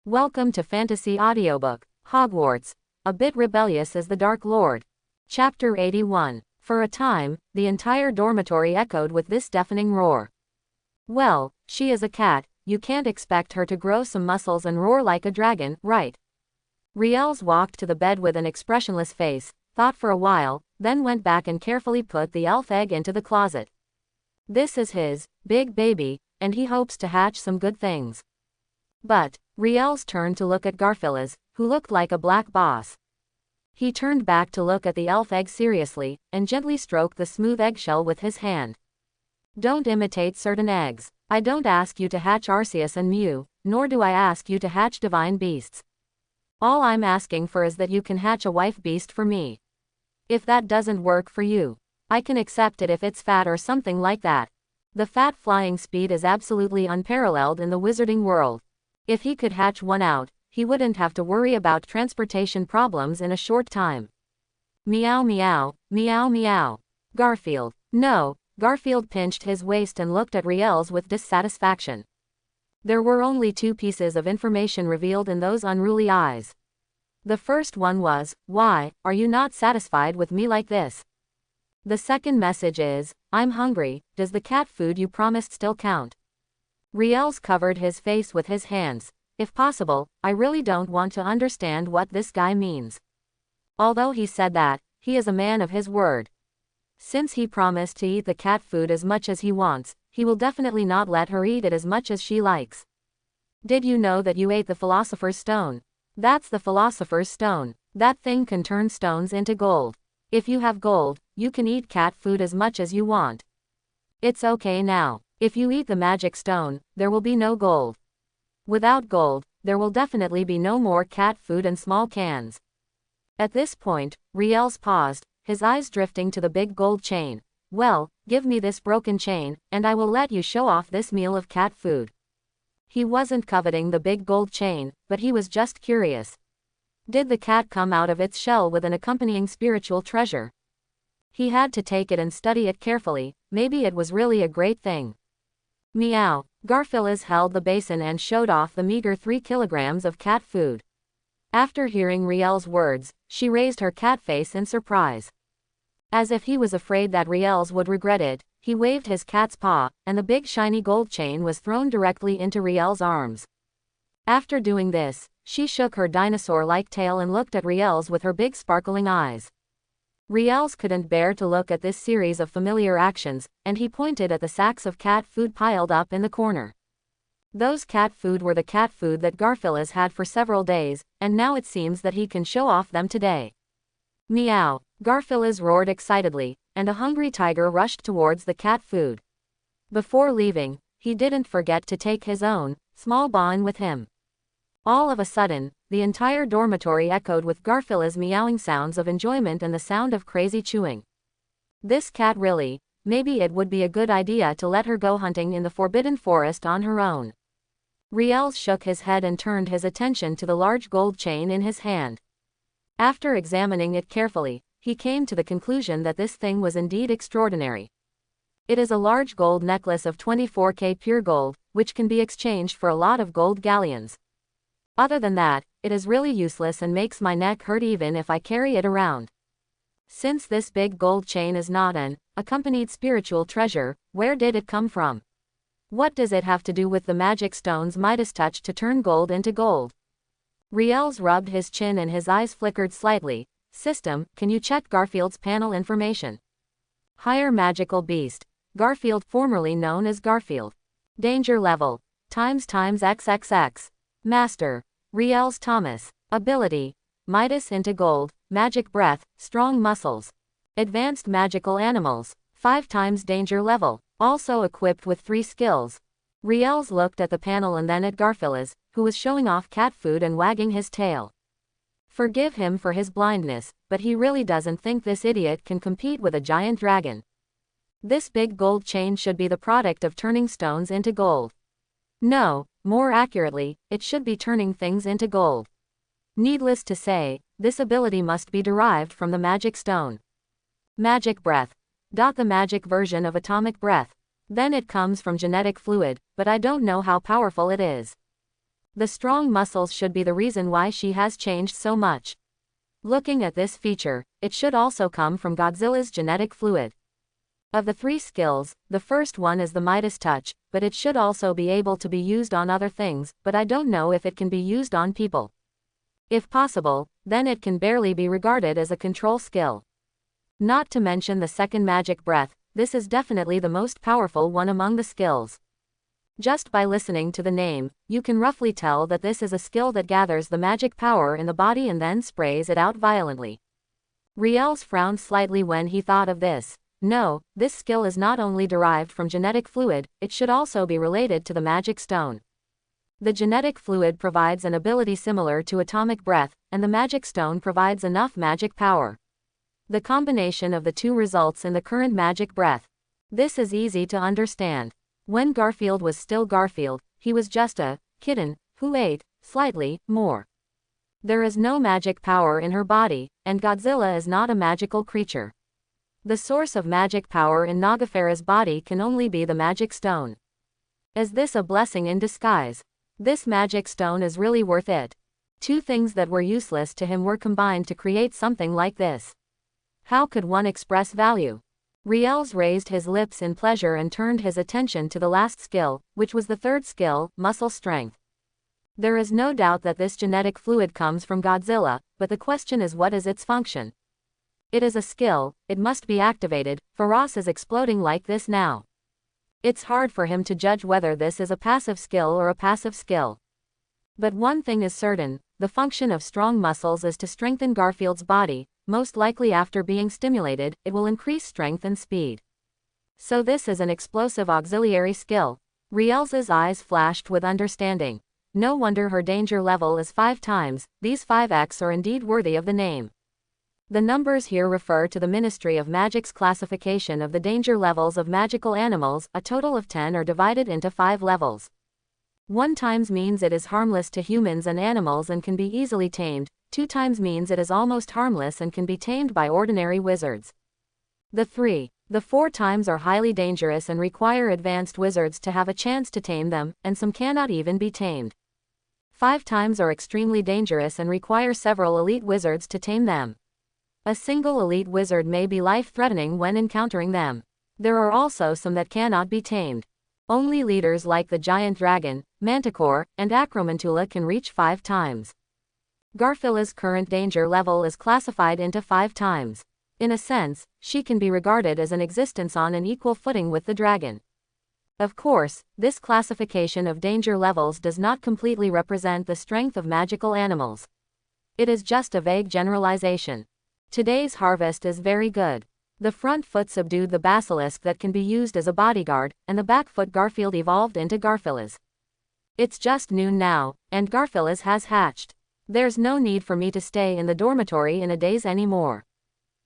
Welcome to Fantasy Audiobook, Hogwarts, a bit rebellious as the Dark Lord. Chapter 81. For a time, the entire dormitory echoed with this deafening roar. Well, she is a cat, you can't expect her to grow some muscles and roar like a dragon, right? Riels walked to the bed with an expressionless face, thought for a while, then went back and carefully put the elf egg into the closet. This is his big baby, and he hopes to hatch some good things. But Riels turned to look at Garfield, who looked like a black boss. He turned back to look at the elf egg seriously, and gently stroked the smooth eggshell with his hand. Don't imitate certain eggs. I don't ask you to hatch Arceus and Mew, nor do I ask you to hatch divine beasts. All I'm asking for is that you can hatch a wife beast for me. If that doesn't work for you, I can accept it if it's fat or something like that. The fat flying speed is absolutely unparalleled in the wizarding world. If he could hatch one out, he wouldn't have to worry about transportation problems in a short time. Meow meow, meow meow. Garfield. No, Garfield pinched his waist and looked at Riels with dissatisfaction. There were only two pieces of information revealed in those unruly eyes. The first one was, why are you not satisfied with me like this? The second message is, I'm hungry, does the cat food you promised still count? Riels covered his face with his hands. If possible, I really don't want to understand what this guy means. Although he said that, he is a man of his word. Since he promised to eat the cat food as much as he wants, he will definitely not let her eat it as much as she likes. Did you know that you ate the Philosopher's Stone? That's the Philosopher's Stone. That thing can turn stones into gold. If you have gold, you can eat cat food as much as you want. It's okay now. If you eat the magic stone, there will be no gold. Without gold, there will definitely be no more cat food and small cans. At this point, Riels paused, his eyes drifting to the big gold chain. Well, give me this broken chain, and I will let you show off this meal of cat food. He wasn't coveting the big gold chain, but he was just curious. Did the cat come out of its shell with an accompanying spiritual treasure? He had to take it and study it carefully, maybe it was really a great thing. Meow. Garfield held the basin and showed off the meager 3 kilograms of cat food. After hearing Riels' words, she raised her cat face in surprise. As if he was afraid that Riels would regret it, he waved his cat's paw, and the big shiny gold chain was thrown directly into Riels' arms. After doing this, she shook her dinosaur-like tail and looked at Riels with her big sparkling eyes. Riels couldn't bear to look at this series of familiar actions, and he pointed at the sacks of cat food piled up in the corner. Those cat food were the cat food that Garfield has had for several days, and now it seems that he can show off them today. Meow. Garfield roared excitedly, and a hungry tiger rushed towards the cat food. Before leaving, he didn't forget to take his own small bone with him. All of a sudden, the entire dormitory echoed with Garfield's meowing sounds of enjoyment and the sound of crazy chewing. This cat really, maybe it would be a good idea to let her go hunting in the Forbidden Forest on her own. Riels shook his head and turned his attention to the large gold chain in his hand. After examining it carefully, he came to the conclusion that this thing was indeed extraordinary. It is a large gold necklace of 24K pure gold, which can be exchanged for a lot of gold galleons. Other than that, it is really useless and makes my neck hurt even if I carry it around. Since this big gold chain is not an accompanied spiritual treasure, where did it come from? What does it have to do with the magic stones Midas touched to turn gold into gold? Riels rubbed his chin and his eyes flickered slightly. System, can you check Garfield's panel information? Higher magical beast. Garfield, formerly known as Garfield. Danger level. Times XXX. Master. Riels Thomas. Ability. Midas into gold, magic breath, strong muscles. Advanced magical animals. 5 times danger level. Also equipped with 3 skills. Riels looked at the panel and then at Garfield, who was showing off cat food and wagging his tail. Forgive him for his blindness, but he really doesn't think this idiot can compete with a giant dragon. This big gold chain should be the product of turning stones into gold. No, more accurately, it should be turning things into gold. Needless to say, this ability must be derived from the magic stone. Magic breath. The magic version of atomic breath. Then it comes from genetic fluid, but I don't know how powerful it is. The strong muscles should be the reason why she has changed so much. Looking at this feature, it should also come from Godzilla's genetic fluid. Of the 3 skills, the first one is the Midas touch, but it should also be able to be used on other things, but I don't know if it can be used on people. If possible, then it can barely be regarded as a control skill. Not to mention the second magic breath, this is definitely the most powerful one among the skills. Just by listening to the name, you can roughly tell that this is a skill that gathers the magic power in the body and then sprays it out violently. Riel's frowned slightly when he thought of this. No, this skill is not only derived from genetic fluid, it should also be related to the magic stone. The genetic fluid provides an ability similar to atomic breath, and the magic stone provides enough magic power. The combination of the two results in the current magic breath. This is easy to understand. When Garfield was still Garfield, he was just a kitten who ate slightly more. There is no magic power in her body, and Godzilla is not a magical creature. The source of magic power in Nagafara's body can only be the magic stone. Is this a blessing in disguise? This magic stone is really worth it. 2 things that were useless to him were combined to create something like this. How could one express value? Riels raised his lips in pleasure and turned his attention to the last skill, which was the third skill, muscle strength. There is no doubt that this genetic fluid comes from Godzilla, but the question is, what is its function? It is a skill, it must be activated. Faraz is exploding like this now. It's hard for him to judge whether this is a passive skill or a passive skill. But one thing is certain, the function of strong muscles is to strengthen Garfield's body. Most likely after being stimulated, it will increase strength and speed. So this is an explosive auxiliary skill. Riels's eyes flashed with understanding. No wonder her danger level is 5 times, these 5x are indeed worthy of the name. The numbers here refer to the Ministry of Magic's classification of the danger levels of magical animals. A total of 10 are divided into 5 levels. 1 times means it is harmless to humans and animals and can be easily tamed. 2 times means it is almost harmless and can be tamed by ordinary wizards. The 4 times are highly dangerous and require advanced wizards to have a chance to tame them, and some cannot even be tamed. 5 times are extremely dangerous and require several elite wizards to tame them. A single elite wizard may be life-threatening when encountering them. There are also some that cannot be tamed. Only leaders like the giant dragon, Manticore, and Acromantula can reach 5 times. Garfila's current danger level is classified into 5 times. In a sense, she can be regarded as an existence on an equal footing with the dragon. Of course, this classification of danger levels does not completely represent the strength of magical animals. It is just a vague generalization. Today's harvest is very good. The front foot subdued the basilisk that can be used as a bodyguard, and the back foot Garfield evolved into Garfilas. It's just noon now, and Garfilas has hatched. There's no need for me to stay in the dormitory in a daze anymore.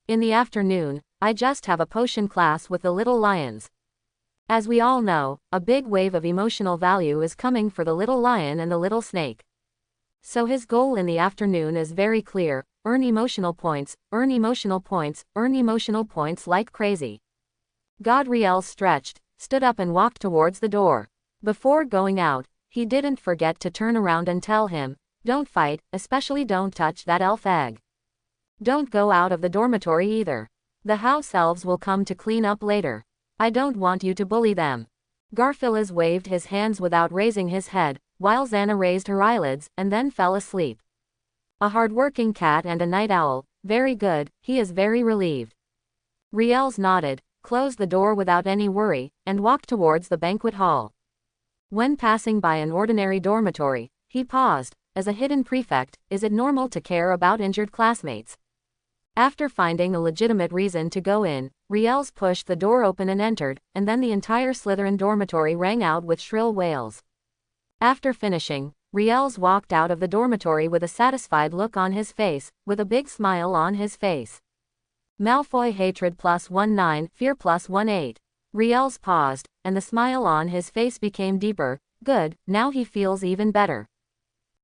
In the afternoon, I just have a potion class with the little lions. As we all know, a big wave of emotional value is coming for the little lion and the little snake. So his goal in the afternoon is very clear: earn emotional points, earn emotional points, earn emotional points like crazy. Godriel stretched, stood up and walked towards the door. Before going out, he didn't forget to turn around and tell him, "Don't fight, especially don't touch that elf egg. Don't go out of the dormitory either. The house elves will come to clean up later. I don't want you to bully them." Garfilas waved his hands without raising his head, while Xana raised her eyelids, and then fell asleep. A hard-working cat and a night owl, very good, he is very relieved. Riels nodded, closed the door without any worry, and walked towards the banquet hall. When passing by an ordinary dormitory, he paused. As a hidden prefect, is it normal to care about injured classmates? After finding a legitimate reason to go in, Riels pushed the door open and entered, and then the entire Slytherin dormitory rang out with shrill wails. After finishing, Riels walked out of the dormitory with a satisfied look on his face, with a big smile on his face. Malfoy hatred +19, fear +18. Riels paused, and the smile on his face became deeper. Good, now he feels even better.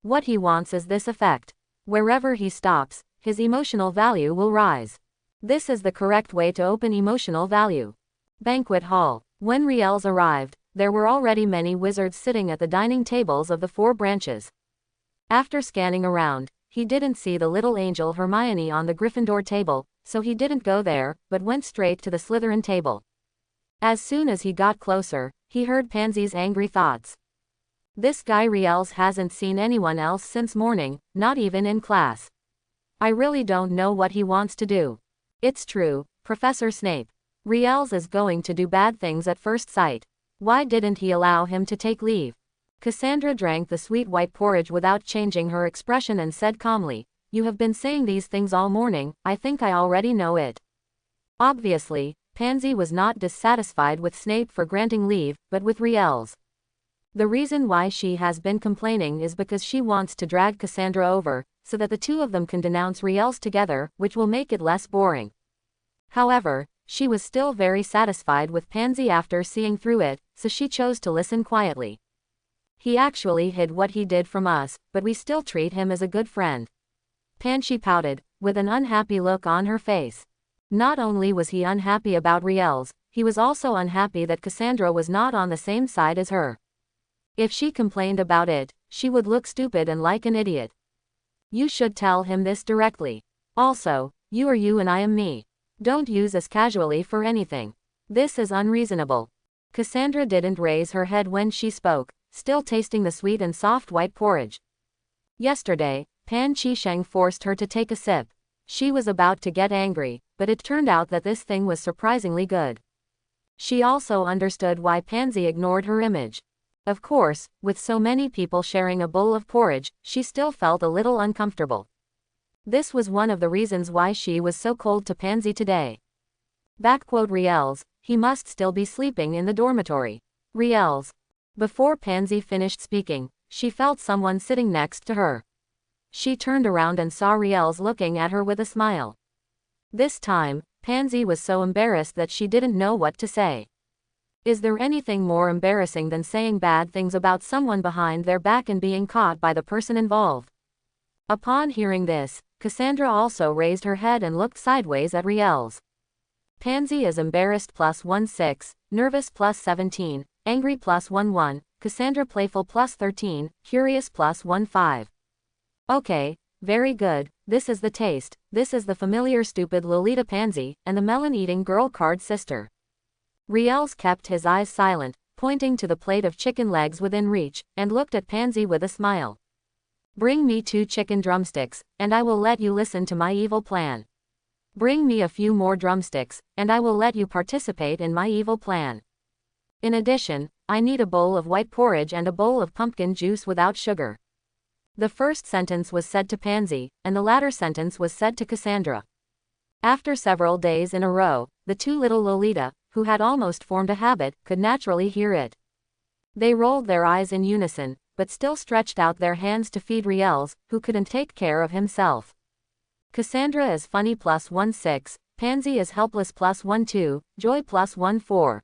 What he wants is this effect. Wherever he stops, his emotional value will rise. This is the correct way to open emotional value. Banquet hall. When Riels arrived, there were already many wizards sitting at the dining tables of the 4 branches. After scanning around, he didn't see the little angel Hermione on the Gryffindor table, so he didn't go there, but went straight to the Slytherin table. As soon as he got closer, he heard Pansy's angry thoughts. This guy Riels hasn't seen anyone else since morning, not even in class. I really don't know what he wants to do. It's true, Professor Snape. Riels is going to do bad things at first sight. Why didn't he allow him to take leave? Cassandra drank the sweet white porridge without changing her expression and said calmly, "You have been saying these things all morning, I think I already know it." Obviously, Pansy was not dissatisfied with Snape for granting leave, but with Riels. The reason why she has been complaining is because she wants to drag Cassandra over, so that the two of them can denounce Riels together, which will make it less boring. However, she was still very satisfied with Pansy after seeing through it, so she chose to listen quietly. He actually hid what he did from us, but we still treat him as a good friend. Pansy pouted, with an unhappy look on her face. Not only was he unhappy about Riels, he was also unhappy that Cassandra was not on the same side as her. If she complained about it, she would look stupid and like an idiot. You should tell him this directly. Also, you are you and I am me. Don't use us casually for anything. This is unreasonable. Cassandra didn't raise her head when she spoke, still tasting the sweet and soft white porridge. Yesterday, Pan Chi Sheng forced her to take a sip. She was about to get angry, but it turned out that this thing was surprisingly good. She also understood why Pansy ignored her image. Of course, with so many people sharing a bowl of porridge, she still felt a little uncomfortable. This was one of the reasons why she was so cold to Pansy today. Riels, he must still be sleeping in the dormitory. Riels. Before Pansy finished speaking, she felt someone sitting next to her. She turned around and saw Riels looking at her with a smile. This time, Pansy was so embarrassed that she didn't know what to say. Is there anything more embarrassing than saying bad things about someone behind their back and being caught by the person involved? Upon hearing this, Cassandra also raised her head and looked sideways at Riels. Pansy is embarrassed +16, nervous +17, angry +11, Cassandra playful +13, curious +15. Okay, very good, this is the taste, this is the familiar stupid Lolita Pansy, and the melon-eating girl card sister. Riels kept his eyes silent, pointing to the plate of chicken legs within reach, and looked at Pansy with a smile. Bring me 2 chicken drumsticks, and I will let you listen to my evil plan. Bring me a few more drumsticks, and I will let you participate in my evil plan. In addition, I need a bowl of white porridge and a bowl of pumpkin juice without sugar. The first sentence was said to Pansy, and the latter sentence was said to Cassandra. After several days in a row, the two little Lolita, who had almost formed a habit, could naturally hear it. They rolled their eyes in unison, but still stretched out their hands to feed Riels, who couldn't take care of himself. Cassandra is funny +16, Pansy is helpless +12, joy +14.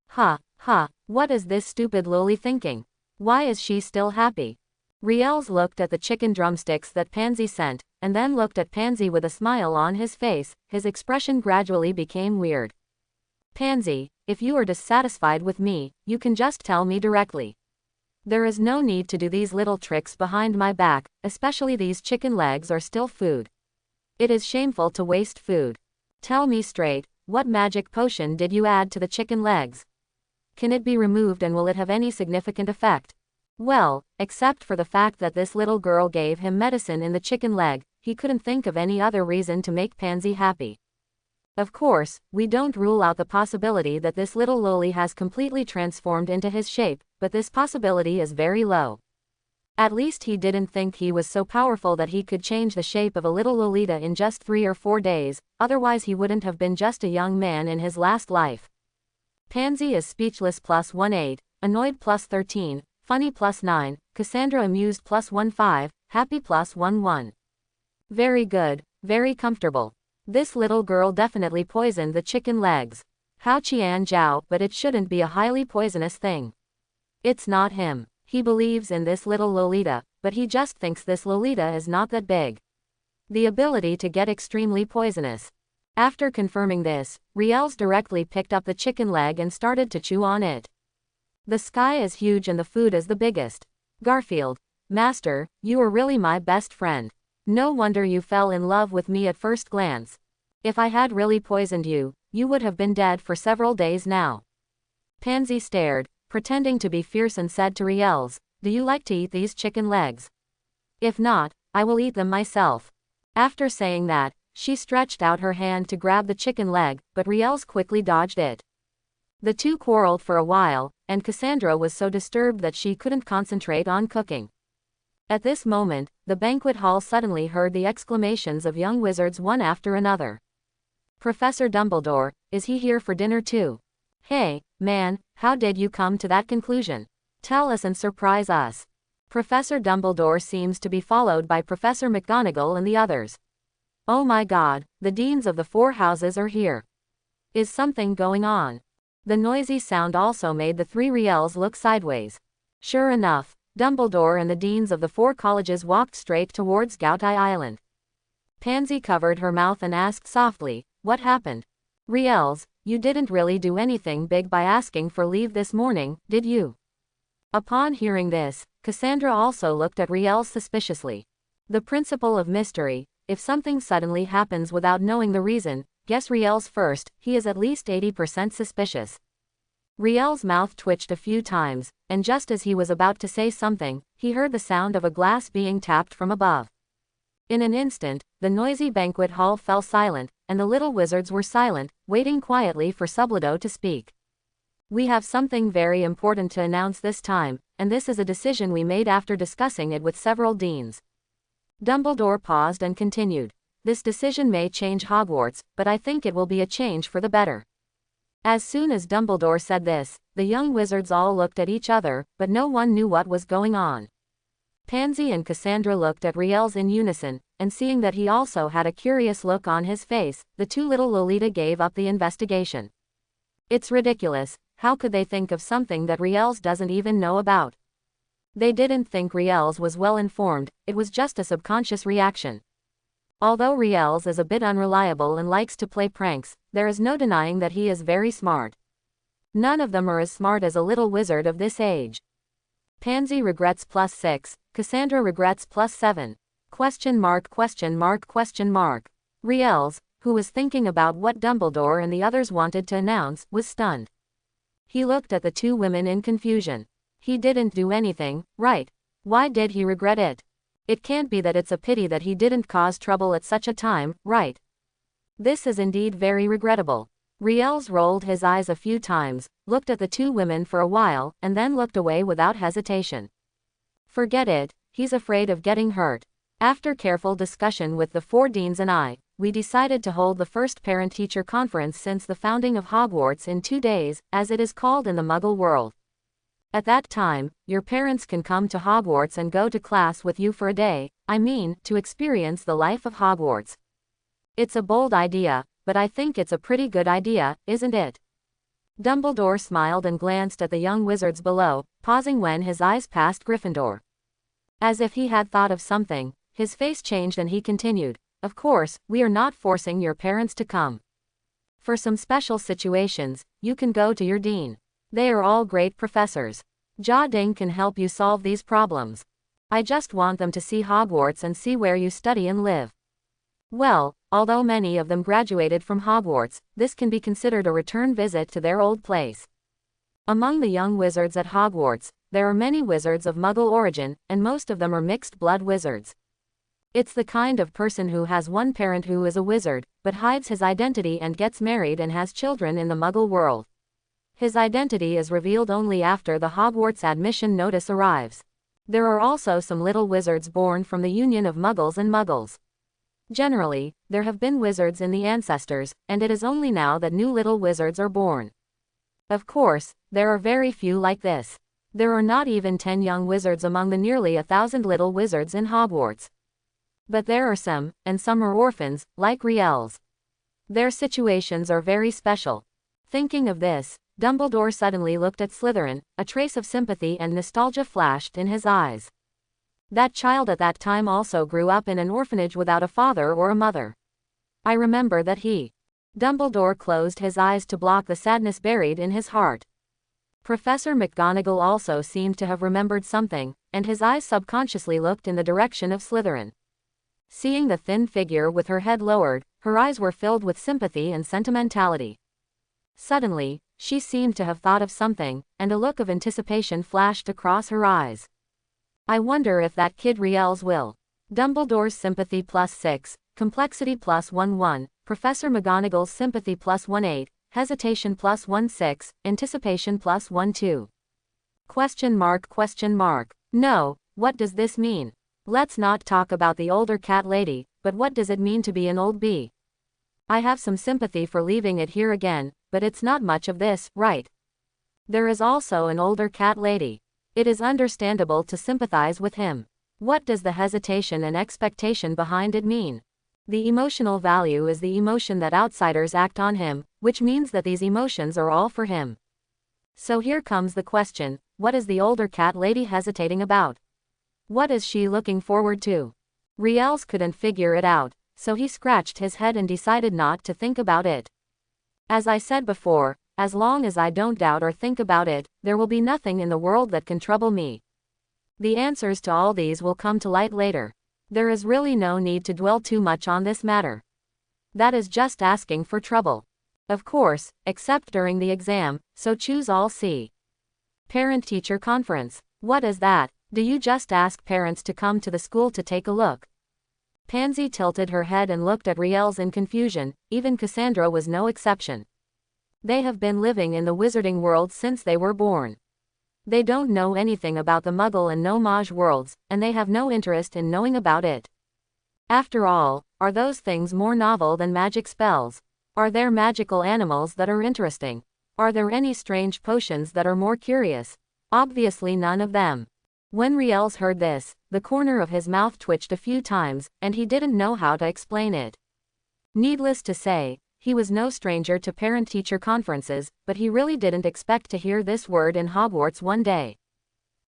Ha, what is this stupid loli thinking? Why is she still happy? Riels looked at the chicken drumsticks that Pansy sent, and then looked at Pansy with a smile on his face. His expression gradually became weird. Pansy, if you are dissatisfied with me, you can just tell me directly. There is no need to do these little tricks behind my back, especially these chicken legs are still food. It is shameful to waste food. Tell me straight, what magic potion did you add to the chicken legs? Can it be removed and will it have any significant effect? Well, except for the fact that this little girl gave him medicine in the chicken leg, he couldn't think of any other reason to make Pansy happy. Of course, we don't rule out the possibility that this little loli has completely transformed into his shape, but this possibility is very low. At least he didn't think he was so powerful that he could change the shape of a little Lolita in just 3 or 4 days, otherwise he wouldn't have been just a young man in his last life. Pansy is speechless +18, annoyed +13, funny +9, Cassandra amused +15, happy +11. Very good, very comfortable. This little girl definitely poisoned the chicken legs. Hao Qian Zhao, but it shouldn't be a highly poisonous thing. It's not him. He believes in this little Lolita, but he just thinks this Lolita is not that big. The ability to get extremely poisonous. After confirming this, Riels directly picked up the chicken leg and started to chew on it. The sky is huge and the food is the biggest. Garfield. Master, you are really my best friend. No wonder you fell in love with me at first glance. If I had really poisoned you, you would have been dead for several days now. Pansy stared, pretending to be fierce and said to Riels, do you like to eat these chicken legs? If not, I will eat them myself. After saying that, she stretched out her hand to grab the chicken leg, but Riels quickly dodged it. The two quarreled for a while, and Cassandra was so disturbed that she couldn't concentrate on cooking. At this moment, the banquet hall suddenly heard the exclamations of young wizards one after another. Professor Dumbledore, is he here for dinner too? Hey, man, how did you come to that conclusion? Tell us and surprise us. Professor Dumbledore seems to be followed by Professor McGonagall and the others. Oh my god, the deans of the 4 houses are here. Is something going on? The noisy sound also made the 3 Riels look sideways. Sure enough, Dumbledore and the deans of the 4 colleges walked straight towards Goutai Island. Pansy covered her mouth and asked softly, what happened? Riels, you didn't really do anything big by asking for leave this morning, did you? Upon hearing this, Cassandra also looked at Riels suspiciously. The principle of mystery, if something suddenly happens without knowing the reason, guess Riels first, he is at least 80% suspicious. Riel's mouth twitched a few times, and just as he was about to say something, he heard the sound of a glass being tapped from above. In an instant, the noisy banquet hall fell silent, and the little wizards were silent, waiting quietly for Subledo to speak. We have something very important to announce this time, and this is a decision we made after discussing it with several deans. Dumbledore paused and continued. This decision may change Hogwarts, but I think it will be a change for the better. As soon as Dumbledore said this, the young wizards all looked at each other, but no one knew what was going on. Pansy and Cassandra looked at Riels in unison, and seeing that he also had a curious look on his face, the 2 little Lolita gave up the investigation. It's ridiculous, how could they think of something that Riels doesn't even know about? They didn't think Riels was well informed, it was just a subconscious reaction. Although Riels is a bit unreliable and likes to play pranks, there is no denying that he is very smart. None of them are as smart as a little wizard of this age. Pansy regrets +6, Cassandra regrets +7. Question mark. Riels, who was thinking about what Dumbledore and the others wanted to announce, was stunned. He looked at the 2 women in confusion. He didn't do anything, right? Why did he regret it? It can't be that it's a pity that he didn't cause trouble at such a time, right? This is indeed very regrettable. Riels rolled his eyes a few times, looked at the 2 women for a while, and then looked away without hesitation. Forget it, he's afraid of getting hurt. After careful discussion with the 4 deans and I, we decided to hold the first parent-teacher conference since the founding of Hogwarts in 2 days, as it is called in the Muggle world. At that time, your parents can come to Hogwarts and go to class with you for a day, I mean, to experience the life of Hogwarts. It's a bold idea, but I think it's a pretty good idea, isn't it? Dumbledore smiled and glanced at the young wizards below, pausing when his eyes passed Gryffindor. As if he had thought of something, his face changed and he continued, of course, we are not forcing your parents to come. For some special situations, you can go to your dean. They are all great professors. Ding can help you solve these problems. I just want them to see Hogwarts and see where you study and live. Well, although many of them graduated from Hogwarts, this can be considered a return visit to their old place. Among the young wizards at Hogwarts, there are many wizards of Muggle origin, and most of them are mixed-blood wizards. It's the kind of person who has one parent who is a wizard, but hides his identity and gets married and has children in the Muggle world. His identity is revealed only after the Hogwarts admission notice arrives. There are also some little wizards born from the union of Muggles and Muggles. Generally, there have been wizards in the ancestors, and it is only now that new little wizards are born. Of course, there are very few like this. There are not even 10 young wizards among the nearly 1,000 little wizards in Hogwarts. But there are some, and some are orphans, like Riels. Their situations are very special. Thinking of this, Dumbledore suddenly looked at Slytherin, a trace of sympathy and nostalgia flashed in his eyes. That child at that time also grew up in an orphanage without a father or a mother. I remember that he. Dumbledore closed his eyes to block the sadness buried in his heart. Professor McGonagall also seemed to have remembered something, and his eyes subconsciously looked in the direction of Slytherin. Seeing the thin figure with her head lowered, her eyes were filled with sympathy and sentimentality. Suddenly, she seemed to have thought of something, and a look of anticipation flashed across her eyes. I wonder if that kid Riel's will. Dumbledore's sympathy +6, complexity +1, Professor McGonagall's sympathy +18, hesitation +16, anticipation +12. Question mark. No, what does this mean? Let's not talk about the older cat lady, but what does it mean to be an old bee? I have some sympathy for leaving it here again, but it's not much of this, right? There is also an older cat lady. It is understandable to sympathize with him. What does the hesitation and expectation behind it mean? The emotional value is the emotion that outsiders act on him, which means that these emotions are all for him. So here comes the question, what is the older cat lady hesitating about? What is she looking forward to? Riels couldn't figure it out, so he scratched his head and decided not to think about it. As I said before, as long as I don't doubt or think about it, there will be nothing in the world that can trouble me. The answers to all these will come to light later. There is really no need to dwell too much on this matter. That is just asking for trouble. Of course, except during the exam, so choose all C. Parent-teacher conference. What is that? Do you just ask parents to come to the school to take a look? Pansy tilted her head and looked at Riels in confusion, even Cassandra was no exception. They have been living in the wizarding world since they were born. They don't know anything about the Muggle and No-Maj worlds, and they have no interest in knowing about it. After all, are those things more novel than magic spells? Are there magical animals that are interesting? Are there any strange potions that are more curious? Obviously none of them. When Riels heard this, the corner of his mouth twitched a few times, and he didn't know how to explain it. Needless to say, he was no stranger to parent-teacher conferences, but he really didn't expect to hear this word in Hogwarts one day.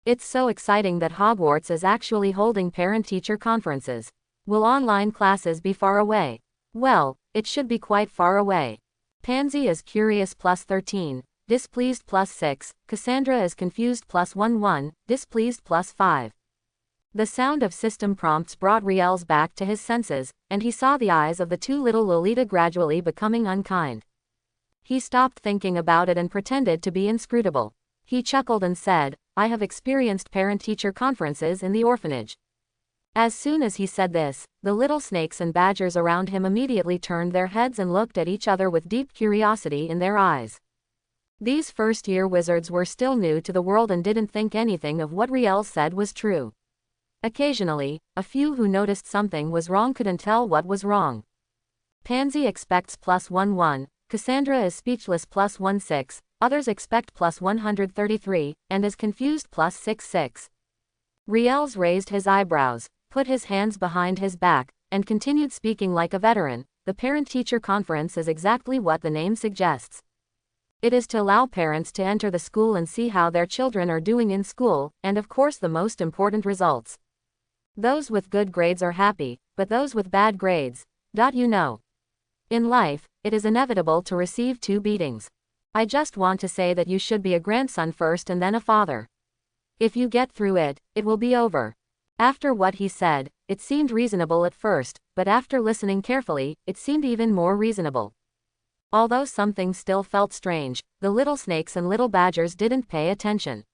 It's so exciting that Hogwarts is actually holding parent-teacher conferences. Will online classes be far away? Well, it should be quite far away. Pansy is curious +13, displeased +6, Cassandra is confused +11, displeased +5. The sound of system prompts brought Riels back to his senses, and he saw the eyes of the two little Lolita gradually becoming unkind. He stopped thinking about it and pretended to be inscrutable. He chuckled and said, I have experienced parent-teacher conferences in the orphanage. As soon as he said this, the little snakes and badgers around him immediately turned their heads and looked at each other with deep curiosity in their eyes. These first-year wizards were still new to the world and didn't think anything of what Riels said was true. Occasionally, a few who noticed something was wrong couldn't tell what was wrong. Pansy expects +11, Cassandra is speechless +16, others expect +133, and is confused +66. Riels raised his eyebrows, put his hands behind his back, and continued speaking like a veteran. The parent-teacher conference is exactly what the name suggests. It is to allow parents to enter the school and see how their children are doing in school, and of course the most important results. Those with good grades are happy, but those with bad grades, you know. In life, it is inevitable to receive 2 beatings. I just want to say that you should be a grandson first and then a father. If you get through it, it will be over. After what he said, it seemed reasonable at first, but after listening carefully, it seemed even more reasonable. Although something still felt strange, the little snakes and little badgers didn't pay attention.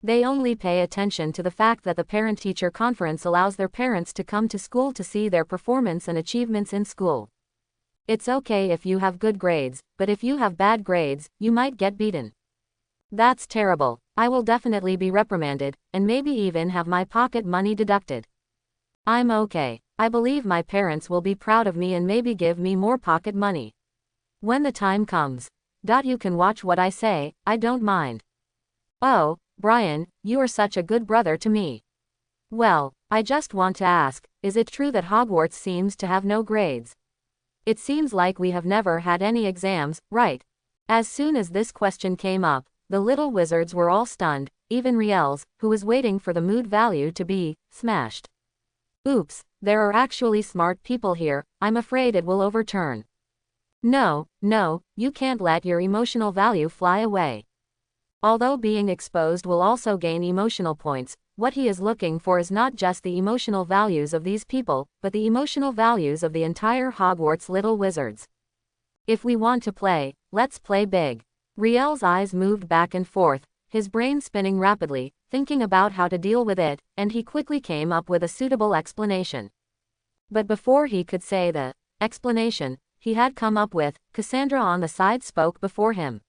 They only pay attention to the fact that the parent-teacher conference allows their parents to come to school to see their performance and achievements in school. It's okay if you have good grades, but if you have bad grades, you might get beaten. That's terrible. I will definitely be reprimanded, and maybe even have my pocket money deducted. I'm okay. I believe my parents will be proud of me and maybe give me more pocket money. When the time comes. You can watch what I say, I don't mind. Oh, Brian, you are such a good brother to me. Well, I just want to ask, is it true that Hogwarts seems to have no grades? It seems like we have never had any exams, right? As soon as this question came up, the little wizards were all stunned, even Riels, who was waiting for the mood value to be smashed. Oops, there are actually smart people here, I'm afraid it will overturn. No, you can't let your emotional value fly away. Although being exposed will also gain emotional points, what he is looking for is not just the emotional values of these people, but the emotional values of the entire Hogwarts little wizards. If we want to play, let's play big. Riel's eyes moved back and forth, his brain spinning rapidly, thinking about how to deal with it, and he quickly came up with a suitable explanation. But before he could say the explanation he had come up with, Cassandra on the side spoke before him.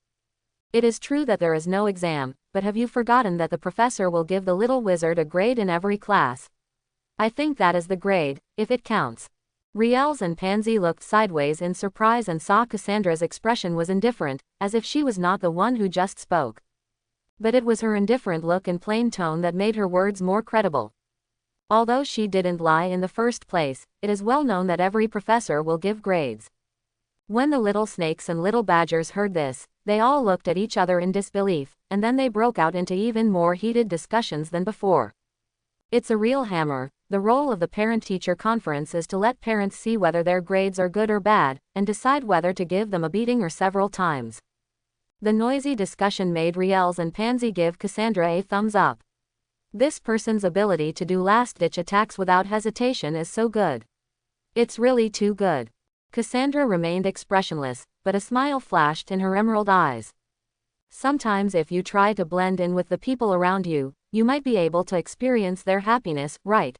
It is true that there is no exam, but have you forgotten that the professor will give the little wizard a grade in every class? I think that is the grade, if it counts. Riels and Pansy looked sideways in surprise and saw Cassandra's expression was indifferent, as if she was not the one who just spoke. But it was her indifferent look and plain tone that made her words more credible. Although she didn't lie in the first place, it is well known that every professor will give grades. When the little snakes and little badgers heard this, they all looked at each other in disbelief, and then they broke out into even more heated discussions than before. It's a real hammer. The role of the parent-teacher conference is to let parents see whether their grades are good or bad, and decide whether to give them a beating or several times. The noisy discussion made Riels and Pansy give Cassandra a thumbs up. This person's ability to do last-ditch attacks without hesitation is so good. It's really too good. Cassandra remained expressionless, but a smile flashed in her emerald eyes. Sometimes if you try to blend in with the people around you, you might be able to experience their happiness, right?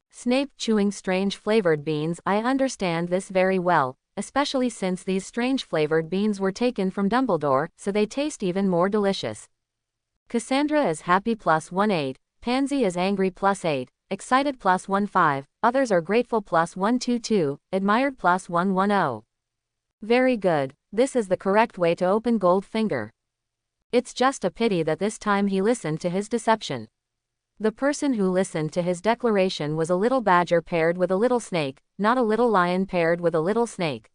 Snape chewing strange flavored beans. I understand this very well, especially since these strange flavored beans were taken from Dumbledore, so they taste even more delicious. Cassandra is happy +18, Pansy is angry +8. Excited +15, others are grateful +122, admired +110. Very good, this is the correct way to open Goldfinger. It's just a pity that this time he listened to his deception. The person who listened to his declaration was a little badger paired with a little snake, not a little lion paired with a little snake.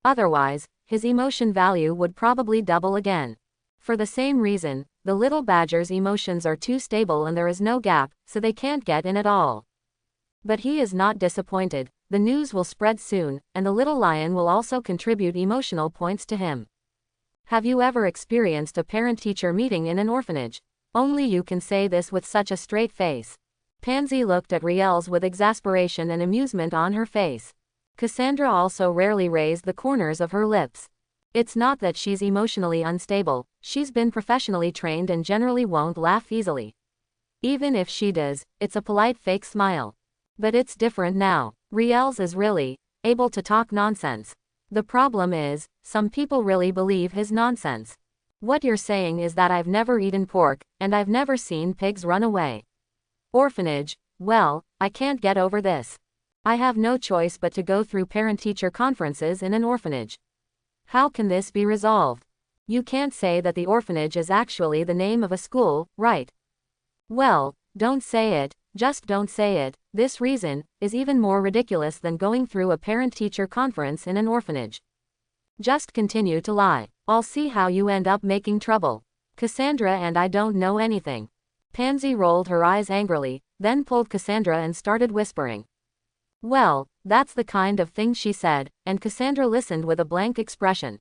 Otherwise, his emotion value would probably double again. For the same reason, the little badger's emotions are too stable and there is no gap, so they can't get in at all. But he is not disappointed. The news will spread soon, and the little lion will also contribute emotional points to him. Have you ever experienced a parent-teacher meeting in an orphanage? Only you can say this with such a straight face. Pansy looked at Riels with exasperation and amusement on her face. Cassandra also rarely raised the corners of her lips. It's not that she's emotionally unstable, she's been professionally trained and generally won't laugh easily. Even if she does, it's a polite fake smile. But it's different now. Riels is really able to talk nonsense. The problem is, some people really believe his nonsense. What you're saying is that I've never eaten pork, and I've never seen pigs run away. Orphanage, well, I can't get over this. I have no choice but to go through parent-teacher conferences in an orphanage. How can this be resolved? You can't say that the orphanage is actually the name of a school, right? Well, don't say it, just don't say it. This reason is even more ridiculous than going through a parent-teacher conference in an orphanage. Just continue to lie. I'll see how you end up making trouble. Cassandra and I don't know anything. Pansy rolled her eyes angrily, then pulled Cassandra and started whispering. Well, that's the kind of thing she said, and Cassandra listened with a blank expression.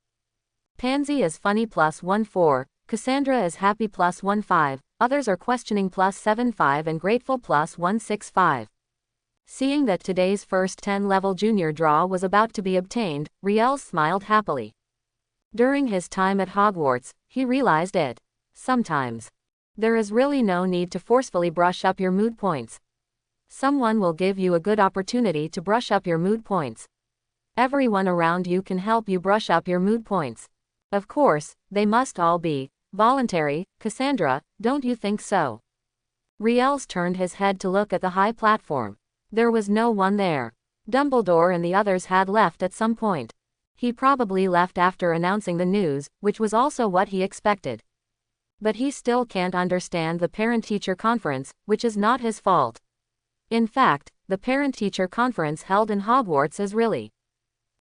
Pansy is funny +14, Cassandra is happy +15, others are questioning +75 and grateful +165. Seeing that today's first 10-level junior draw was about to be obtained, Riels smiled happily. During his time at Hogwarts, he realized it. Sometimes there is really no need to forcefully brush up your mood points. Someone will give you a good opportunity to brush up your mood points. Everyone around you can help you brush up your mood points. Of course, they must all be voluntary. Cassandra, don't you think so? Riels turned his head to look at the high platform. There was no one there. Dumbledore and the others had left at some point. He probably left after announcing the news, which was also what he expected. But he still can't understand the parent-teacher conference, which is not his fault. In fact, the parent-teacher conference held in Hogwarts is really.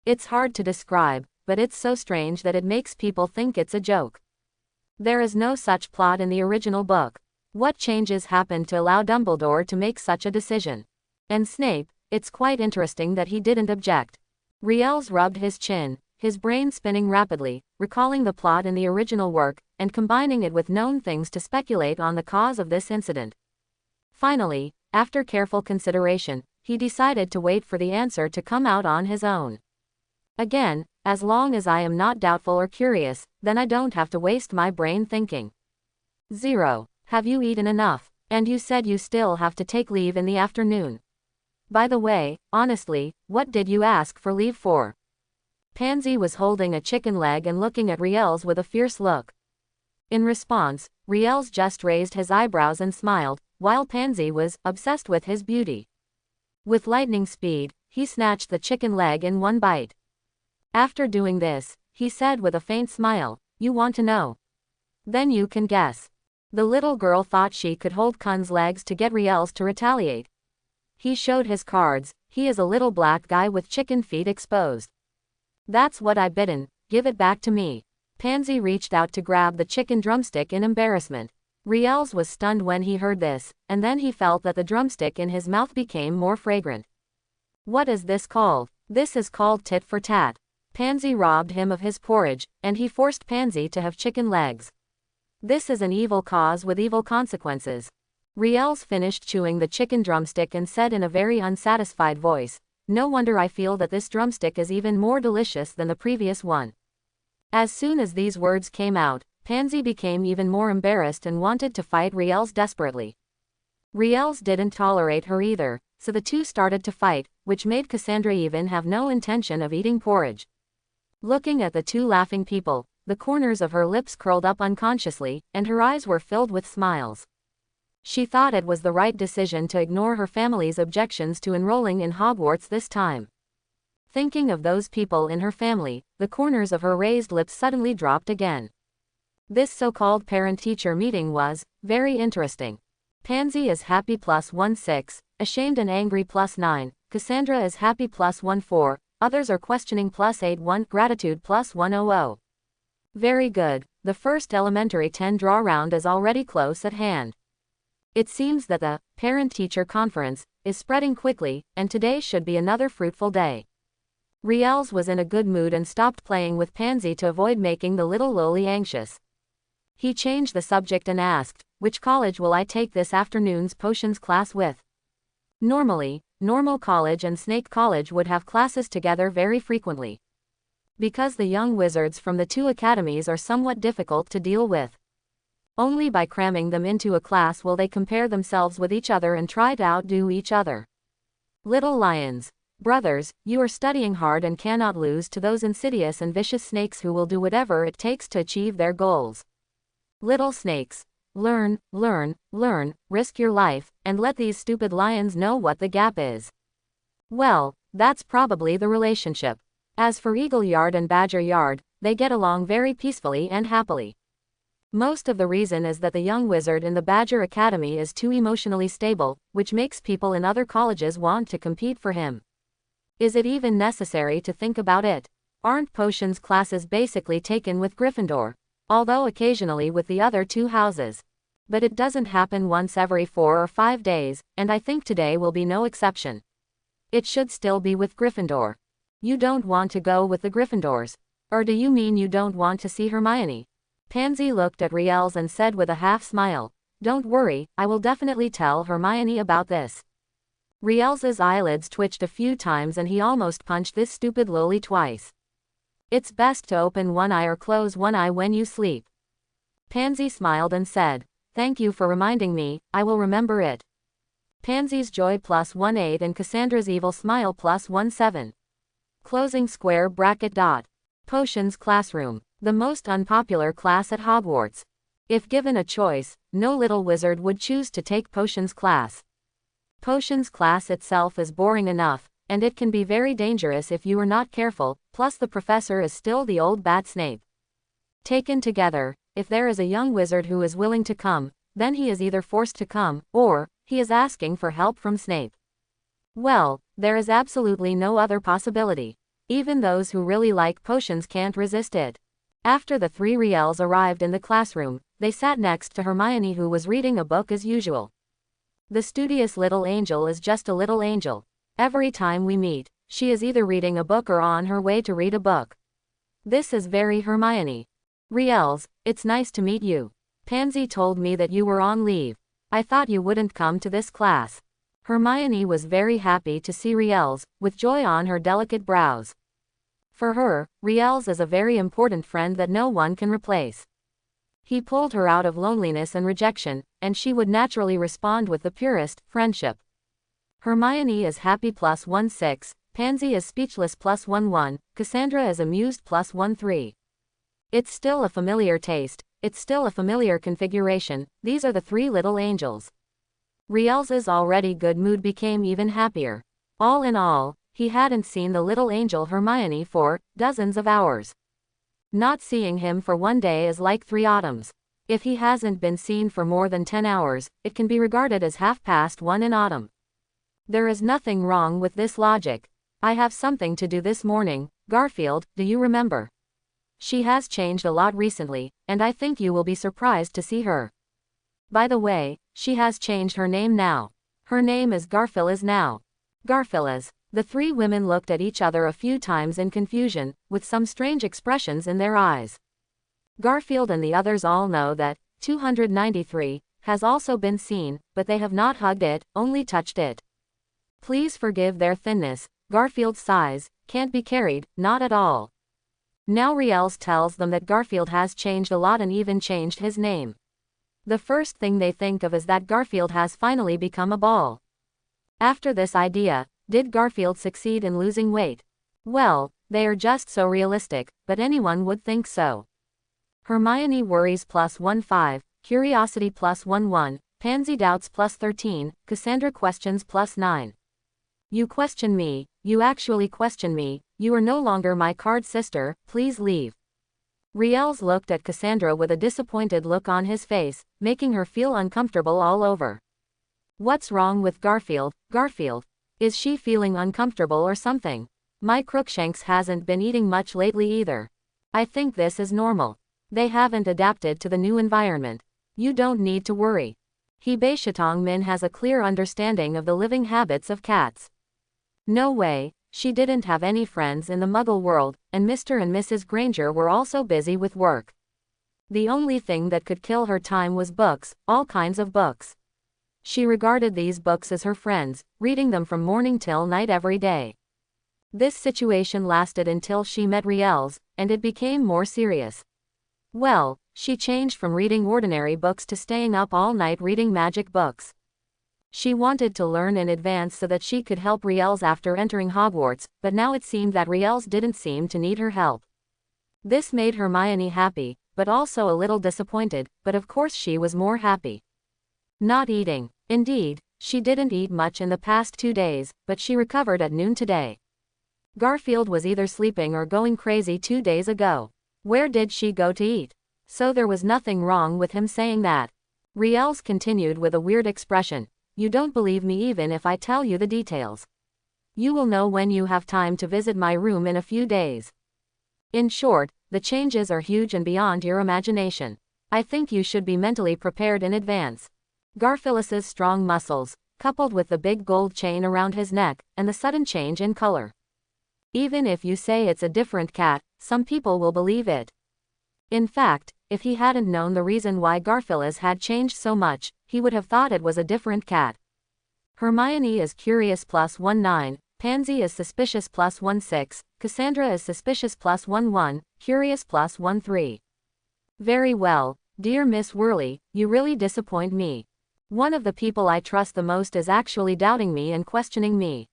It's hard to describe, but it's so strange that it makes people think it's a joke. There is no such plot in the original book. What changes happened to allow Dumbledore to make such a decision? And Snape, it's quite interesting that he didn't object. Riels rubbed his chin, his brain spinning rapidly, recalling the plot in the original work, and combining it with known things to speculate on the cause of this incident. Finally, after careful consideration, he decided to wait for the answer to come out on his own. Again, as long as I am not doubtful or curious, then I don't have to waste my brain thinking. 0. Have you eaten enough? And you said you still have to take leave in the afternoon. By the way, honestly, what did you ask for leave for? Pansy was holding a chicken leg and looking at Riels with a fierce look. In response, Riels just raised his eyebrows and smiled, while Pansy was obsessed with his beauty. With lightning speed, he snatched the chicken leg in one bite. After doing this, he said with a faint smile, "You want to know? Then you can guess." The little girl thought she could hold Kun's legs to get Riels to retaliate. He showed his cards. He is a little black guy with chicken feet exposed. That's what I bitten, give it back to me. Pansy reached out to grab the chicken drumstick in embarrassment. Riels was stunned when he heard this, and then he felt that the drumstick in his mouth became more fragrant. What is this called? This is called tit for tat. Pansy robbed him of his porridge, and he forced Pansy to have chicken legs. This is an evil cause with evil consequences. Riels finished chewing the chicken drumstick and said in a very unsatisfied voice, "No wonder I feel that this drumstick is even more delicious than the previous one." As soon as these words came out, Pansy became even more embarrassed and wanted to fight Riels desperately. Riels didn't tolerate her either, so the two started to fight, which made Cassandra even have no intention of eating porridge. Looking at the two laughing people, the corners of her lips curled up unconsciously, and her eyes were filled with smiles. She thought it was the right decision to ignore her family's objections to enrolling in Hogwarts this time. Thinking of those people in her family, the corners of her raised lips suddenly dropped again. This so-called parent-teacher meeting was very interesting. Pansy is happy +16, ashamed and angry +9, Cassandra is happy +14, others are questioning +81, gratitude +100. Very good, the first elementary 10 draw round is already close at hand. It seems that the parent-teacher conference is spreading quickly, and today should be another fruitful day. Riels was in a good mood and stopped playing with Pansy to avoid making the little loli anxious. He changed the subject and asked, "Which college will I take this afternoon's potions class with?" Normally, Normal College and Snake College would have classes together very frequently. Because the young wizards from the two academies are somewhat difficult to deal with. Only by cramming them into a class will they compare themselves with each other and try to outdo each other. Little lions, brothers, you are studying hard and cannot lose to those insidious and vicious snakes who will do whatever it takes to achieve their goals. Little snakes, learn, learn, learn, risk your life, and let these stupid lions know what the gap is. Well, that's probably the relationship. As for Eagle Yard and Badger Yard, they get along very peacefully and happily. Most of the reason is that the young wizard in the Badger Academy is too emotionally stable, which makes people in other colleges want to compete for him. Is it even necessary to think about it? Aren't potions classes basically taken with Gryffindor? Although occasionally with the other two houses. But it doesn't happen once every 4 or 5 days, and I think today will be no exception. It should still be with Gryffindor. You don't want to go with the Gryffindors? Or do you mean you don't want to see Hermione? Pansy looked at Riels and said with a half smile, "Don't worry, I will definitely tell Hermione about this." Riels's eyelids twitched a few times and he almost punched this stupid loli twice. It's best to open one eye or close one eye when you sleep. Pansy smiled and said, "Thank you for reminding me, I will remember it." Pansy's joy +18 and Cassandra's evil smile +17. Closing square bracket dot. Potions classroom. The most unpopular class at Hogwarts. If given a choice, no little wizard would choose to take potions class. Potions class itself is boring enough, and it can be very dangerous if you are not careful, plus the professor is still the old bat Snape. Taken together, if there is a young wizard who is willing to come, then he is either forced to come, or he is asking for help from Snape. Well, there is absolutely no other possibility. Even those who really like potions can't resist it. After the 3 Riels arrived in the classroom, they sat next to Hermione, who was reading a book as usual. The studious little angel is just a little angel. Every time we meet, she is either reading a book or on her way to read a book. This is very Hermione. Riels, it's nice to meet you. Pansy told me that you were on leave. I thought you wouldn't come to this class. Hermione was very happy to see Riels, with joy on her delicate brows. For her, Riels is a very important friend that no one can replace. He pulled her out of loneliness and rejection, and she would naturally respond with the purest friendship. Hermione is happy +16, Pansy is speechless +11, Cassandra is amused +13. It's still a familiar taste, it's still a familiar configuration, these are the three little angels. Riels's already good mood became even happier. All in all, he hadn't seen the little angel Hermione for dozens of hours. Not seeing him for one day is like 3 autumns. If he hasn't been seen for more than 10 hours, it can be regarded as 1:30 in autumn. There is nothing wrong with this logic. I have something to do this morning, Garfield, do you remember? She has changed a lot recently, and I think you will be surprised to see her. By the way, she has changed her name now. Her name is Garfield now. Garfield. The three women looked at each other a few times in confusion, with some strange expressions in their eyes. Garfield and the others all know that 293 has also been seen, but they have not hugged it, only touched it. Please forgive their thinness, Garfield's size can't be carried, not at all. Now Riels tells them that Garfield has changed a lot and even changed his name. The first thing they think of is that Garfield has finally become a ball. After this idea, did Garfield succeed in losing weight? Well, they are just so realistic, but anyone would think so. Hermione worries +15, curiosity +11, Pansy doubts +13, Cassandra questions +9. You question me, you actually question me, you are no longer my card sister, please leave. Riels looked at Cassandra with a disappointed look on his face, making her feel uncomfortable all over. What's wrong with Garfield, Garfield? Is she feeling uncomfortable or something? My Crookshanks hasn't been eating much lately either. I think this is normal. They haven't adapted to the new environment. You don't need to worry. Hebe Shatong Min has a clear understanding of the living habits of cats. No way, she didn't have any friends in the Muggle world, and Mr. and Mrs. Granger were also busy with work. The only thing that could kill her time was books, all kinds of books. She regarded these books as her friends, reading them from morning till night every day. This situation lasted until she met Riels, and it became more serious. Well, she changed from reading ordinary books to staying up all night reading magic books. She wanted to learn in advance so that she could help Riels after entering Hogwarts, but now it seemed that Riels didn't seem to need her help. This made Hermione happy, but also a little disappointed, but of course she was more happy. Not eating. Indeed, she didn't eat much in the past 2 days, but she recovered at noon today. Garfield was either sleeping or going crazy 2 days ago. Where did she go to eat? So there was nothing wrong with him saying that. Riels continued with a weird expression. You don't believe me even if I tell you the details. You will know when you have time to visit my room in a few days. In short, the changes are huge and beyond your imagination. I think you should be mentally prepared in advance. Garfield's strong muscles, coupled with the big gold chain around his neck, and the sudden change in color. Even if you say it's a different cat, some people will believe it. In fact, if he hadn't known the reason why Garfield had changed so much, he would have thought it was a different cat. Hermione is curious +19, Pansy is suspicious +16, Cassandra is suspicious +11, curious +13. Very well, dear Miss Worley, you really disappoint me. One of the people I trust the most is actually doubting me and questioning me.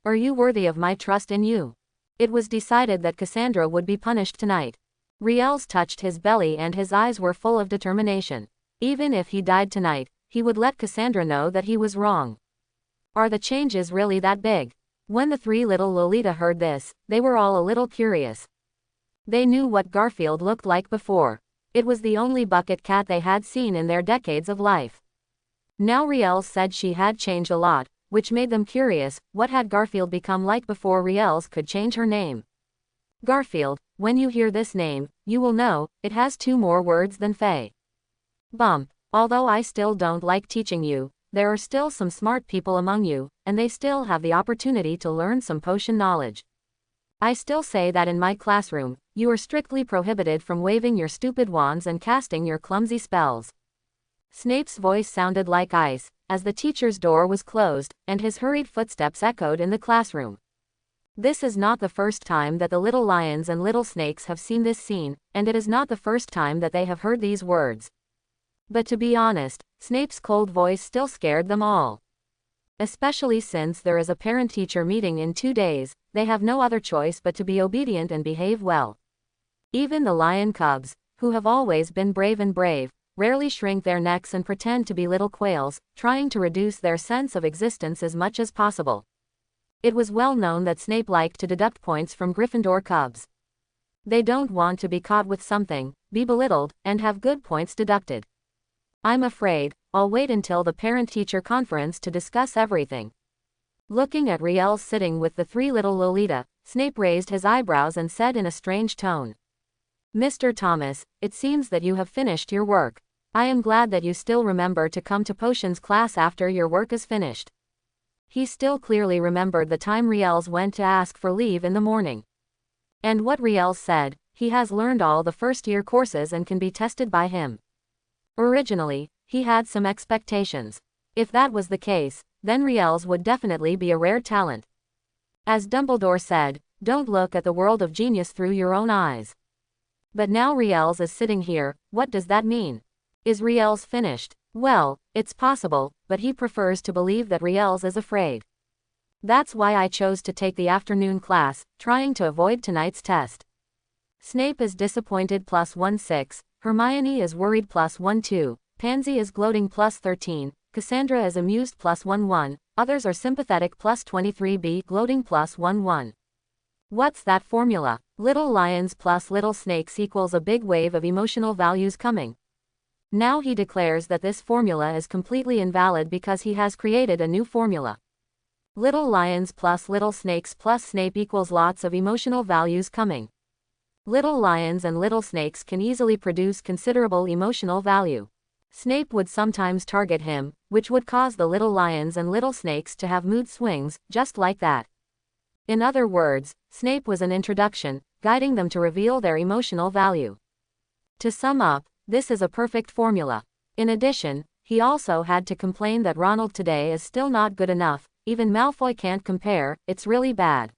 Are you worthy of my trust in you? It was decided that Cassandra would be punished tonight. Riels touched his belly and his eyes were full of determination. Even if he died tonight, he would let Cassandra know that he was wrong. Are the changes really that big? When the three little Lolita heard this, they were all a little curious. They knew what Garfield looked like before. It was the only bucket cat they had seen in their decades of life. Now Riels said she had changed a lot, which made them curious. What had Garfield become like before Riels could change her name? Garfield, when you hear this name, you will know, it has 2 more words than Faye. Bump. Although I still don't like teaching you, there are still some smart people among you, and they still have the opportunity to learn some potion knowledge. I still say that in my classroom, you are strictly prohibited from waving your stupid wands and casting your clumsy spells." Snape's voice sounded like ice, as the teacher's door was closed, and his hurried footsteps echoed in the classroom. This is not the first time that the little lions and little snakes have seen this scene, and it is not the first time that they have heard these words. But to be honest, Snape's cold voice still scared them all. Especially since there is a parent-teacher meeting in 2 days, they have no other choice but to be obedient and behave well. Even the lion cubs, who have always been brave and brave, rarely shrink their necks and pretend to be little quails, trying to reduce their sense of existence as much as possible. It was well known that Snape liked to deduct points from Gryffindor cubs. They don't want to be caught with something, be belittled, and have good points deducted. I'm afraid I'll wait until the parent-teacher conference to discuss everything. Looking at Riel sitting with the 3 little Lolita, Snape raised his eyebrows and said in a strange tone, "Mr. Thomas, it seems that you have finished your work. I am glad that you still remember to come to potions class after your work is finished." He still clearly remembered the time Riels went to ask for leave in the morning. And what Riels said, he has learned all the first-year courses and can be tested by him. Originally, he had some expectations. If that was the case, then Riels would definitely be a rare talent. As Dumbledore said, don't look at the world of genius through your own eyes. But now Riels is sitting here, what does that mean? Is Riels finished? Well, it's possible, but he prefers to believe that Riels is afraid. That's why I chose to take the afternoon class, trying to avoid tonight's test. Snape is disappointed +16, Hermione is worried +12, Pansy is gloating +13, Cassandra is amused +11, others are sympathetic +23b gloating +11. What's that formula? Little lions plus little snakes equals a big wave of emotional values coming. Now he declares that this formula is completely invalid because he has created a new formula. Little lions plus little snakes plus Snape equals lots of emotional values coming. Little lions and little snakes can easily produce considerable emotional value. Snape would sometimes target him, which would cause the little lions and little snakes to have mood swings, just like that. In other words, Snape was an introduction, guiding them to reveal their emotional value. To sum up, this is a perfect formula. In addition, he also had to complain that Ronald today is still not good enough, even Malfoy can't compare, it's really bad.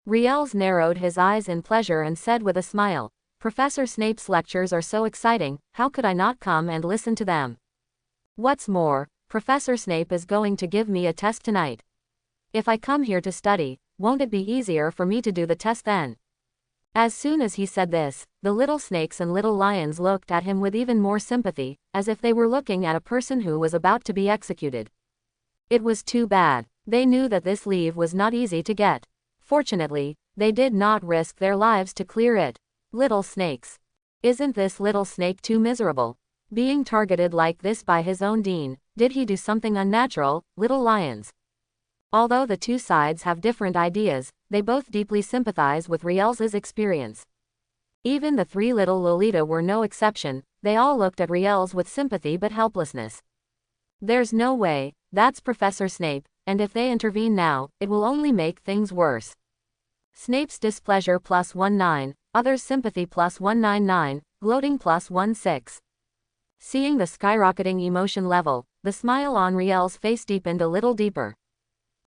Riels narrowed his eyes in pleasure and said with a smile, "Professor Snape's lectures are so exciting, how could I not come and listen to them? What's more, Professor Snape is going to give me a test tonight. If I come here to study, won't it be easier for me to do the test then?" As soon as he said this, the little snakes and little lions looked at him with even more sympathy, as if they were looking at a person who was about to be executed. It was too bad. They knew that this leave was not easy to get. Fortunately, they did not risk their lives to clear it. Little snakes. Isn't this little snake too miserable? Being targeted like this by his own dean, did he do something unnatural? Little lions. Although the two sides have different ideas, they both deeply sympathize with Riels's experience. Even the 3 little Lolita were no exception, they all looked at Riels with sympathy but helplessness. There's no way, that's Professor Snape, and if they intervene now, it will only make things worse. Snape's displeasure +19, others' sympathy +199, gloating +16. Seeing the skyrocketing emotion level, the smile on Riel's face deepened a little deeper.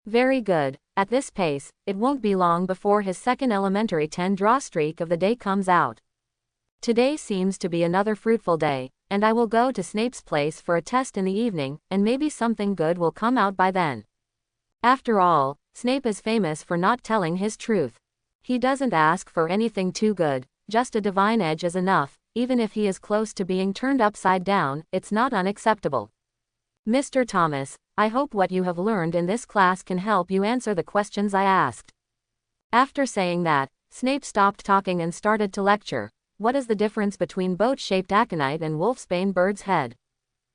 Very good, at this pace, it won't be long before his second elementary 10-draw streak of the day comes out. Today seems to be another fruitful day, and I will go to Snape's place for a test in the evening, and maybe something good will come out by then. After all, Snape is famous for not telling his truth. He doesn't ask for anything too good, just a divine edge is enough, even if he is close to being turned upside down, it's not unacceptable. Mr. Thomas, I hope what you have learned in this class can help you answer the questions I asked. After saying that, Snape stopped talking and started to lecture. What is the difference between boat-shaped aconite and wolfsbane bird's head?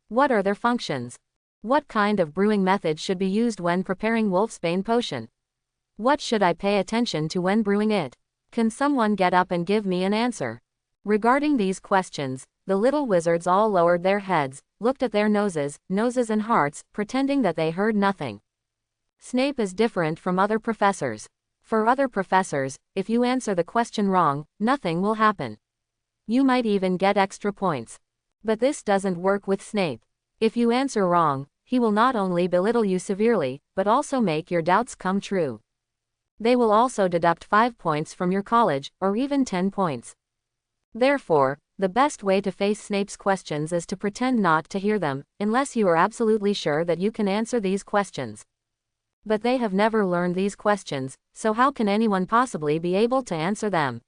What are their functions? What kind of brewing method should be used when preparing wolfsbane potion? What should I pay attention to when brewing it? Can someone get up and give me an answer? Regarding these questions, the little wizards all lowered their heads, looked at their noses and hearts, pretending that they heard nothing. Snape is different from other professors. For other professors, if you answer the question wrong, nothing will happen. You might even get extra points. But this doesn't work with Snape. If you answer wrong, he will not only belittle you severely, but also make your doubts come true. They will also deduct 5 points from your college, or even 10 points. Therefore, the best way to face Snape's questions is to pretend not to hear them, unless you are absolutely sure that you can answer these questions. But they have never learned these questions, so how can anyone possibly be able to answer them?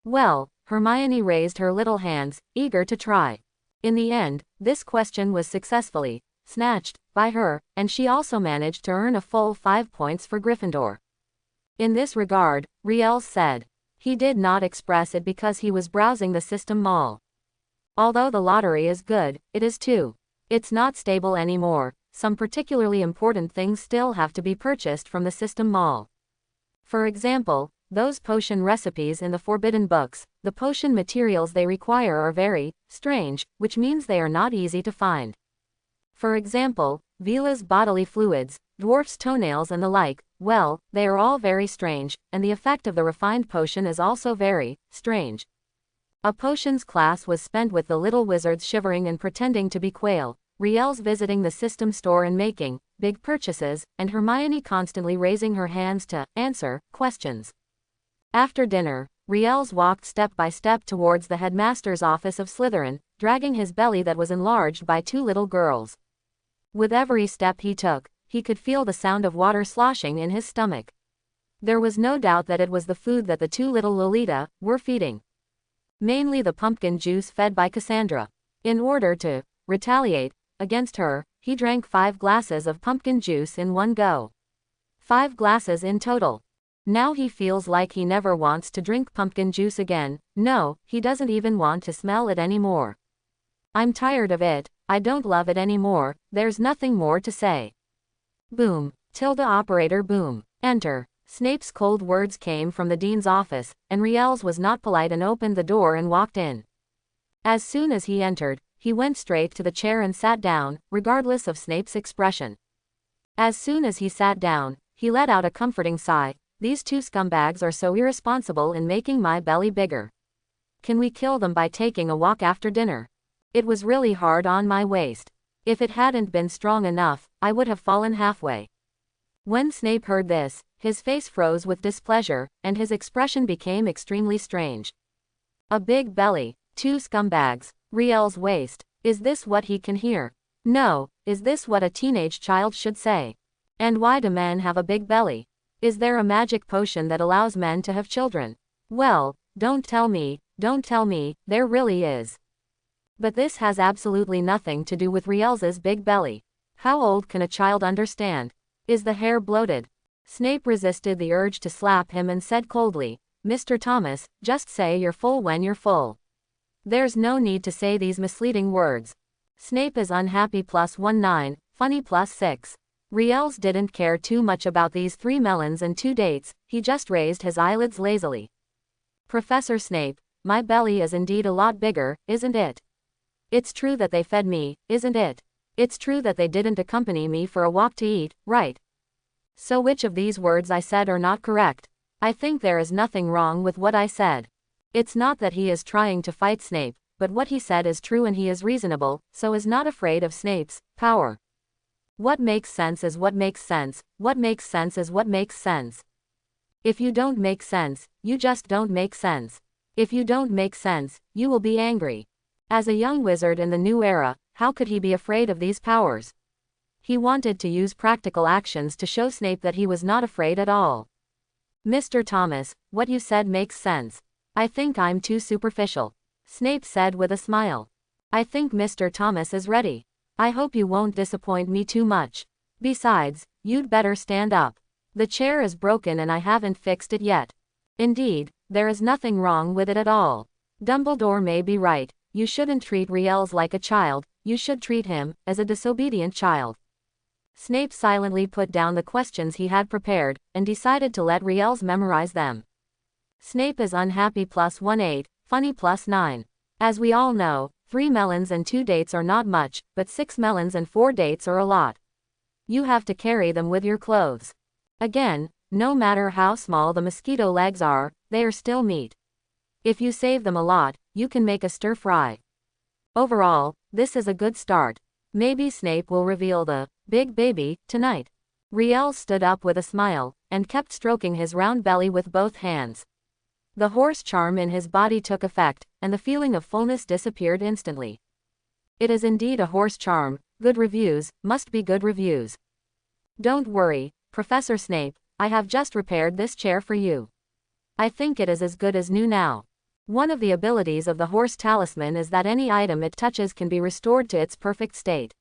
Well, Hermione raised her little hands, eager to try. In the end, this question was successfully snatched by her, and she also managed to earn a full 5 points for Gryffindor. In this regard, Riels said, he did not express it because he was browsing the system mall. Although the lottery is good, it is too. It's not stable anymore. Some particularly important things still have to be purchased from the system mall. For example, those potion recipes in the forbidden books, the potion materials they require are very strange, which means they are not easy to find. For example, Veela's bodily fluids, dwarf's toenails and the like, well, they are all very strange, and the effect of the refined potion is also very strange. A potions class was spent with the little wizards shivering and pretending to be quail, Riels visiting the system store and making big purchases, and Hermione constantly raising her hands to answer questions. After dinner, Riels walked step by step towards the headmaster's office of Slytherin, dragging his belly that was enlarged by 2 little girls. With every step he took, he could feel the sound of water sloshing in his stomach. There was no doubt that it was the food that the 2 little Lolita were feeding. Mainly the pumpkin juice fed by Cassandra. In order to retaliate against her, he drank 5 glasses of pumpkin juice in one go. 5 glasses in total. Now he feels like he never wants to drink pumpkin juice again. No, he doesn't even want to smell it anymore. I'm tired of it, I don't love it anymore, there's nothing more to say. Boom. Tilde operator boom. Enter. Snape's cold words came from the dean's office, and Riels was not polite and opened the door and walked in. As soon as he entered, he went straight to the chair and sat down, regardless of Snape's expression. As soon as he sat down, he let out a comforting sigh. These 2 scumbags are so irresponsible in making my belly bigger. Can we kill them by taking a walk after dinner? It was really hard on my waist. If it hadn't been strong enough, I would have fallen halfway. When Snape heard this, his face froze with displeasure, and his expression became extremely strange. A big belly, 2 scumbags, Riels' waist. Is this what he can hear? No, is this what a teenage child should say? And why do men have a big belly? Is there a magic potion that allows men to have children? Well, don't tell me, there really is. But this has absolutely nothing to do with Riels's big belly. How old can a child understand? Is the hair bloated? Snape resisted the urge to slap him and said coldly, Mr. Thomas, just say you're full when you're full. There's no need to say these misleading words. Snape is unhappy +19, funny +6. Riels didn't care too much about these 3 melons and 2 dates, he just raised his eyelids lazily. Professor Snape, my belly is indeed a lot bigger, isn't it? It's true that they fed me, isn't it? It's true that they didn't accompany me for a walk to eat, right? So which of these words I said are not correct? I think there is nothing wrong with what I said. It's not that he is trying to fight Snape, but what he said is true and he is reasonable, so is not afraid of Snape's power. What makes sense is what makes sense, what makes sense is what makes sense. If you don't make sense, you just don't make sense. If you don't make sense, you will be angry. As a young wizard in the new era, how could he be afraid of these powers? He wanted to use practical actions to show Snape that he was not afraid at all. Mr. Thomas, what you said makes sense. I think I'm too superficial. Snape said with a smile. I think Mr. Thomas is ready. I hope you won't disappoint me too much. Besides, you'd better stand up. The chair is broken and I haven't fixed it yet. Indeed, there is nothing wrong with it at all. Dumbledore may be right, you shouldn't treat Riels like a child, you should treat him as a disobedient child. Snape silently put down the questions he had prepared, and decided to let Riels memorize them. Snape is unhappy +18, funny +9. As we all know, 3 melons and 2 dates are not much, but 6 melons and 4 dates are a lot. You have to carry them with your clothes. Again, no matter how small the mosquito legs are, they are still meat. If you save them a lot, you can make a stir-fry. Overall, this is a good start. Maybe Snape will reveal the big baby tonight. Riel stood up with a smile, and kept stroking his round belly with both hands. The horse charm in his body took effect, and the feeling of fullness disappeared instantly. It is indeed a horse charm. Good reviews, must be good reviews. Don't worry, Professor Snape, I have just repaired this chair for you. I think it is as good as new now. One of the abilities of the horse talisman is that any item it touches can be restored to its perfect state.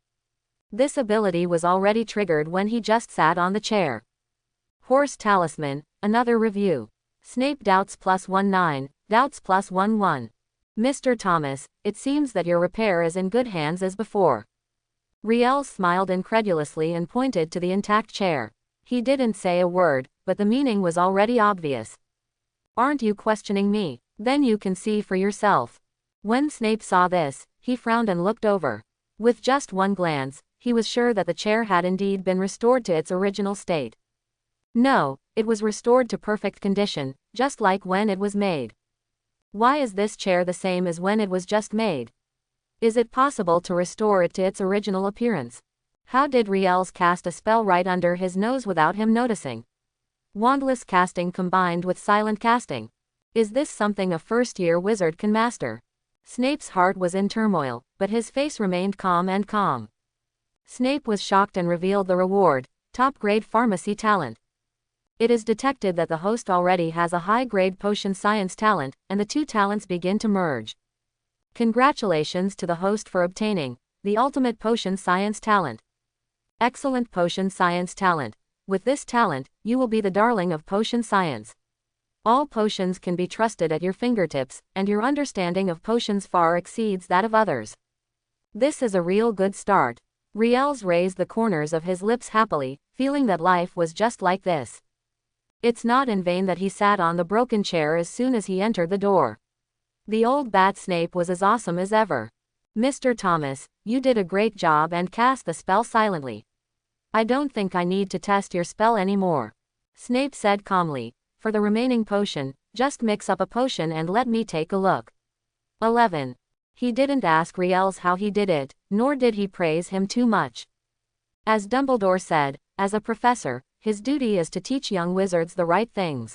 This ability was already triggered when he just sat on the chair. Horse talisman, another review. Snape doubts +19, doubts +11. Mr. Thomas, it seems that your repair is in good hands as before. Riel smiled incredulously and pointed to the intact chair. He didn't say a word, but the meaning was already obvious. Aren't you questioning me? Then you can see for yourself. When Snape saw this, he frowned and looked over. With just one glance, he was sure that the chair had indeed been restored to its original state. No, it was restored to perfect condition, just like when it was made. Why is this chair the same as when it was just made? Is it possible to restore it to its original appearance? How did Riel's cast a spell right under his nose without him noticing? Wandless casting combined with silent casting. Is this something a first-year wizard can master? Snape's heart was in turmoil, but his face remained calm and calm. Snape was shocked and revealed the reward, top-grade pharmacy talent. It is detected that the host already has a high-grade potion science talent, and the two talents begin to merge. Congratulations to the host for obtaining the ultimate potion science talent. Excellent potion science talent. With this talent, you will be the darling of potion science. All potions can be trusted at your fingertips, and your understanding of potions far exceeds that of others. This is a real good start. Riel's raised the corners of his lips happily, feeling that life was just like this. It's not in vain that he sat on the broken chair as soon as he entered the door. The old bat Snape was as awesome as ever. Mr. Thomas, you did a great job and cast the spell silently. I don't think I need to test your spell anymore. Snape said calmly. For the remaining potion, just mix up a potion and let me take a look. 11. He didn't ask Riel's how he did it, nor did he praise him too much. As Dumbledore said, as a professor, his duty is to teach young wizards the right things.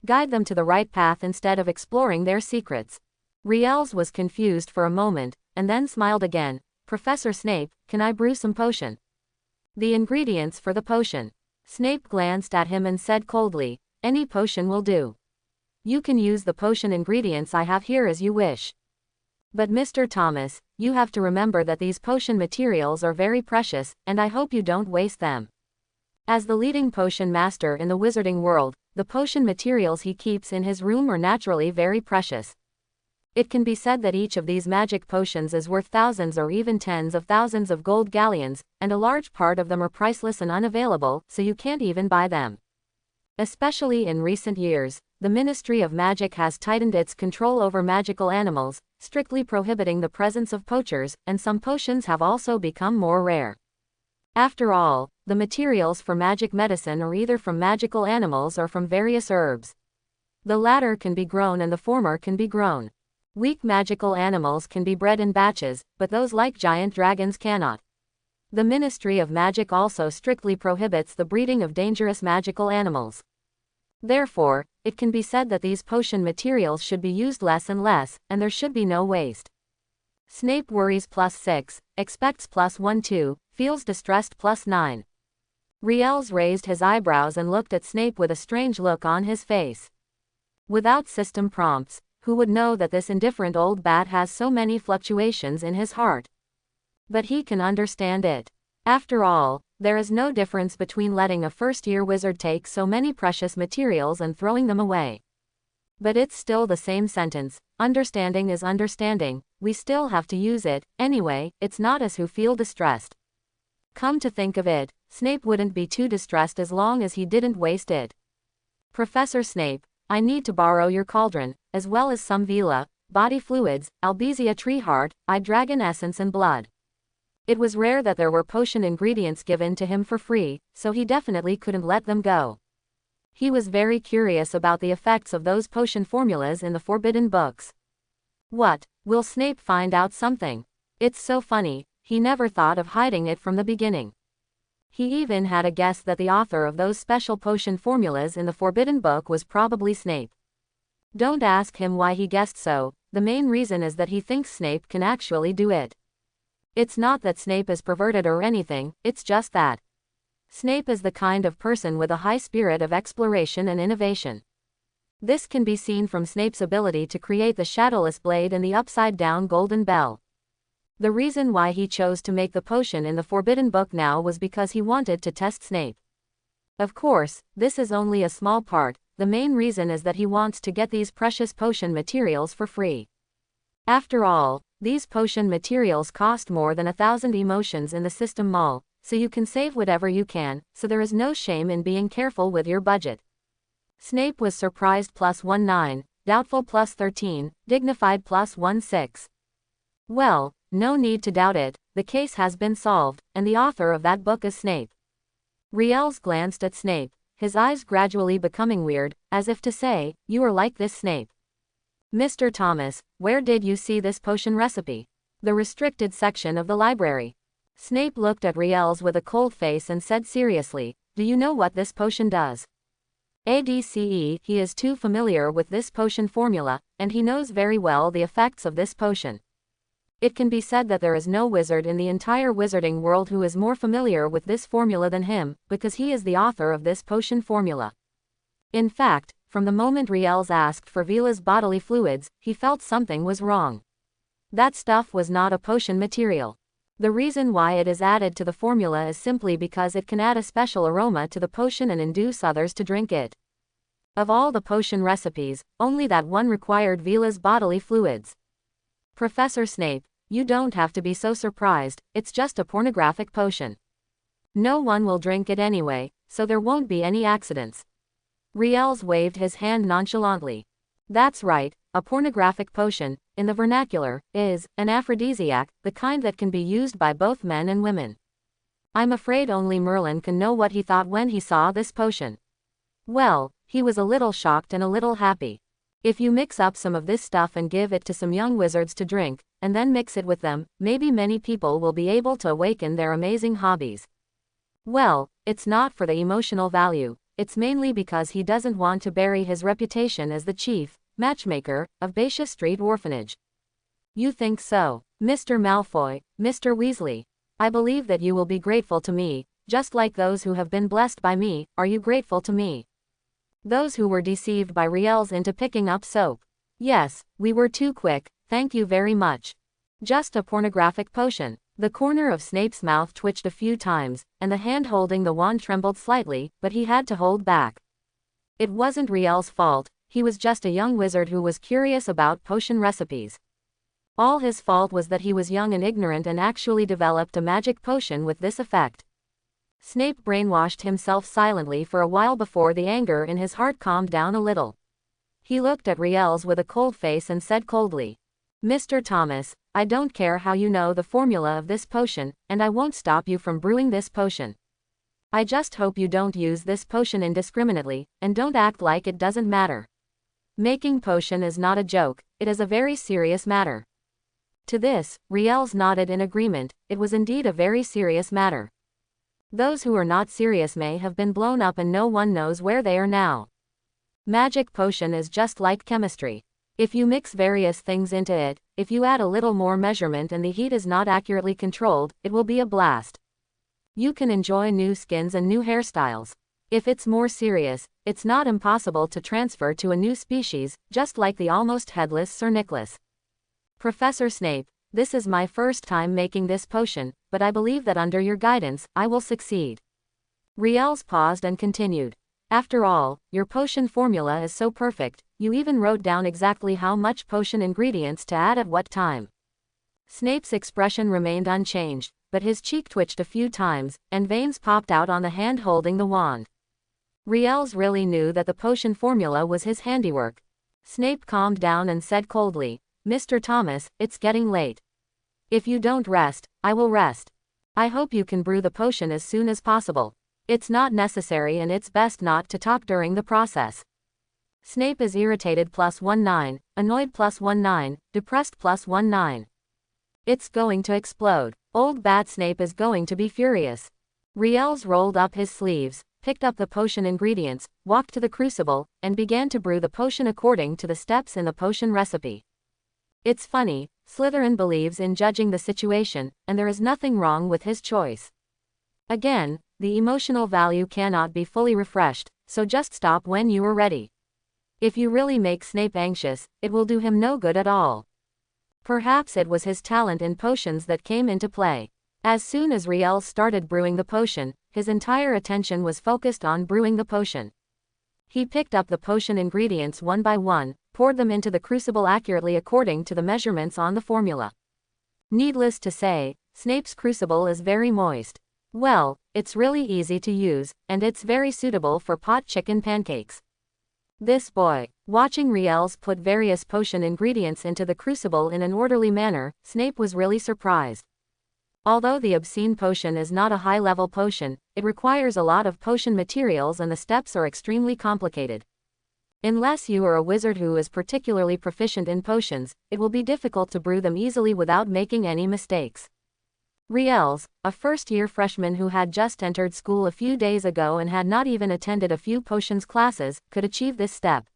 Guide them to the right path instead of exploring their secrets. Riel's was confused for a moment, and then smiled again. Professor Snape, can I brew some potion? The ingredients for the potion. Snape glanced at him and said coldly, any potion will do. You can use the potion ingredients I have here as you wish. But Mr. Thomas, you have to remember that these potion materials are very precious, and I hope you don't waste them. As the leading potion master in the wizarding world, the potion materials he keeps in his room are naturally very precious. It can be said that each of these magic potions is worth thousands or even tens of thousands of gold galleons, and a large part of them are priceless and unavailable, so you can't even buy them. Especially in recent years, the Ministry of Magic has tightened its control over magical animals, strictly prohibiting the presence of poachers, and some potions have also become more rare. After all, the materials for magic medicine are either from magical animals or from various herbs. The latter can be grown and the former can be grown. Weak magical animals can be bred in batches, but those like giant dragons cannot. The Ministry of Magic also strictly prohibits the breeding of dangerous magical animals. Therefore, it can be said that these potion materials should be used less and less, and there should be no waste. Snape worries +6, expects +12, feels distressed +9. Riel's raised his eyebrows and looked at Snape with a strange look on his face. Without system prompts, who would know that this indifferent old bat has so many fluctuations in his heart? But he can understand it. After all, there is no difference between letting a first-year wizard take so many precious materials and throwing them away. But it's still the same sentence, understanding is understanding, we still have to use it, anyway, it's not us who feel distressed. Come to think of it, Snape wouldn't be too distressed as long as he didn't waste it. Professor Snape, I need to borrow your cauldron, as well as some Vela, body fluids, Albizia tree heart, eye dragon essence and blood. It was rare that there were potion ingredients given to him for free, so he definitely couldn't let them go. He was very curious about the effects of those potion formulas in the forbidden books. What, will Snape find out something? It's so funny, he never thought of hiding it from the beginning. He even had a guess that the author of those special potion formulas in the forbidden book was probably Snape. Don't ask him why he guessed so, the main reason is that he thinks Snape can actually do it. It's not that Snape is perverted or anything, it's just that Snape is the kind of person with a high spirit of exploration and innovation. This can be seen from Snape's ability to create the shadowless blade and the upside-down golden bell. The reason why he chose to make the potion in the forbidden book now was because he wanted to test Snape. Of course, this is only a small part, the main reason is that he wants to get these precious potion materials for free. After all, these potion materials cost more than 1,000 emotions in the system mall, so you can save whatever you can, so there is no shame in being careful with your budget. Snape was surprised +19, doubtful +13, dignified +16. Well, no need to doubt it, the case has been solved, and the author of that book is Snape. Riels glanced at Snape, his eyes gradually becoming weird, as if to say, you are like this Snape. Mr. Thomas, where did you see this potion recipe? The restricted section of the library. Snape looked at Riels with a cold face and said seriously, do you know what this potion does? ADCE, he is too familiar with this potion formula, and he knows very well the effects of this potion. It can be said that there is no wizard in the entire wizarding world who is more familiar with this formula than him, because he is the author of this potion formula. In fact, from the moment Riels asked for Veela's bodily fluids, he felt something was wrong. That stuff was not a potion material. The reason why it is added to the formula is simply because it can add a special aroma to the potion and induce others to drink it. Of all the potion recipes, only that one required Veela's bodily fluids. Professor Snape, you don't have to be so surprised, it's just a pornographic potion. No one will drink it anyway, so there won't be any accidents. Riels waved his hand nonchalantly. That's right, a pornographic potion, in the vernacular, is an aphrodisiac, the kind that can be used by both men and women. I'm afraid only Merlin can know what he thought when he saw this potion. Well, he was a little shocked and a little happy. If you mix up some of this stuff and give it to some young wizards to drink, and then mix it with them, maybe many people will be able to awaken their amazing hobbies. Well, it's not for the emotional value, it's mainly because he doesn't want to bury his reputation as the chief matchmaker of Batia Street Orphanage. You think so, Mr. Malfoy, Mr. Weasley? I believe that you will be grateful to me, just like those who have been blessed by me, are you grateful to me? Those who were deceived by Riels into picking up soap. Yes, we were too quick, thank you very much. Just a pornographic potion. The corner of Snape's mouth twitched a few times, and the hand holding the wand trembled slightly, but he had to hold back. It wasn't Riel's fault, he was just a young wizard who was curious about potion recipes. All his fault was that he was young and ignorant and actually developed a magic potion with this effect. Snape brainwashed himself silently for a while before the anger in his heart calmed down a little. He looked at Riels with a cold face and said coldly, Mr. Thomas, I don't care how you know the formula of this potion, and I won't stop you from brewing this potion. I just hope you don't use this potion indiscriminately, and don't act like it doesn't matter. Making potion is not a joke, it is a very serious matter. To this, Riels nodded in agreement, it was indeed a very serious matter. Those who are not serious may have been blown up and no one knows where they are now. Magic potion is just like chemistry. If you mix various things into it, if you add a little more measurement and the heat is not accurately controlled, it will be a blast. You can enjoy new skins and new hairstyles. If it's more serious, it's not impossible to transfer to a new species, just like the almost headless Sir Nicholas. Professor Snape, this is my first time making this potion, but I believe that under your guidance, I will succeed. Riels paused and continued. After all, your potion formula is so perfect, you even wrote down exactly how much potion ingredients to add at what time. Snape's expression remained unchanged, but his cheek twitched a few times, and veins popped out on the hand holding the wand. Riels really knew that the potion formula was his handiwork. Snape calmed down and said coldly, Mr. Thomas, it's getting late. If you don't rest, I will rest. I hope you can brew the potion as soon as possible. It's not necessary and it's best not to talk during the process. Snape is irritated +19, annoyed +19, depressed +19. It's going to explode. Old Bat Snape is going to be furious. Riels rolled up his sleeves, picked up the potion ingredients, walked to the crucible, and began to brew the potion according to the steps in the potion recipe. It's funny, Slytherin believes in judging the situation, and there is nothing wrong with his choice. Again, the emotional value cannot be fully refreshed, so just stop when you are ready. If you really make Snape anxious, it will do him no good at all. Perhaps it was his talent in potions that came into play. As soon as Riels started brewing the potion, his entire attention was focused on brewing the potion. He picked up the potion ingredients one by one, poured them into the crucible accurately according to the measurements on the formula. Needless to say, Snape's crucible is very moist. Well, it's really easy to use, and it's very suitable for pot chicken pancakes. This boy. Watching Riels put various potion ingredients into the crucible in an orderly manner, Snape was really surprised. Although the obscene potion is not a high-level potion, it requires a lot of potion materials and the steps are extremely complicated. Unless you are a wizard who is particularly proficient in potions, it will be difficult to brew them easily without making any mistakes. Riels, a first-year freshman who had just entered school a few days ago and had not even attended a few potions classes, could achieve this step.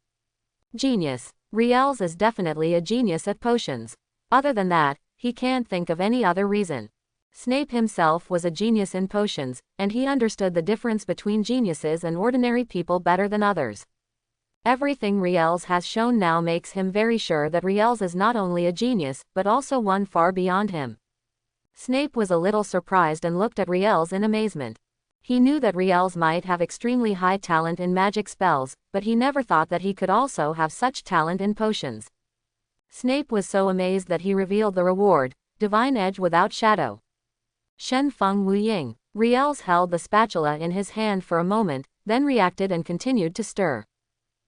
Genius. Riels is definitely a genius at potions. Other than that, he can't think of any other reason. Snape himself was a genius in potions, and he understood the difference between geniuses and ordinary people better than others. Everything Riels has shown now makes him very sure that Riels is not only a genius, but also one far beyond him. Snape was a little surprised and looked at Riels in amazement. He knew that Riels might have extremely high talent in magic spells, but he never thought that he could also have such talent in potions. Snape was so amazed that he revealed the reward, Divine Edge without Shadow. Shen Feng Wu Ying. Riels held the spatula in his hand for a moment, then reacted and continued to stir.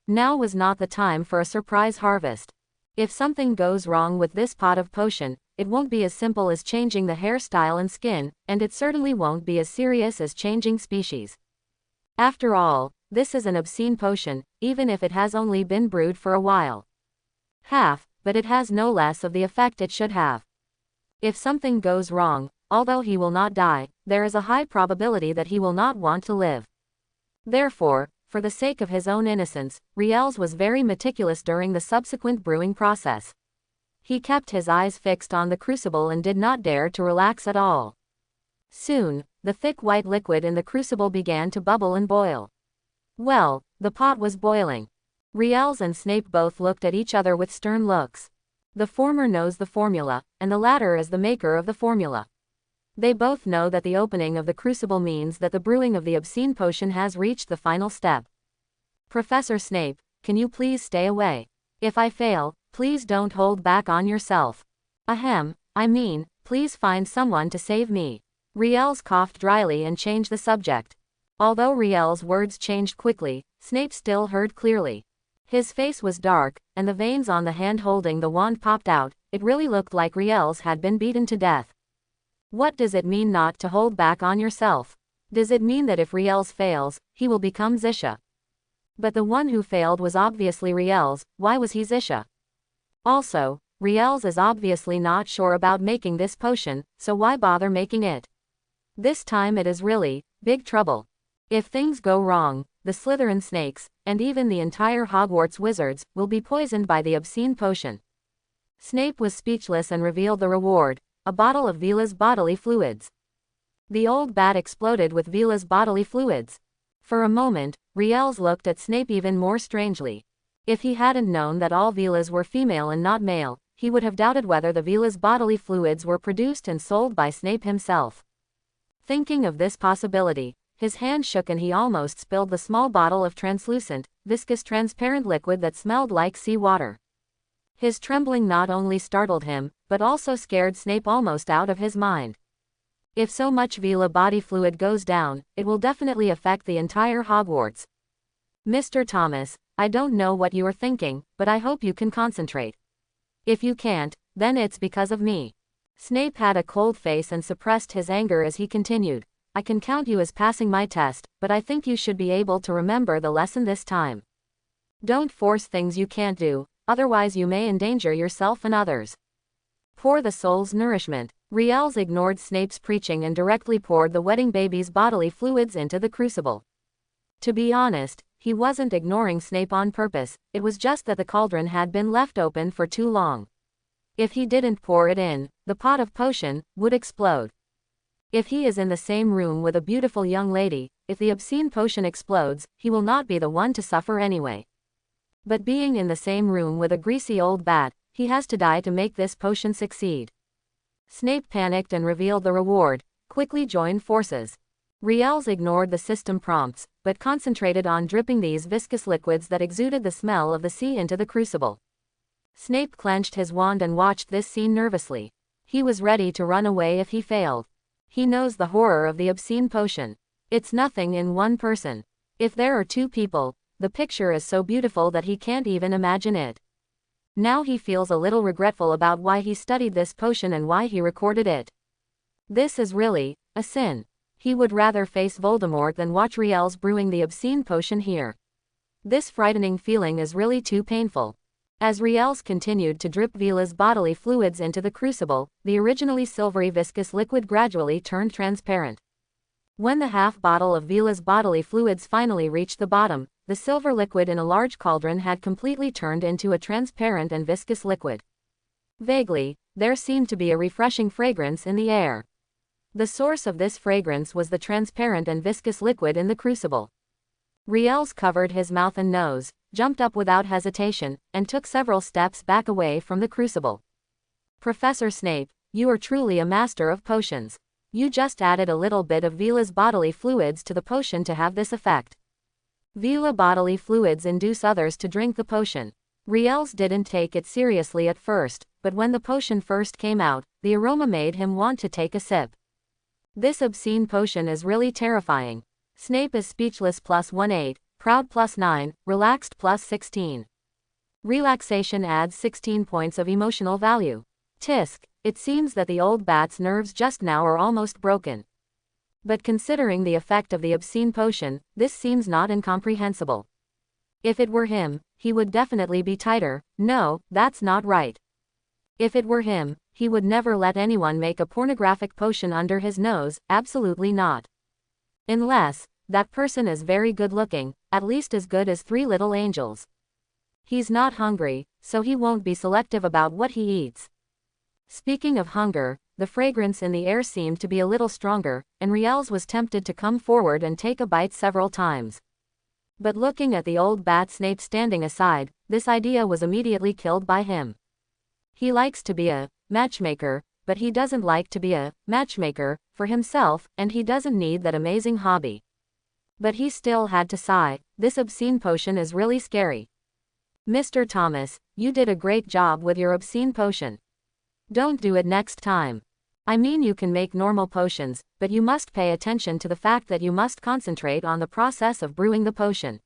Now was not the time for a surprise harvest. If something goes wrong with this pot of potion, it won't be as simple as changing the hairstyle and skin, and it certainly won't be as serious as changing species. After all, this is an obscene potion, even if it has only been brewed for a while. But it has no less of the effect it should have. If something goes wrong, although he will not die, there is a high probability that he will not want to live. Therefore, for the sake of his own innocence, Riels was very meticulous during the subsequent brewing process. He kept his eyes fixed on the crucible and did not dare to relax at all. Soon, the thick white liquid in the crucible began to bubble and boil. Well, the pot was boiling. Riels and Snape both looked at each other with stern looks. The former knows the formula, and the latter is the maker of the formula. They both know that the opening of the crucible means that the brewing of the obscene potion has reached the final step. Professor Snape, can you please stay away? If I fail, please don't hold back on yourself. Please find someone to save me. Riels coughed dryly and changed the subject. Although Riels' words changed quickly, Snape still heard clearly. His face was dark, and the veins on the hand holding the wand popped out. It really looked like Riels had been beaten to death. What does it mean not to hold back on yourself? Does it mean that if Riels fails, he will become Zisha? But the one who failed was obviously Riels. Why was he Zisha? Also, Riels is obviously not sure about making this potion, so why bother making it? This time it is really big trouble. If things go wrong, the Slytherin snakes, and even the entire Hogwarts wizards, will be poisoned by the obscene potion. Snape was speechless and revealed the reward, a bottle of Veela's bodily fluids. The old bat exploded with Veela's bodily fluids. For a moment, Riels looked at Snape even more strangely. If he hadn't known that all Veelas were female and not male, he would have doubted whether the Veela's bodily fluids were produced and sold by Snape himself. Thinking of this possibility, his hand shook and he almost spilled the small bottle of translucent, viscous transparent liquid that smelled like sea water. His trembling not only startled him, but also scared Snape almost out of his mind. If so much Veela body fluid goes down, it will definitely affect the entire Hogwarts. Mr. Thomas, I don't know what you are thinking, but I hope you can concentrate. If you can't, then it's because of me. Snape had a cold face and suppressed his anger as he continued. I can count you as passing my test, but I think you should be able to remember the lesson this time. Don't force things you can't do, otherwise you may endanger yourself and others. Pour the soul's nourishment. Riels ignored Snape's preaching and directly poured the wedding baby's bodily fluids into the crucible. To be honest, he wasn't ignoring Snape on purpose, it was just that the cauldron had been left open for too long. If he didn't pour it in, the pot of potion would explode. If he is in the same room with a beautiful young lady, if the obscene potion explodes, he will not be the one to suffer anyway. But being in the same room with a greasy old bat, he has to die to make this potion succeed. Snape panicked and revealed the reward, quickly joined forces. Riels ignored the system prompts, but concentrated on dripping these viscous liquids that exuded the smell of the sea into the crucible. Snape clenched his wand and watched this scene nervously. He was ready to run away if he failed. He knows the horror of the obscene potion. It's nothing in one person. If there are two people, the picture is so beautiful that he can't even imagine it. Now he feels a little regretful about why he studied this potion and why he recorded it. This is really a sin. He would rather face Voldemort than watch Riels brewing the obscene potion here. This frightening feeling is really too painful. As Riels continued to drip Vila's bodily fluids into the crucible, the originally silvery viscous liquid gradually turned transparent. When the half bottle of Vila's bodily fluids finally reached the bottom, the silver liquid in a large cauldron had completely turned into a transparent and viscous liquid. Vaguely, there seemed to be a refreshing fragrance in the air. The source of this fragrance was the transparent and viscous liquid in the crucible. Riels covered his mouth and nose, jumped up without hesitation, and took several steps back away from the crucible. Professor Snape, you are truly a master of potions. You just added a little bit of Vila's bodily fluids to the potion to have this effect. Vila bodily fluids induce others to drink the potion. Riels didn't take it seriously at first, but when the potion first came out, the aroma made him want to take a sip. This obscene potion is really terrifying. Snape is speechless +18, proud +9, relaxed +16. Relaxation adds 16 points of emotional value. Tisk, it seems that the old bat's nerves just now are almost broken. But considering the effect of the obscene potion, this seems not incomprehensible. If it were him, he would definitely be tighter. No, that's not right. If it were him, he would never let anyone make a pornographic potion under his nose, absolutely not. Unless, that person is very good looking, at least as good as 3 little angels. He's not hungry, so he won't be selective about what he eats. Speaking of hunger, the fragrance in the air seemed to be a little stronger, and Riels was tempted to come forward and take a bite several times. But looking at the old bat Snape standing aside, this idea was immediately killed by him. He likes to be a matchmaker, but he doesn't like to be a matchmaker for himself, and he doesn't need that amazing hobby. But he still had to sigh, this obscene potion is really scary. Mr. Thomas, you did a great job with your obscene potion. Don't do it next time. I mean, you can make normal potions, but you must pay attention to the fact that you must concentrate on the process of brewing the potion.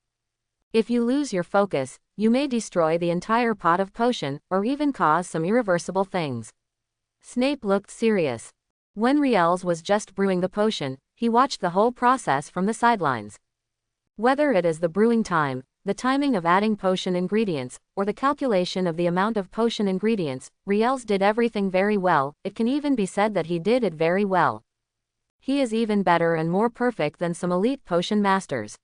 If you lose your focus, you may destroy the entire pot of potion, or even cause some irreversible things. Snape looked serious. When Riels was just brewing the potion, he watched the whole process from the sidelines. Whether it is the brewing time, the timing of adding potion ingredients, or the calculation of the amount of potion ingredients, Riels did everything very well. It can even be said that he did it very well. He is even better and more perfect than some elite potion masters.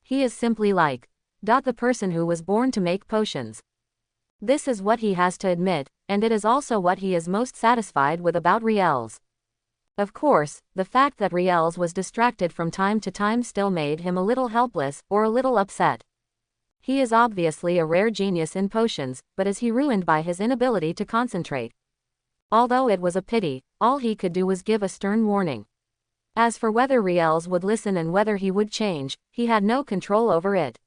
He is simply like the person who was born to make potions. This is what he has to admit, and it is also what he is most satisfied with about Riels. Of course, the fact that Riels was distracted from time to time still made him a little helpless, or a little upset. He is obviously a rare genius in potions, but is he ruined by his inability to concentrate? Although it was a pity, all he could do was give a stern warning. As for whether Riels would listen and whether he would change, he had no control over it.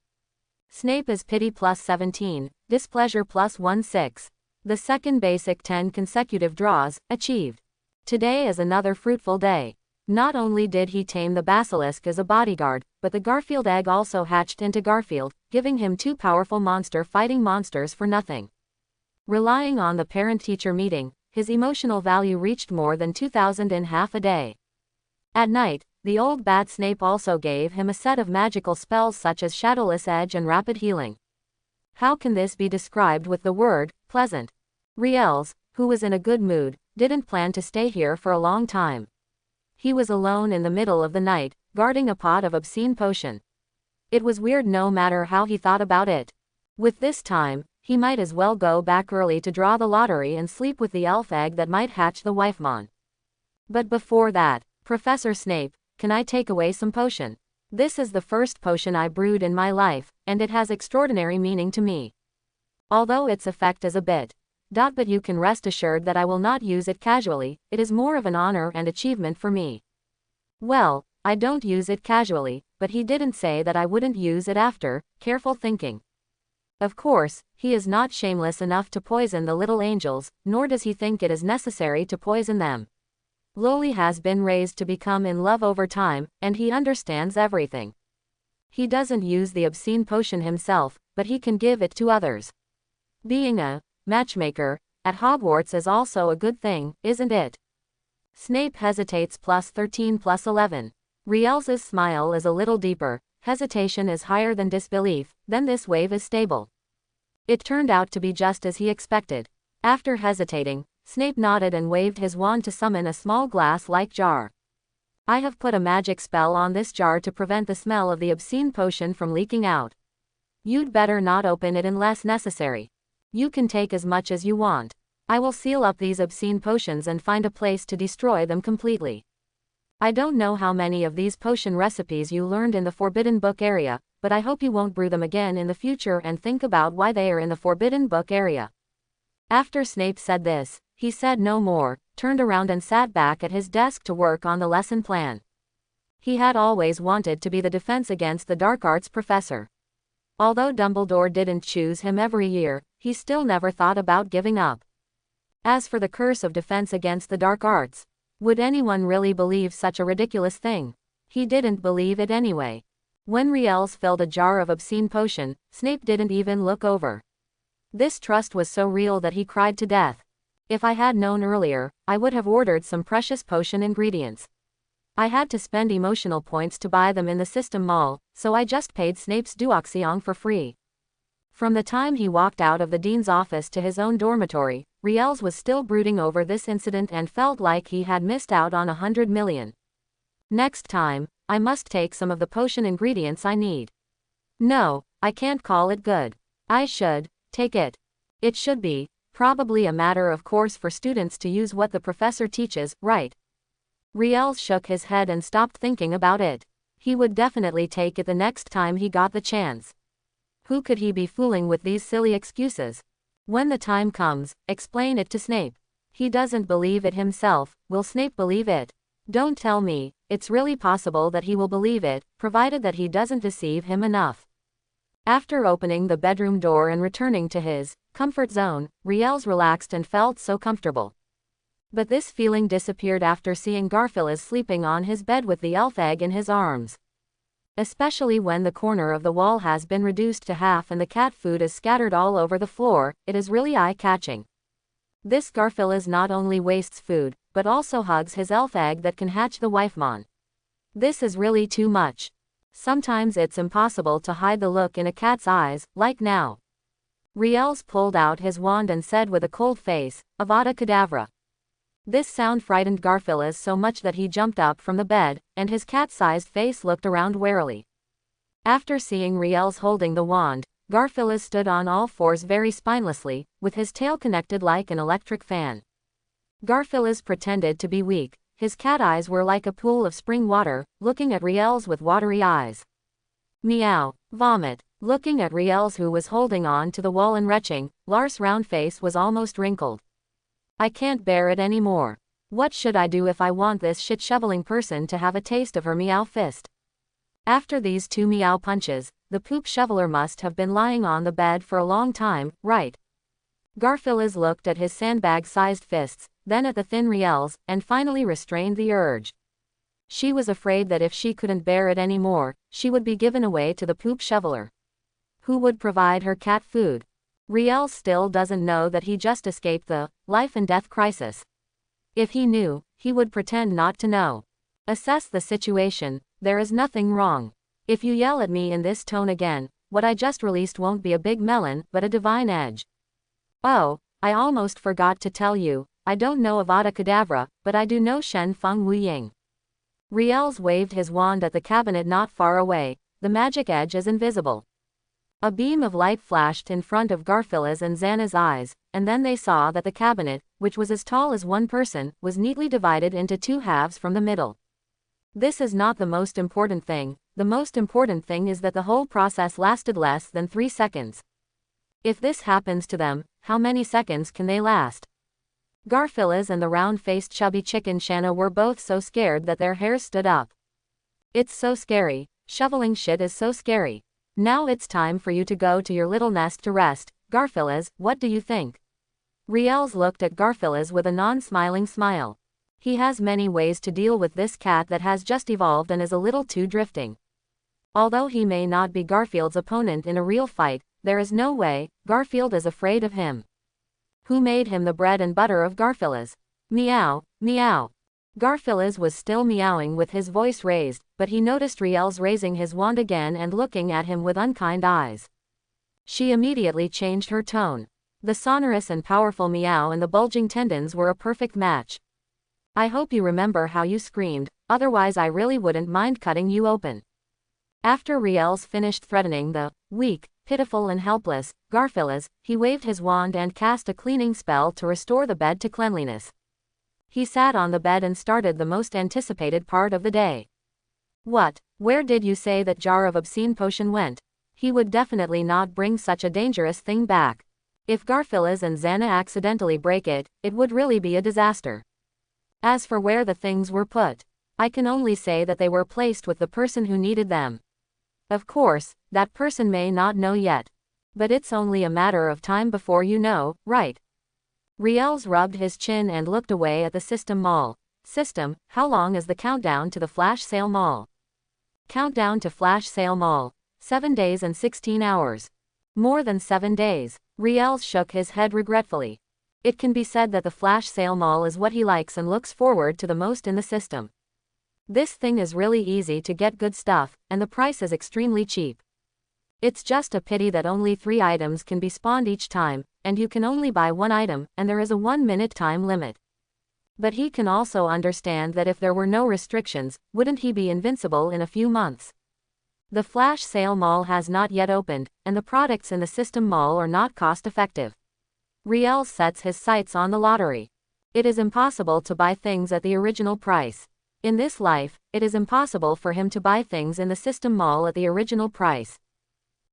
Snape is pity +17, displeasure +16. The second basic 10 consecutive draws, achieved. Today is another fruitful day. Not only did he tame the basilisk as a bodyguard, but the Garfield egg also hatched into Garfield, giving him 2 powerful fighting monsters for nothing. Relying on the parent-teacher meeting, his emotional value reached more than 2,000 in half a day. At night, the old bad Snape also gave him a set of magical spells such as Shadowless Edge and Rapid Healing. How can this be described with the word pleasant? Riels, who was in a good mood, didn't plan to stay here for a long time. He was alone in the middle of the night, guarding a pot of obscene potion. It was weird no matter how he thought about it. With this time, he might as well go back early to draw the lottery and sleep with the elf egg that might hatch the wifemon. But before that, Professor Snape, can I take away some potion? This is the first potion I brewed in my life, and it has extraordinary meaning to me. Although its effect is a bit. But you can rest assured that I will not use it casually, it is more of an honor and achievement for me. Well, I don't use it casually, but he didn't say that I wouldn't use it after careful thinking. Of course, he is not shameless enough to poison the little angels, nor does he think it is necessary to poison them. Loli has been raised to become in love over time, and he understands everything. He doesn't use the obscene potion himself, but he can give it to others. Being a matchmaker at Hogwarts is also a good thing, isn't it? Snape hesitates +13 +11. Riels's smile is a little deeper, hesitation is higher than disbelief, then this wave is stable. It turned out to be just as he expected. After hesitating, Snape nodded and waved his wand to summon a small glass-like jar. I have put a magic spell on this jar to prevent the smell of the obscene potion from leaking out. You'd better not open it unless necessary. You can take as much as you want. I will seal up these obscene potions and find a place to destroy them completely. I don't know how many of these potion recipes you learned in the Forbidden Book area, but I hope you won't brew them again in the future and think about why they are in the Forbidden Book area. After Snape said this, he said no more, turned around and sat back at his desk to work on the lesson plan. He had always wanted to be the Defense Against the Dark Arts professor. Although Dumbledore didn't choose him every year, he still never thought about giving up. As for the curse of Defense Against the Dark Arts, would anyone really believe such a ridiculous thing? He didn't believe it anyway. When Riels filled a jar of obscene potion, Snape didn't even look over. This trust was so real that he cried to death. If I had known earlier, I would have ordered some precious potion ingredients. I had to spend emotional points to buy them in the system mall, so I just paid Snape's duoxion for free. From the time he walked out of the dean's office to his own dormitory, Riels was still brooding over this incident and felt like he had missed out on 100 million. Next time, I must take some of the potion ingredients I need. No, I can't call it good. I should take it. It should be probably a matter of course for students to use what the professor teaches, right? Riels shook his head and stopped thinking about it. He would definitely take it the next time he got the chance. Who could he be fooling with these silly excuses? When the time comes, explain it to Snape. He doesn't believe it himself, will Snape believe it? Don't tell me, it's really possible that he will believe it, provided that he doesn't deceive him enough. After opening the bedroom door and returning to his comfort zone, Riels relaxed and felt so comfortable. But this feeling disappeared after seeing Garfield sleeping on his bed with the elf egg in his arms. Especially when the corner of the wall has been reduced to half and the cat food is scattered all over the floor, it is really eye-catching. This Garfield not only wastes food, but also hugs his elf egg that can hatch the wifemon. This is really too much. Sometimes it's impossible to hide the look in a cat's eyes, like now. Riels pulled out his wand and said with a cold face, Avada Kedavra. This sound frightened Garfield so much that he jumped up from the bed, and his cat-sized face looked around warily. After seeing Riels holding the wand, Garfield stood on all fours very spinelessly, with his tail connected like an electric fan. Garfield pretended to be weak. His cat eyes were like a pool of spring water, looking at Riels with watery eyes. Meow. Vomit. Looking at Riels who was holding on to the wall and retching, Lars' round face was almost wrinkled. I can't bear it anymore. What should I do if I want this shit-shoveling person to have a taste of her meow fist? After these 2 meow punches, the poop shoveler must have been lying on the bed for a long time, right? Garfield looked at his sandbag-sized fists, then at the thin Riels, and finally restrained the urge. She was afraid that if she couldn't bear it anymore, she would be given away to the poop shoveler. Who would provide her cat food? Riels still doesn't know that he just escaped the life and death crisis. If he knew, he would pretend not to know. Assess the situation, there is nothing wrong. If you yell at me in this tone again, what I just released won't be a big melon, but a divine edge. Oh, I almost forgot to tell you, I don't know Avada Kedavra, but I do know Shen Feng Wu Ying. Riels waved his wand at the cabinet not far away. The magic edge is invisible. A beam of light flashed in front of Garfield's and Xana's eyes, and then they saw that the cabinet, which was as tall as one person, was neatly divided into two halves from the middle. This is not the most important thing. The most important thing is that the whole process lasted less than 3 seconds. If this happens to them, how many seconds can they last? Garfield's and the round-faced chubby chicken Shanna were both so scared that their hairs stood up. It's so scary. Shoveling shit is so scary. Now it's time for you to go to your little nest to rest. Garfield's, what do you think? Riels looked at Garfield's with a non-smiling smile. He has many ways to deal with this cat that has just evolved and is a little too drifting. Although he may not be Garfield's opponent in a real fight, there is no way Garfield is afraid of him. Who made him the bread and butter of Garfield's? Meow, meow. Garfield's was still meowing with his voice raised, but he noticed Riels raising his wand again and looking at him with unkind eyes. She immediately changed her tone. The sonorous and powerful meow and the bulging tendons were a perfect match. I hope you remember how you screamed, otherwise I really wouldn't mind cutting you open. After Riels finished threatening the weak, pitiful and helpless Garfield's, he waved his wand and cast a cleaning spell to restore the bed to cleanliness. He sat on the bed and started the most anticipated part of the day. What? Where did you say that jar of obscene potion went? He would definitely not bring such a dangerous thing back. If Garfield's and Xana accidentally break it, it would really be a disaster. As for where the things were put, I can only say that they were placed with the person who needed them. Of course, that person may not know yet. But it's only a matter of time before you know, right? Riels rubbed his chin and looked away at the System Mall. System, how long is the countdown to the Flash Sale Mall? Countdown to Flash Sale Mall. 7 days and 16 hours. More than 7 days. Riels shook his head regretfully. It can be said that the Flash Sale Mall is what he likes and looks forward to the most in the system. This thing is really easy to get good stuff, and the price is extremely cheap. It's just a pity that only 3 items can be spawned each time, and you can only buy 1 item, and there is a 1-minute time limit. But he can also understand that if there were no restrictions, wouldn't he be invincible in a few months? The Flash Sale Mall has not yet opened, and the products in the System Mall are not cost-effective. Riels sets his sights on the lottery. It is impossible to buy things at the original price. In this life, it is impossible for him to buy things in the System Mall at the original price.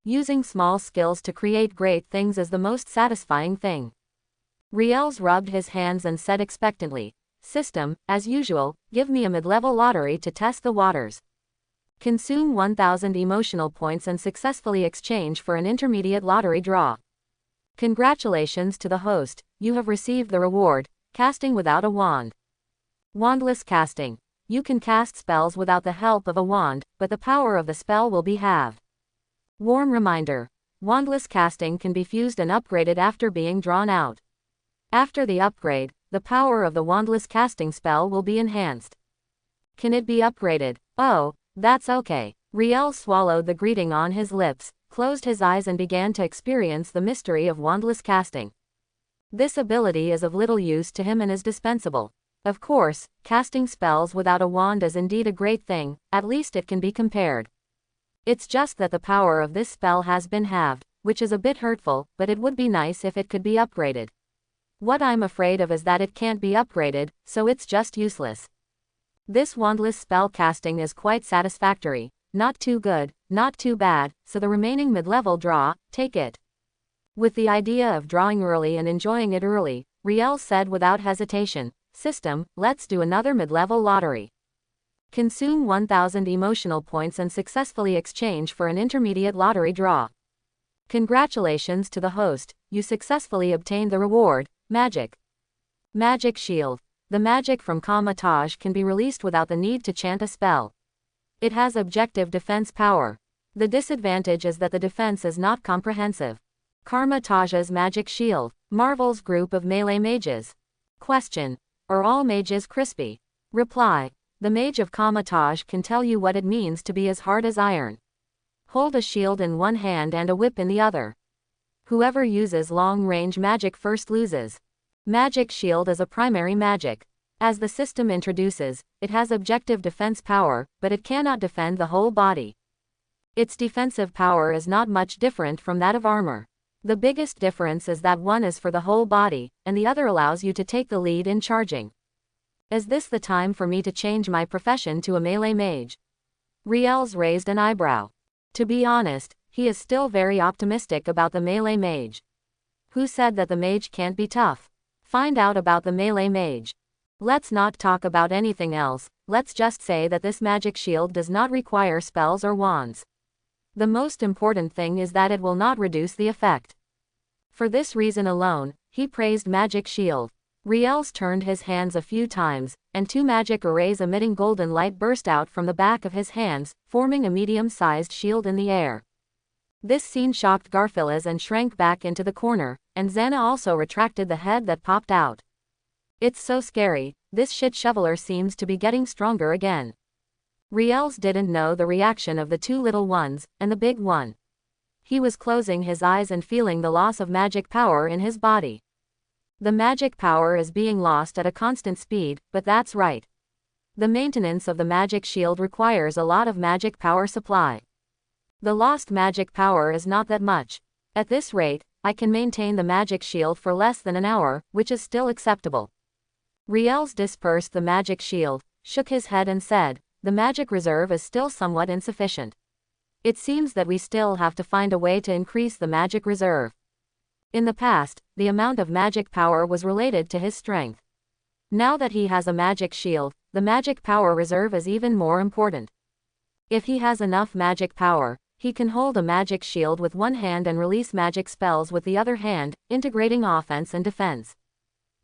Using small skills to create great things is the most satisfying thing. Riels rubbed his hands and said expectantly, System, as usual, give me a mid-level lottery to test the waters. Consume 1,000 emotional points and successfully exchange for an intermediate lottery draw. Congratulations to the host, you have received the reward, casting without a wand. Wandless casting. You can cast spells without the help of a wand, but the power of the spell will be halved. Warm reminder. Wandless casting can be fused and upgraded after being drawn out. After the upgrade, the power of the wandless casting spell will be enhanced. Can it be upgraded? Oh, that's okay. Riels swallowed the greeting on his lips, closed his eyes and began to experience the mystery of wandless casting. This ability is of little use to him and is dispensable. Of course, casting spells without a wand is indeed a great thing, at least it can be compared. It's just that the power of this spell has been halved, which is a bit hurtful, but it would be nice if it could be upgraded. What I'm afraid of is that it can't be upgraded, so it's just useless. This wandless spell casting is quite satisfactory, not too good, not too bad, so the remaining mid-level draw, take it. With the idea of drawing early and enjoying it early, Riels said without hesitation, System, let's do another mid-level lottery. Consume 1,000 emotional points and successfully exchange for an intermediate lottery draw. Congratulations to the host, you successfully obtained the reward, Magic. Magic Shield. The magic from Kamar-Taj can be released without the need to chant a spell. It has objective defense power. The disadvantage is that the defense is not comprehensive. Kamar-Taj's Magic Shield. Marvel's group of melee mages. Question. Are all mages crispy? Reply. The Mage of Kamar-Taj can tell you what it means to be as hard as iron. Hold a shield in one hand and a whip in the other. Whoever uses long-range magic first loses. Magic shield is a primary magic. As the system introduces, it has objective defense power, but it cannot defend the whole body. Its defensive power is not much different from that of armor. The biggest difference is that one is for the whole body, and the other allows you to take the lead in charging. Is this the time for me to change my profession to a melee mage? Riels raised an eyebrow. To be honest, he is still very optimistic about the melee mage. Who said that the mage can't be tough? Find out about the melee mage. Let's not talk about anything else, let's just say that this magic shield does not require spells or wands. The most important thing is that it will not reduce the effect. For this reason alone, he praised magic shield. Riels turned his hands a few times, and two magic arrays emitting golden light burst out from the back of his hands, forming a medium-sized shield in the air. This scene shocked Garfield and shrank back into the corner, and Xana also retracted the head that popped out. It's so scary, this shit shoveler seems to be getting stronger again. Riels didn't know the reaction of the two little ones, and the big one. He was closing his eyes and feeling the loss of magic power in his body. The magic power is being lost at a constant speed, but that's right. The maintenance of the magic shield requires a lot of magic power supply. The lost magic power is not that much. At this rate, I can maintain the magic shield for less than an hour, which is still acceptable. Riels dispersed the magic shield, shook his head and said, the magic reserve is still somewhat insufficient. It seems that we still have to find a way to increase the magic reserve. In the past, the amount of magic power was related to his strength. Now that he has a magic shield, the magic power reserve is even more important. If he has enough magic power, he can hold a magic shield with one hand and release magic spells with the other hand, integrating offense and defense.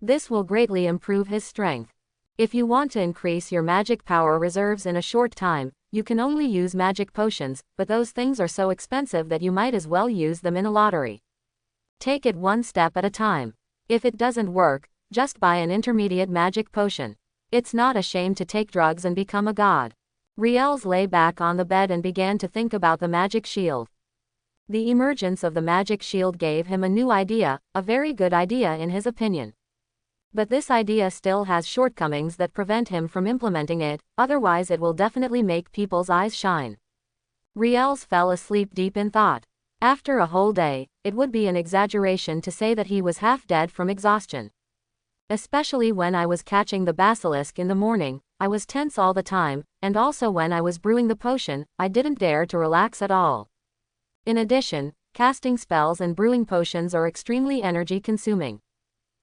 This will greatly improve his strength. If you want to increase your magic power reserves in a short time, you can only use magic potions, but those things are so expensive that you might as well use them in a lottery. Take it one step at a time. If it doesn't work, just buy an intermediate magic potion. It's not a shame to take drugs and become a god. Riels lay back on the bed and began to think about the magic shield. The emergence of the magic shield gave him a new idea, a very good idea in his opinion. But this idea still has shortcomings that prevent him from implementing it, otherwise it will definitely make people's eyes shine. Riels fell asleep deep in thought. After a whole day, it would be an exaggeration to say that he was half dead from exhaustion. Especially when I was catching the basilisk in the morning, I was tense all the time, and also when I was brewing the potion, I didn't dare to relax at all. In addition, casting spells and brewing potions are extremely energy-consuming.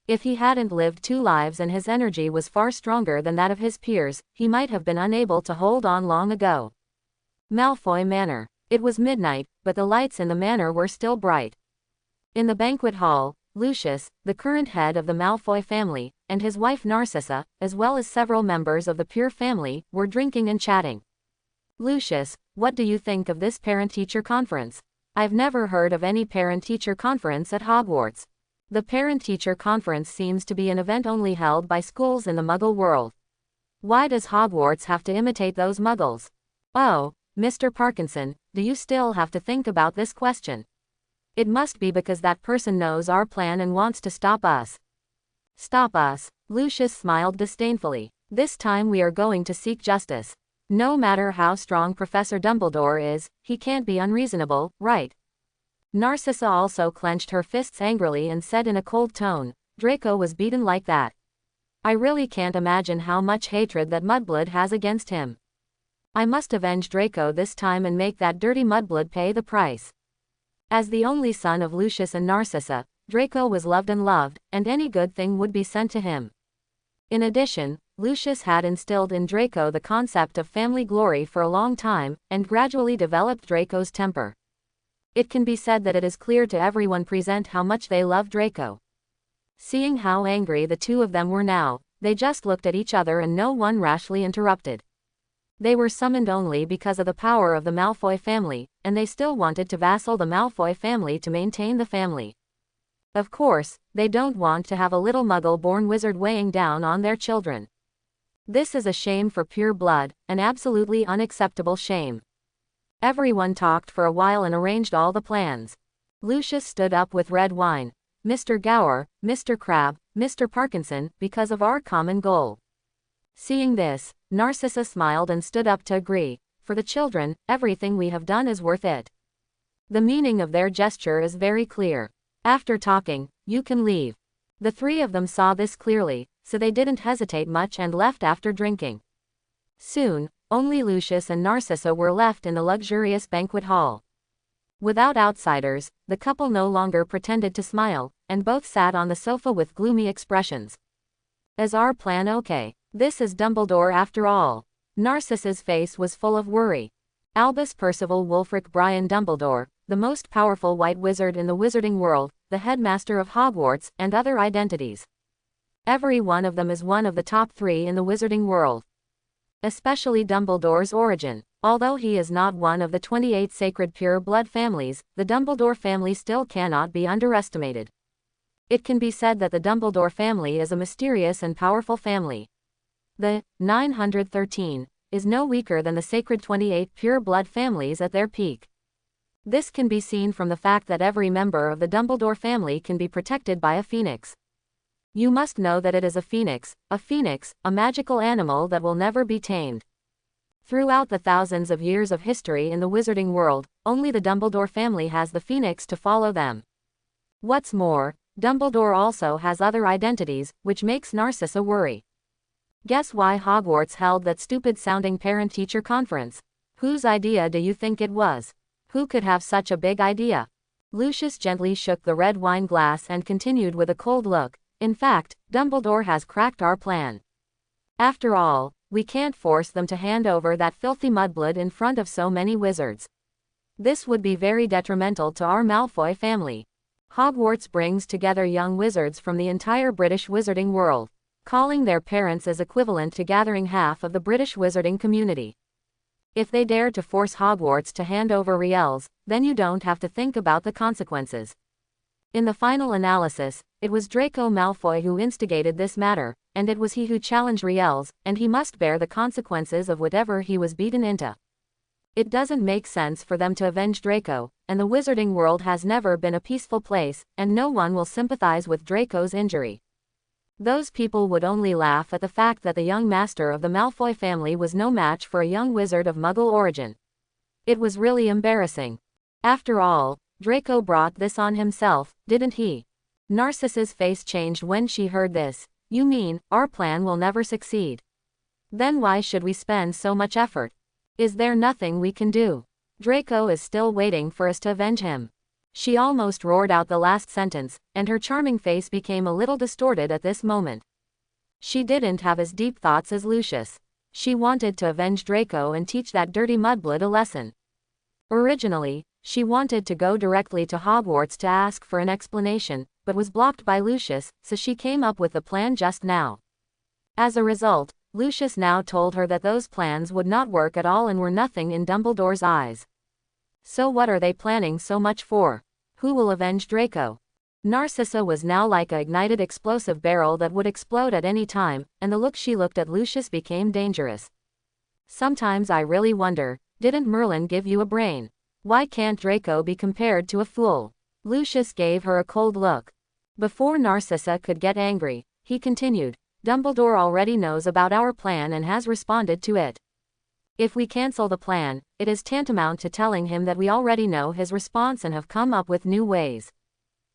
If he hadn't lived 2 lives and his energy was far stronger than that of his peers, he might have been unable to hold on long ago. Malfoy Manor. It was midnight, but the lights in the manor were still bright. In the banquet hall, Lucius, the current head of the Malfoy family, and his wife Narcissa, as well as several members of the Pure family, were drinking and chatting. Lucius, what do you think of this parent-teacher conference? I've never heard of any parent-teacher conference at Hogwarts. The parent-teacher conference seems to be an event only held by schools in the Muggle world. Why does Hogwarts have to imitate those Muggles? Oh, Mr. Parkinson, do you still have to think about this question? It must be because that person knows our plan and wants to stop us. Stop us? Lucius smiled disdainfully. This time we are going to seek justice. No matter how strong Professor Dumbledore is, he can't be unreasonable, right? Narcissa also clenched her fists angrily and said in a cold tone, Draco was beaten like that. I really can't imagine how much hatred that Mudblood has against him. I must avenge Draco this time and make that dirty Mudblood pay the price. As the only son of Lucius and Narcissa, Draco was loved, and any good thing would be sent to him. In addition, Lucius had instilled in Draco the concept of family glory for a long time, and gradually developed Draco's temper. It can be said that it is clear to everyone present how much they love Draco. Seeing how angry the two of them were now, they just looked at each other and no one rashly interrupted. They were summoned only because of the power of the Malfoy family, and they still wanted to vassal the Malfoy family to maintain the family. Of course, they don't want to have a little Muggle-born wizard weighing down on their children. This is a shame for pure blood, an absolutely unacceptable shame. Everyone talked for a while and arranged all the plans. Lucius stood up with red wine. Mr. Gower, Mr. Crabbe, Mr. Parkinson, because of our common goal. Seeing this, Narcissa smiled and stood up to agree. For the children, everything we have done is worth it. The meaning of their gesture is very clear. After talking, you can leave. The three of them saw this clearly, so they didn't hesitate much and left after drinking. Soon, only Lucius and Narcissa were left in the luxurious banquet hall. Without outsiders, the couple no longer pretended to smile, and both sat on the sofa with gloomy expressions. Is our plan okay? This is Dumbledore after all. Narcissa's face was full of worry. Albus Percival Wulfric Brian Dumbledore, the most powerful white wizard in the wizarding world, the headmaster of Hogwarts, and other identities. Every one of them is one of the top 3 in the wizarding world. Especially Dumbledore's origin. Although he is not one of the 28 sacred pure blood families, the Dumbledore family still cannot be underestimated. It can be said that the Dumbledore family is a mysterious and powerful family. The 913 is no weaker than the sacred 28 pure blood families at their peak. This can be seen from the fact that every member of the Dumbledore family can be protected by a phoenix. You must know that it is a phoenix, a magical animal that will never be tamed. Throughout the thousands of years of history in the wizarding world, only the Dumbledore family has the phoenix to follow them. What's more, Dumbledore also has other identities, which makes Narcissa worry. Guess why Hogwarts held that stupid-sounding parent-teacher conference? Whose idea do you think it was? Who could have such a big idea? Lucius gently shook the red wine glass and continued with a cold look. In fact, Dumbledore has cracked our plan. After all, we can't force them to hand over that filthy mudblood in front of so many wizards. This would be very detrimental to our Malfoy family. Hogwarts brings together young wizards from the entire British wizarding world. Calling their parents is equivalent to gathering half of the British wizarding community. If they dare to force Hogwarts to hand over Riels, then you don't have to think about the consequences. In the final analysis, it was Draco Malfoy who instigated this matter, and it was he who challenged Riels, and he must bear the consequences of whatever he was beaten into. It doesn't make sense for them to avenge Draco, and the wizarding world has never been a peaceful place, and no one will sympathize with Draco's injury. Those people would only laugh at the fact that the young master of the Malfoy family was no match for a young wizard of Muggle origin. It was really embarrassing. After all, Draco brought this on himself, didn't he? Narcissa's face changed when she heard this. You mean, our plan will never succeed? Then why should we spend so much effort? Is there nothing we can do? Draco is still waiting for us to avenge him. She almost roared out the last sentence, and her charming face became a little distorted at this moment. She didn't have as deep thoughts as Lucius. She wanted to avenge Draco and teach that dirty mudblood a lesson. Originally, she wanted to go directly to Hogwarts to ask for an explanation, but was blocked by Lucius, so she came up with the plan just now. As a result, Lucius now told her that those plans would not work at all and were nothing in Dumbledore's eyes. So what are they planning so much for? Who will avenge Draco? Narcissa was now like a ignited explosive barrel that would explode at any time, and the look she looked at Lucius became dangerous. Sometimes I really wonder, didn't Merlin give you a brain? Why can't Draco be compared to a fool? Lucius gave her a cold look. Before Narcissa could get angry, he continued, Dumbledore already knows about our plan and has responded to it. If we cancel the plan, it is tantamount to telling him that we already know his response and have come up with new ways.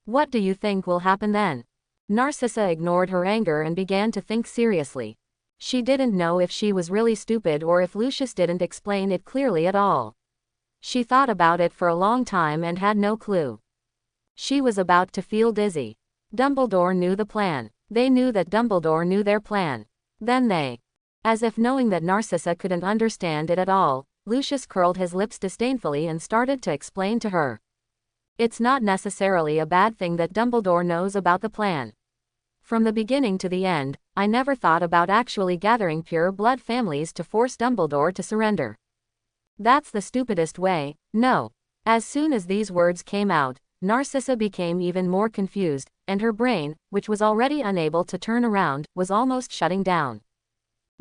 What do you think will happen then? Narcissa ignored her anger and began to think seriously. She didn't know if she was really stupid or if Lucius didn't explain it clearly at all. She thought about it for a long time and had no clue. She was about to feel dizzy. Dumbledore knew the plan. They knew that Dumbledore knew their plan. Then they... As if knowing that Narcissa couldn't understand it at all, Lucius curled his lips disdainfully and started to explain to her. It's not necessarily a bad thing that Dumbledore knows about the plan. From the beginning to the end, I never thought about actually gathering pure blood families to force Dumbledore to surrender. That's the stupidest way, no. As soon as these words came out, Narcissa became even more confused, and her brain, which was already unable to turn around, was almost shutting down.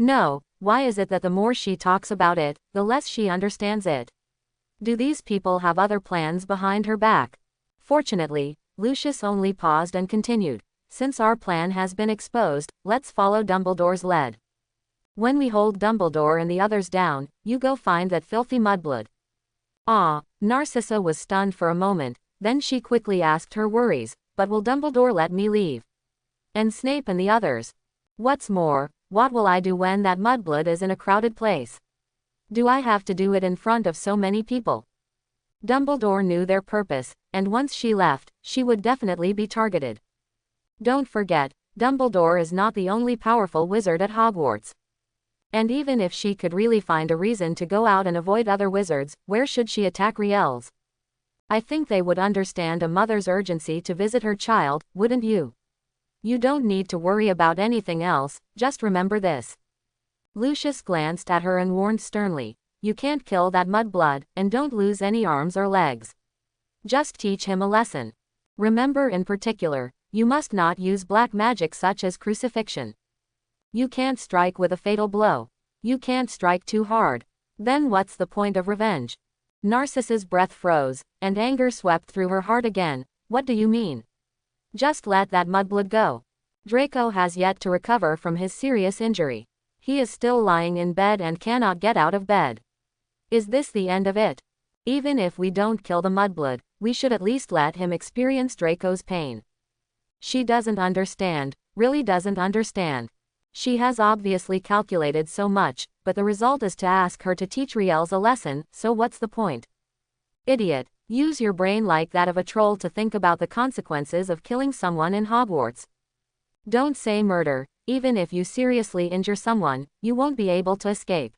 No, why is it that the more she talks about it, the less she understands it? Do these people have other plans behind her back? Fortunately, Lucius only paused and continued. Since our plan has been exposed, let's follow Dumbledore's lead. When we hold Dumbledore and the others down, you go find that filthy mudblood. Ah, Narcissa was stunned for a moment, then she quickly asked her worries, but will Dumbledore let me leave? And Snape and the others? What's more, what will I do when that mudblood is in a crowded place? Do I have to do it in front of so many people? Dumbledore knew their purpose, and once she left, she would definitely be targeted. Don't forget, Dumbledore is not the only powerful wizard at Hogwarts. And even if she could really find a reason to go out and avoid other wizards, where should she attack Riel's? I think they would understand a mother's urgency to visit her child, wouldn't you? You don't need to worry about anything else, just remember this. Lucius glanced at her and warned sternly, you can't kill that mudblood, and don't lose any arms or legs. Just teach him a lesson. Remember in particular, you must not use black magic such as crucifixion. You can't strike with a fatal blow. You can't strike too hard. Then what's the point of revenge? Narcissa's breath froze, and anger swept through her heart again. What do you mean? Just let that mudblood go. Draco has yet to recover from his serious injury. He is still lying in bed and cannot get out of bed. Is this the end of it? Even if we don't kill the mudblood, we should at least let him experience Draco's pain. She doesn't understand, really doesn't understand. She has obviously calculated so much, but the result is to ask her to teach Riel's a lesson, so what's the point? Idiot, use your brain like that of a troll to think about the consequences of killing someone in Hogwarts. Don't say murder, even if you seriously injure someone, you won't be able to escape.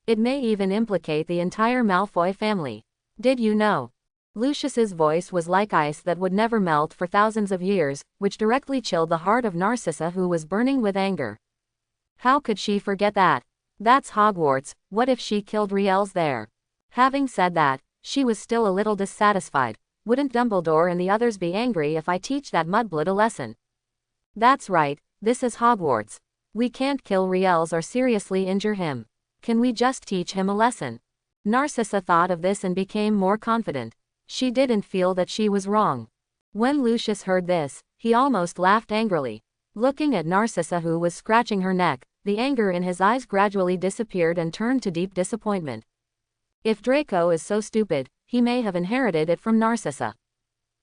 It may even implicate the entire Malfoy family. Did you know? Lucius's voice was like ice that would never melt for thousands of years, which directly chilled the heart of Narcissa, who was burning with anger. How could she forget that? That's Hogwarts, what if she killed Riel's there? Having said that, she was still a little dissatisfied. Wouldn't Dumbledore and the others be angry if I teach that mudblood a lesson? That's right, this is Hogwarts. We can't kill Riel's or seriously injure him. Can we just teach him a lesson? Narcissa thought of this and became more confident. She didn't feel that she was wrong. When Lucius heard this, he almost laughed angrily. Looking at Narcissa, who was scratching her neck, the anger in his eyes gradually disappeared and turned to deep disappointment. If Draco is so stupid, he may have inherited it from Narcissa.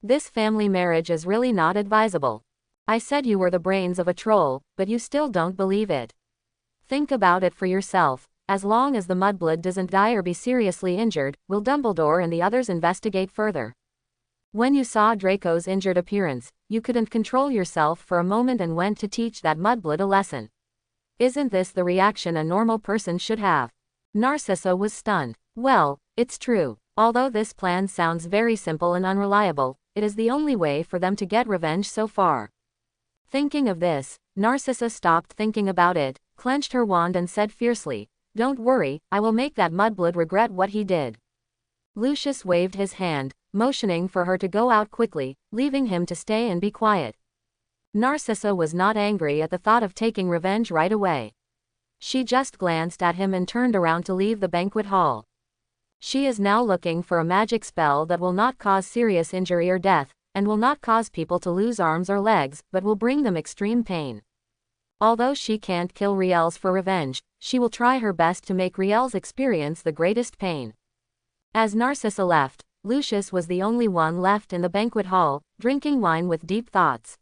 This family marriage is really not advisable. I said you were the brains of a troll, but you still don't believe it. Think about it for yourself. As long as the mudblood doesn't die or be seriously injured, will Dumbledore and the others investigate further? When you saw Draco's injured appearance, you couldn't control yourself for a moment and went to teach that mudblood a lesson. Isn't this the reaction a normal person should have? Narcissa was stunned. Well, it's true. Although this plan sounds very simple and unreliable, it is the only way for them to get revenge so far. Thinking of this, Narcissa stopped thinking about it, clenched her wand and said fiercely, don't worry, I will make that mudblood regret what he did. Lucius waved his hand, motioning for her to go out quickly, leaving him to stay and be quiet. Narcissa was not angry at the thought of taking revenge right away. She just glanced at him and turned around to leave the banquet hall. She is now looking for a magic spell that will not cause serious injury or death, and will not cause people to lose arms or legs, but will bring them extreme pain. Although she can't kill Riel's for revenge, she will try her best to make Riel's experience the greatest pain. As Narcissa left, Lucius was the only one left in the banquet hall, drinking wine with deep thoughts.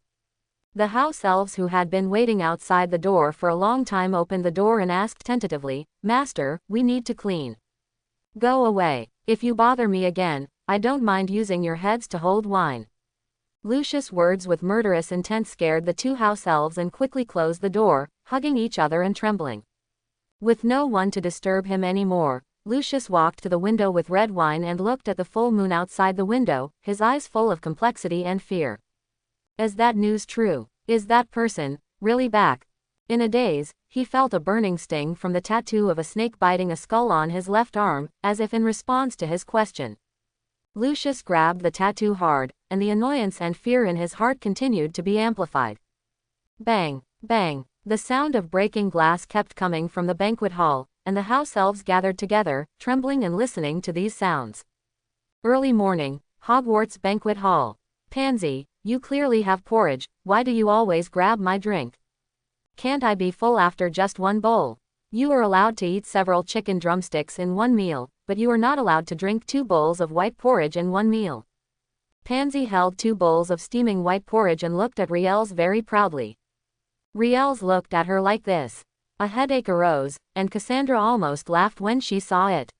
The house elves who had been waiting outside the door for a long time opened the door and asked tentatively, Master, we need to clean. Go away. If you bother me again, I don't mind using your heads to hold wine. Lucius' words with murderous intent scared the two house elves and quickly closed the door, hugging each other and trembling. With no one to disturb him anymore, Lucius walked to the window with red wine and looked at the full moon outside the window, his eyes full of complexity and fear. Is that news true? Is that person really back? In a daze, he felt a burning sting from the tattoo of a snake biting a skull on his left arm, as if in response to his question. Lucius grabbed the tattoo hard, and the annoyance and fear in his heart continued to be amplified. Bang, bang, The sound of breaking glass kept coming from the banquet hall, and the house elves gathered together, trembling and listening to these sounds. Early morning, Hogwarts banquet hall. Pansy, you clearly have porridge, why do you always grab my drink? Can't I be full after just one bowl? You are allowed to eat several chicken drumsticks in one meal, but you are not allowed to drink 2 bowls of white porridge in one meal. Pansy held 2 bowls of steaming white porridge and looked at Riels very proudly. Riels looked at her like this. A headache arose, and Cassandra almost laughed when she saw it.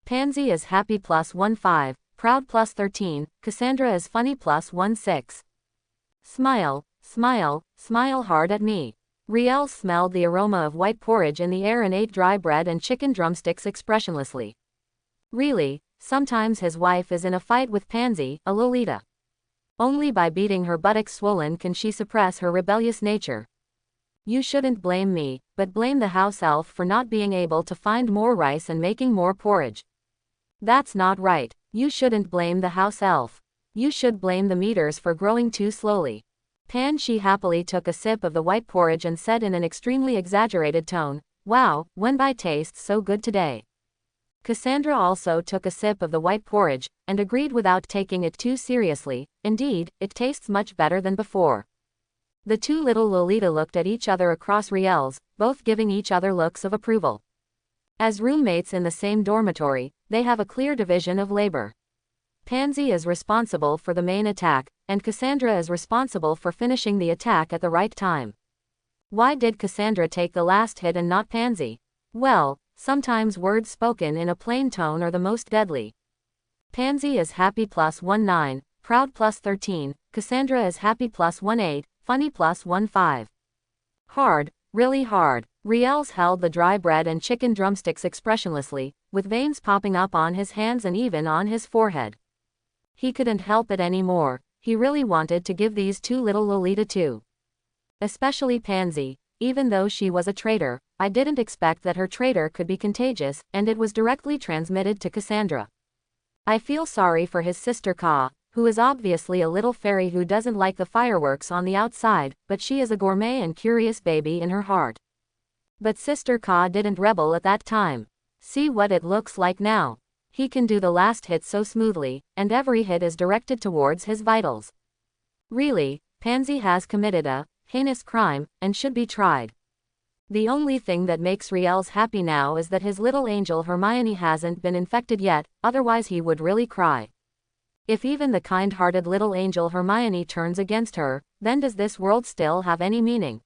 Pansy is happy +15, proud +13, Cassandra is funny +16. Smile, smile, smile hard at me. Riels smelled the aroma of white porridge in the air and ate dry bread and chicken drumsticks expressionlessly. Really, sometimes his wife is in a fight with Pansy, a Lolita. Only by beating her buttocks swollen can she suppress her rebellious nature. You shouldn't blame me, but blame the house elf for not being able to find more rice and making more porridge. That's not right. You shouldn't blame the house elf. You should blame the meters for growing too slowly. Pansy happily took a sip of the white porridge and said in an extremely exaggerated tone, "Wow, Wenbai tastes so good today." Cassandra also took a sip of the white porridge, and agreed without taking it too seriously, "Indeed, it tastes much better than before." The 2 little Lolita looked at each other across Riels, both giving each other looks of approval. As roommates in the same dormitory, they have a clear division of labor. Pansy is responsible for the main attack, and Cassandra is responsible for finishing the attack at the right time. Why did Cassandra take the last hit and not Pansy? Well, sometimes words spoken in a plain tone are the most deadly. Pansy is happy +19, proud +13, Cassandra is happy +18, funny +15. Hard, really hard. Riels held the dry bread and chicken drumsticks expressionlessly, with veins popping up on his hands and even on his forehead. He couldn't help it anymore, he really wanted to give these 2 little Lolita too. Especially Pansy, even though she was a traitor, I didn't expect that her traitor could be contagious, and it was directly transmitted to Cassandra. I feel sorry for his sister Ka, who is obviously a little fairy who doesn't like the fireworks on the outside, but she is a gourmet and curious baby in her heart. But Sister Ka didn't rebel at that time. See what it looks like now. He can do the last hit so smoothly, and every hit is directed towards his vitals. Really, Pansy has committed a heinous crime, and should be tried. The only thing that makes Riels happy now is that his little angel Hermione hasn't been infected yet, otherwise he would really cry. If even the kind-hearted little angel Hermione turns against her, then does this world still have any meaning?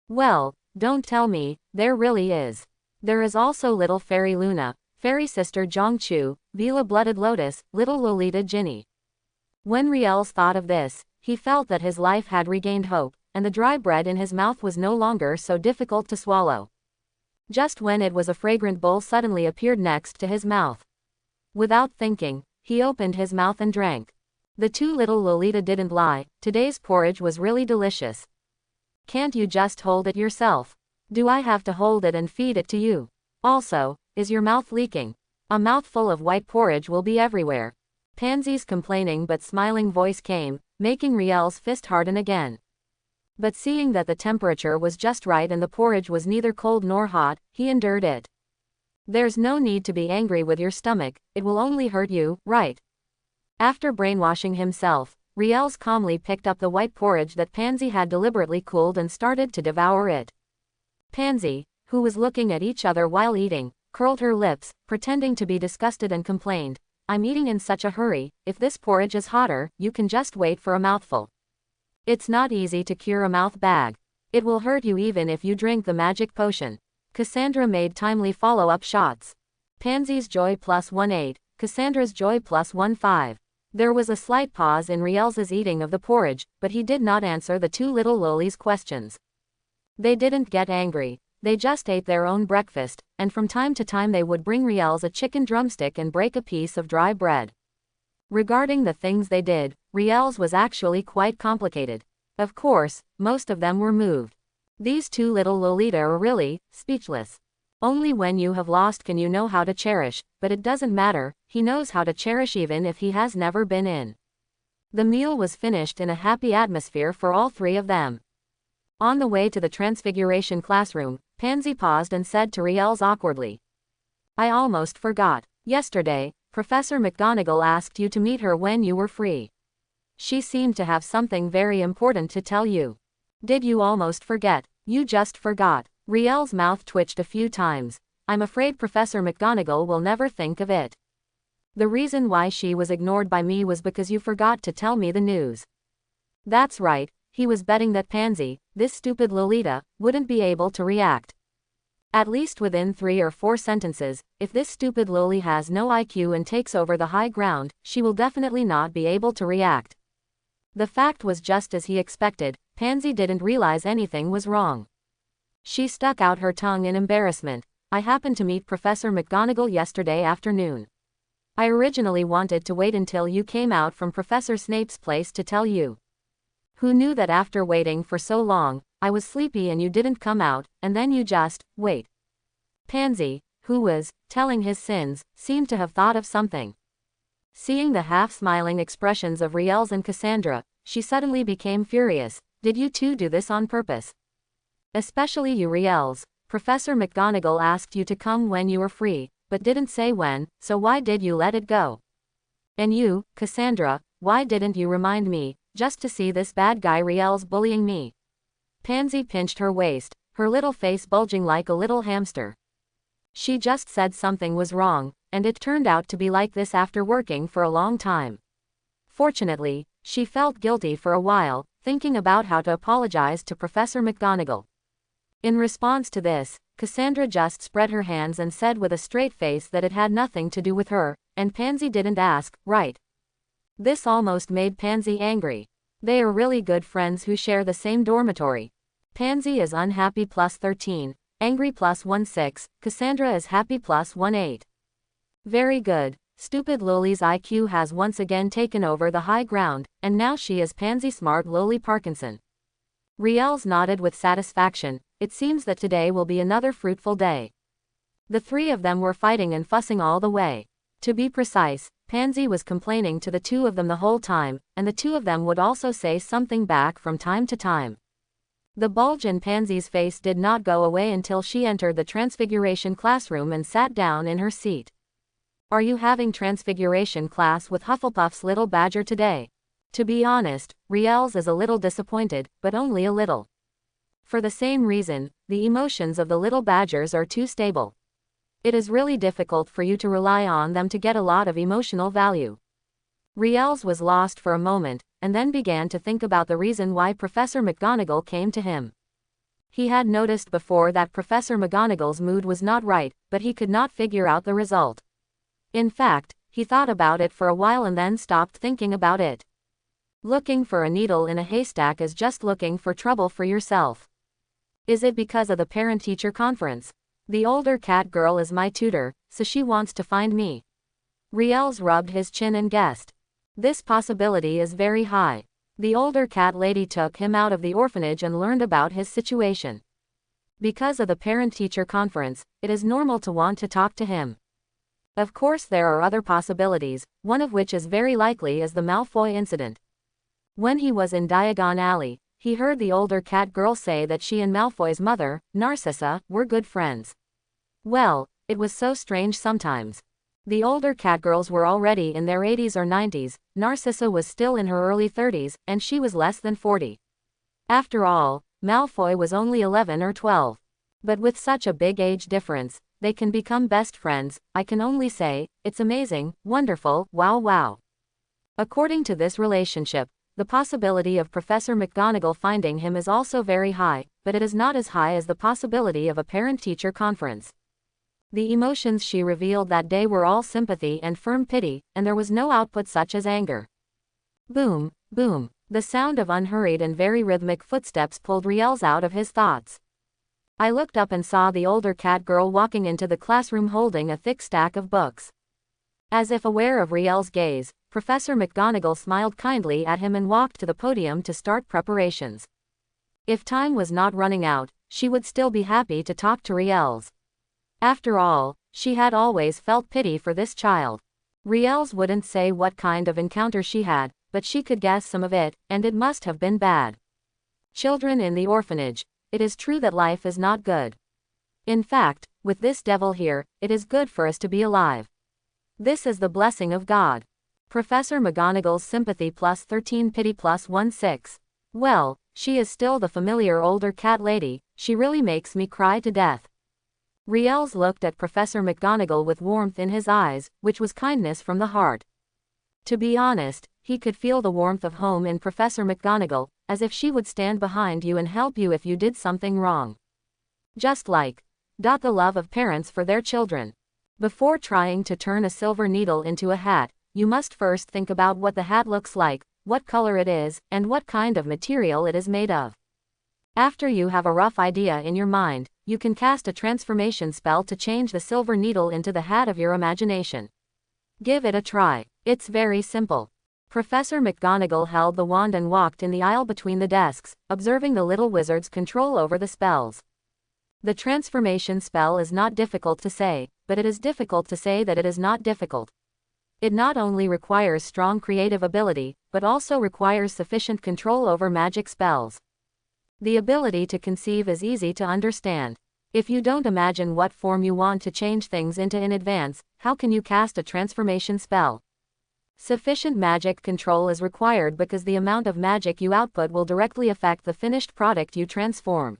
Well, don't tell me, there really is. There is also little fairy Luna, fairy sister Zhongchu, Vila Blooded Lotus, little Lolita Ginny. When Riels thought of this, he felt that his life had regained hope, and the dry bread in his mouth was no longer so difficult to swallow. Just when it was a fragrant bowl suddenly appeared next to his mouth. Without thinking, he opened his mouth and drank. The 2 little Lolita didn't lie, today's porridge was really delicious. Can't you just hold it yourself? Do I have to hold it and feed it to you? Also, is your mouth leaking? A mouthful of white porridge will be everywhere. Pansy's complaining but smiling voice came, making Riel's fist harden again. But seeing that the temperature was just right and the porridge was neither cold nor hot, he endured it. There's no need to be angry with your stomach, it will only hurt you, right? After brainwashing himself, Riels calmly picked up the white porridge that Pansy had deliberately cooled and started to devour it. Pansy, who was looking at each other while eating, curled her lips, pretending to be disgusted and complained, "I'm eating in such a hurry, if this porridge is hotter, you can just wait for a mouthful. It's not easy to cure a mouth bag. It will hurt you even if you drink the magic potion." Cassandra made timely follow-up shots. Pansy's joy +18, Cassandra's joy +15. There was a slight pause in Riels's eating of the porridge, but he did not answer the 2 little lolies' questions. They didn't get angry. They just ate their own breakfast, and from time to time they would bring Riels a chicken drumstick and break a piece of dry bread. Regarding the things they did, Riels was actually quite complicated. Of course, most of them were moved. These 2 little Lolita are really speechless. Only when you have lost can you know how to cherish, but it doesn't matter, he knows how to cherish even if he has never been in. The meal was finished in a happy atmosphere for all 3 of them. On the way to the Transfiguration classroom, Pansy paused and said to Riels awkwardly. I almost forgot. Yesterday, Professor McGonagall asked you to meet her when you were free. She seemed to have something very important to tell you. Did you almost forget? You just forgot. Riel's mouth twitched a few times. I'm afraid Professor McGonagall will never think of it. The reason why she was ignored by me was because you forgot to tell me the news. That's right, he was betting that Pansy, this stupid Lolita, wouldn't be able to react. At least within 3 or 4 sentences, if this stupid Loli has no IQ and takes over the high ground, she will definitely not be able to react. The fact was just as he expected, Pansy didn't realize anything was wrong. She stuck out her tongue in embarrassment. I happened to meet Professor McGonagall yesterday afternoon. I originally wanted to wait until you came out from Professor Snape's place to tell you. Who knew that after waiting for so long, I was sleepy and you didn't come out, and then you just, wait. Pansy, who was telling his sins, seemed to have thought of something. Seeing the half-smiling expressions of Riels and Cassandra, she suddenly became furious. Did you two do this on purpose? Especially you Riels. Professor McGonagall asked you to come when you were free, but didn't say when, so why did you let it go? And you, Cassandra, why didn't you remind me, just to see this bad guy Riels bullying me? Pansy pinched her waist, her little face bulging like a little hamster. She just said something was wrong, and it turned out to be like this after working for a long time. Fortunately, she felt guilty for a while, thinking about how to apologize to Professor McGonagall. In response to this, Cassandra just spread her hands and said with a straight face that it had nothing to do with her, and Pansy didn't ask, right? This almost made Pansy angry. They are really good friends who share the same dormitory. Pansy is unhappy +13, angry +16, Cassandra is happy +18. Very good. Stupid Loli's IQ has once again taken over the high ground, and now she is Pansy Smart Loli Parkinson. Riels nodded with satisfaction. It seems that today will be another fruitful day. The 3 of them were fighting and fussing all the way. To be precise, Pansy was complaining to the 2 of them the whole time, and the 2 of them would also say something back from time to time. The bulge in Pansy's face did not go away until she entered the Transfiguration classroom and sat down in her seat. Are you having Transfiguration class with Hufflepuff's little badger today? To be honest, Riels is a little disappointed, but only a little. For the same reason, the emotions of the little badgers are too stable. It is really difficult for you to rely on them to get a lot of emotional value. Riels was lost for a moment, and then began to think about the reason why Professor McGonagall came to him. He had noticed before that Professor McGonagall's mood was not right, but he could not figure out the result. In fact, he thought about it for a while and then stopped thinking about it. Looking for a needle in a haystack is just looking for trouble for yourself. Is it because of the parent-teacher conference? The older cat girl is my tutor, so she wants to find me. Riels rubbed his chin and guessed. This possibility is very high. The older cat lady took him out of the orphanage and learned about his situation. Because of the parent-teacher conference, it is normal to want to talk to him. Of course there are other possibilities, one of which is very likely is the Malfoy incident. When he was in Diagon Alley, he heard the older cat girl say that she and Malfoy's mother, Narcissa, were good friends. Well, it was so strange sometimes. The older catgirls were already in their 80s or 90s, Narcissa was still in her early 30s, and she was less than 40. After all, Malfoy was only 11 or 12. But with such a big age difference, they can become best friends. I can only say, it's amazing, wonderful, wow wow. According to this relationship, the possibility of Professor McGonagall finding him is also very high, but it is not as high as the possibility of a parent-teacher conference. The emotions she revealed that day were all sympathy and firm pity, and there was no output such as anger. Boom, boom. The sound of unhurried and very rhythmic footsteps pulled Riels out of his thoughts. I looked up and saw the older cat girl walking into the classroom holding a thick stack of books. As if aware of Riel's gaze, Professor McGonagall smiled kindly at him and walked to the podium to start preparations. If time was not running out, she would still be happy to talk to Riels. After all, she had always felt pity for this child. Riels wouldn't say what kind of encounter she had, but she could guess some of it, and it must have been bad. Children in the orphanage. It is true that life is not good. In fact, with this devil here, it is good for us to be alive. This is the blessing of God. Professor McGonagall's sympathy plus 13 pity plus 1/6. Well, she is still the familiar older cat lady, she really makes me cry to death. Riels looked at Professor McGonagall with warmth in his eyes, which was kindness from the heart. To be honest, he could feel the warmth of home in Professor McGonagall, as if she would stand behind you and help you if you did something wrong. Just like the love of parents for their children. Before trying to turn a silver needle into a hat, you must first think about what the hat looks like, what color it is, and what kind of material it is made of. After you have a rough idea in your mind, you can cast a transformation spell to change the silver needle into the hat of your imagination. Give it a try. It's very simple. Professor McGonagall held the wand and walked in the aisle between the desks, observing the little wizard's control over the spells. The transformation spell is not difficult to say, but it is difficult to say that it is not difficult. It not only requires strong creative ability, but also requires sufficient control over magic spells. The ability to conceive is easy to understand. If you don't imagine what form you want to change things into in advance, how can you cast a transformation spell? Sufficient magic control is required because the amount of magic you output will directly affect the finished product you transform.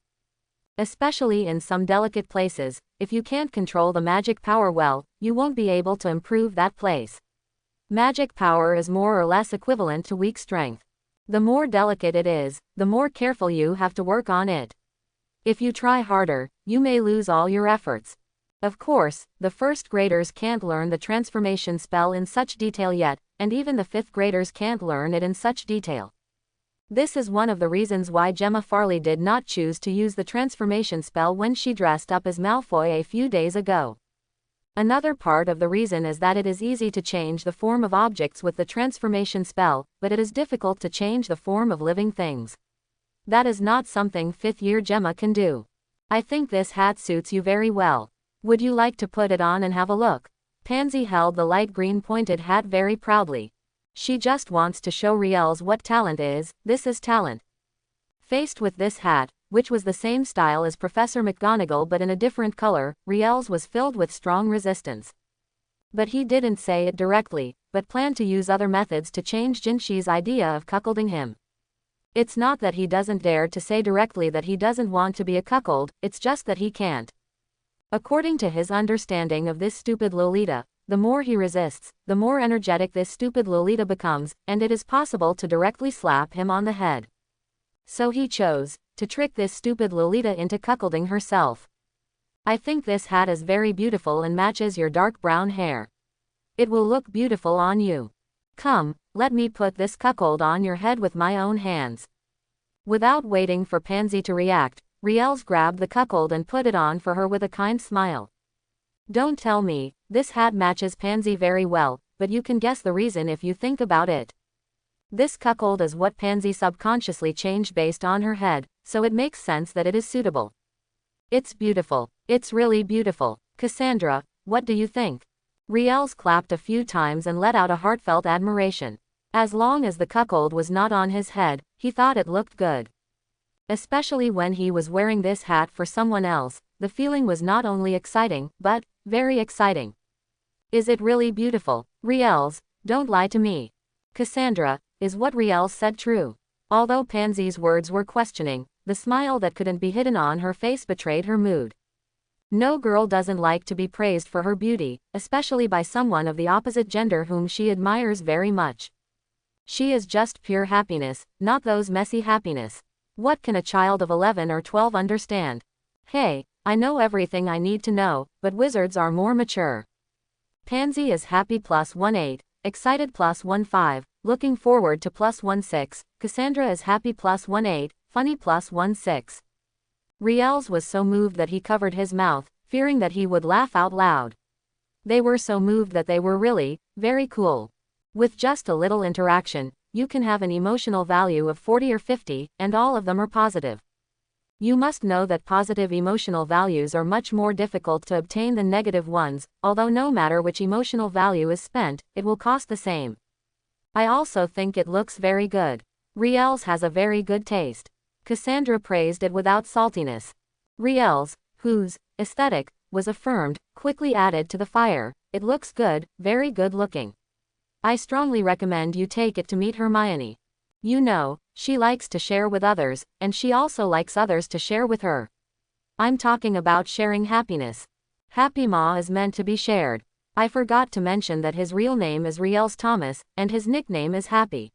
Especially in some delicate places, if you can't control the magic power well, you won't be able to improve that place. Magic power is more or less equivalent to weak strength. The more delicate it is, the more careful you have to work on it. If you try harder, you may lose all your efforts. Of course, the first graders can't learn the transformation spell in such detail yet, and even the fifth graders can't learn it in such detail. This is one of the reasons why Gemma Farley did not choose to use the transformation spell when she dressed up as Malfoy a few days ago. Another part of the reason is that it is easy to change the form of objects with the transformation spell, but it is difficult to change the form of living things. That is not something fifth-year Gemma can do. I think this hat suits you very well. Would you like to put it on and have a look? Pansy held the light green pointed hat very proudly. She just wants to show Riels what talent is. This is talent. Faced with this hat, which was the same style as Professor McGonagall but in a different color, Riels was filled with strong resistance. But he didn't say it directly, but planned to use other methods to change Jinxi's idea of cuckolding him. It's not that he doesn't dare to say directly that he doesn't want to be a cuckold, it's just that he can't. According to his understanding of this stupid Lolita, the more he resists, the more energetic this stupid Lolita becomes, and it is possible to directly slap him on the head. So he chose to trick this stupid Lolita into cuckolding herself. I think this hat is very beautiful and matches your dark brown hair. It will look beautiful on you. Come, let me put this cuckold on your head with my own hands. Without waiting for Pansy to react, Riels grabbed the cuckold and put it on for her with a kind smile. Don't tell me, this hat matches Pansy very well, but you can guess the reason if you think about it. This cuckold is what Pansy subconsciously changed based on her head, so it makes sense that it is suitable. It's beautiful. It's really beautiful. Cassandra, what do you think? Riels clapped a few times and let out a heartfelt admiration. As long as the cuckold was not on his head, he thought it looked good. Especially when he was wearing this hat for someone else, the feeling was not only exciting, but very exciting. Is it really beautiful? Riels, don't lie to me. Cassandra, is what Riels said true? Although Pansy's words were questioning, the smile that couldn't be hidden on her face betrayed her mood. No girl doesn't like to be praised for her beauty, especially by someone of the opposite gender whom she admires very much. She is just pure happiness, not those messy happiness. What can a child of 11 or 12 understand? Hey, I know everything I need to know, but wizards are more mature. Pansy is happy plus 1/8, excited plus 1/5, looking forward to plus 1/6, Cassandra is happy plus 1/8, funny plus 1/6. Riels was so moved that he covered his mouth, fearing that he would laugh out loud. They were so moved that they were really, very cool. With just a little interaction, you can have an emotional value of 40 or 50, and all of them are positive. You must know that positive emotional values are much more difficult to obtain than negative ones, although no matter which emotional value is spent, it will cost the same. I also think it looks very good. Riels has a very good taste. Cassandra praised it without saltiness. Riel's, whose aesthetic was affirmed, quickly added to the fire, "It looks good, very good looking. I strongly recommend you take it to meet Hermione. You know, she likes to share with others, and she also likes others to share with her. I'm talking about sharing happiness. Happy Ma is meant to be shared. I forgot to mention that his real name is Riels Thomas, and his nickname is Happy."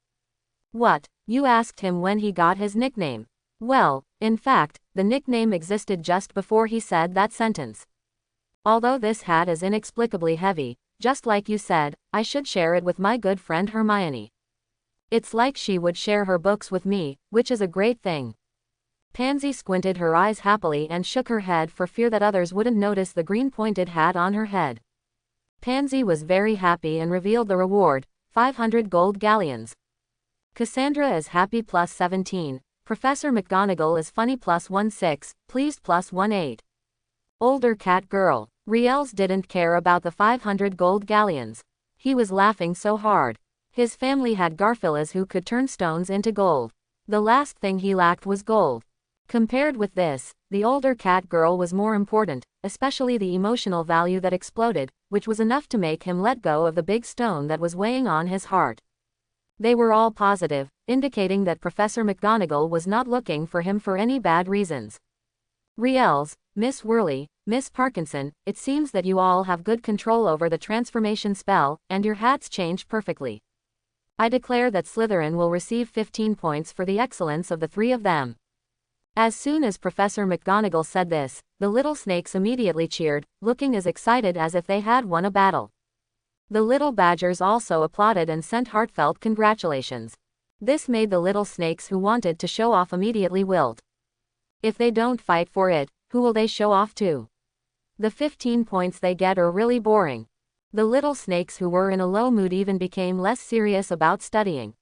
"What, you asked him when he got his nickname?" "Well, in fact, the nickname existed just before he said that sentence. Although this hat is inexplicably heavy, just like you said, I should share it with my good friend Hermione. It's like she would share her books with me, which is a great thing." Pansy squinted her eyes happily and shook her head for fear that others wouldn't notice the green-pointed hat on her head. Pansy was very happy and revealed the reward, 500 gold galleons. Cassandra is happy plus 17. Professor McGonagall is funny plus 16, pleased plus 18. Older cat girl. Riels didn't care about the 500 gold galleons. He was laughing so hard. His family had Garfields who could turn stones into gold. The last thing he lacked was gold. Compared with this, the older cat girl was more important, especially the emotional value that exploded, which was enough to make him let go of the big stone that was weighing on his heart. They were all positive, indicating that Professor McGonagall was not looking for him for any bad reasons. Riels, Miss Worley, Miss Parkinson, it seems that you all have good control over the transformation spell, and your hats change perfectly. I declare that Slytherin will receive 15 points for the excellence of the three of them." As soon as Professor McGonagall said this, the little snakes immediately cheered, looking as excited as if they had won a battle. The little badgers also applauded and sent heartfelt congratulations. This made the little snakes who wanted to show off immediately wilt. If they don't fight for it, who will they show off to? The 15 points they get are really boring. The little snakes who were in a low mood even became less serious about studying.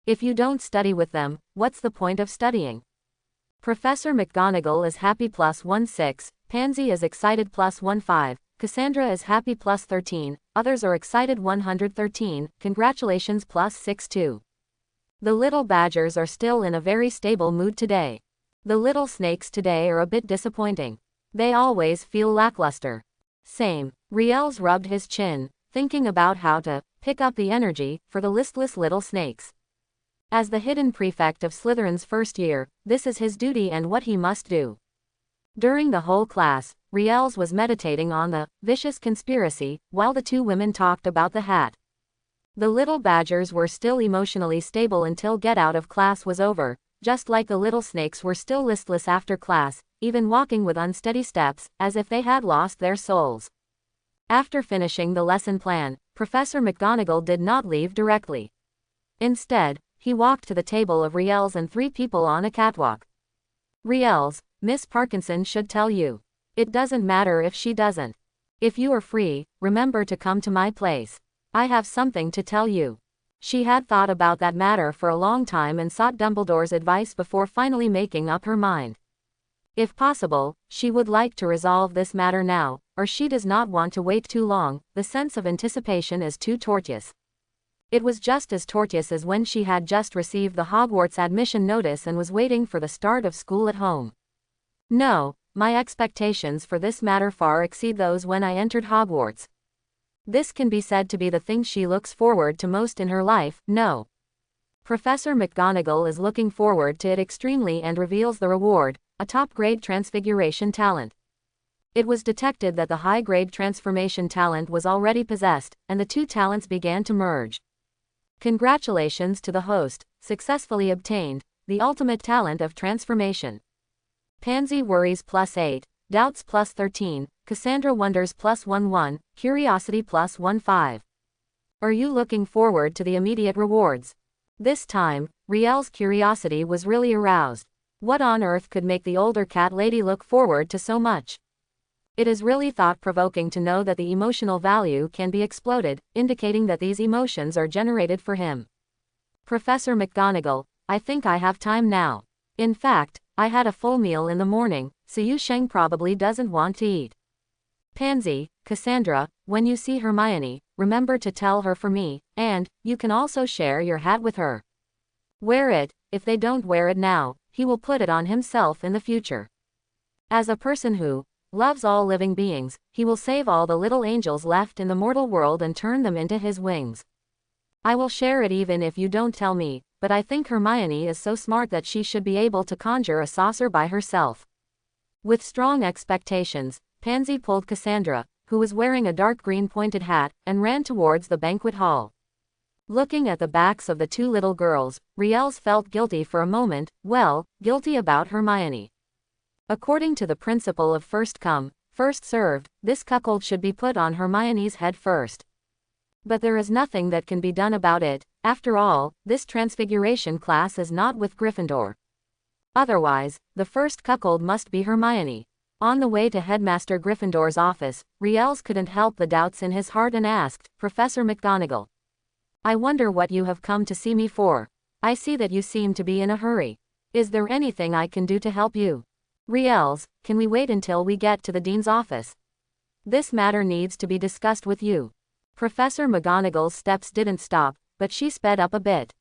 If you don't study with them, what's the point of studying? Professor McGonagall is happy plus 16, Pansy is excited plus 15, Cassandra is happy plus 13, others are excited 113, congratulations plus 62. The little badgers are still in a very stable mood today. The little snakes today are a bit disappointing. They always feel lackluster. Same. Riels rubbed his chin, thinking about how to pick up the energy for the listless little snakes. As the hidden prefect of Slytherin's first year, this is his duty and what he must do. During the whole class, Riels was meditating on the vicious conspiracy, while the two women talked about the hat. The little badgers were still emotionally stable until get out of class was over, just like the little snakes were still listless after class, even walking with unsteady steps, as if they had lost their souls. After finishing the lesson plan, Professor McGonagall did not leave directly. Instead, he walked to the table of Riels and three people on a catwalk. "Riels, Miss Parkinson should tell you. It doesn't matter if she doesn't. If you are free, remember to come to my place. I have something to tell you." She had thought about that matter for a long time and sought Dumbledore's advice before finally making up her mind. If possible, she would like to resolve this matter now, or she does not want to wait too long. The sense of anticipation is too tortuous. It was just as tortuous as when she had just received the Hogwarts admission notice and was waiting for the start of school at home. No, my expectations for this matter far exceed those when I entered Hogwarts. This can be said to be the thing she looks forward to most in her life. No. Professor McGonagall is looking forward to it extremely and reveals the reward, a top-grade transfiguration talent. It was detected that the high-grade transformation talent was already possessed, and the two talents began to merge. Congratulations to the host, successfully obtained the ultimate talent of transformation. Pansy worries plus 8, doubts plus 13, Cassandra wonders plus 11, curiosity plus 15. Are you looking forward to the immediate rewards? This time, Riel's curiosity was really aroused. What on earth could make the older cat lady look forward to so much? It is really thought-provoking to know that the emotional value can be exploded, indicating that these emotions are generated for him. Professor McGonagall, I think I have time now. In fact, I had a full meal in the morning, so Yu Sheng probably doesn't want to eat. Pansy, Cassandra, when you see Hermione, remember to tell her for me, and you can also share your hat with her. Wear it, if they don't wear it now, he will put it on himself in the future. As a person who loves all living beings, he will save all the little angels left in the mortal world and turn them into his wings. I will share it even if you don't tell me, but I think Hermione is so smart that she should be able to conjure a saucer by herself. With strong expectations, Pansy pulled Cassandra, who was wearing a dark green pointed hat, and ran towards the banquet hall. Looking at the backs of the two little girls, Riels felt guilty for a moment, well, guilty about Hermione. According to the principle of first come, first served, this cuckold should be put on Hermione's head first. But there is nothing that can be done about it. After all, this transfiguration class is not with Gryffindor. Otherwise, the first cuckold must be Hermione. On the way to Headmaster Gryffindor's office, Riels couldn't help the doubts in his heart and asked, Professor McGonagall, I wonder what you have come to see me for. I see that you seem to be in a hurry. Is there anything I can do to help you? Riels, can we wait until we get to the dean's office? This matter needs to be discussed with you. Professor McGonagall's steps didn't stop, but she sped up a bit.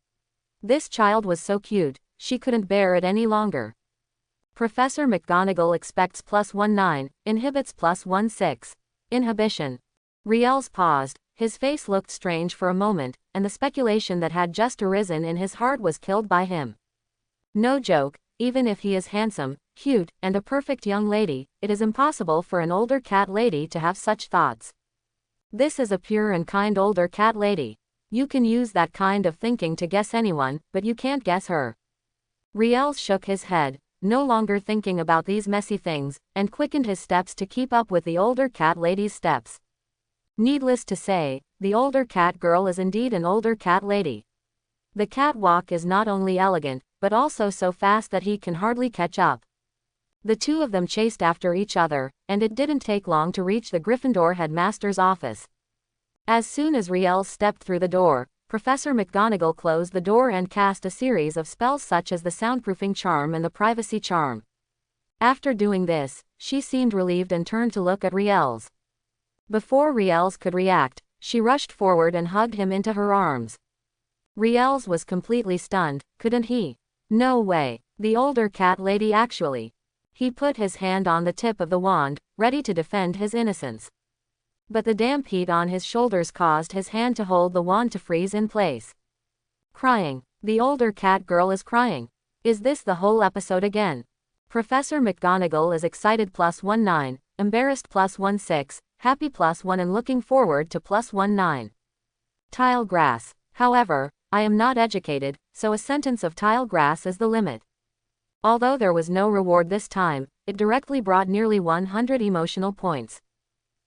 This child was so cute, she couldn't bear it any longer. Professor McGonagall expects +19, inhibits +16. Inhibition. Riels paused, his face looked strange for a moment, and the speculation that had just arisen in his heart was killed by him. No joke, even if he is handsome, cute, and a perfect young lady, it is impossible for an older cat lady to have such thoughts. This is a pure and kind older cat lady. You can use that kind of thinking to guess anyone, but you can't guess her. Riels shook his head, no longer thinking about these messy things, and quickened his steps to keep up with the older cat lady's steps. Needless to say, the older cat girl is indeed an older cat lady. The catwalk is not only elegant, but also so fast that he can hardly catch up. The two of them chased after each other, and it didn't take long to reach the Gryffindor headmaster's office. As soon as Riels stepped through the door, Professor McGonagall closed the door and cast a series of spells such as the soundproofing charm and the privacy charm. After doing this, she seemed relieved and turned to look at Riels. Before Riels could react, she rushed forward and hugged him into her arms. Riels was completely stunned, couldn't he? No way, the older cat lady actually. He put his hand on the tip of the wand, ready to defend his innocence. But the damp heat on his shoulders caused his hand to hold the wand to freeze in place. Crying. The older cat girl is crying. Is this the whole episode again? Professor McGonagall is excited +19, embarrassed +16, happy +1 and looking forward to +19. Tile grass. However, I am not educated, so a sentence of tile grass is the limit. Although there was no reward this time, it directly brought nearly 100 emotional points.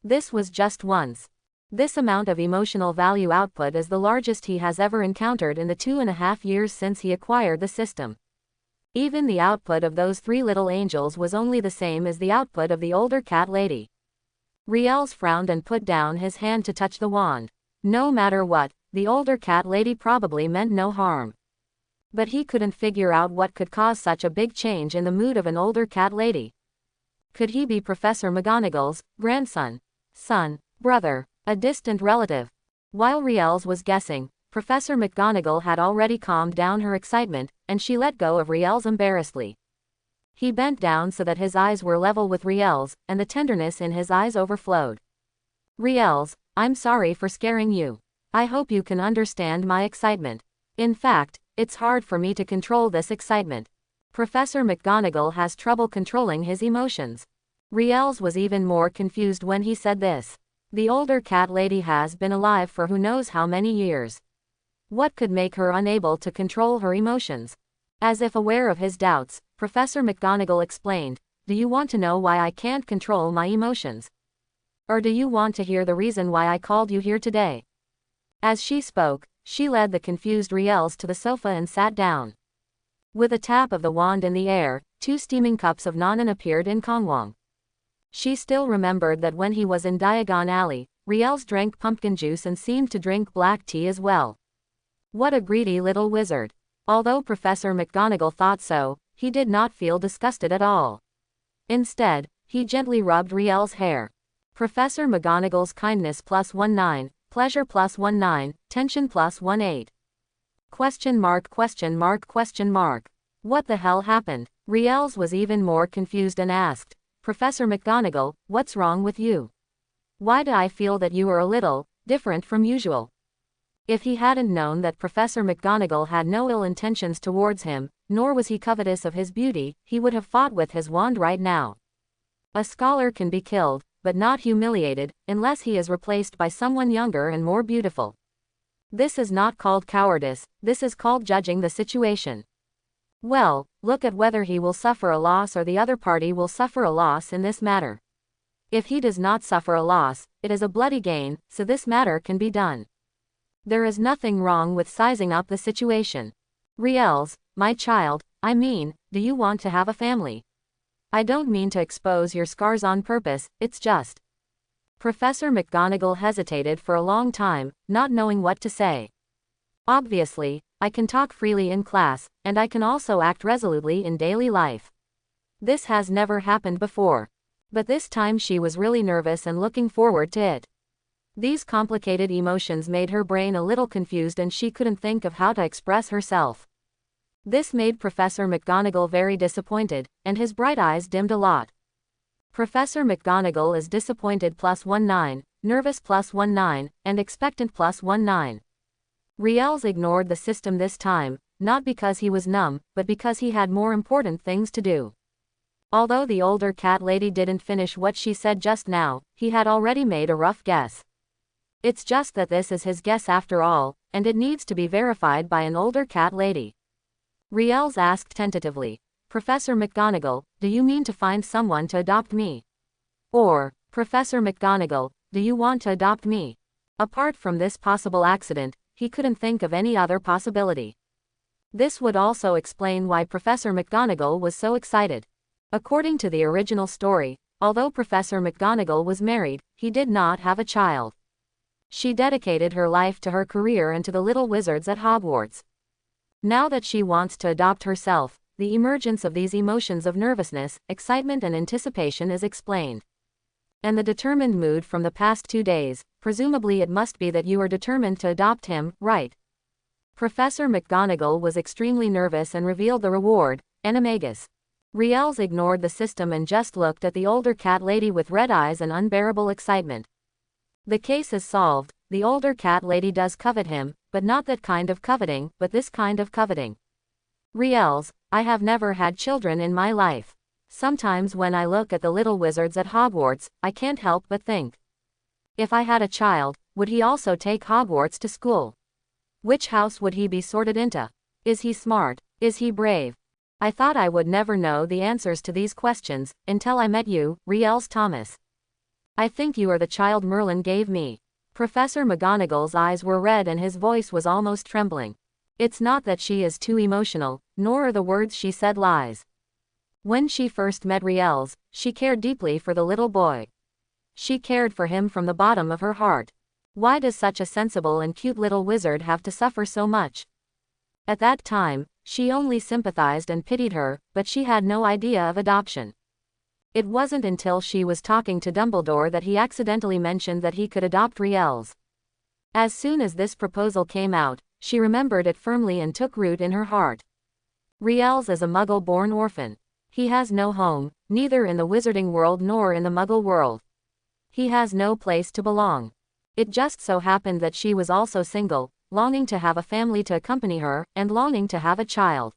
This was just once. This amount of emotional value output is the largest he has ever encountered in the 2.5 years since he acquired the system. Even the output of those 3 little angels was only the same as the output of the older cat lady. Riels frowned and put down his hand to touch the wand. No matter what, the older cat lady probably meant no harm. But he couldn't figure out what could cause such a big change in the mood of an older cat lady. Could he be Professor McGonagall's grandson? Son, brother, a distant relative? While Riels was guessing, Professor McGonagall had already calmed down her excitement, and she let go of Riels embarrassedly. He bent down so that his eyes were level with Riels, and the tenderness in his eyes overflowed. Riels, I'm sorry for scaring you. I hope you can understand my excitement. In fact, it's hard for me to control this excitement. Professor McGonagall has trouble controlling his emotions. Riels was even more confused when he said this. The older cat lady has been alive for who knows how many years. What could make her unable to control her emotions? As if aware of his doubts, Professor McGonagall explained, Do you want to know why I can't control my emotions? Or do you want to hear the reason why I called you here today? As she spoke, she led the confused Riels to the sofa and sat down. With a tap of the wand in the air, 2 steaming cups of Nonin appeared in Kongwang. She still remembered that when he was in Diagon Alley, Riels drank pumpkin juice and seemed to drink black tea as well. What a greedy little wizard. Although Professor McGonagall thought so, he did not feel disgusted at all. Instead, he gently rubbed Riel's hair. Professor McGonagall's kindness +19, pleasure +19, tension +18. ? What the hell happened? Riels was even more confused and asked, Professor McGonagall, what's wrong with you? Why do I feel that you are a little different from usual? If he hadn't known that Professor McGonagall had no ill intentions towards him, nor was he covetous of his beauty, he would have fought with his wand right now. A scholar can be killed, but not humiliated, unless he is replaced by someone younger and more beautiful. This is not called cowardice, this is called judging the situation. Well, look at whether he will suffer a loss or the other party will suffer a loss in this matter. If he does not suffer a loss, it is a bloody gain, so this matter can be done. There is nothing wrong with sizing up the situation. Riels, my child, I mean, do you want to have a family? I don't mean to expose your scars on purpose, it's just. Professor McGonagall hesitated for a long time, not knowing what to say. Obviously, I can talk freely in class, and I can also act resolutely in daily life. This has never happened before. But this time she was really nervous and looking forward to it. These complicated emotions made her brain a little confused and she couldn't think of how to express herself. This made Professor McGonagall very disappointed, and his bright eyes dimmed a lot. Professor McGonagall is disappointed +19, nervous +19, and expectant +19. Riels ignored the system this time, not because he was numb, but because he had more important things to do. Although the older cat lady didn't finish what she said just now, he had already made a rough guess. It's just that this is his guess after all, and it needs to be verified by an older cat lady. Riels asked tentatively, Professor McGonagall, do you mean to find someone to adopt me? Or, Professor McGonagall, do you want to adopt me? Apart from this possible accident, he couldn't think of any other possibility. This would also explain why Professor McGonagall was so excited. According to the original story, although Professor McGonagall was married, he did not have a child. She dedicated her life to her career and to the little wizards at Hogwarts. Now that she wants to adopt herself, the emergence of these emotions of nervousness, excitement and anticipation is explained. And the determined mood from the past 2 days, presumably it must be that you are determined to adopt him, right? Professor McGonagall was extremely nervous and revealed the reward, animagus. Riels ignored the system and just looked at the older cat lady with red eyes and unbearable excitement. The case is solved, the older cat lady does covet him, but not that kind of coveting, but this kind of coveting. Riels, I have never had children in my life. Sometimes when I look at the little wizards at Hogwarts, I can't help but think. If I had a child, would he also take Hogwarts to school? Which house would he be sorted into? Is he smart? Is he brave? I thought I would never know the answers to these questions, until I met you, Riels Thomas. I think you are the child Merlin gave me. Professor McGonagall's eyes were red and his voice was almost trembling. It's not that she is too emotional, nor are the words she said lies. When she first met Riels, she cared deeply for the little boy. She cared for him from the bottom of her heart. Why does such a sensible and cute little wizard have to suffer so much? At that time, she only sympathized and pitied her, but she had no idea of adoption. It wasn't until she was talking to Dumbledore that he accidentally mentioned that he could adopt Riels. As soon as this proposal came out, she remembered it firmly and took root in her heart. Riels is a Muggle-born orphan. He has no home, neither in the wizarding world nor in the Muggle world. He has no place to belong. It just so happened that she was also single, longing to have a family to accompany her, and longing to have a child.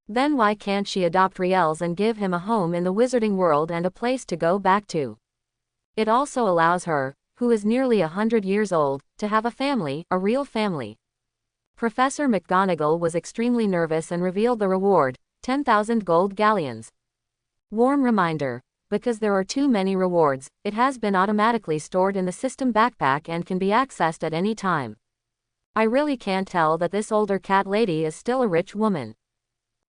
Then why can't she adopt Riels and give him a home in the wizarding world and a place to go back to? It also allows her, who is nearly 100 years old, to have a family, a real family. Professor McGonagall was extremely nervous and revealed the reward, 10,000 gold galleons. Warm reminder. Because there are too many rewards, it has been automatically stored in the system backpack and can be accessed at any time. I really can't tell that this older cat lady is still a rich woman.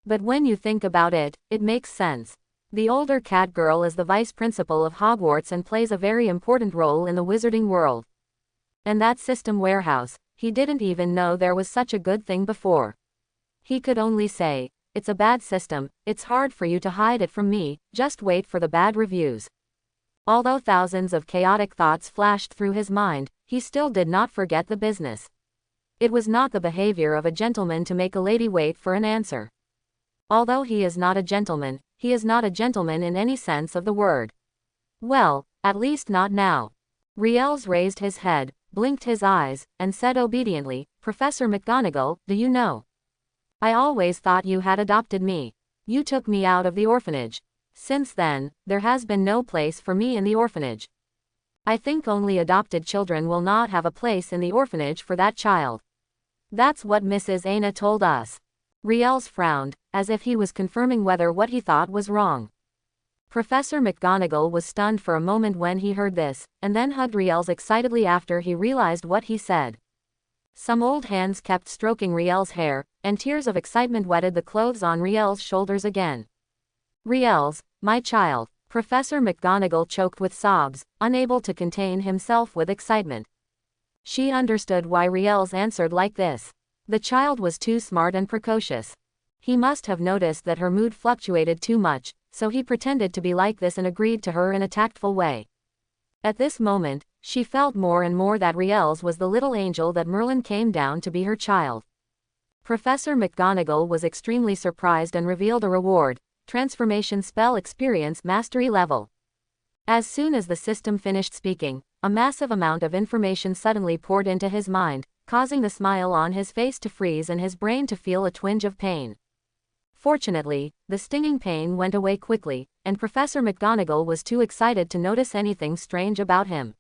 But when you think about it, it makes sense. The older cat girl is the vice principal of Hogwarts and plays a very important role in the wizarding world. And that system warehouse, he didn't even know there was such a good thing before. He could only say, it's a bad system, it's hard for you to hide it from me, just wait for the bad reviews. Although thousands of chaotic thoughts flashed through his mind, he still did not forget the business. It was not the behavior of a gentleman to make a lady wait for an answer. Although he is not a gentleman, he is not a gentleman in any sense of the word. Well, at least not now. Riels raised his head, blinked his eyes, and said obediently, Professor McGonagall, do you know? I always thought you had adopted me. You took me out of the orphanage. Since then, there has been no place for me in the orphanage. I think only adopted children will not have a place in the orphanage for that child. That's what Mrs. Aina told us. Riels frowned, as if he was confirming whether what he thought was wrong. Professor McGonagall was stunned for a moment when he heard this, and then hugged Riels excitedly after he realized what he said. Some old hands kept stroking Riels' hair, and tears of excitement wetted the clothes on Riels' shoulders again. Riels, my child, Professor McGonagall choked with sobs, unable to contain himself with excitement. She understood why Riels answered like this. The child was too smart and precocious. He must have noticed that her mood fluctuated too much, so he pretended to be like this and agreed to her in a tactful way. At this moment, she felt more and more that Riels was the little angel that Merlin came down to be her child. Professor McGonagall was extremely surprised and revealed a reward, transformation spell experience mastery level. As soon as the system finished speaking, a massive amount of information suddenly poured into his mind, causing the smile on his face to freeze and his brain to feel a twinge of pain. Fortunately, the stinging pain went away quickly, and Professor McGonagall was too excited to notice anything strange about him.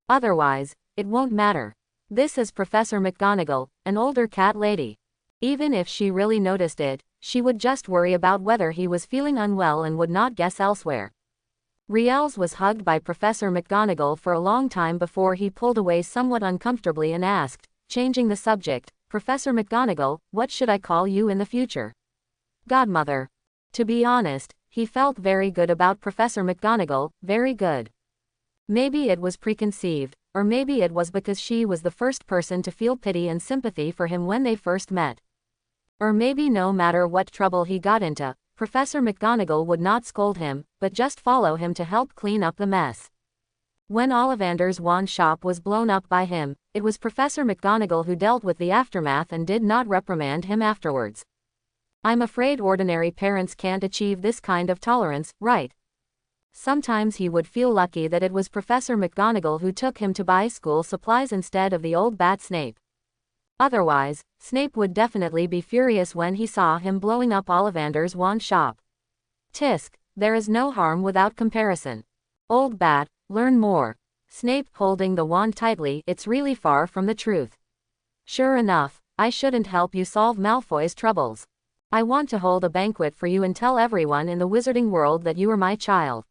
Otherwise, it won't matter. This is Professor McGonagall, an older cat lady. Even if she really noticed it, she would just worry about whether he was feeling unwell and would not guess elsewhere. Riels was hugged by Professor McGonagall for a long time before he pulled away somewhat uncomfortably and asked, changing the subject, Professor McGonagall, what should I call you in the future? Godmother. To be honest, he felt very good about Professor McGonagall, very good. Maybe it was preconceived, or maybe it was because she was the first person to feel pity and sympathy for him when they first met. Or maybe no matter what trouble he got into, Professor McGonagall would not scold him, but just follow him to help clean up the mess. When Ollivander's wand shop was blown up by him, it was Professor McGonagall who dealt with the aftermath and did not reprimand him afterwards. I'm afraid ordinary parents can't achieve this kind of tolerance, right? Sometimes he would feel lucky that it was Professor McGonagall who took him to buy school supplies instead of the old bat Snape. Otherwise, Snape would definitely be furious when he saw him blowing up Ollivander's wand shop. Tisk, there is no harm without comparison. Old bat, learn more. Snape holding the wand tightly, it's really far from the truth. Sure enough, I shouldn't help you solve Malfoy's troubles. I want to hold a banquet for you and tell everyone in the wizarding world that you are my child.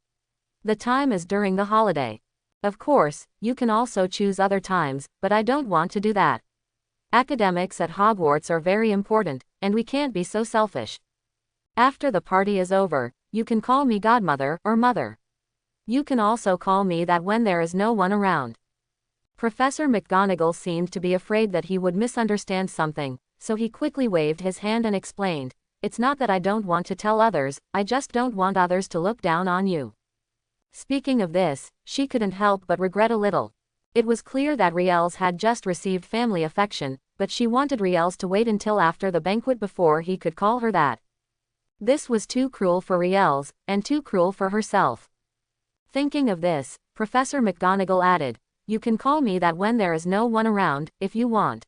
The time is during the holiday. Of course, you can also choose other times, but I don't want to do that. Academics at Hogwarts are very important, and we can't be so selfish. After the party is over, you can call me Godmother or Mother. You can also call me that when there is no one around. Professor McGonagall seemed to be afraid that he would misunderstand something, so he quickly waved his hand and explained, it's not that I don't want to tell others, I just don't want others to look down on you. Speaking of this, she couldn't help but regret a little. It was clear that Riels had just received family affection, but she wanted Riels to wait until after the banquet before he could call her that. This was too cruel for Riels, and too cruel for herself. Thinking of this, Professor McGonagall added, you can call me that when there is no one around, if you want.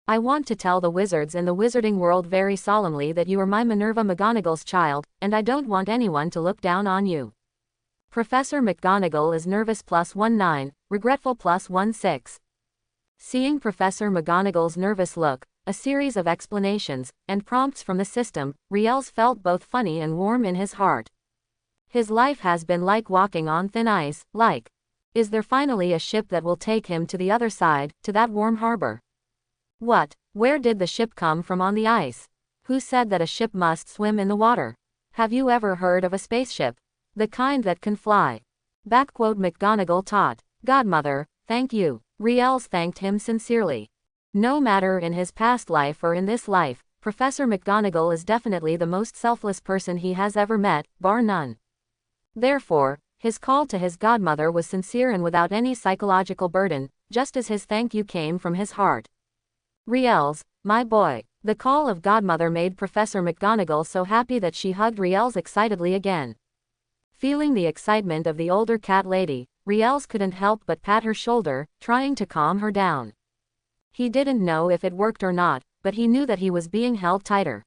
I want to tell the wizards in the wizarding world very solemnly that you are my Minerva McGonagall's child, and I don't want anyone to look down on you. Professor McGonagall is nervous +19, regretful +16. Seeing Professor McGonagall's nervous look, a series of explanations, and prompts from the system, Riels felt both funny and warm in his heart. His life has been like walking on thin ice, like. Is there finally a ship that will take him to the other side, to that warm harbor? What? Where did the ship come from on the ice? Who said that a ship must swim in the water? Have you ever heard of a spaceship? The kind that can fly. McGonagall taught. Godmother, thank you. Riels thanked him sincerely. No matter in his past life or in this life, Professor McGonagall is definitely the most selfless person he has ever met, bar none. Therefore, his call to his godmother was sincere and without any psychological burden, just as his thank you came from his heart. Riels, my boy, The call of Godmother made Professor McGonagall so happy that she hugged Riels excitedly again. Feeling the excitement of the older cat lady, Riels couldn't help but pat her shoulder, trying to calm her down. He didn't know if it worked or not, but he knew that he was being held tighter.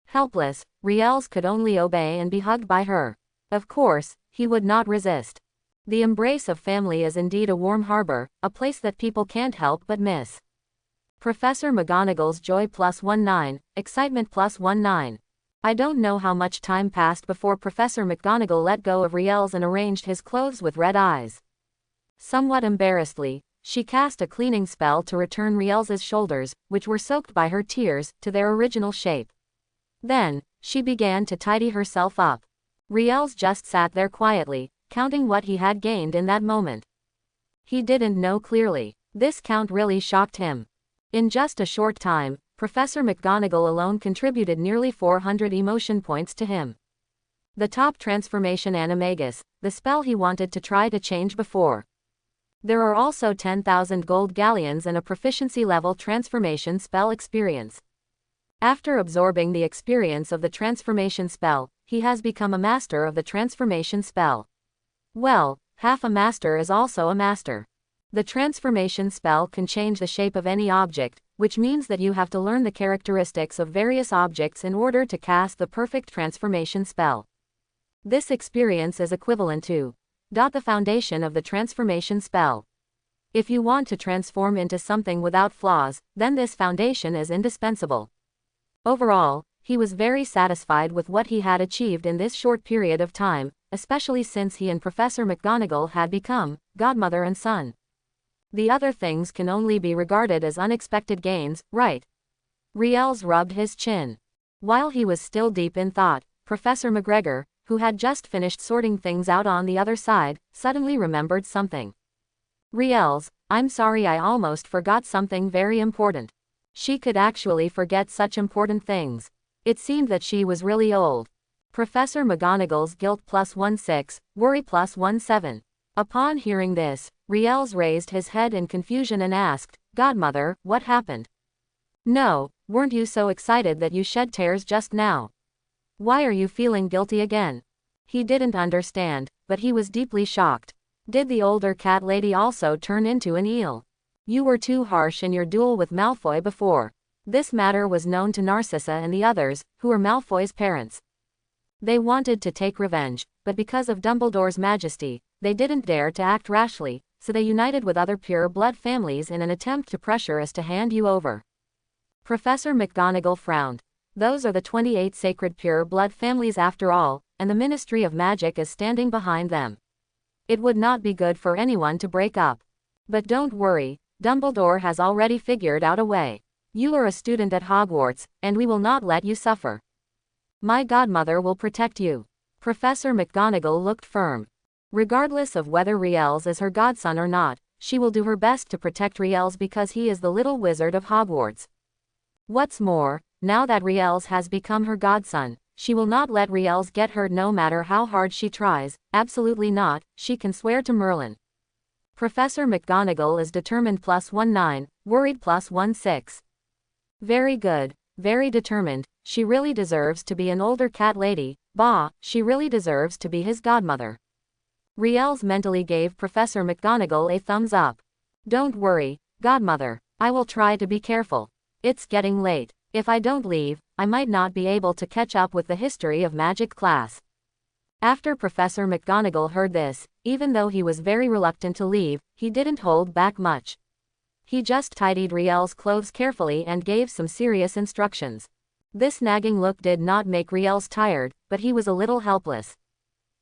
Helpless, Riels could only obey and be hugged by her. Of course, he would not resist. The embrace of family is indeed a warm harbor, a place that people can't help but miss. Professor McGonagall's joy +19, excitement +19. I don't know how much time passed before Professor McGonagall let go of Riels and arranged his clothes with red eyes. Somewhat embarrassedly, she cast a cleaning spell to return Riels's shoulders, which were soaked by her tears, to their original shape. Then, she began to tidy herself up. Riels just sat there quietly, counting what he had gained in that moment. He didn't know clearly. This count really shocked him. In just a short time, Professor McGonagall alone contributed nearly 400 emotion points to him. The top transformation animagus, the spell he wanted to try to change before. There are also 10,000 gold galleons and a proficiency level transformation spell experience. After absorbing the experience of the transformation spell, he has become a master of the transformation spell. Well, half a master is also a master. The transformation spell can change the shape of any object, which means that you have to learn the characteristics of various objects in order to cast the perfect transformation spell. This experience is equivalent to the foundation of the transformation spell. If you want to transform into something without flaws, then this foundation is indispensable. Overall, he was very satisfied with what he had achieved in this short period of time, especially since he and Professor McGonagall had become godmother and son. The other things can only be regarded as unexpected gains, right? Riels rubbed his chin. While he was still deep in thought, Professor McGregor, who had just finished sorting things out on the other side, suddenly remembered something. Riels, I'm sorry, I almost forgot something very important. She could actually forget such important things. It seemed that she was really old. Professor McGonagall's guilt +16, worry +17. Upon hearing this, Riels raised his head in confusion and asked, Godmother, what happened? No, weren't you so excited that you shed tears just now? Why are you feeling guilty again? He didn't understand, but he was deeply shocked. Did the older cat lady also turn into an eel? You were too harsh in your duel with Malfoy before. This matter was known to Narcissa and the others, who were Malfoy's parents. They wanted to take revenge, but because of Dumbledore's majesty, they didn't dare to act rashly, so they united with other pure blood families in an attempt to pressure us to hand you over. Professor McGonagall frowned. Those are the 28 sacred pure blood families after all, and the Ministry of Magic is standing behind them. It would not be good for anyone to break up. But don't worry, Dumbledore has already figured out a way. You are a student at Hogwarts, and we will not let you suffer. My godmother will protect you. Professor McGonagall looked firm. Regardless of whether Riels is her godson or not, she will do her best to protect Riels because he is the little wizard of Hogwarts. What's more, now that Riels has become her godson, she will not let Riels get hurt no matter how hard she tries, absolutely not, she can swear to Merlin. Professor McGonagall is determined +19, worried +16. Very good, very determined, she really deserves to be an older cat lady, bah, she really deserves to be his godmother. Riels mentally gave Professor McGonagall a thumbs up. Don't worry, godmother, I will try to be careful. It's getting late. If I don't leave, I might not be able to catch up with the history of magic class. After Professor McGonagall heard this, even though he was very reluctant to leave, he didn't hold back much. He just tidied Riel's clothes carefully and gave some serious instructions. This nagging look did not make Riels tired, but he was a little helpless.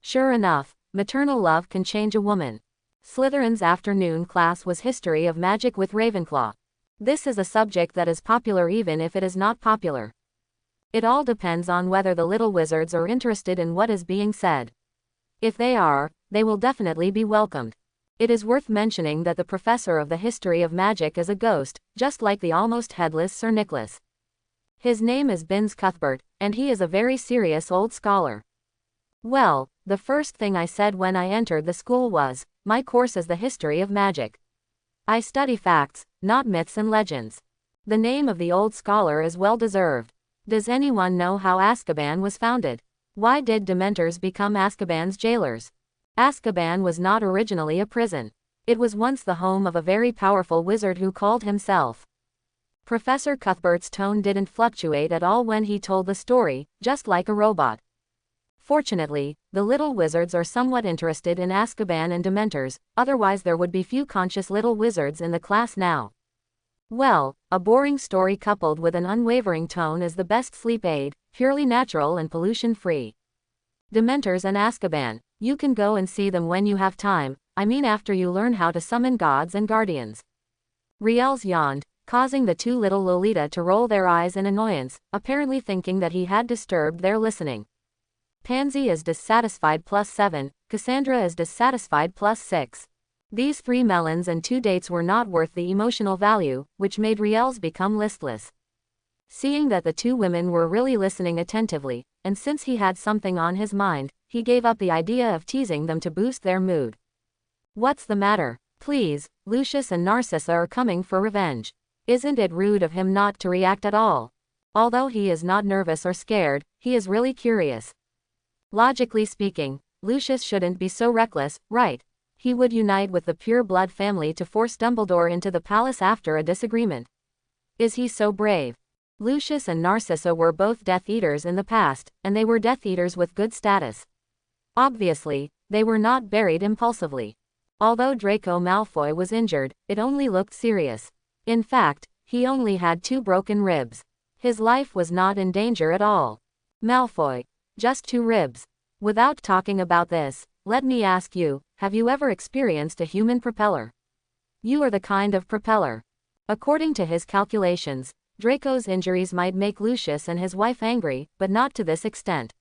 Sure enough, maternal love can change a woman. Slytherin's afternoon class was History of Magic with Ravenclaw. This is a subject that is popular even if it is not popular. It all depends on whether the little wizards are interested in what is being said. If they are, they will definitely be welcomed. It is worth mentioning that the professor of the history of magic is a ghost, just like the almost headless Sir Nicholas. His name is Binns Cuthbert, and he is a very serious old scholar. Well, the first thing I said when I entered the school was, my course is the history of magic. I study facts, not myths and legends. The name of the old scholar is well deserved. Does anyone know how Azkaban was founded? Why did Dementors become Azkaban's jailers? Azkaban was not originally a prison. It was once the home of a very powerful wizard who called himself. Professor Cuthbert's tone didn't fluctuate at all when he told the story, just like a robot. Fortunately, the little wizards are somewhat interested in Azkaban and Dementors, otherwise there would be few conscious little wizards in the class now. Well, a boring story coupled with an unwavering tone is the best sleep aid, purely natural and pollution-free. Dementors and Azkaban, you can go and see them when you have time, I mean after you learn how to summon gods and guardians. Riels yawned, causing the two little Lolita to roll their eyes in annoyance, apparently thinking that he had disturbed their listening. Pansy is dissatisfied +7, Cassandra is dissatisfied +6. These 3 melons and 2 dates were not worth the emotional value, which made Riels become listless. Seeing that the 2 women were really listening attentively, and since he had something on his mind, he gave up the idea of teasing them to boost their mood. What's the matter? Please, Lucius and Narcissa are coming for revenge. Isn't it rude of him not to react at all? Although he is not nervous or scared, he is really curious. Logically speaking, Lucius shouldn't be so reckless, right? He would unite with the pure-blood family to force Dumbledore into the palace after a disagreement. Is he so brave? Lucius and Narcissa were both Death Eaters in the past, and they were Death Eaters with good status. Obviously, they were not buried impulsively. Although Draco Malfoy was injured, it only looked serious. In fact, he only had 2 broken ribs. His life was not in danger at all. Malfoy, just 2 ribs. Without talking about this, let me ask you, have you ever experienced a human propeller? You are the kind of propeller. According to his calculations, Draco's injuries might make Lucius and his wife angry, but not to this extent.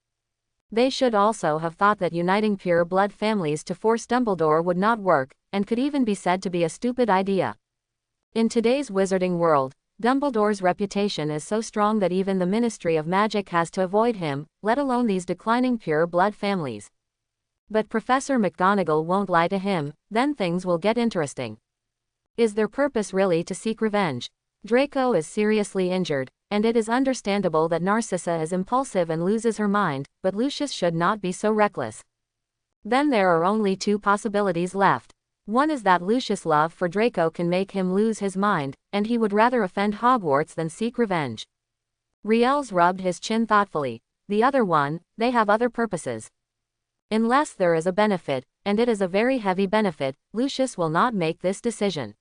They should also have thought that uniting pure blood families to force Dumbledore would not work, and could even be said to be a stupid idea. In today's wizarding world, Dumbledore's reputation is so strong that even the Ministry of Magic has to avoid him, let alone these declining pure blood families. But Professor McGonagall won't lie to him, then things will get interesting. Is their purpose really to seek revenge? Draco is seriously injured, and it is understandable that Narcissa is impulsive and loses her mind, but Lucius should not be so reckless. Then there are only 2 possibilities left. One is that Lucius' love for Draco can make him lose his mind, and he would rather offend Hogwarts than seek revenge. Riels rubbed his chin thoughtfully. The other one, they have other purposes. Unless there is a benefit, and it is a very heavy benefit, Lucius will not make this decision.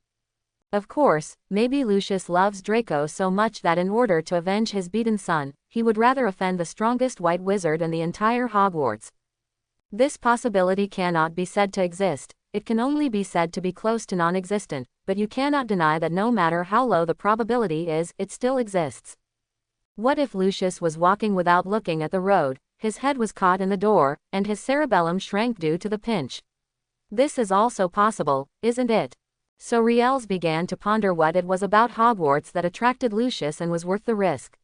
Of course, maybe Lucius loves Draco so much that in order to avenge his beaten son, he would rather offend the strongest white wizard in the entire Hogwarts. This possibility cannot be said to exist, it can only be said to be close to non-existent, but you cannot deny that no matter how low the probability is, it still exists. What if Lucius was walking without looking at the road, his head was caught in the door, and his cerebellum shrank due to the pinch? This is also possible, isn't it? So Riels began to ponder what it was about Hogwarts that attracted Lucius and was worth the risk.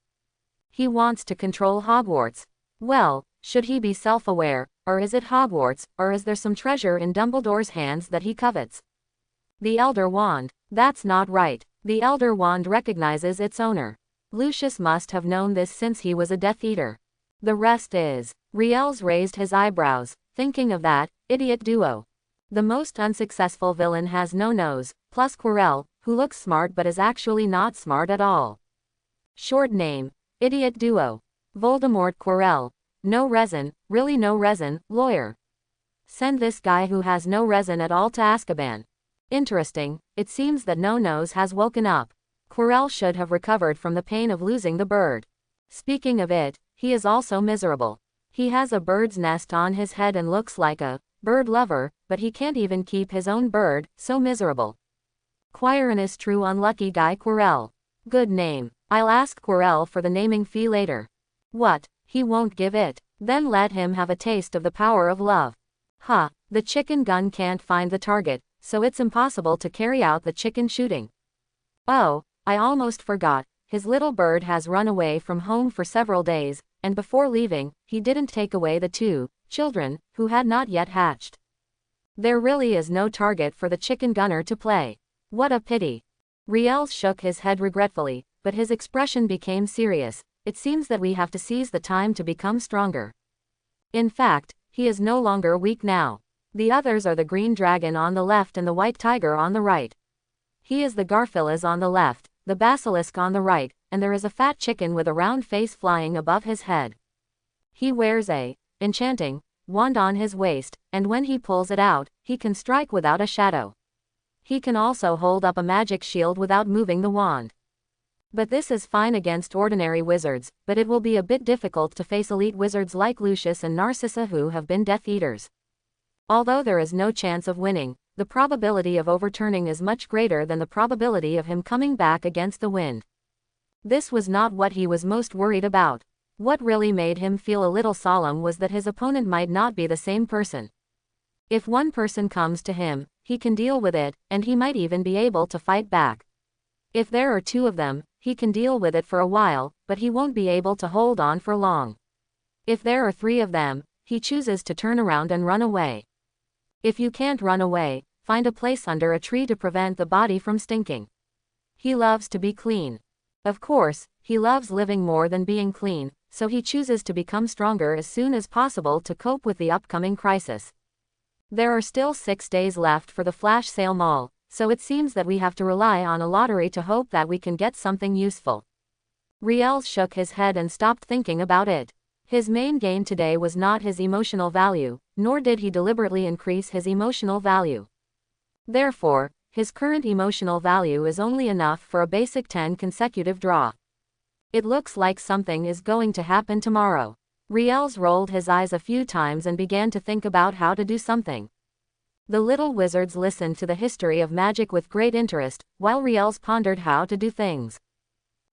He wants to control Hogwarts. Well, should he be self-aware, or is it Hogwarts, or is there some treasure in Dumbledore's hands that he covets? The Elder Wand. That's not right. The Elder Wand recognizes its owner. Lucius must have known this since he was a Death Eater. The rest is. Riels raised his eyebrows, thinking of that idiot duo. The most unsuccessful villain has no nose, plus Quirrell, who looks smart but is actually not smart at all. Short name. Idiot duo. Voldemort Quirrell. No resin, really no resin, lawyer. Send this guy who has no resin at all to Azkaban. Interesting, it seems that No-Nose has woken up. Quirrell should have recovered from the pain of losing the bird. Speaking of it, he is also miserable. He has a bird's nest on his head and looks like a bird lover, but he can't even keep his own bird, so miserable. Quirinus true unlucky guy Quirrell. Good name. I'll ask Quirrell for the naming fee later. What? He won't give it? Then let him have a taste of the power of love. Ha, the chicken gun can't find the target, so it's impossible to carry out the chicken shooting. Oh, I almost forgot, his little bird has run away from home for several days, and before leaving, he didn't take away the 2 children who had not yet hatched. There really is no target for the chicken gunner to play. What a pity. Riels shook his head regretfully, but his expression became serious. It seems that we have to seize the time to become stronger. In fact, he is no longer weak now. The others are the green dragon on the left and the white tiger on the right. He is the Garfield on the left, the basilisk on the right, and there is a fat chicken with a round face flying above his head. He wears a enchanting wand on his waist, and when he pulls it out, he can strike without a shadow. He can also hold up a magic shield without moving the wand. But this is fine against ordinary wizards, but it will be a bit difficult to face elite wizards like Lucius and Narcissa who have been Death Eaters. Although there is no chance of winning, the probability of overturning is much greater than the probability of him coming back against the wind. This was not what he was most worried about. What really made him feel a little solemn was that his opponent might not be the same person. If one person comes to him, he can deal with it, and he might even be able to fight back. If there are two of them, he can deal with it for a while, but he won't be able to hold on for long. If there are three of them, he chooses to turn around and run away. If you can't run away, find a place under a tree to prevent the body from stinking. He loves to be clean. Of course, he loves living more than being clean, so he chooses to become stronger as soon as possible to cope with the upcoming crisis. There are still 6 days left for the flash sale mall, so it seems that we have to rely on a lottery to hope that we can get something useful. Riel shook his head and stopped thinking about it. His main gain today was not his emotional value, nor did he deliberately increase his emotional value. Therefore, his current emotional value is only enough for a basic 10 consecutive draw. It looks like something is going to happen tomorrow. Riels rolled his eyes a few times and began to think about how to do something. The little wizards listened to the history of magic with great interest, while Riels pondered how to do things.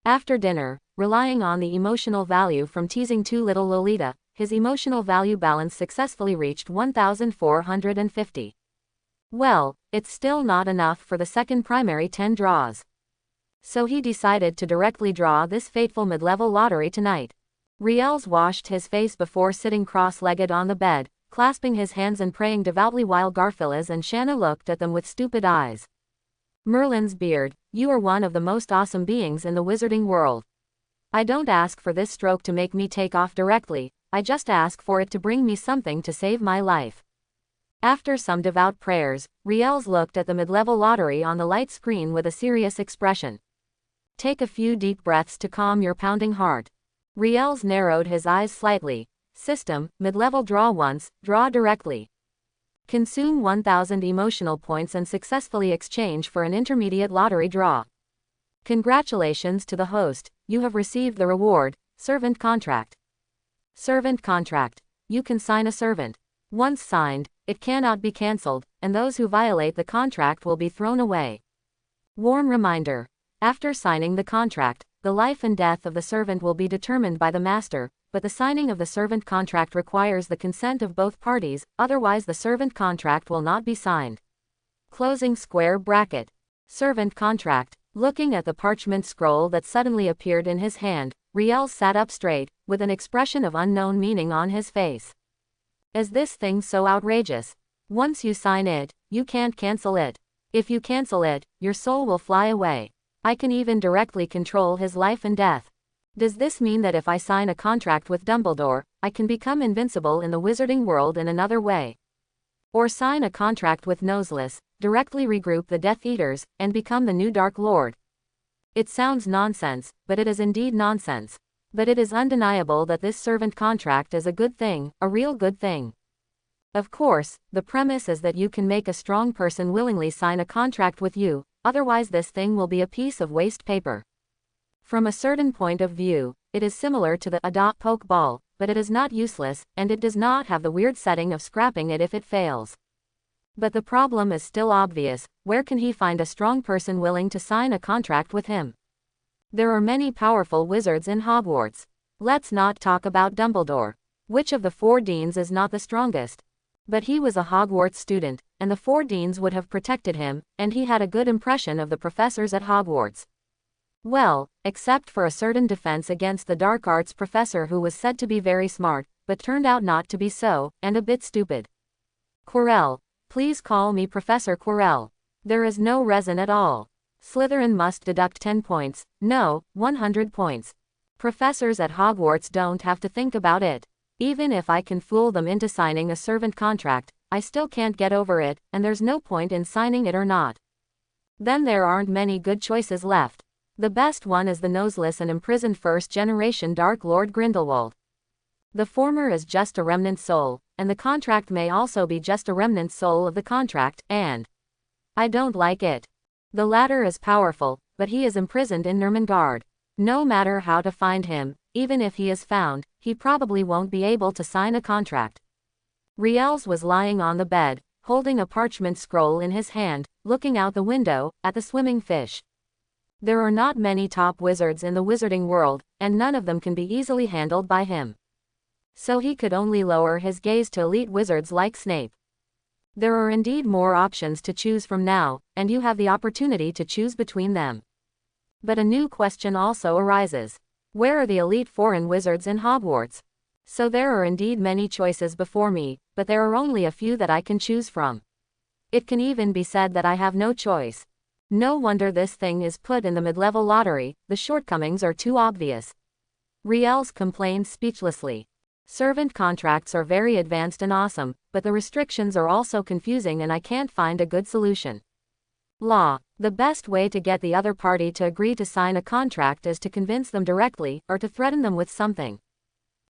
After dinner, relying on the emotional value from teasing too little Lolita, his emotional value balance successfully reached 1,450. Well, it's still not enough for the second primary 10 draws. So he decided to directly draw this fateful mid-level lottery tonight. Riels washed his face before sitting cross-legged on the bed, clasping his hands and praying devoutly while Garfield and Shanna looked at them with stupid eyes. Merlin's beard, you are one of the most awesome beings in the wizarding world. I don't ask for this stroke to make me take off directly, I just ask for it to bring me something to save my life. After some devout prayers, Riels looked at the mid-level lottery on the light screen with a serious expression. Take a few deep breaths to calm your pounding heart. Riels narrowed his eyes slightly. System, mid-level draw once, draw directly. Consume 1,000 emotional points and successfully exchange for an intermediate lottery draw. Congratulations to the host, you have received the reward, Servant Contract. Servant Contract. You can sign a servant. Once signed, it cannot be cancelled, and those who violate the contract will be thrown away. Warm reminder. After signing the contract, the life and death of the servant will be determined by the master, but the signing of the servant contract requires the consent of both parties, otherwise the servant contract will not be signed. Closing square bracket. Servant contract. Looking at the parchment scroll that suddenly appeared in his hand, Riel sat up straight, with an expression of unknown meaning on his face. Is this thing so outrageous? Once you sign it, you can't cancel it. If you cancel it, your soul will fly away. I can even directly control his life and death. Does this mean that if I sign a contract with Dumbledore, I can become invincible in the wizarding world in another way? Or sign a contract with Noseless, directly regroup the Death Eaters, and become the new Dark Lord? It sounds nonsense, but it is indeed nonsense. But it is undeniable that this servant contract is a good thing, a real good thing. Of course, the premise is that you can make a strong person willingly sign a contract with you, otherwise this thing will be a piece of waste paper. From a certain point of view, it is similar to the adopt poke ball, but it is not useless, and it does not have the weird setting of scrapping it if it fails. But the problem is still obvious. Where can he find a strong person willing to sign a contract with him? There are many powerful wizards in Hogwarts. Let's not talk about Dumbledore. Which of the 4 deans is not the strongest? But he was a Hogwarts student, and the 4 deans would have protected him, and he had a good impression of the professors at Hogwarts. Well, except for a certain defense against the dark arts professor who was said to be very smart, but turned out not to be so, and a bit stupid. Quirrell. Please call me Professor Quirrell. There is no reason at all. Slytherin must deduct 10 points, no, 100 points. Professors at Hogwarts don't have to think about it. Even if I can fool them into signing a servant contract, I still can't get over it, and there's no point in signing it or not. Then there aren't many good choices left. The best one is the noseless and imprisoned first-generation Dark Lord Grindelwald. The former is just a remnant soul, and the contract may also be just a remnant soul of the contract, and I don't like it. The latter is powerful, but he is imprisoned in Nurmengard. No matter how to find him, even if he is found, he probably won't be able to sign a contract. Riels was lying on the bed, holding a parchment scroll in his hand, looking out the window, at the swimming fish. There are not many top wizards in the wizarding world, and none of them can be easily handled by him. So he could only lower his gaze to elite wizards like Snape. There are indeed more options to choose from now, and you have the opportunity to choose between them. But a new question also arises. Where are the elite foreign wizards in Hogwarts? So there are indeed many choices before me, but there are only a few that I can choose from. It can even be said that I have no choice. No wonder this thing is put in the mid-level lottery, the shortcomings are too obvious. Riels complained speechlessly. Servant contracts are very advanced and awesome, but the restrictions are also confusing and I can't find a good solution. Law. The best way to get the other party to agree to sign a contract is to convince them directly, or to threaten them with something.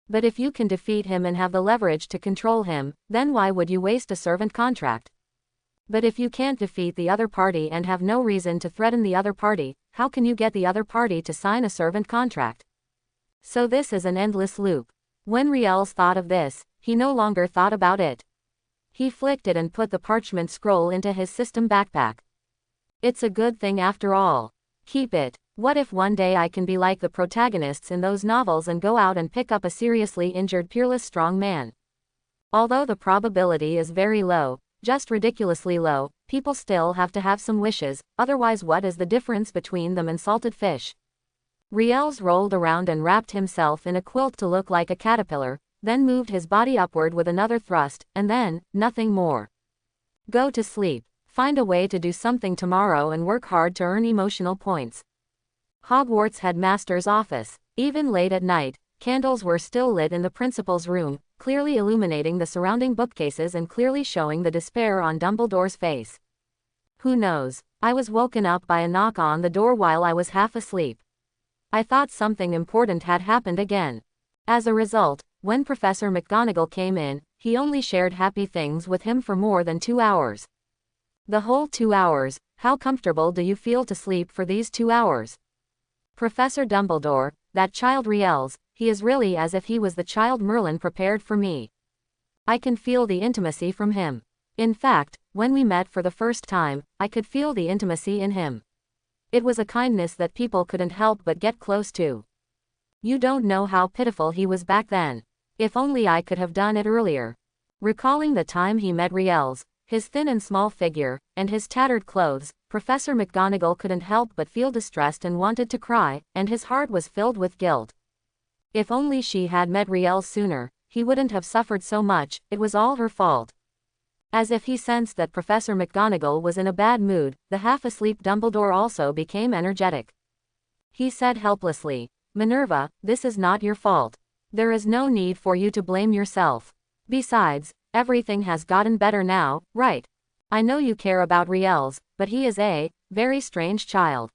But if you can defeat him and have the leverage to control him, then why would you waste a servant contract? But if you can't defeat the other party and have no reason to threaten the other party, how can you get the other party to sign a servant contract? So this is an endless loop. When Riels thought of this, he no longer thought about it. He flicked it and put the parchment scroll into his system backpack. It's a good thing after all. Keep it. What if one day I can be like the protagonists in those novels and go out and pick up a seriously injured peerless strong man? Although the probability is very low, just ridiculously low, people still have to have some wishes, otherwise what is the difference between them and salted fish? Riels rolled around and wrapped himself in a quilt to look like a caterpillar, then moved his body upward with another thrust, and then, nothing more. Go to sleep. Find a way to do something tomorrow and work hard to earn emotional points. Hogwarts headmaster's office. Even late at night, candles were still lit in the principal's room, clearly illuminating the surrounding bookcases and clearly showing the despair on Dumbledore's face. Who knows? I was woken up by a knock on the door while I was half asleep. I thought something important had happened again. As a result, when Professor McGonagall came in, he only shared happy things with him for more than 2 hours. The whole 2 hours. How comfortable do you feel to sleep for these 2 hours? Professor Dumbledore, that child Riels, he is really as if he was the child Merlin prepared for me. I can feel the intimacy from him. In fact, when we met for the first time, I could feel the intimacy in him. It was a kindness that people couldn't help but get close to. You don't know how pitiful he was back then. If only I could have done it earlier. Recalling the time he met Riels, his thin and small figure, and his tattered clothes, Professor McGonagall couldn't help but feel distressed and wanted to cry, and his heart was filled with guilt. If only she had met Riels sooner, he wouldn't have suffered so much, it was all her fault. As if he sensed that Professor McGonagall was in a bad mood, the half-asleep Dumbledore also became energetic. He said helplessly, "Minerva, this is not your fault. There is no need for you to blame yourself. Besides, everything has gotten better now, right? I know you care about Riels, but he is a very strange child.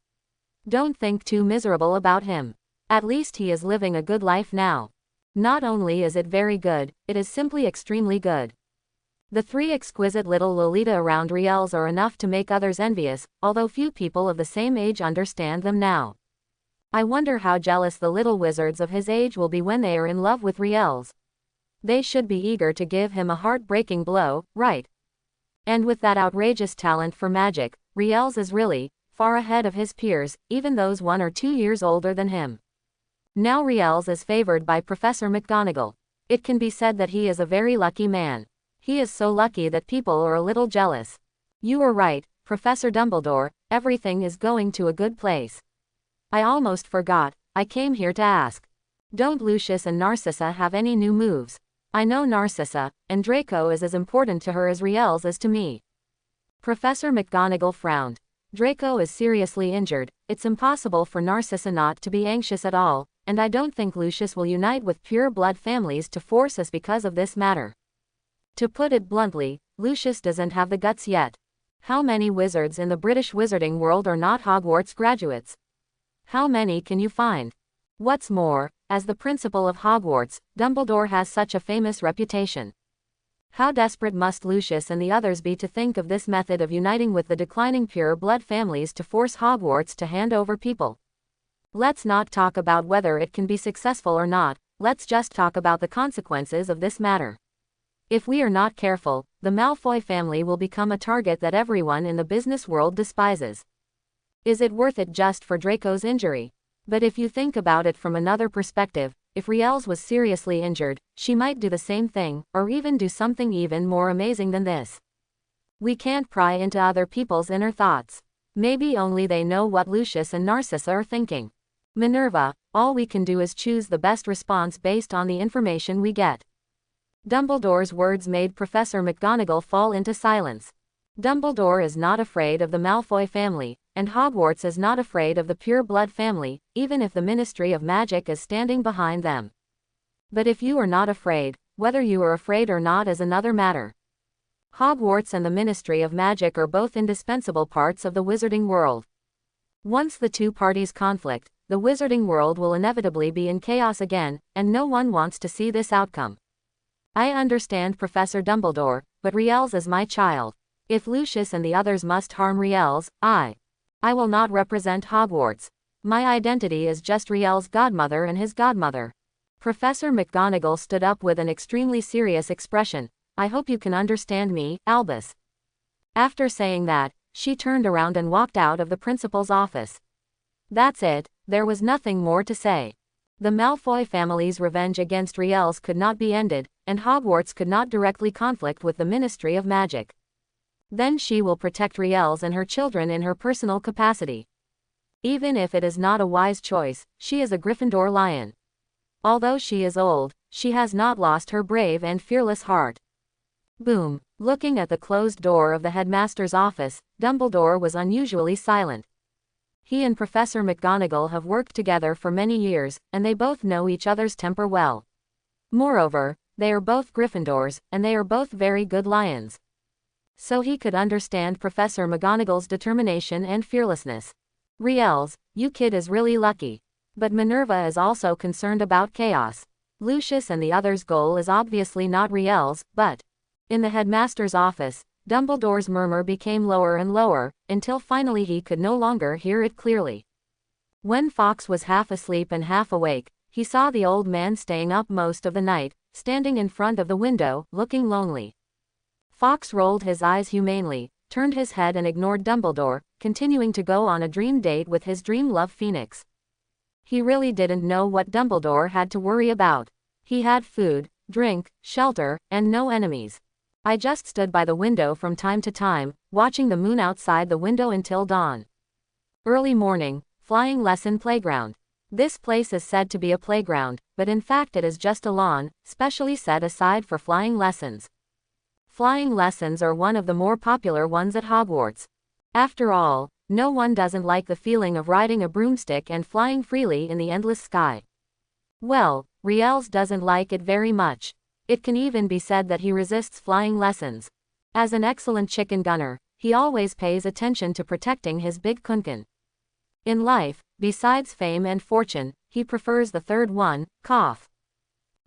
Don't think too miserable about him. At least he is living a good life now. Not only is it very good, it is simply extremely good." The 3 exquisite little Lolita around Riels are enough to make others envious, although few people of the same age understand them now. I wonder how jealous the little wizards of his age will be when they are in love with Riels. They should be eager to give him a heart-breaking blow, right? And with that outrageous talent for magic, Riels is really far ahead of his peers, even those 1 or 2 years older than him. Now Riels is favored by Professor McGonagall. It can be said that he is a very lucky man. He is so lucky that people are a little jealous. You are right, Professor Dumbledore, everything is going to a good place. I almost forgot, I came here to ask. Don't Lucius and Narcissa have any new moves? I know Narcissa, and Draco is as important to her as Riels is to me. Professor McGonagall frowned. Draco is seriously injured, it's impossible for Narcissa not to be anxious at all, and I don't think Lucius will unite with pure-blood families to force us because of this matter. To put it bluntly, Lucius doesn't have the guts yet. How many wizards in the British wizarding world are not Hogwarts graduates? How many can you find? What's more, as the principal of Hogwarts, Dumbledore has such a famous reputation. How desperate must Lucius and the others be to think of this method of uniting with the declining pure-blood families to force Hogwarts to hand over people? Let's not talk about whether it can be successful or not, let's just talk about the consequences of this matter. If we are not careful, the Malfoy family will become a target that everyone in the business world despises. Is it worth it just for Draco's injury? But if you think about it from another perspective, if Riels was seriously injured, she might do the same thing, or even do something even more amazing than this. We can't pry into other people's inner thoughts. Maybe only they know what Lucius and Narcissa are thinking. Minerva, all we can do is choose the best response based on the information we get. Dumbledore's words made Professor McGonagall fall into silence. Dumbledore is not afraid of the Malfoy family, and Hogwarts is not afraid of the pure-blood family, even if the Ministry of Magic is standing behind them. But if you are not afraid, whether you are afraid or not is another matter. Hogwarts and the Ministry of Magic are both indispensable parts of the wizarding world. Once the two parties conflict, the wizarding world will inevitably be in chaos again, and no one wants to see this outcome. I understand Professor Dumbledore, but Riels is my child. If Lucius and the others must harm Riels, I will not represent Hogwarts. My identity is just Riel's godmother and his godmother. Professor McGonagall stood up with an extremely serious expression. I hope you can understand me, Albus. After saying that, she turned around and walked out of the principal's office. That's it, there was nothing more to say. The Malfoy family's revenge against Riels could not be ended, and Hogwarts could not directly conflict with the Ministry of Magic. Then she will protect Riels and her children in her personal capacity. Even if it is not a wise choice, she is a Gryffindor lion. Although she is old, she has not lost her brave and fearless heart. Boom. Looking at the closed door of the headmaster's office, Dumbledore was unusually silent. He and Professor McGonagall have worked together for many years, and they both know each other's temper well. Moreover, they are both Gryffindors, and they are both very good lions. So he could understand Professor McGonagall's determination and fearlessness. Riels, you kid is really lucky. But Minerva is also concerned about chaos. Lucius and the others' goal is obviously not Riels, but... In the headmaster's office, Dumbledore's murmur became lower and lower, until finally he could no longer hear it clearly. When Fawkes was half asleep and half awake, he saw the old man staying up most of the night, standing in front of the window, looking lonely. Fawkes rolled his eyes humanely, turned his head and ignored Dumbledore, continuing to go on a dream date with his dream love Phoenix. He really didn't know what Dumbledore had to worry about. He had food, drink, shelter, and no enemies. I just stood by the window from time to time, watching the moon outside the window until dawn. Early morning, flying lesson playground. This place is said to be a playground, but in fact it is just a lawn, specially set aside for flying lessons. Flying lessons are one of the more popular ones at Hogwarts. After all, no one doesn't like the feeling of riding a broomstick and flying freely in the endless sky. Well, Riels doesn't like it very much. It can even be said that he resists flying lessons. As an excellent chicken gunner, he always pays attention to protecting his big kunkin. In life, besides fame and fortune, he prefers the third one, cough.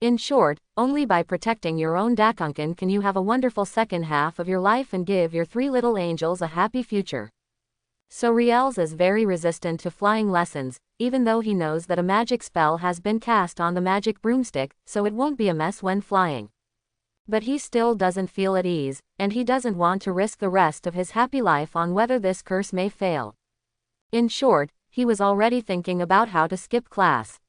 In short, only by protecting your own dakunkin can you have a wonderful second half of your life and give your three little angels a happy future. So Riels is very resistant to flying lessons, even though he knows that a magic spell has been cast on the magic broomstick, so it won't be a mess when flying. But he still doesn't feel at ease, and he doesn't want to risk the rest of his happy life on whether this curse may fail. In short, he was already thinking about how to skip class.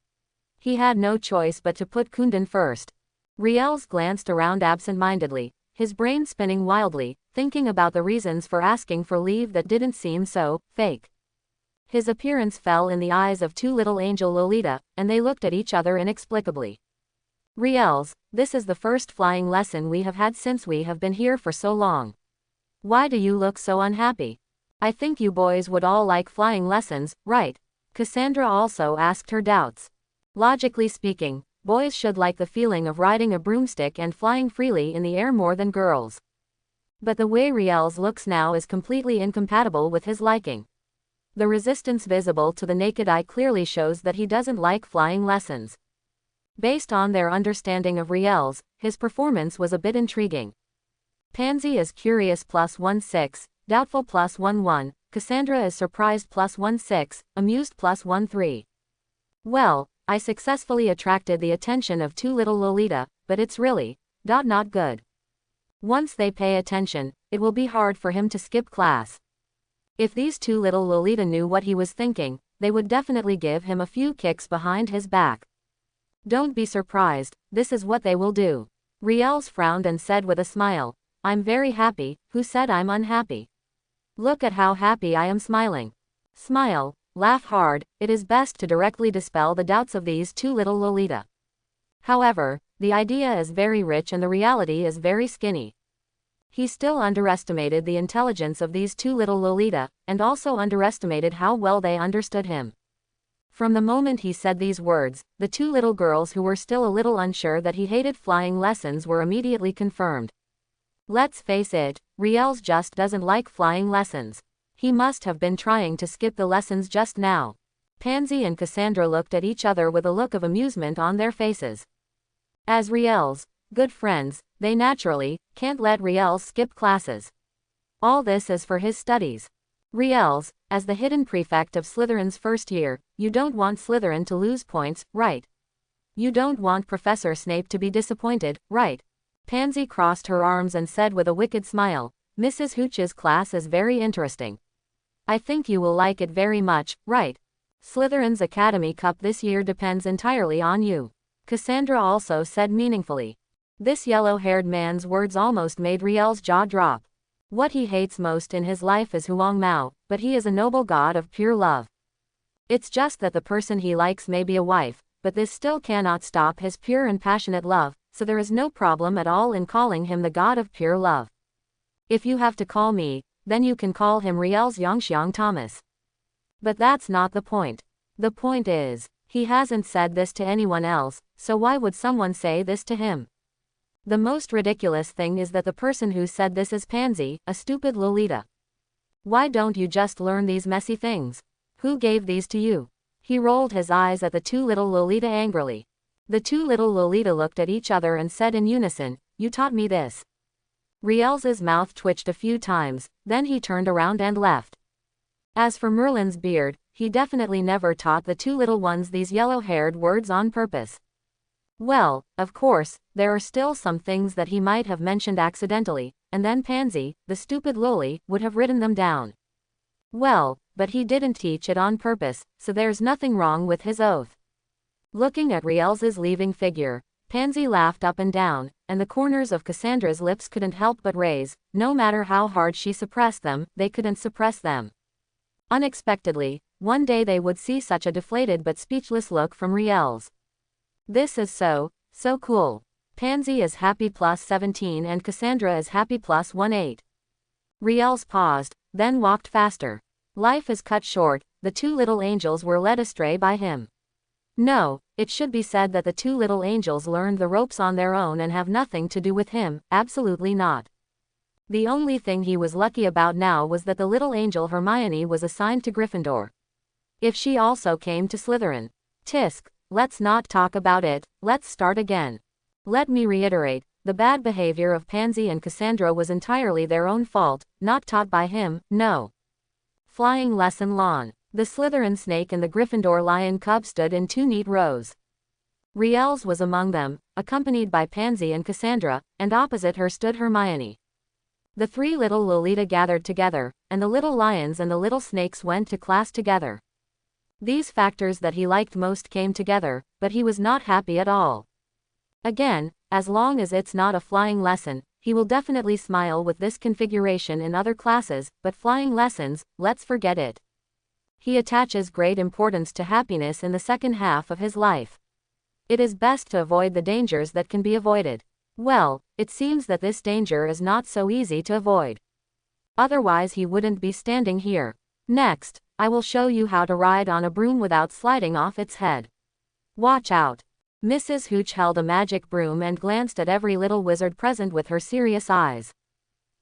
He had no choice but to put Kundin first. Riels glanced around absent-mindedly, his brain spinning wildly, thinking about the reasons for asking for leave that didn't seem so fake. His appearance fell in the eyes of two little angel Lolita, and they looked at each other inexplicably. Riels, this is the first flying lesson we have had since we have been here for so long. Why do you look so unhappy? I think you boys would all like flying lessons, right? Cassandra also asked her doubts. Logically speaking, boys should like the feeling of riding a broomstick and flying freely in the air more than girls. But the way Riel's looks now is completely incompatible with his liking. The resistance visible to the naked eye clearly shows that he doesn't like flying lessons. Based on their understanding of Riel's, his performance was a bit intriguing. Pansy is curious +16, doubtful +11, Cassandra is surprised +16, amused +13. Well, I successfully attracted the attention of too little Lolita, but it's really not good. Once they pay attention, it will be hard for him to skip class. If these too little Lolita knew what he was thinking, they would definitely give him a few kicks behind his back. Don't be surprised, this is what they will do. Riel's frowned and said with a smile, I'm very happy. Who said I'm unhappy? Look at how happy I am smiling. Smile, laugh hard, it is best to directly dispel the doubts of these too little Lolita. However, the idea is very rich and the reality is very skinny. He still underestimated the intelligence of these too little Lolita, and also underestimated how well they understood him. From the moment he said these words, the two little girls who were still a little unsure that he hated flying lessons were immediately confirmed. Let's face it, Riel's just doesn't like flying lessons. He must have been trying to skip the lessons just now. Pansy and Cassandra looked at each other with a look of amusement on their faces. As Riel's good friends, they naturally can't let Riel skip classes. All this is for his studies. Riel's, as the hidden prefect of Slytherin's first year, you don't want Slytherin to lose points, right? You don't want Professor Snape to be disappointed, right? Pansy crossed her arms and said with a wicked smile, Mrs. Hooch's class is very interesting. I think you will like it very much, right? Slytherin's Academy Cup this year depends entirely on you. Cassandra also said meaningfully. This yellow-haired man's words almost made Riel's jaw drop. What he hates most in his life is Huang Mao, but he is a noble god of pure love. It's just that the person he likes may be a wife, but this still cannot stop his pure and passionate love, so there is no problem at all in calling him the god of pure love. If you have to call me, then you can call him Riel's Yongxiang Thomas. But that's not the point. The point is, he hasn't said this to anyone else, so why would someone say this to him? The most ridiculous thing is that the person who said this is Pansy, a stupid Lolita. Why don't you just learn these messy things? Who gave these to you? He rolled his eyes at the two little Lolita angrily. The two little Lolita looked at each other and said in unison, You taught me this. Riel's mouth twitched a few times, then he turned around and left. As for Merlin's beard, he definitely never taught the two little ones these yellow-haired words on purpose. Well, of course, there are still some things that he might have mentioned accidentally, and then Pansy, the stupid loli, would have written them down. Well, but he didn't teach it on purpose, so there's nothing wrong with his oath. Looking at Riel's leaving figure, Pansy laughed up and down, and the corners of Cassandra's lips couldn't help but raise. No matter how hard she suppressed them, they couldn't suppress them. Unexpectedly, one day they would see such a deflated but speechless look from Riel's. This is so cool. Pansy is happy +17 and Cassandra is happy +18. Riel's paused, then walked faster. Life is cut short, the two little angels were led astray by him. No, it should be said that the two little angels learned the ropes on their own and have nothing to do with him, absolutely not. The only thing he was lucky about now was that the little angel Hermione was assigned to Gryffindor. If she also came to Slytherin. Tisk, let's not talk about it, let's start again. Let me reiterate, the bad behavior of Pansy and Cassandra was entirely their own fault, not taught by him, no. Flying lesson lawn. The Slytherin snake and the Gryffindor lion cub stood in two neat rows. Riel's was among them, accompanied by Pansy and Cassandra, and opposite her stood Hermione. The three little Lolita gathered together, and the little lions and the little snakes went to class together. These factors that he liked most came together, but he was not happy at all. Again, as long as it's not a flying lesson, he will definitely smile with this configuration in other classes, but flying lessons, let's forget it. He attaches great importance to happiness in the second half of his life. It is best to avoid the dangers that can be avoided. Well, it seems that this danger is not so easy to avoid. Otherwise he wouldn't be standing here. Next, I will show you how to ride on a broom without sliding off its head. Watch out. Mrs. Hooch held a magic broom and glanced at every little wizard present with her serious eyes.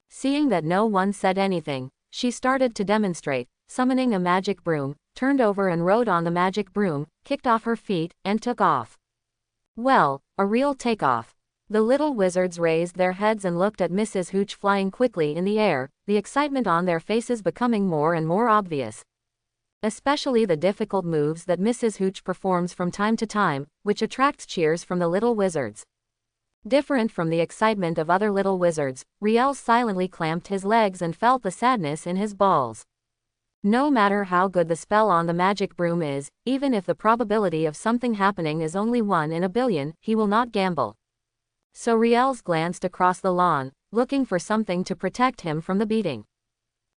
Seeing that no one said anything, she started to demonstrate, summoning a magic broom, turned over and rode on the magic broom, kicked off her feet, and took off. Well, a real takeoff. The little wizards raised their heads and looked at Mrs. Hooch flying quickly in the air, the excitement on their faces becoming more and more obvious. Especially the difficult moves that Mrs. Hooch performs from time to time, which attracts cheers from the little wizards. Different from the excitement of other little wizards, Riel silently clamped his legs and felt the sadness in his balls. No matter how good the spell on the magic broom is, even if the probability of something happening is only 1 in a billion, he will not gamble. So Riel glanced across the lawn, looking for something to protect him from the beating.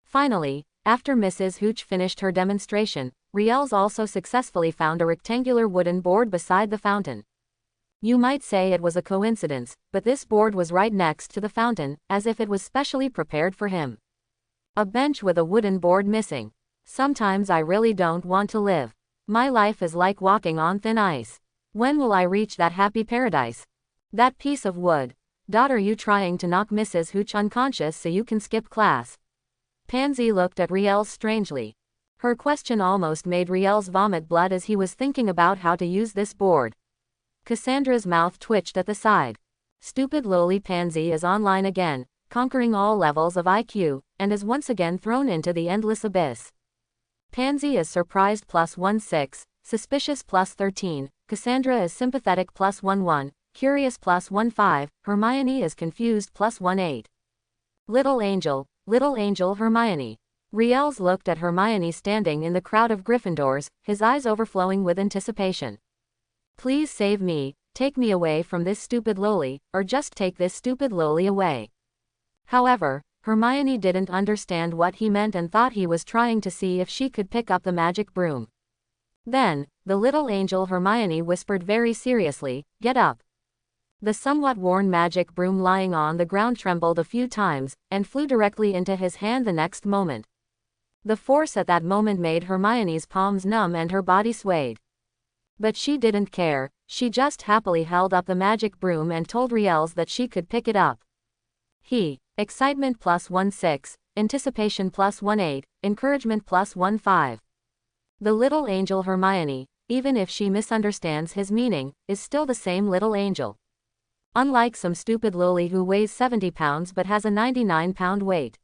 Finally, after Mrs. Hooch finished her demonstration, Riel also successfully found a rectangular wooden board beside the fountain. You might say it was a coincidence, but this board was right next to the fountain, as if it was specially prepared for him. A bench with a wooden board missing. Sometimes I really don't want to live. My life is like walking on thin ice. When will I reach that happy paradise? That piece of wood. Dot, are you trying to knock Mrs. Hooch unconscious so you can skip class? Pansy looked at Riel strangely. Her question almost made Riel vomit blood as he was thinking about how to use this board. Cassandra's mouth twitched at the side. Stupid lowly Pansy is online again, conquering all levels of IQ, and is once again thrown into the endless abyss. Pansy is surprised +16, suspicious +13, Cassandra is sympathetic +11, curious +15, Hermione is confused +18. Little Angel Hermione. Riel looked at Hermione standing in the crowd of Gryffindors, his eyes overflowing with anticipation. Please save me, take me away from this stupid lowly, or just take this stupid lowly away. However, Hermione didn't understand what he meant and thought he was trying to see if she could pick up the magic broom. Then, the little angel Hermione whispered very seriously, "Get up." The somewhat worn magic broom lying on the ground trembled a few times, and flew directly into his hand the next moment. The force at that moment made Hermione's palms numb and her body swayed. But she didn't care, she just happily held up the magic broom and told Riel that she could pick it up. Excitement +16, anticipation +18, encouragement +15. The little angel Hermione, even if she misunderstands his meaning, is still the same little angel. Unlike some stupid lowly who weighs 70 pounds but has a 99-pound weight.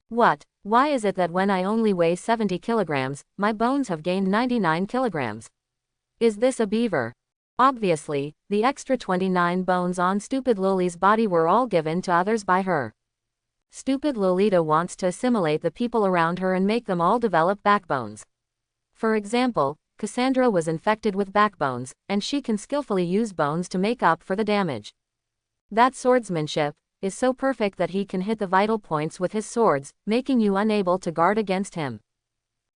What? Why is it that when I only weigh 70 kilograms, my bones have gained 99 kilograms? Is this a beaver? Obviously, the extra 29 bones on stupid Loli's body were all given to others by her. Stupid Lolita wants to assimilate the people around her and make them all develop backbones. For example, Cassandra was infected with backbones, and she can skillfully use bones to make up for the damage. That swordsmanship is so perfect that he can hit the vital points with his swords, making you unable to guard against him.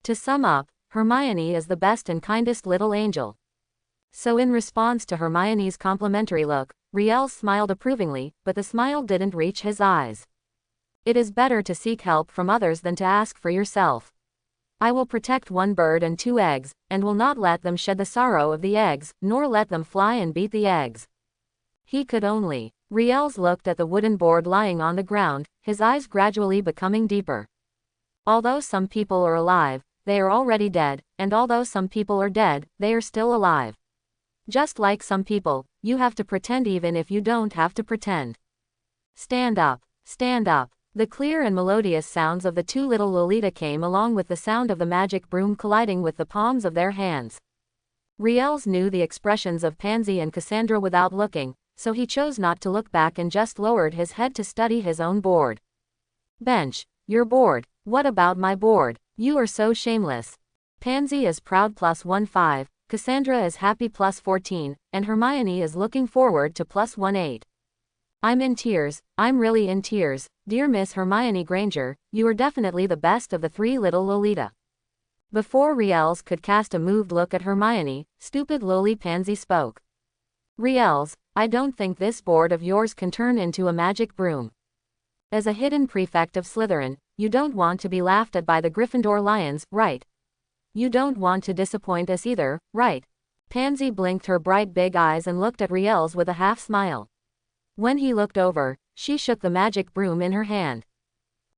To sum up, Hermione is the best and kindest little angel. So in response to Hermione's complimentary look, Riel smiled approvingly, but the smile didn't reach his eyes. It is better to seek help from others than to ask for yourself. I will protect 1 bird and 2 eggs, and will not let them shed the sorrow of the eggs, nor let them fly and beat the eggs. He could only. Riel looked at the wooden board lying on the ground, his eyes gradually becoming deeper. Although some people are alive, they are already dead, and although some people are dead, they are still alive. Just like some people, you have to pretend even if you don't have to pretend. Stand up, stand up. The clear and melodious sounds of the 2 little Lolita came along with the sound of the magic broom colliding with the palms of their hands. Riel knew the expressions of Pansy and Cassandra without looking, so he chose not to look back and just lowered his head to study his own board. Bench, you're bored. What about my board? You are so shameless. Pansy is proud +15, Cassandra is happy +14, and Hermione is looking forward to +18. I'm in tears, I'm really in tears, dear Miss Hermione Granger, you are definitely the best of the 3 little Lolita. Before Riel could cast a moved look at Hermione, stupid lowly Pansy spoke. Riel, I don't think this board of yours can turn into a magic broom. As a hidden prefect of Slytherin, You don't want to be laughed at by the Gryffindor lions, right? You don't want to disappoint us either, right? Pansy blinked her bright big eyes and looked at Riel's with a half smile. When he looked over, she shook the magic broom in her hand.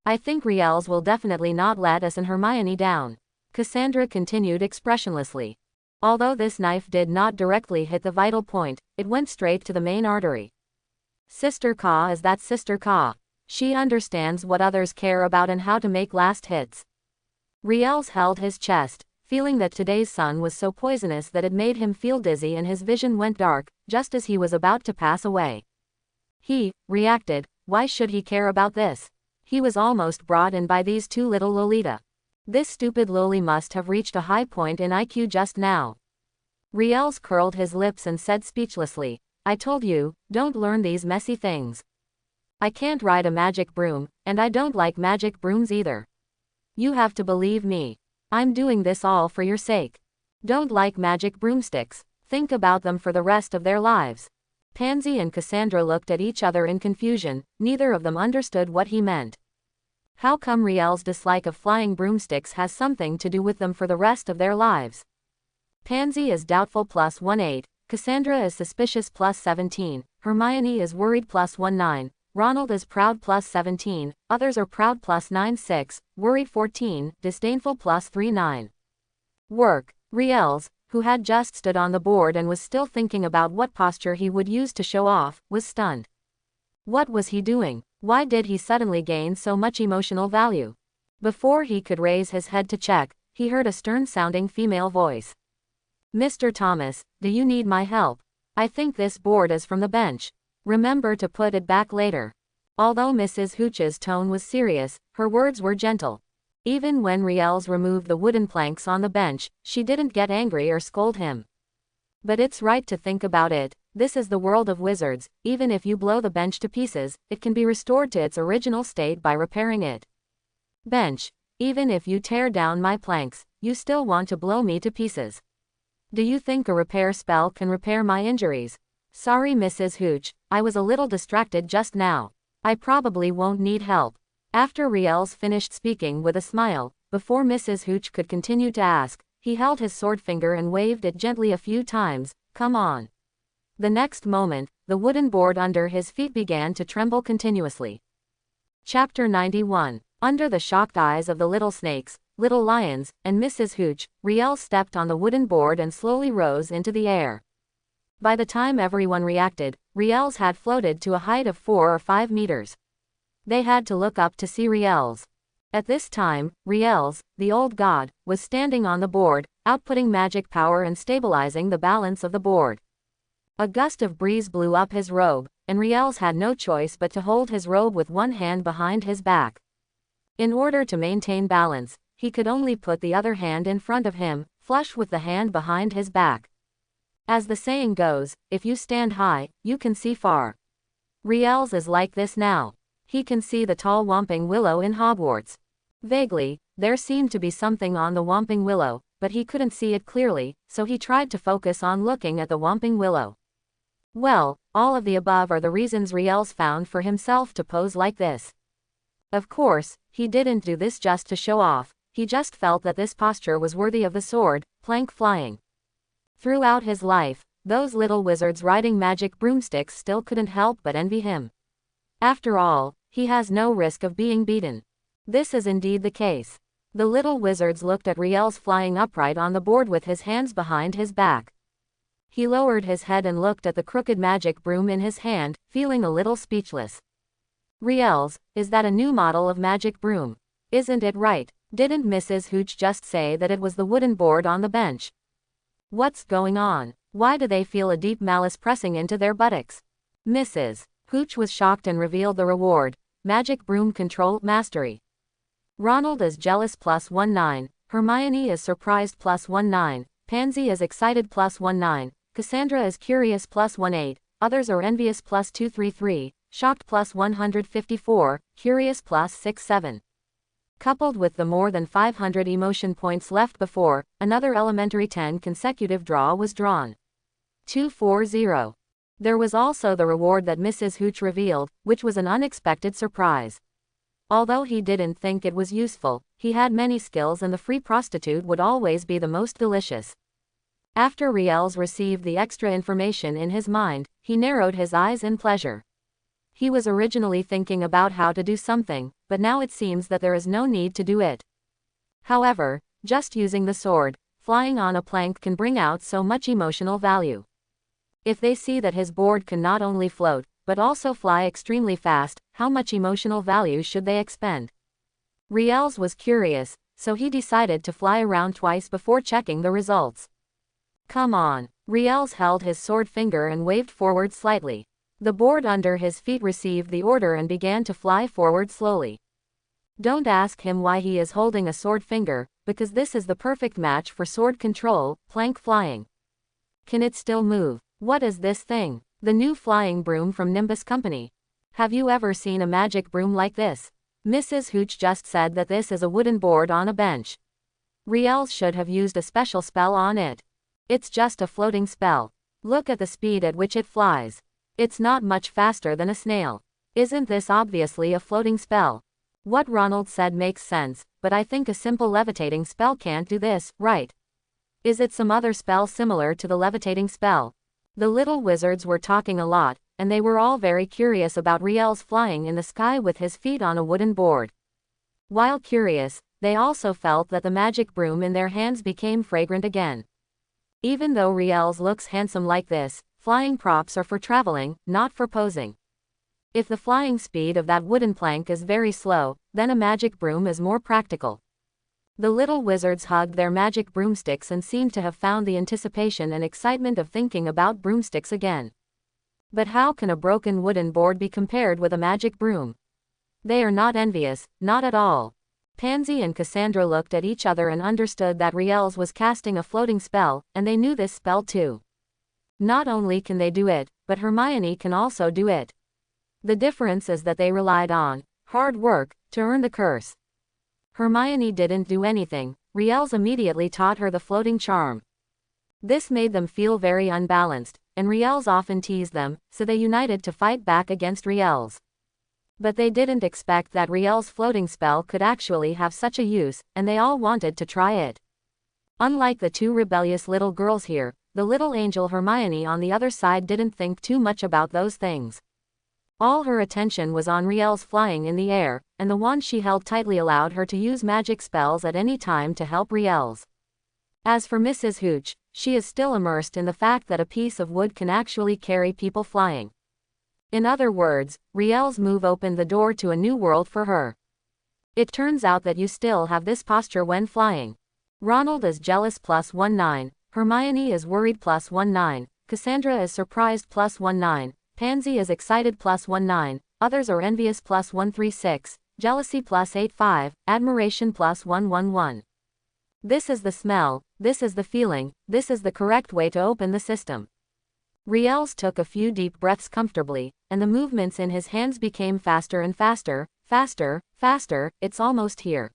I think Riel's will definitely not let us and Hermione down. Cassandra continued expressionlessly. Although this knife did not directly hit the vital point, it went straight to the main artery. Sister Ka is that Sister Ka. She understands what others care about and how to make last hits. Riel's held his chest, feeling that today's sun was so poisonous that it made him feel dizzy and his vision went dark, just as he was about to pass away. He reacted. Why should he care about this? He was almost brought in by these two little Lolita. This stupid loli must have reached a high point in IQ just now. Riel's curled his lips and said speechlessly, I told you, don't learn these messy things. I can't ride a magic broom, and I don't like magic brooms either. You have to believe me. I'm doing this all for your sake. Don't like magic broomsticks. Think about them for the rest of their lives. Pansy and Cassandra looked at each other in confusion, neither of them understood what he meant. How come Riel's dislike of flying broomsticks has something to do with them for the rest of their lives? Pansy is doubtful +18, Cassandra is suspicious +17, Hermione is worried +19, Ronald is proud +17, others are proud +96, worried 14, disdainful +39. Work. Riel's, who had just stood on the board and was still thinking about what posture he would use to show off, was stunned. What was he doing? Why did he suddenly gain so much emotional value? Before he could raise his head to check, he heard a stern-sounding female voice. Mr. Thomas, do you need my help? I think this board is from the bench. Remember to put it back later. Although Mrs. Hooch's tone was serious, her words were gentle. Even when Riel's removed the wooden planks on the bench, she didn't get angry or scold him. But it's right to think about it. This is the world of wizards. Even if you blow the bench to pieces, it can be restored to its original state by repairing it. Bench. Even if you tear down my planks, you still want to blow me to pieces. Do you think a repair spell can repair my injuries? Sorry Mrs. Hooch, I was a little distracted just now. I probably won't need help. After Riel's finished speaking with a smile, before Mrs. Hooch could continue to ask, he held his sword finger and waved it gently a few times. Come on. The next moment, the wooden board under his feet began to tremble continuously. Chapter 91. Under the shocked eyes of the little snakes, little lions, and Mrs. Hooch, Riel stepped on the wooden board and slowly rose into the air. By the time everyone reacted, Riel's had floated to a height of 4 or 5 meters. They had to look up to see Riel's. At this time, Riel's, the old god, was standing on the board, outputting magic power and stabilizing the balance of the board. A gust of breeze blew up his robe, and Riel's had no choice but to hold his robe with one hand behind his back. In order to maintain balance, he could only put the other hand in front of him, flush with the hand behind his back. As the saying goes, if you stand high, you can see far. Riel's is like this now. He can see the tall Whomping Willow in Hogwarts. Vaguely, there seemed to be something on the Whomping Willow, but he couldn't see it clearly, so he tried to focus on looking at the Whomping Willow. Well, all of the above are the reasons Riel's found for himself to pose like this. Of course, he didn't do this just to show off, he just felt that this posture was worthy of the sword, plank flying. Throughout his life, those little wizards riding magic broomsticks still couldn't help but envy him. After all, he has no risk of being beaten. This is indeed the case. The little wizards looked at Riel's flying upright on the board with his hands behind his back. He lowered his head and looked at the crooked magic broom in his hand, feeling a little speechless. Riel's, is that a new model of magic broom? Isn't it right? Didn't Mrs. Hooch just say that it was the wooden board on the bench? What's going on? Why do they feel a deep malice pressing into their buttocks? Mrs. Hooch was shocked and revealed the reward, Magic Broom Control Mastery. Ronald is jealous +19, Hermione is surprised +19, Pansy is excited +19, Cassandra is curious +18, others are envious +233, shocked +154, curious +67. Coupled with the more than 500 emotion points left before, another elementary 10 consecutive draw was drawn. 240. There was also the reward that Mrs. Hooch revealed, which was an unexpected surprise. Although he didn't think it was useful, he had many skills and the free prostitute would always be the most delicious. After Riels received the extra information in his mind, he narrowed his eyes in pleasure. He was originally thinking about how to do something, but now it seems that there is no need to do it. However, just using the sword, flying on a plank can bring out so much emotional value. If they see that his board can not only float, but also fly extremely fast, how much emotional value should they expend? Riels was curious, so he decided to fly around twice before checking the results. Come on. Riels held his sword finger and waved forward slightly. The board under his feet received the order and began to fly forward slowly. Don't ask him why he is holding a sword finger, because this is the perfect match for sword control, plank flying. Can it still move? What is this thing? The new flying broom from Nimbus Company. Have you ever seen a magic broom like this? Mrs. Hooch just said that this is a wooden board on a bench. Riels should have used a special spell on it. It's just a floating spell. Look at the speed at which it flies. It's not much faster than a snail. Isn't this obviously a floating spell? What Ronald said makes sense, but I think a simple levitating spell can't do this, right? Is it some other spell similar to the levitating spell? The little wizards were talking a lot, and they were all very curious about Riels flying in the sky with his feet on a wooden board. While curious, they also felt that the magic broom in their hands became fragrant again. Even though Riels looks handsome like this, flying props are for traveling, not for posing. If the flying speed of that wooden plank is very slow, then a magic broom is more practical. The little wizards hugged their magic broomsticks and seemed to have found the anticipation and excitement of thinking about broomsticks again. But how can a broken wooden board be compared with a magic broom? They are not envious, not at all. Pansy and Cassandra looked at each other and understood that Riels was casting a floating spell, and they knew this spell too. Not only can they do it, but Hermione can also do it. The difference is that they relied on hard work to earn the curse. Hermione didn't do anything. Riels immediately taught her the floating charm. This made them feel very unbalanced, and Riels often teased them, so they united to fight back against Riels. But they didn't expect that Riels' floating spell could actually have such a use, and they all wanted to try it. Unlike the two rebellious little girls here, the little angel Hermione on the other side didn't think too much about those things. All her attention was on Riels flying in the air, and the wand she held tightly allowed her to use magic spells at any time to help Riels. As for Mrs. Hooch, she is still immersed in the fact that a piece of wood can actually carry people flying. In other words, Riels' move opened the door to a new world for her. It turns out that you still have this posture when flying. Ronald is jealous +19, Hermione is worried +19, Cassandra is surprised +19, Pansy is excited +19, others are envious +136, jealousy +85, admiration +111. This is the smell, this is the feeling, this is the correct way to open the system. Riels took a few deep breaths comfortably, and the movements in his hands became faster and faster, faster, faster, it's almost here.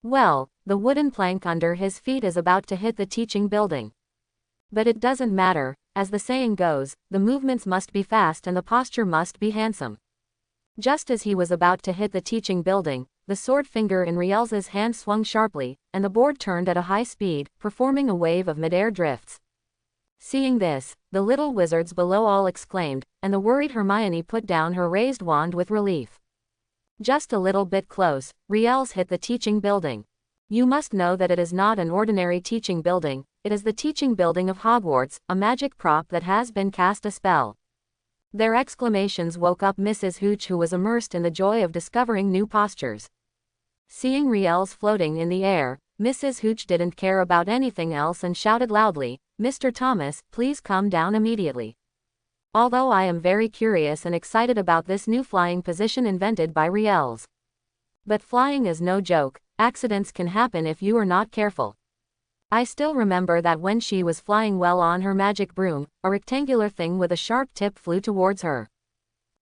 Well, the wooden plank under his feet is about to hit the teaching building. But it doesn't matter, as the saying goes, the movements must be fast and the posture must be handsome. Just as he was about to hit the teaching building, the sword finger in Riels's hand swung sharply, and the board turned at a high speed, performing a wave of mid-air drifts. Seeing this, the little wizards below all exclaimed, and the worried Hermione put down her raised wand with relief. Just a little bit close, Riels hit the teaching building. You must know that it is not an ordinary teaching building, it is the teaching building of Hogwarts, a magic prop that has been cast a spell. Their exclamations woke up Mrs. Hooch, who was immersed in the joy of discovering new postures. Seeing Riels floating in the air, Mrs. Hooch didn't care about anything else and shouted loudly, "Mr. Thomas, please come down immediately." Although I am very curious and excited about this new flying position invented by Riels. But flying is no joke, accidents can happen if you are not careful. I still remember that when she was flying well on her magic broom, a rectangular thing with a sharp tip flew towards her.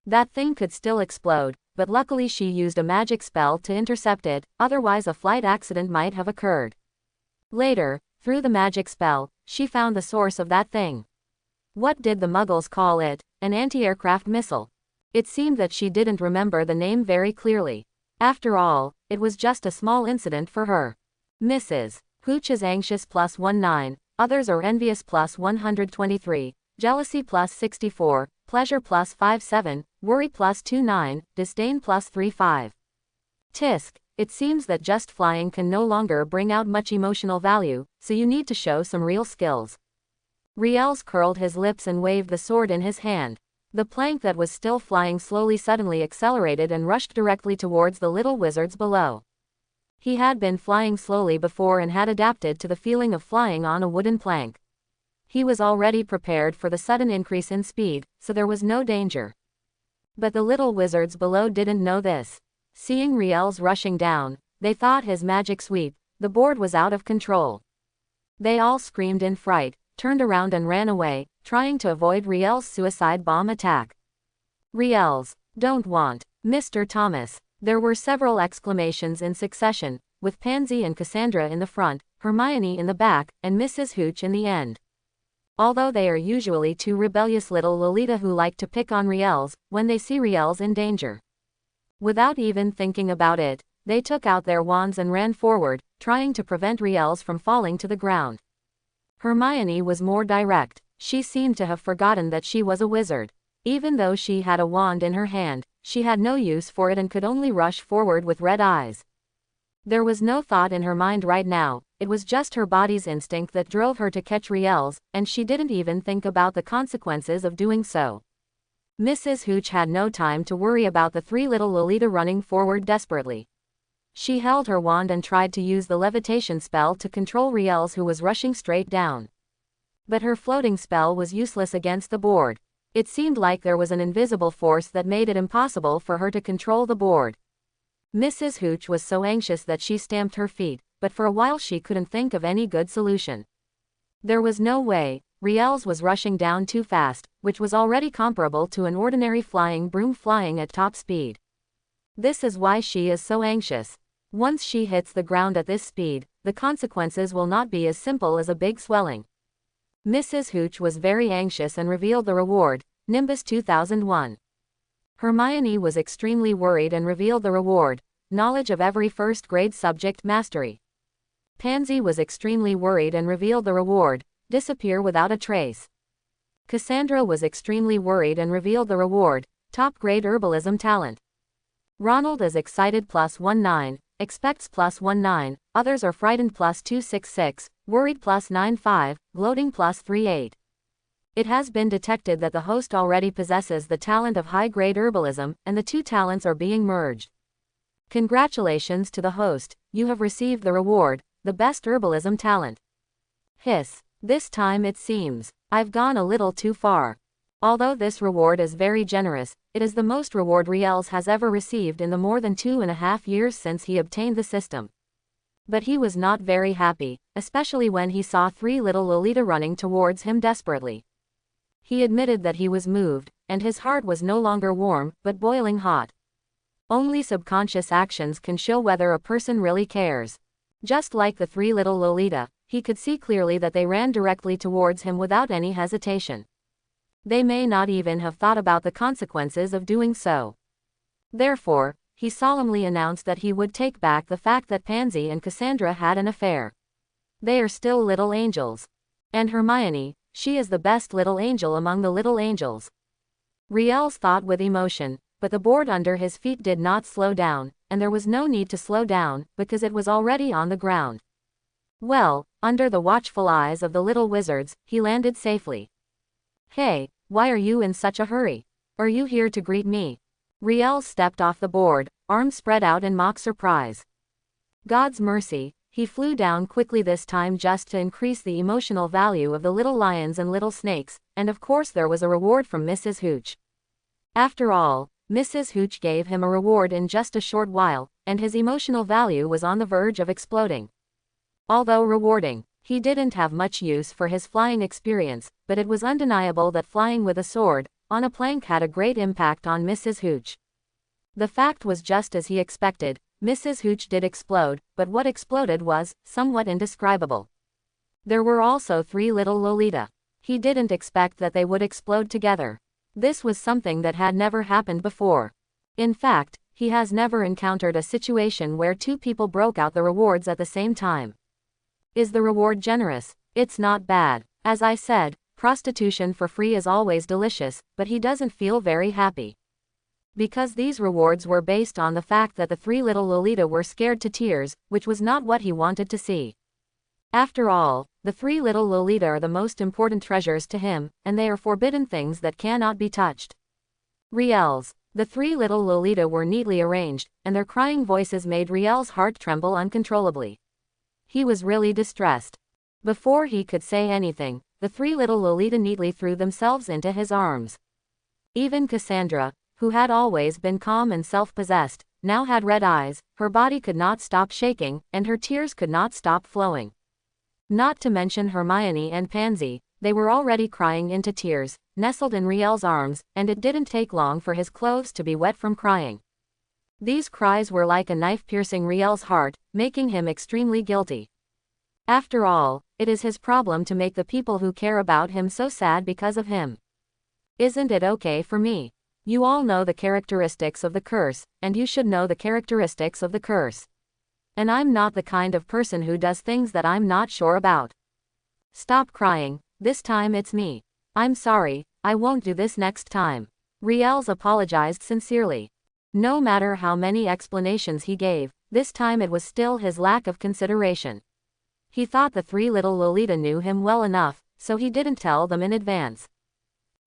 That thing could still explode, but luckily she used a magic spell to intercept it, otherwise a flight accident might have occurred. Later, through the magic spell, she found the source of that thing. What did the Muggles call it? An anti-aircraft missile. It seemed that she didn't remember the name very clearly. After all, it was just a small incident for her. Mrs. Hooch is anxious +19, others are envious +123, jealousy +64, pleasure +57, worry +29, disdain +35. Tisk, it seems that just flying can no longer bring out much emotional value, so you need to show some real skills. Riels curled his lips and waved the sword in his hand. The plank that was still flying slowly suddenly accelerated and rushed directly towards the little wizards below. He had been flying slowly before and had adapted to the feeling of flying on a wooden plank. He was already prepared for the sudden increase in speed, so there was no danger. But the little wizards below didn't know this. Seeing Riels rushing down, they thought his magic sweep, the board was out of control. They all screamed in fright, turned around and ran away, trying to avoid Riel's suicide bomb attack. Riels, don't want, Mr. Thomas. There were several exclamations in succession, with Pansy and Cassandra in the front, Hermione in the back, and Mrs. Hooch in the end. Although they are usually two rebellious little Lolita who like to pick on Riels when they see Riels in danger. Without even thinking about it, they took out their wands and ran forward, trying to prevent Riels from falling to the ground. Hermione was more direct. She seemed to have forgotten that she was a wizard. Even though she had a wand in her hand, she had no use for it and could only rush forward with red eyes. There was no thought in her mind right now, it was just her body's instinct that drove her to catch Riels, and she didn't even think about the consequences of doing so. Mrs. Hooch had no time to worry about the three little Lolita running forward desperately. She held her wand and tried to use the levitation spell to control Riels, who was rushing straight down. But her floating spell was useless against the board. It seemed like there was an invisible force that made it impossible for her to control the board. Mrs. Hooch was so anxious that she stamped her feet, but for a while she couldn't think of any good solution. There was no way. Riels was rushing down too fast, which was already comparable to an ordinary flying broom flying at top speed. This is why she is so anxious. Once she hits the ground at this speed, the consequences will not be as simple as a big swelling. Mrs. Hooch was very anxious and revealed the reward, Nimbus 2001. Hermione was extremely worried and revealed the reward, knowledge of every first-grade subject mastery. Pansy was extremely worried and revealed the reward, disappear without a trace. Cassandra was extremely worried and revealed the reward, top-grade herbalism talent. Ronald is excited +19, expects +19, others are frightened +266, worried +95, gloating +38. It has been detected that the host already possesses the talent of high-grade herbalism, and the two talents are being merged. Congratulations to the host, you have received the reward, the best herbalism talent. Hiss. This time it seems, I've gone a little too far. Although this reward is very generous, it is the most reward Riels has ever received in the more than 2.5 years since he obtained the system. But he was not very happy, especially when he saw three little Lolita running towards him desperately. He admitted that he was moved, and his heart was no longer warm, but boiling hot. Only subconscious actions can show whether a person really cares. Just like the three little Lolita, he could see clearly that they ran directly towards him without any hesitation. They may not even have thought about the consequences of doing so. Therefore, he solemnly announced that he would take back the fact that Pansy and Cassandra had an affair. They are still little angels. And Hermione, she is the best little angel among the little angels. Riels thought with emotion, but the board under his feet did not slow down, and there was no need to slow down, because it was already on the ground. Well, under the watchful eyes of the little wizards, he landed safely. Hey, why are you in such a hurry? Are you here to greet me? Riels stepped off the board, arms spread out in mock surprise. God's mercy, he flew down quickly this time just to increase the emotional value of the little lions and little snakes, and of course there was a reward from Mrs. Hooch. After all, Mrs. Hooch gave him a reward in just a short while, and his emotional value was on the verge of exploding. Although rewarding, he didn't have much use for his flying experience, but it was undeniable that flying with a sword on a plank had a great impact on Mrs. Hooch. The fact was just as he expected, Mrs. Hooch did explode, but what exploded was somewhat indescribable. There were also three little Lolita. He didn't expect that they would explode together. This was something that had never happened before. In fact, He has never encountered a situation where two people broke out the rewards at the same time. Is the reward generous? It's not bad. As I said, prostitution for free is always delicious, but he doesn't feel very happy. Because these rewards were based on the fact that the three little Lolita were scared to tears, which was not what he wanted to see. After all, the three little Lolita are the most important treasures to him, and they are forbidden things that cannot be touched. Riel's. The three little Lolita were neatly arranged, and their crying voices made Riel's heart tremble uncontrollably. He was really distressed. Before he could say anything, the three little Lolita neatly threw themselves into his arms. Even Cassandra, who had always been calm and self-possessed, now had red eyes, her body could not stop shaking, and her tears could not stop flowing. Not to mention Hermione and Pansy, they were already crying into tears, nestled in Riel's arms, and it didn't take long for his clothes to be wet from crying. These cries were like a knife piercing Riel's heart, making him extremely guilty. After all, it is his problem to make the people who care about him so sad because of him. Isn't it okay for me? You all know the characteristics of the curse, and you should know the characteristics of the curse. And I'm not the kind of person who does things that I'm not sure about. Stop crying, this time it's me. I'm sorry, I won't do this next time. Riel's apologized sincerely. No matter how many explanations he gave, this time it was still his lack of consideration. He thought the three little Lolita knew him well enough, so he didn't tell them in advance.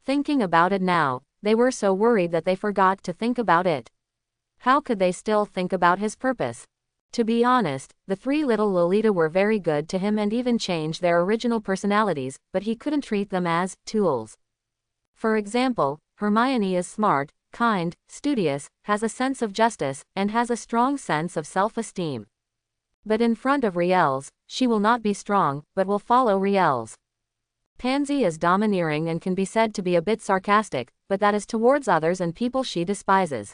Thinking about it now, they were so worried that they forgot to think about it. How could they still think about his purpose? To be honest, the three little Lolita were very good to him and even changed their original personalities, but he couldn't treat them as tools. For example, Hermione is smart, kind, studious, has a sense of justice, and has a strong sense of self-esteem. But in front of Riel's, she will not be strong, but will follow Riel's. Pansy is domineering and can be said to be a bit sarcastic, but that is towards others and people she despises.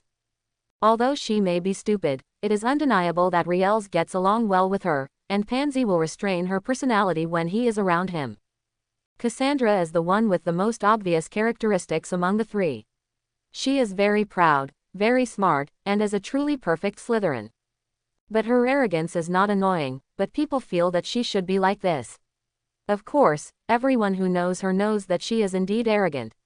Although she may be stupid, it is undeniable that Riel's gets along well with her, and Pansy will restrain her personality when he is around him. Cassandra is the one with the most obvious characteristics among the three. She is very proud, very smart, and is a truly perfect Slytherin. But her arrogance is not annoying, but people feel that she should be like this. Of course, everyone who knows her knows that she is indeed arrogant.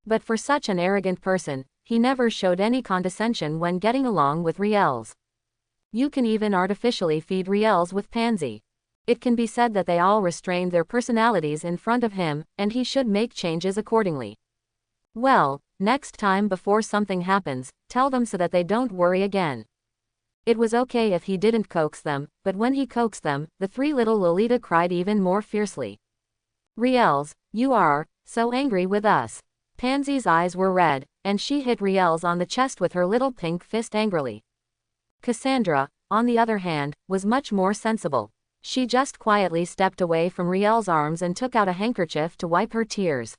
But for such an arrogant person, he never showed any condescension when getting along with Riel's. You can even artificially feed Riel's with Pansy. It can be said that they all restrained their personalities in front of him, and he should make changes accordingly. Well, next time before something happens, tell them so that they don't worry again. It was okay if he didn't coax them, but when he coaxed them, the three little Lolita cried even more fiercely. Riel's, you are so angry with us. Pansy's eyes were red, and she hit Riel's on the chest with her little pink fist angrily. Cassandra, on the other hand, was much more sensible. She just quietly stepped away from Riel's arms and took out a handkerchief to wipe her tears.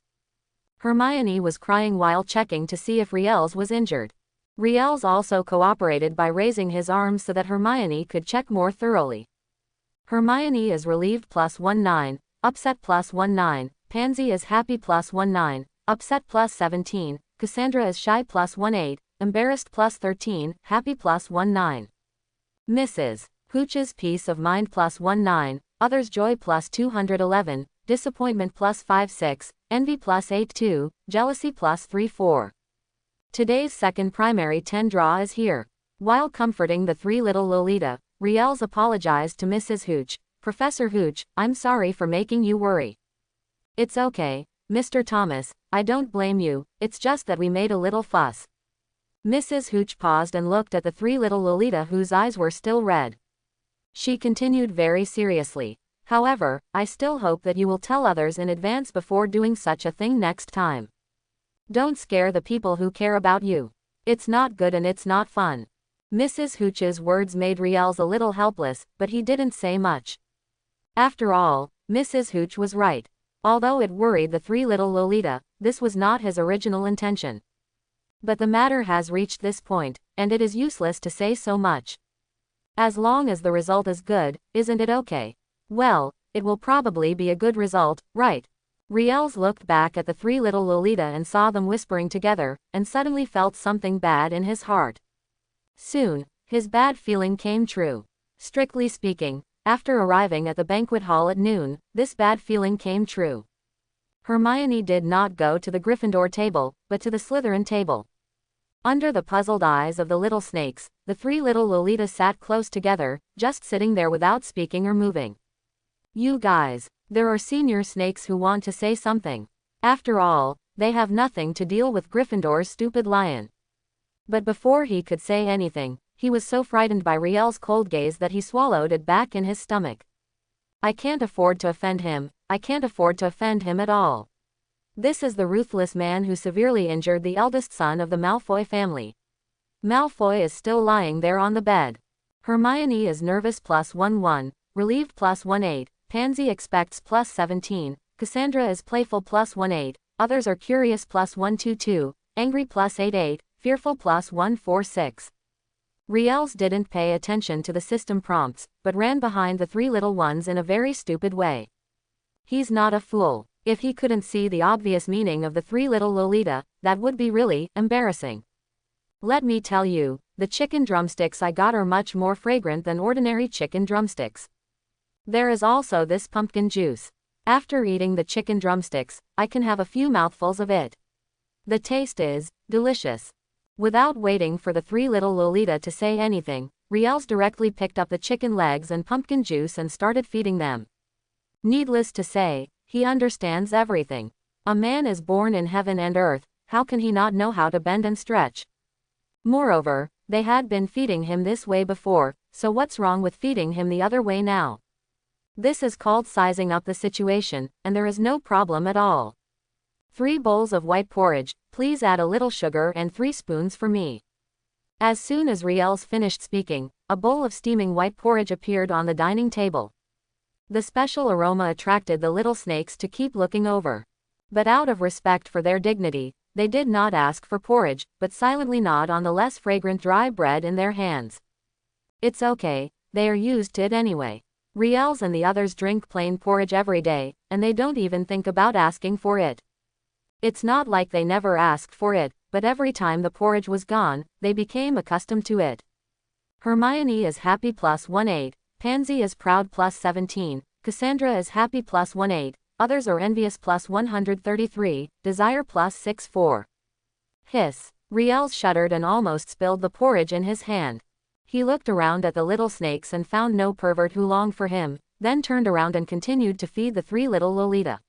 Hermione was crying while checking to see if Riel's was injured. Riel's also cooperated by raising his arms so that Hermione could check more thoroughly. Hermione is relieved +19, upset +19, Pansy is happy +19, upset +17, Cassandra is shy +18, embarrassed +13, happy +19. Mrs. Hooch's peace of mind +19, others joy +211, disappointment +56, envy +82, jealousy +34. Today's second primary 10 draw is here. While comforting the three little Lolita, Riel's apologized to Mrs. Hooch. Professor Hooch, I'm sorry for making you worry. It's okay, Mr. Thomas, I don't blame you, it's just that we made a little fuss. Mrs. Hooch paused and looked at the three little Lolita whose eyes were still red. She continued very seriously. However, I still hope that you will tell others in advance before doing such a thing next time. Don't scare the people who care about you. It's not good and it's not fun. Mrs. Hooch's words made Riel's a little helpless, but he didn't say much. After all, Mrs. Hooch was right. Although it worried the three little Lolita, this was not his original intention. But the matter has reached this point, and it is useless to say so much. As long as the result is good, isn't it okay? Well, it will probably be a good result, right? Riel's looked back at the three little Lolita and saw them whispering together, and suddenly felt something bad in his heart. Soon, his bad feeling came true. Strictly speaking, after arriving at the banquet hall at noon, this bad feeling came true. Hermione did not go to the Gryffindor table, but to the Slytherin table. Under the puzzled eyes of the little snakes, the three little Lolitas sat close together, just sitting there without speaking or moving. You guys, there are senior snakes who want to say something. After all, they have nothing to deal with Gryffindor's stupid lion. But before he could say anything, he was so frightened by Riel's cold gaze that he swallowed it back in his stomach. I can't afford to offend him, I can't afford to offend him at all. This is the ruthless man who severely injured the eldest son of the Malfoy family. Malfoy is still lying there on the bed. Hermione is nervous +1-1, relieved +1-8, Pansy expects +17, Cassandra is playful +1-8, others are curious +122, angry +8-8, fearful +146. Riels didn't pay attention to the system prompts, but ran behind the three little ones in a very stupid way. He's not a fool. If he couldn't see the obvious meaning of the three little Lolita, that would be really embarrassing. Let me tell you, the chicken drumsticks I got are much more fragrant than ordinary chicken drumsticks. There is also this pumpkin juice. After eating the chicken drumsticks, I can have a few mouthfuls of it. The taste is delicious. Without waiting for the three little Lolita to say anything, Riels directly picked up the chicken legs and pumpkin juice and started feeding them. Needless to say, he understands everything. A man is born in heaven and earth, how can he not know how to bend and stretch? Moreover, they had been feeding him this way before, so what's wrong with feeding him the other way now? This is called sizing up the situation, and there is no problem at all. 3 bowls of white porridge, please add a little sugar and 3 spoons for me. As soon as Riels finished speaking, a bowl of steaming white porridge appeared on the dining table. The special aroma attracted the little snakes to keep looking over. But out of respect for their dignity, they did not ask for porridge, but silently gnawed on the less fragrant dry bread in their hands. It's okay, they are used to it anyway. Riels and the others drink plain porridge every day, and they don't even think about asking for it. It's not like they never asked for it, but every time the porridge was gone, they became accustomed to it. Hermione is happy +1-8, Pansy is proud +17, Cassandra is happy +1-8, others are envious +133, desire +64. Hiss. Riels shuddered and almost spilled the porridge in his hand. He looked around at the little snakes and found no pervert who longed for him, then turned around and continued to feed the 3 little Lolita.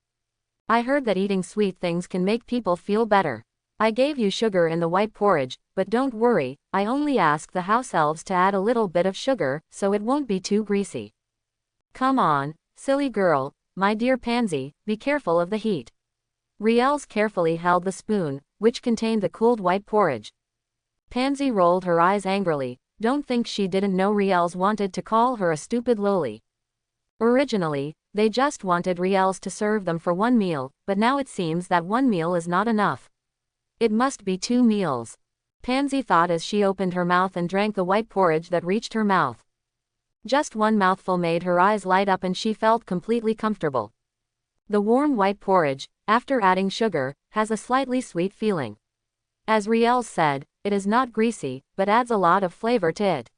I heard that eating sweet things can make people feel better. I gave you sugar in the white porridge, but don't worry, I only asked the house elves to add a little bit of sugar, so it won't be too greasy. Come on, silly girl, my dear Pansy, be careful of the heat. Riels carefully held the spoon, which contained the cooled white porridge. Pansy rolled her eyes angrily. Don't think she didn't know Riels wanted to call her a stupid loli. Originally, they just wanted Riels to serve them for 1 meal, but now it seems that 1 meal is not enough. It must be 2 meals. Pansy thought as she opened her mouth and drank the white porridge that reached her mouth. Just 1 mouthful made her eyes light up and she felt completely comfortable. The warm white porridge, after adding sugar, has a slightly sweet feeling. As Riels said, it is not greasy, but adds a lot of flavor to it.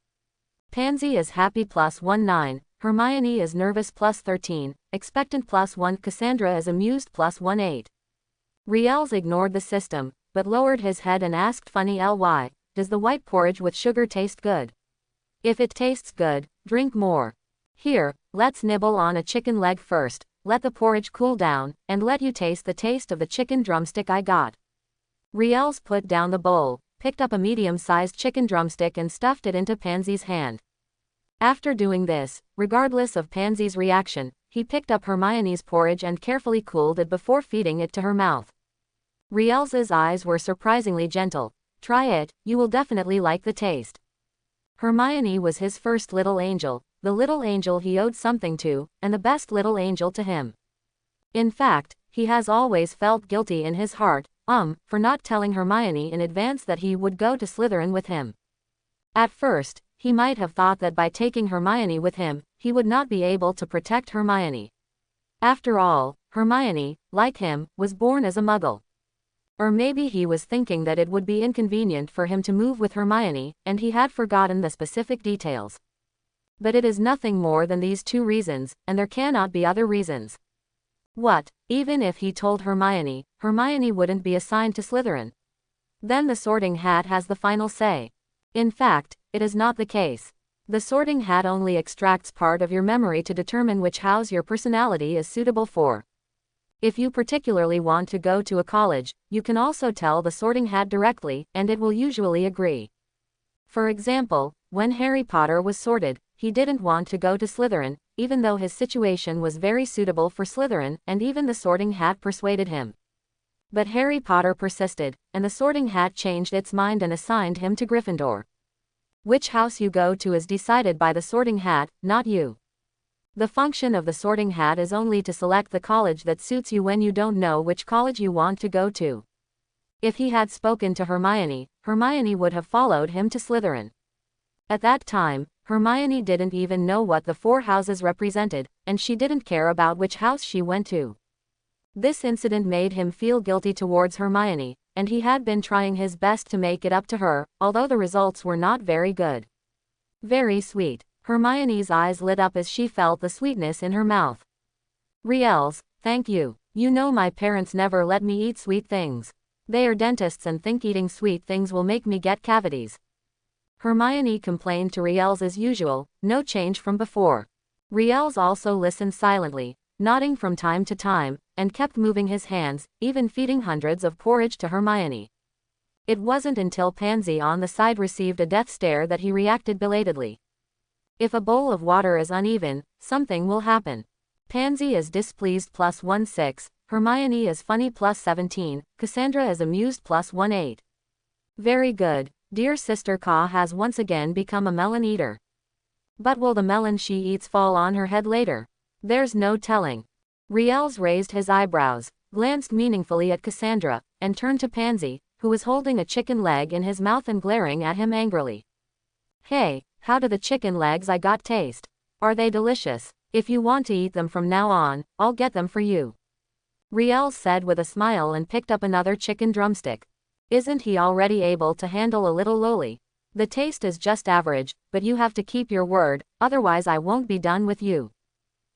Pansy is happy +19, Hermione is nervous +13, expectant +1, Cassandra is amused +18. Riels ignored the system, but lowered his head and asked funny ly, does the white porridge with sugar taste good? If it tastes good, drink more. Here, let's nibble on a chicken leg first, let the porridge cool down, and let you taste the taste of the chicken drumstick I got. Riels put down the bowl, picked up a medium-sized chicken drumstick and stuffed it into Pansy's hand. After doing this, regardless of Pansy's reaction, he picked up Hermione's porridge and carefully cooled it before feeding it to her mouth. Riels's eyes were surprisingly gentle. Try it, you will definitely like the taste. Hermione was his first little angel, the little angel he owed something to, and the best little angel to him. In fact, he has always felt guilty in his heart, for not telling Hermione in advance that he would go to Slytherin with him. At first, he might have thought that by taking Hermione with him, he would not be able to protect Hermione. After all, Hermione, like him, was born as a Muggle. Or maybe he was thinking that it would be inconvenient for him to move with Hermione, and he had forgotten the specific details. But it is nothing more than these two reasons, and there cannot be other reasons. What, even if he told Hermione, Hermione wouldn't be assigned to Slytherin? Then the Sorting Hat has the final say. In fact, it is not the case. The Sorting Hat only extracts part of your memory to determine which house your personality is suitable for. If you particularly want to go to a college, you can also tell the Sorting Hat directly, and it will usually agree. For example, when Harry Potter was sorted, he didn't want to go to Slytherin, even though his situation was very suitable for Slytherin, and even the Sorting Hat persuaded him. But Harry Potter persisted, and the Sorting Hat changed its mind and assigned him to Gryffindor. Which house you go to is decided by the Sorting Hat, not you. The function of the Sorting Hat is only to select the college that suits you when you don't know which college you want to go to. If he had spoken to Hermione, Hermione would have followed him to Slytherin. At that time, Hermione didn't even know what the 4 houses represented, and she didn't care about which house she went to. This incident made him feel guilty towards Hermione, and he had been trying his best to make it up to her, although the results were not very good. Very sweet. Hermione's eyes lit up as she felt the sweetness in her mouth. Riels, thank you. You know my parents never let me eat sweet things. They are dentists and think eating sweet things will make me get cavities. Hermione complained to Riels as usual, no change from before. Riels also listened silently, nodding from time to time, and kept moving his hands, even feeding hundreds of porridge to Hermione. It wasn't until Pansy on the side received a death stare that he reacted belatedly. If a bowl of water is uneven, something will happen. Pansy is displeased +16, Hermione is funny +17, Cassandra is amused +18. Very good, dear Sister Ka has once again become a melon eater. But will the melon she eats fall on her head later? There's no telling. Riels raised his eyebrows, glanced meaningfully at Cassandra, and turned to Pansy, who was holding a chicken leg in his mouth and glaring at him angrily. Hey, how do the chicken legs I got taste? Are they delicious? If you want to eat them from now on, I'll get them for you. Riels said with a smile and picked up another chicken drumstick. Isn't he already able to handle a little loli? The taste is just average, but you have to keep your word, otherwise I won't be done with you.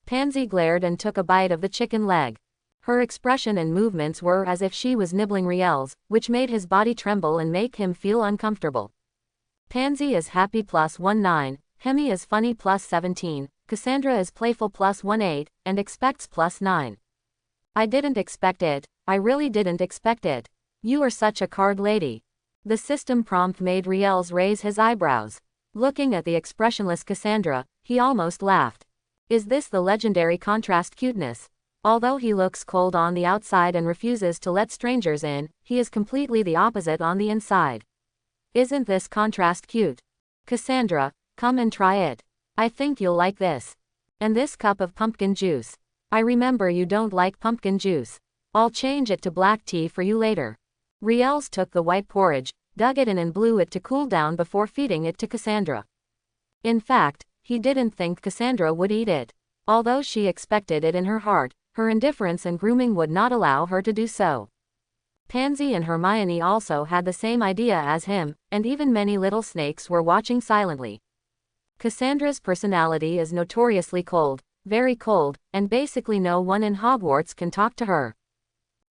Pansy glared and took a bite of the chicken leg. Her expression and movements were as if she was nibbling Riels, which made his body tremble and make him feel uncomfortable. Pansy is happy +19, Hemi is funny +17, Cassandra is playful +18, and expects +9. I didn't expect it, I really didn't expect it. You are such a card lady. The system prompt made Riels raise his eyebrows. Looking at the expressionless Cassandra, he almost laughed. Is this the legendary contrast cuteness? Although he looks cold on the outside and refuses to let strangers in, he is completely the opposite on the inside. Isn't this contrast cute? Cassandra, come and try it. I think you'll like this. And this cup of pumpkin juice. I remember you don't like pumpkin juice. I'll change it to black tea for you later. Riels took the white porridge, dug it in and blew it to cool down before feeding it to Cassandra. In fact, he didn't think Cassandra would eat it. Although she expected it in her heart, her indifference and grooming would not allow her to do so. Pansy and Hermione also had the same idea as him, and even many little snakes were watching silently. Cassandra's personality is notoriously cold, very cold, and basically no one in Hogwarts can talk to her.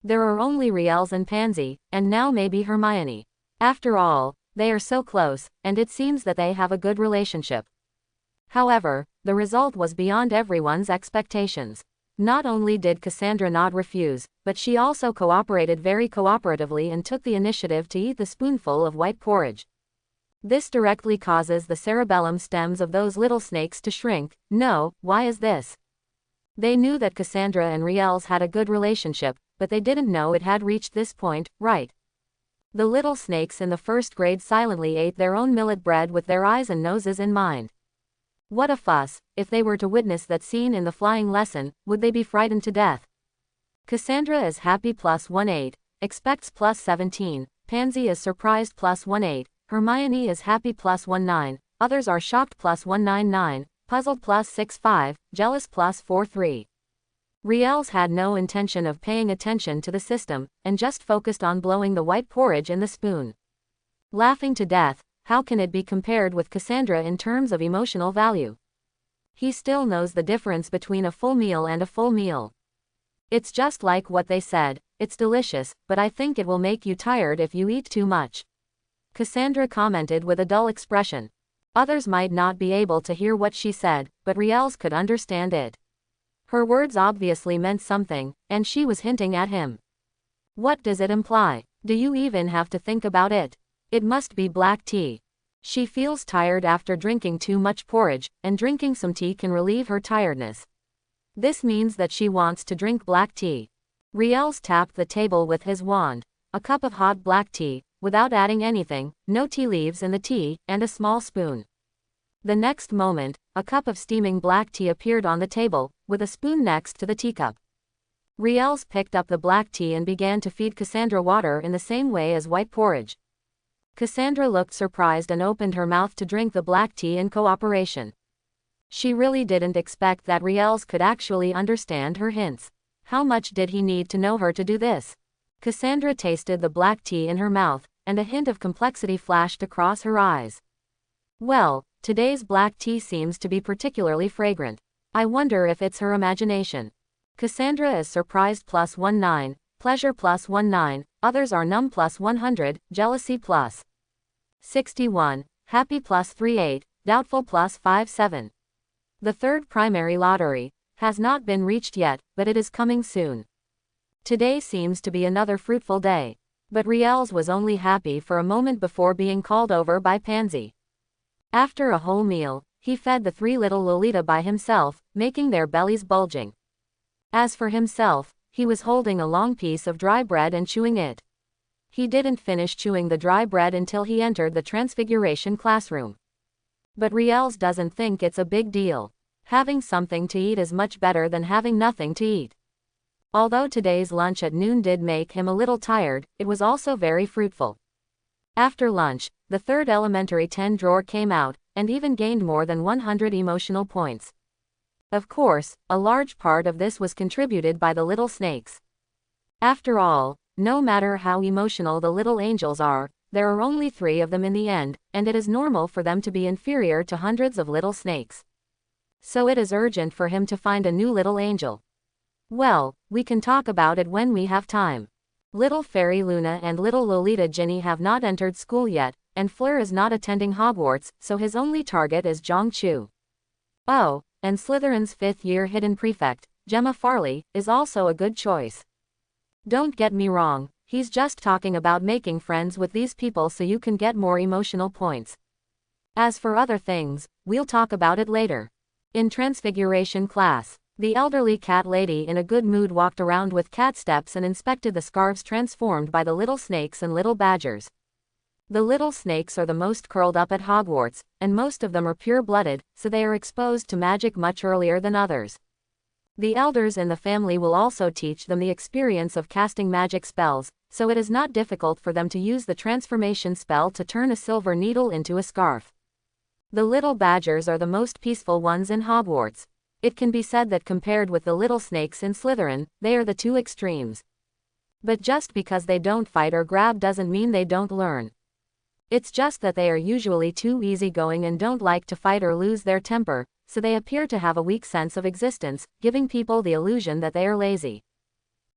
There are only Riels and Pansy, and now maybe Hermione. After all, they are so close, and it seems that they have a good relationship. However, the result was beyond everyone's expectations. Not only did Cassandra not refuse, but she also cooperated very cooperatively and took the initiative to eat the spoonful of white porridge. This directly causes the cerebellum stems of those little snakes to shrink. No, why is this? They knew that Cassandra and Riels had a good relationship, but they didn't know it had reached this point, right? The little snakes in the first grade silently ate their own millet bread with their eyes and noses in mind. What a fuss, if they were to witness that scene in the flying lesson, would they be frightened to death? Cassandra is happy +18, expects +17, Pansy is surprised +18, Hermione is happy +19, others are shocked +199, puzzled +65, jealous +43. Riels had no intention of paying attention to the system, and just focused on blowing the white porridge in the spoon. Laughing to death, how can it be compared with Cassandra in terms of emotional value? He still knows the difference between a full meal and a full meal. It's just like what they said, it's delicious, but I think it will make you tired if you eat too much. Cassandra commented with a dull expression. Others might not be able to hear what she said, but Riels could understand it. Her words obviously meant something, and she was hinting at him. What does it imply? Do you even have to think about it? It must be black tea. She feels tired after drinking too much porridge, and drinking some tea can relieve her tiredness. This means that she wants to drink black tea. Riels tapped the table with his wand. A cup of hot black tea, without adding anything, no tea leaves in the tea, and a small spoon. The next moment, a cup of steaming black tea appeared on the table, with a spoon next to the teacup. Riels picked up the black tea and began to feed Cassandra water in the same way as white porridge. Cassandra looked surprised and opened her mouth to drink the black tea in cooperation. She really didn't expect that Riels could actually understand her hints. How much did he need to know her to do this? Cassandra tasted the black tea in her mouth, and a hint of complexity flashed across her eyes. Well, today's black tea seems to be particularly fragrant. I wonder if it's her imagination. Cassandra is surprised +19, pleasure +19, others are numb +100, jealousy +61, happy +38, doubtful +57. The third primary lottery has not been reached yet, but it is coming soon. Today seems to be another fruitful day. But Riels was only happy for a moment before being called over by Pansy. After a whole meal, he fed the three little Lolita by himself, making their bellies bulging. As for himself, he was holding a long piece of dry bread and chewing it. He didn't finish chewing the dry bread until he entered the Transfiguration classroom. But Riels doesn't think it's a big deal. Having something to eat is much better than having nothing to eat. Although today's lunch at noon did make him a little tired, it was also very fruitful. After lunch, the third elementary 10 drawer came out, and even gained more than 100 emotional points. Of course, a large part of this was contributed by the little snakes. After all, no matter how emotional the little angels are, there are only 3 of them in the end, and it is normal for them to be inferior to hundreds of little snakes. So it is urgent for him to find a new little angel. Well, we can talk about it when we have time. Little Fairy Luna and little Lolita Ginny have not entered school yet, and Fleur is not attending Hogwarts, so his only target is Zhongchu. Oh, and Slytherin's 5th-year hidden prefect, Gemma Farley, is also a good choice. Don't get me wrong, he's just talking about making friends with these people so you can get more emotional points. As for other things, we'll talk about it later. In Transfiguration class, the elderly cat lady in a good mood walked around with cat steps and inspected the scarves transformed by the little snakes and little badgers. The little snakes are the most curled up at Hogwarts, and most of them are pure-blooded, so they are exposed to magic much earlier than others. The elders in the family will also teach them the experience of casting magic spells, so it is not difficult for them to use the transformation spell to turn a silver needle into a scarf. The little badgers are the most peaceful ones in Hogwarts. It can be said that compared with the little snakes in Slytherin, they are the two extremes. But just because they don't fight or grab doesn't mean they don't learn. It's just that they are usually too easygoing and don't like to fight or lose their temper, so they appear to have a weak sense of existence, giving people the illusion that they are lazy.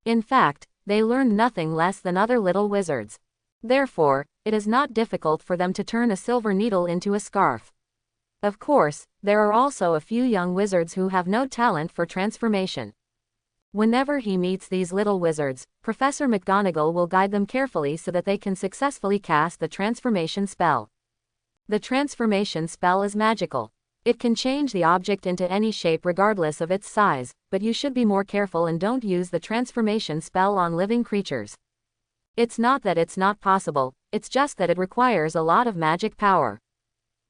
In fact, they learn nothing less than other little wizards. Therefore, it is not difficult for them to turn a silver needle into a scarf. Of course, there are also a few young wizards who have no talent for transformation. Whenever he meets these little wizards, Professor McGonagall will guide them carefully so that they can successfully cast the transformation spell. The transformation spell is magical. It can change the object into any shape regardless of its size, but you should be more careful and don't use the transformation spell on living creatures. It's not that it's not possible, it's just that it requires a lot of magic power.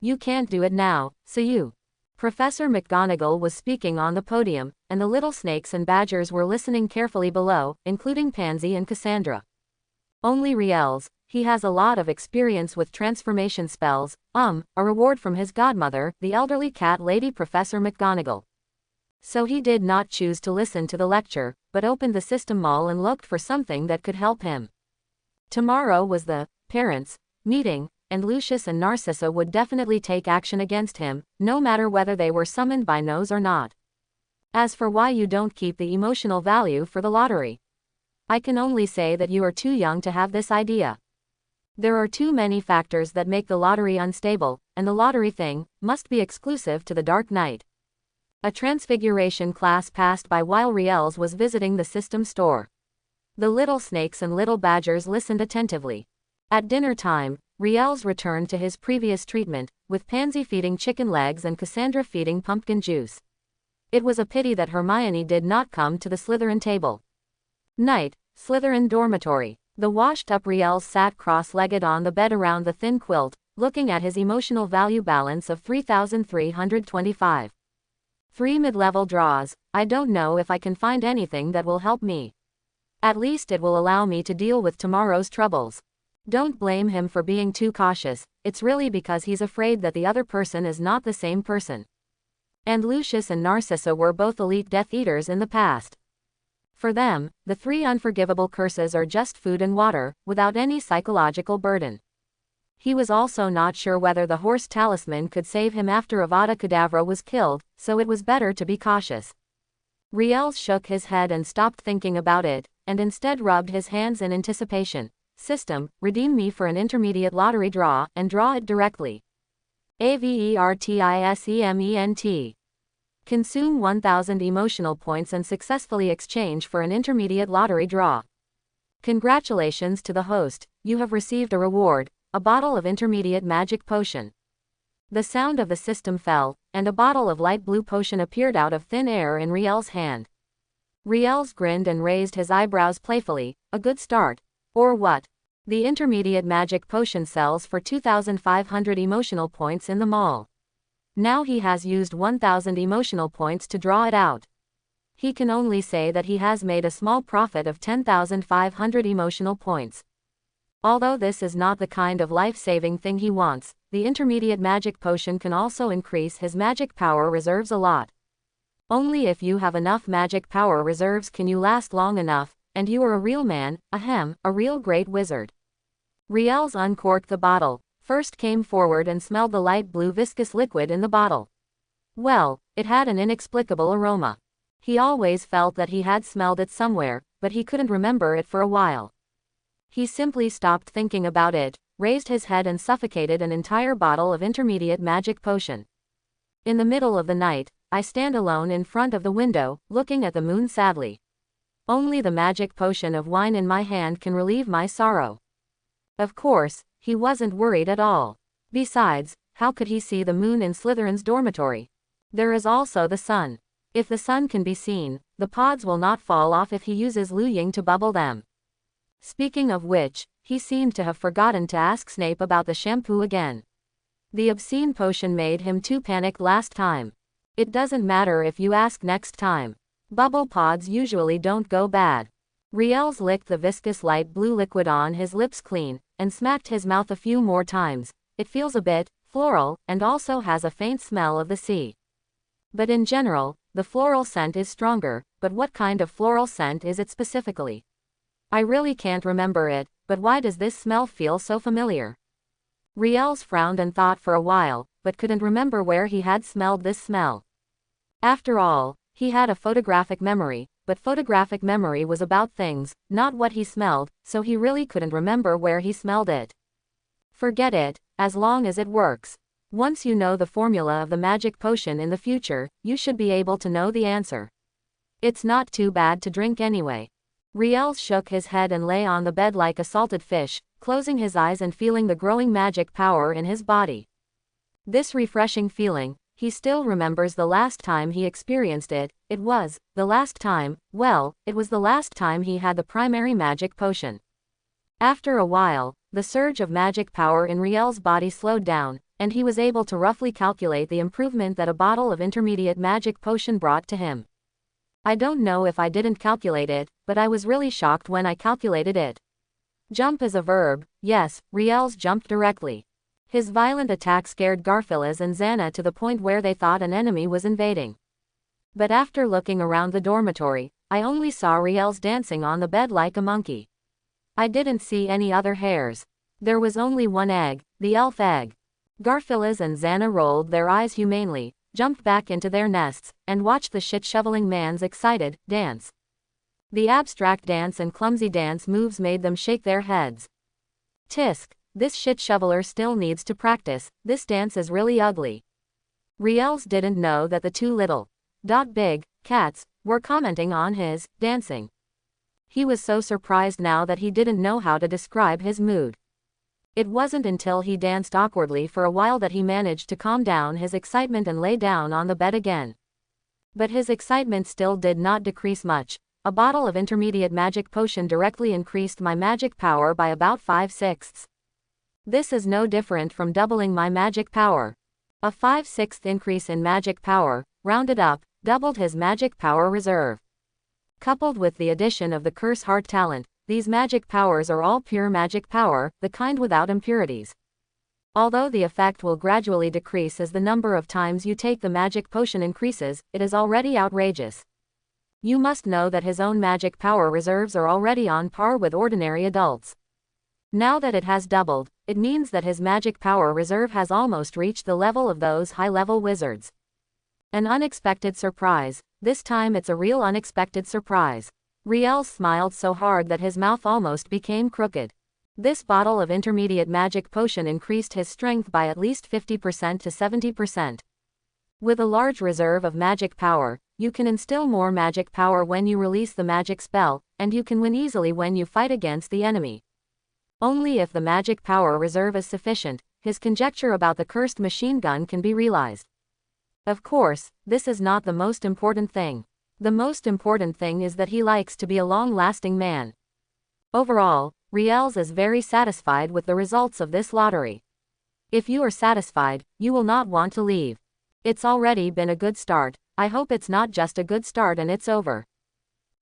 You can't do it now, so you. Professor McGonagall was speaking on the podium, and the little snakes and badgers were listening carefully below, including Pansy and Cassandra. Only Riels, he has a lot of experience with transformation spells, a reward from his godmother, the elderly cat lady Professor McGonagall. So he did not choose to listen to the lecture, but opened the system mall and looked for something that could help him. Tomorrow was the parents' meeting, and Lucius and Narcissa would definitely take action against him, no matter whether they were summoned by nose or not. As for why you don't keep the emotional value for the lottery, I can only say that you are too young to have this idea. There are too many factors that make the lottery unstable, and the lottery thing must be exclusive to the Dark Knight. A transfiguration class passed by while Riels was visiting the system store. The little snakes and little badgers listened attentively. At dinner time, Riels returned to his previous treatment, with Pansy feeding chicken legs and Cassandra feeding pumpkin juice. It was a pity that Hermione did not come to the Slytherin table. Night, Slytherin dormitory. The washed-up Riels sat cross-legged on the bed around the thin quilt, looking at his emotional value balance of 3,325. 3 mid-level draws. I don't know if I can find anything that will help me. At least it will allow me to deal with tomorrow's troubles. Don't blame him for being too cautious, it's really because he's afraid that the other person is not the same person. And Lucius and Narcissa were both elite Death Eaters in the past. For them, the 3 unforgivable curses are just food and water, without any psychological burden. He was also not sure whether the horse talisman could save him after Avada Kedavra was killed, so it was better to be cautious. Riels shook his head and stopped thinking about it, and instead rubbed his hands in anticipation. System, redeem me for an intermediate lottery draw, and draw it directly. Avertisement. Consume 1,000 emotional points and successfully exchange for an intermediate lottery draw. Congratulations to the host, you have received a reward, a bottle of intermediate magic potion. The sound of the system fell, and a bottle of light blue potion appeared out of thin air in Riel's hand. Riels grinned and raised his eyebrows playfully. A good start. Or what? The intermediate magic potion sells for 2,500 emotional points in the mall. Now he has used 1,000 emotional points to draw it out. He can only say that he has made a small profit of 10,500 emotional points. Although this is not the kind of life-saving thing he wants, the intermediate magic potion can also increase his magic power reserves a lot. Only if you have enough magic power reserves can you last long enough, and you are a real man, a real great wizard. Riels uncorked the bottle, first came forward and smelled the light blue viscous liquid in the bottle. Well, it had an inexplicable aroma. He always felt that he had smelled it somewhere, but he couldn't remember it for a while. He simply stopped thinking about it, raised his head and suffocated an entire bottle of intermediate magic potion. In the middle of the night, I stand alone in front of the window, looking at the moon sadly. Only the magic potion of wine in my hand can relieve my sorrow. Of course, he wasn't worried at all. Besides, how could he see the moon in Slytherin's dormitory? There is also the sun. If the sun can be seen, the pods will not fall off if he uses Lu Ying to bubble them. Speaking of which, he seemed to have forgotten to ask Snape about the shampoo again. The obscene potion made him too panicked last time. It doesn't matter if you ask next time. Bubble pods usually don't go bad. Riels licked the viscous light blue liquid on his lips clean, and smacked his mouth a few more times. It feels a bit floral, and also has a faint smell of the sea. But in general, the floral scent is stronger, but what kind of floral scent is it specifically? I really can't remember it, but why does this smell feel so familiar? Riels frowned and thought for a while, but couldn't remember where he had smelled this smell. After all, he had a photographic memory, but photographic memory was about things, not what he smelled, so he really couldn't remember where he smelled it. Forget it, as long as it works. Once you know the formula of the magic potion in the future, you should be able to know the answer. It's not too bad to drink anyway. Riels shook his head and lay on the bed like a salted fish, closing his eyes and feeling the growing magic power in his body. This refreshing feeling, he still remembers the last time he experienced it. It was the last time he had the primary magic potion. After a while, the surge of magic power in Riel's body slowed down, and he was able to roughly calculate the improvement that a bottle of intermediate magic potion brought to him. I don't know if I didn't calculate it, but I was really shocked when I calculated it. Jump is a verb. Yes, Riels jumped directly. His violent attack scared Garfield and Xana to the point where they thought an enemy was invading. But after looking around the dormitory, I only saw Riel's dancing on the bed like a monkey. I didn't see any other hairs. There was only one egg, the elf egg. Garfield and Xana rolled their eyes humanely, jumped back into their nests, and watched the shit-shoveling man's excited dance. The abstract dance and clumsy dance moves made them shake their heads. Tisk, this shit-shoveler still needs to practice, this dance is really ugly. Riels didn't know that the two little, big, cats, were commenting on his dancing. He was so surprised now that he didn't know how to describe his mood. It wasn't until he danced awkwardly for a while that he managed to calm down his excitement and lay down on the bed again. But his excitement still did not decrease much. A bottle of intermediate magic potion directly increased my magic power by about 5/6. This is no different from doubling my magic power. A 5/6 increase in magic power, rounded up, doubled his magic power reserve. Coupled with the addition of the curse heart talent, these magic powers are all pure magic power, the kind without impurities. Although the effect will gradually decrease as the number of times you take the magic potion increases, it is already outrageous. You must know that his own magic power reserves are already on par with ordinary adults. Now that it has doubled, it means that his magic power reserve has almost reached the level of those high-level wizards. An unexpected surprise. This time it's a real unexpected surprise. Riel smiled so hard that his mouth almost became crooked. This bottle of intermediate magic potion increased his strength by at least 50% to 70%. With a large reserve of magic power, you can instill more magic power when you release the magic spell, and you can win easily when you fight against the enemy. Only if the magic power reserve is sufficient, his conjecture about the cursed machine gun can be realized. Of course, this is not the most important thing. The most important thing is that he likes to be a long-lasting man. Overall, Riels is very satisfied with the results of this lottery. If you are satisfied, you will not want to leave. It's already been a good start. I hope it's not just a good start and it's over.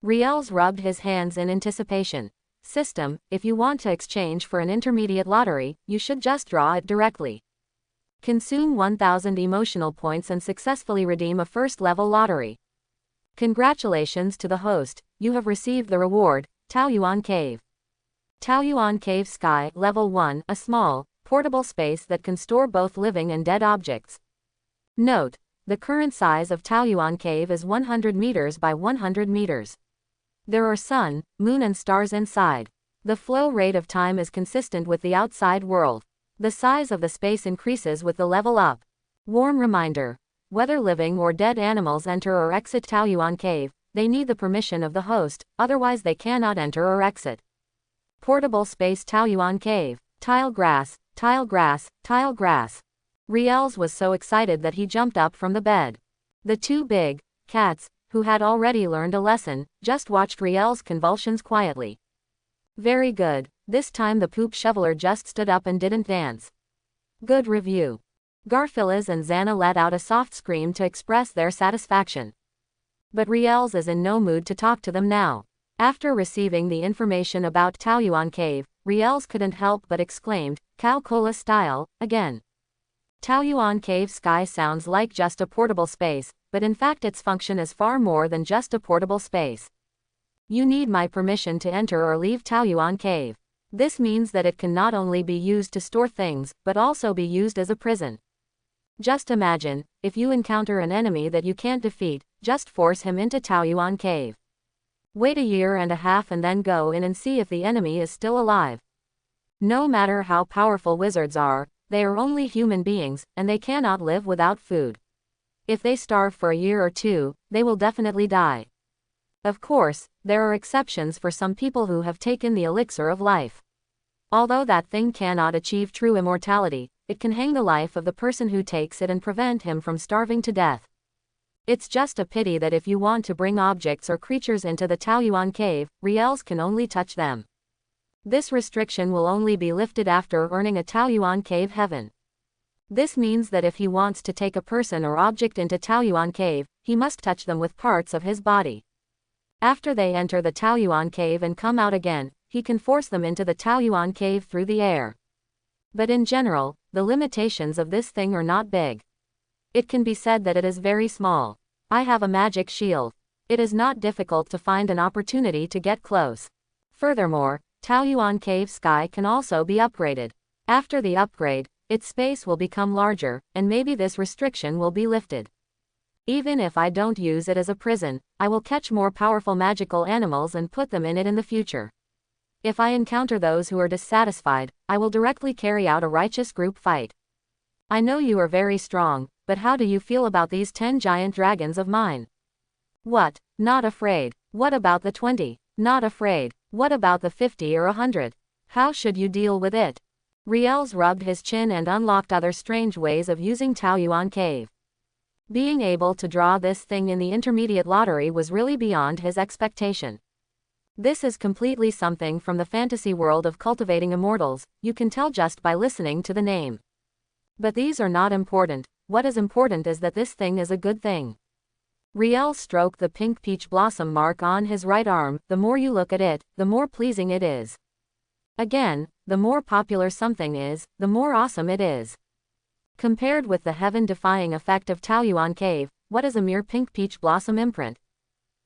Riels rubbed his hands in anticipation. System, if you want to exchange for an intermediate lottery, you should just draw it directly. Consume 1000 emotional points and successfully redeem a first-level lottery. Congratulations to the host, you have received the reward, Taoyuan Cave. Taoyuan Cave Sky, Level 1, a small, portable space that can store both living and dead objects. Note, the current size of Taoyuan Cave is 100 meters by 100 meters. There are sun, moon and stars inside. The flow rate of time is consistent with the outside world. The size of the space increases with the level up. Warm reminder. Whether living or dead animals enter or exit Taoyuan Cave, they need the permission of the host, otherwise they cannot enter or exit. Portable space Taoyuan Cave. Tile grass, tile grass, tile grass. Riels was so excited that he jumped up from the bed. The two big cats, who had already learned a lesson, just watched Riel's convulsions quietly. Very good. This time the poop shoveler just stood up and didn't dance. Good review. Garfield and Xana let out a soft scream to express their satisfaction. But Riels is in no mood to talk to them now. After receiving the information about Taoyuan Cave, Riels couldn't help but exclaimed, Cow Cola style, again. Taoyuan Cave Sky sounds like just a portable space, but in fact its function is far more than just a portable space. You need my permission to enter or leave Taoyuan Cave. This means that it can not only be used to store things, but also be used as a prison. Just imagine, if you encounter an enemy that you can't defeat, just force him into Taoyuan Cave. Wait a year and a half and then go in and see if the enemy is still alive. No matter how powerful wizards are, they are only human beings, and they cannot live without food. If they starve for a year or two, they will definitely die. Of course, there are exceptions for some people who have taken the elixir of life. Although that thing cannot achieve true immortality, it can hang the life of the person who takes it and prevent him from starving to death. It's just a pity that if you want to bring objects or creatures into the Taoyuan Cave, Riels can only touch them. This restriction will only be lifted after earning a Taoyuan Cave heaven. This means that if he wants to take a person or object into Taoyuan Cave, he must touch them with parts of his body. After they enter the Taoyuan Cave and come out again, he can force them into the Taoyuan Cave through the air. But in general, the limitations of this thing are not big. It can be said that it is very small. I have a magic shield. It is not difficult to find an opportunity to get close. Furthermore, Taoyuan Cave Sky can also be upgraded. After the upgrade, its space will become larger, and maybe this restriction will be lifted. Even if I don't use it as a prison, I will catch more powerful magical animals and put them in it in the future. If I encounter those who are dissatisfied, I will directly carry out a righteous group fight. I know you are very strong, but how do you feel about these 10 giant dragons of mine? What? Not afraid? What about the 20? Not afraid? What about the 50 or 100? How should you deal with it? Riels rubbed his chin and unlocked other strange ways of using Taoyuan Cave. Being able to draw this thing in the intermediate lottery was really beyond his expectation. This is completely something from the fantasy world of cultivating immortals, you can tell just by listening to the name. But these are not important, what is important is that this thing is a good thing. Riel stroked the pink peach blossom mark on his right arm, the more you look at it, the more pleasing it is. Again, the more popular something is, the more awesome it is. Compared with the heaven-defying effect of Taoyuan Cave, what is a mere pink peach blossom imprint?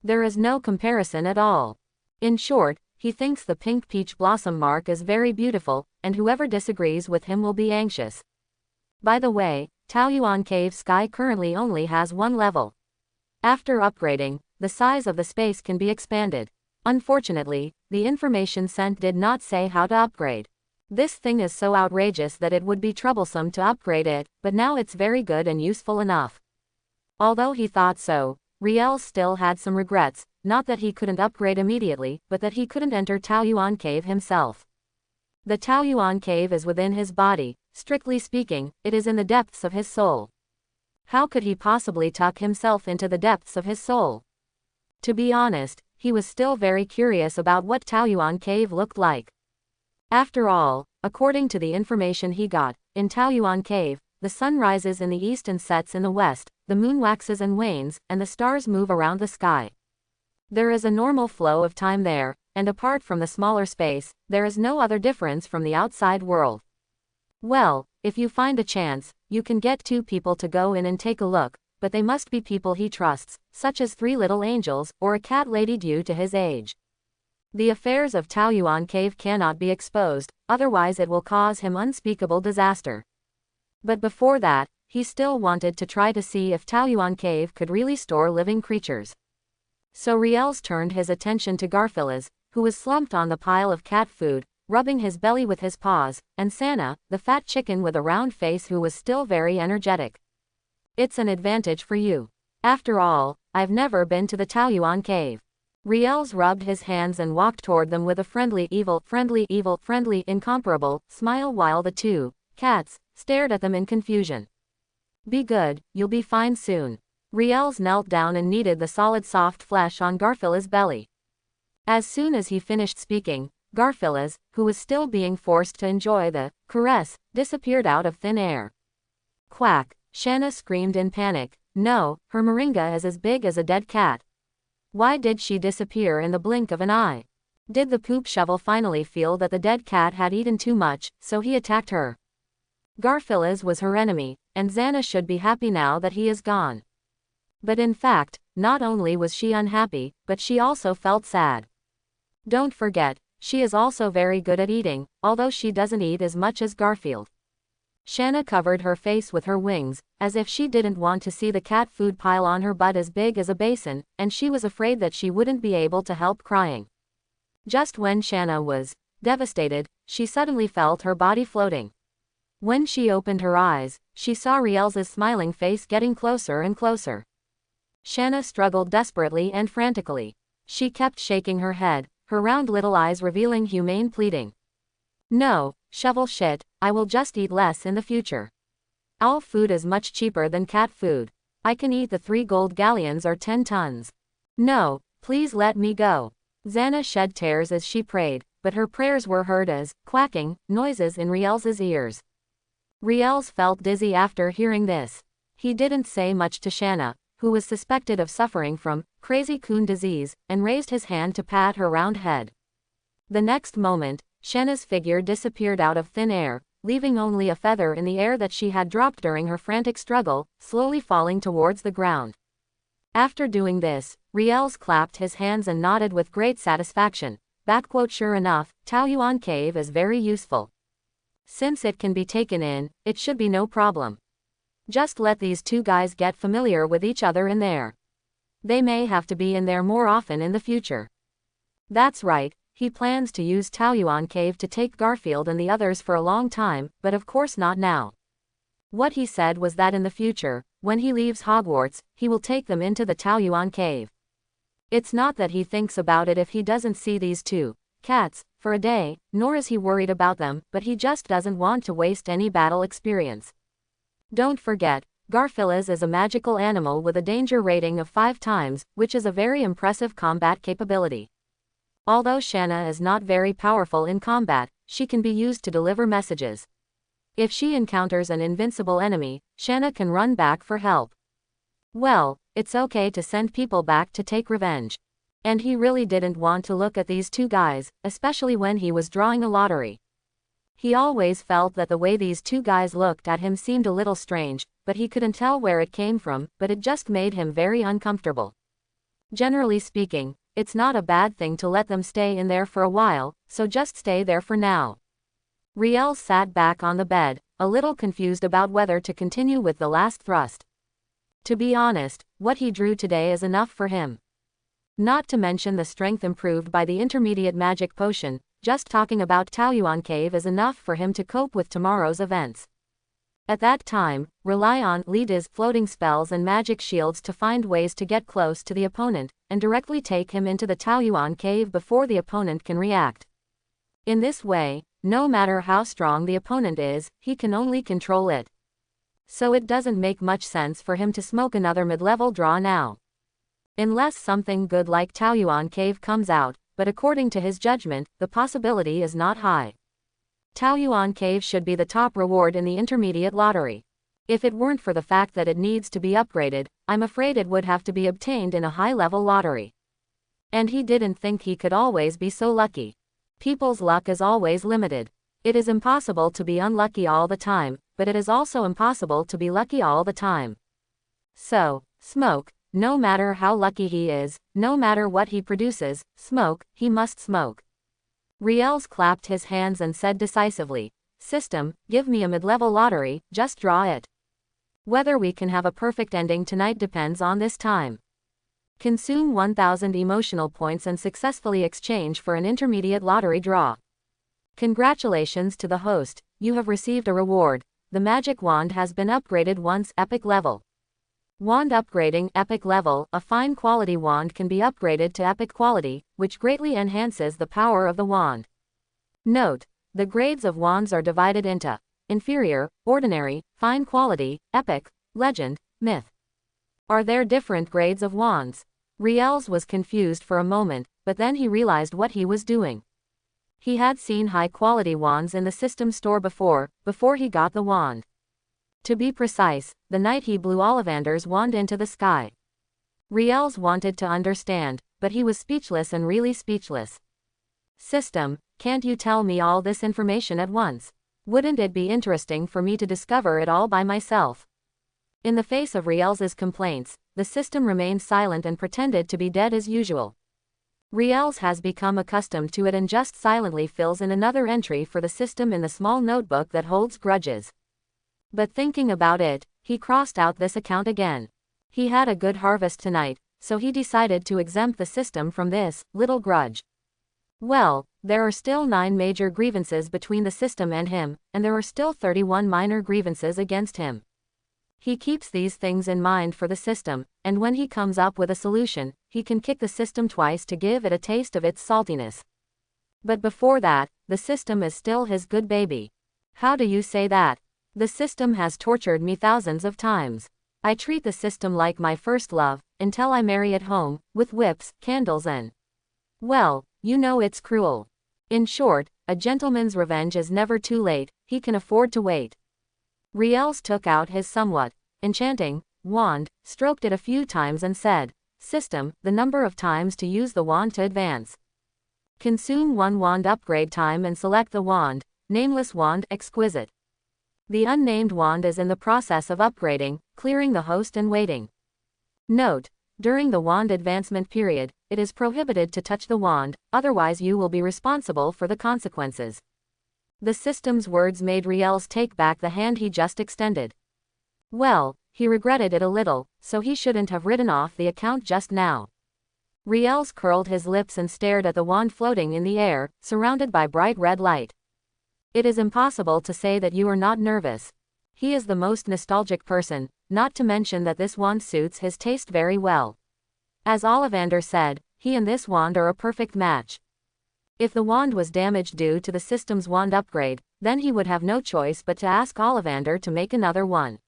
There is no comparison at all. In short, he thinks the pink peach blossom mark is very beautiful, and whoever disagrees with him will be anxious. By the way, Taoyuan Cave Sky currently only has one level. After upgrading, the size of the space can be expanded. Unfortunately, the information sent did not say how to upgrade. This thing is so outrageous that it would be troublesome to upgrade it, but now it's very good and useful enough. Although he thought so, Riel still had some regrets, not that he couldn't upgrade immediately, but that he couldn't enter Taoyuan Cave himself. The Taoyuan Cave is within his body, strictly speaking, it is in the depths of his soul. How could he possibly tuck himself into the depths of his soul? To be honest, he was still very curious about what Taoyuan Cave looked like. After all, according to the information he got, in Taoyuan Cave, the sun rises in the east and sets in the west, the moon waxes and wanes, and the stars move around the sky. There is a normal flow of time there, and apart from the smaller space, there is no other difference from the outside world. Well, if you find a chance, you can get 2 people to go in and take a look, but they must be people he trusts, such as 3 little angels, or a cat lady due to his age. The affairs of Taoyuan Cave cannot be exposed, otherwise it will cause him unspeakable disaster. But before that, he still wanted to try to see if Taoyuan Cave could really store living creatures. So Riels turned his attention to Garfield, who was slumped on the pile of cat food, rubbing his belly with his paws, and Sana, the fat chicken with a round face who was still very energetic. It's an advantage for you. After all, I've never been to the Taoyuan Cave. Riels rubbed his hands and walked toward them with a friendly, incomparable smile while the 2 cats stared at them in confusion. Be good, you'll be fine soon. Riels knelt down and kneaded the solid soft flesh on Garfield's belly. As soon as he finished speaking, Garfield, who was still being forced to enjoy the caress, disappeared out of thin air. Quack! Shanna screamed in panic. No, her moringa is as big as a dead cat. Why did she disappear in the blink of an eye? Did the poop shovel finally feel that the dead cat had eaten too much, so he attacked her? Garfield was her enemy, and Xana should be happy now that he is gone. But in fact, not only was she unhappy, but she also felt sad. Don't forget, she is also very good at eating, although she doesn't eat as much as Garfield. Shanna covered her face with her wings, as if she didn't want to see the cat food pile on her butt as big as a basin, and she was afraid that she wouldn't be able to help crying. Just when Shanna was devastated, she suddenly felt her body floating. When she opened her eyes, she saw Riels' smiling face getting closer and closer. Shanna struggled desperately and frantically. She kept shaking her head, her round little eyes revealing humane pleading. No, shovel shit, I will just eat less in the future. Owl food is much cheaper than cat food. I can eat the 3 gold galleons or 10 tons. No, please let me go. Xana shed tears as she prayed, but her prayers were heard as quacking noises in Riels' ears. Riels felt dizzy after hearing this. He didn't say much to Shanna, who was suspected of suffering from crazy coon disease, and raised his hand to pat her round head. The next moment, Shanna's figure disappeared out of thin air, leaving only a feather in the air that she had dropped during her frantic struggle, slowly falling towards the ground. After doing this, Riels clapped his hands and nodded with great satisfaction. Sure enough, Taoyuan Cave is very useful. Since it can be taken in, it should be no problem. Just let these two guys get familiar with each other in there. They may have to be in there more often in the future. That's right, he plans to use Taoyuan Cave to take Garfield and the others for a long time, but of course not now. What he said was that in the future, when he leaves Hogwarts, he will take them into the Taoyuan Cave. It's not that he thinks about it if he doesn't see these two cats for a day, nor is he worried about them, but he just doesn't want to waste any battle experience. Don't forget, Garfield is a magical animal with a danger rating of 5 times, which is a very impressive combat capability. Although Shanna is not very powerful in combat, she can be used to deliver messages. If she encounters an invincible enemy, Shanna can run back for help. Well, it's okay to send people back to take revenge. And he really didn't want to look at these two guys, especially when he was drawing a lottery. He always felt that the way these two guys looked at him seemed a little strange, but he couldn't tell where it came from, but it just made him very uncomfortable. Generally speaking, it's not a bad thing to let them stay in there for a while, so just stay there for now. Riels sat back on the bed, a little confused about whether to continue with the last thrust. To be honest, what he drew today is enough for him. Not to mention the strength improved by the intermediate magic potion, just talking about Taoyuan Cave is enough for him to cope with tomorrow's events. At that time, rely on Lida's floating spells and magic shields to find ways to get close to the opponent, and directly take him into the Taoyuan Cave before the opponent can react. In this way, no matter how strong the opponent is, he can only control it. So it doesn't make much sense for him to smoke another mid-level draw now. Unless something good like Taoyuan Cave comes out, but according to his judgment, the possibility is not high. Taoyuan Cave should be the top reward in the intermediate lottery. If it weren't for the fact that it needs to be upgraded, I'm afraid it would have to be obtained in a high-level lottery. And he didn't think he could always be so lucky. People's luck is always limited. It is impossible to be unlucky all the time, but it is also impossible to be lucky all the time. So, smoke. No matter how lucky he is, no matter what he produces, smoke, he must smoke. Riels clapped his hands and said decisively, "System, give me a mid-level lottery, just draw it. Whether we can have a perfect ending tonight depends on this time. Consume 1000 emotional points and successfully exchange for an intermediate lottery draw. Congratulations to the host, you have received a reward. The magic wand has been upgraded once, epic level. Wand upgrading, epic level. A fine quality wand can be upgraded to epic quality, which greatly enhances the power of the wand. Note, the grades of wands are divided into inferior, ordinary, fine quality, epic, legend, myth. Are there different grades of wands? Riels was confused for a moment, but then he realized what he was doing. He had seen high-quality wands in the system store before he got the wand. To be precise, the night he blew Ollivander's wand into the sky. Riels wanted to understand, but he was speechless and really speechless. System, can't you tell me all this information at once? Wouldn't it be interesting for me to discover it all by myself? In the face of Riels's complaints, the system remained silent and pretended to be dead as usual. Riels has become accustomed to it and just silently fills in another entry for the system in the small notebook that holds grudges. But thinking about it, he crossed out this account again. He had a good harvest tonight, so he decided to exempt the system from this little grudge. Well, there are still 9 major grievances between the system and him, and there are still 31 minor grievances against him. He keeps these things in mind for the system, and when he comes up with a solution, he can kick the system twice to give it a taste of its saltiness. But before that, the system is still his good baby. How do you say that? The system has tortured me thousands of times. I treat the system like my first love, until I marry at home, with whips, candles and... well, you know it's cruel. In short, a gentleman's revenge is never too late, he can afford to wait. Riels took out his somewhat enchanting wand, stroked it a few times and said, "System, the number of times to use the wand to advance. Consume 1 wand upgrade time and select the wand, nameless wand, exquisite. The unnamed wand is in the process of upgrading, clearing the host and waiting. Note, During the wand advancement period, it is prohibited to touch the wand, otherwise you will be responsible for the consequences. The system's words made Riel's take back the hand he just extended. Well, he regretted it a little, so he shouldn't have written off the account just now. Riel's curled his lips and stared at the wand floating in the air, surrounded by bright red light. It is impossible to say that you are not nervous. He is the most nostalgic person, not to mention that this wand suits his taste very well. As Ollivander said, he and this wand are a perfect match. If the wand was damaged due to the system's wand upgrade, then he would have no choice but to ask Ollivander to make another one.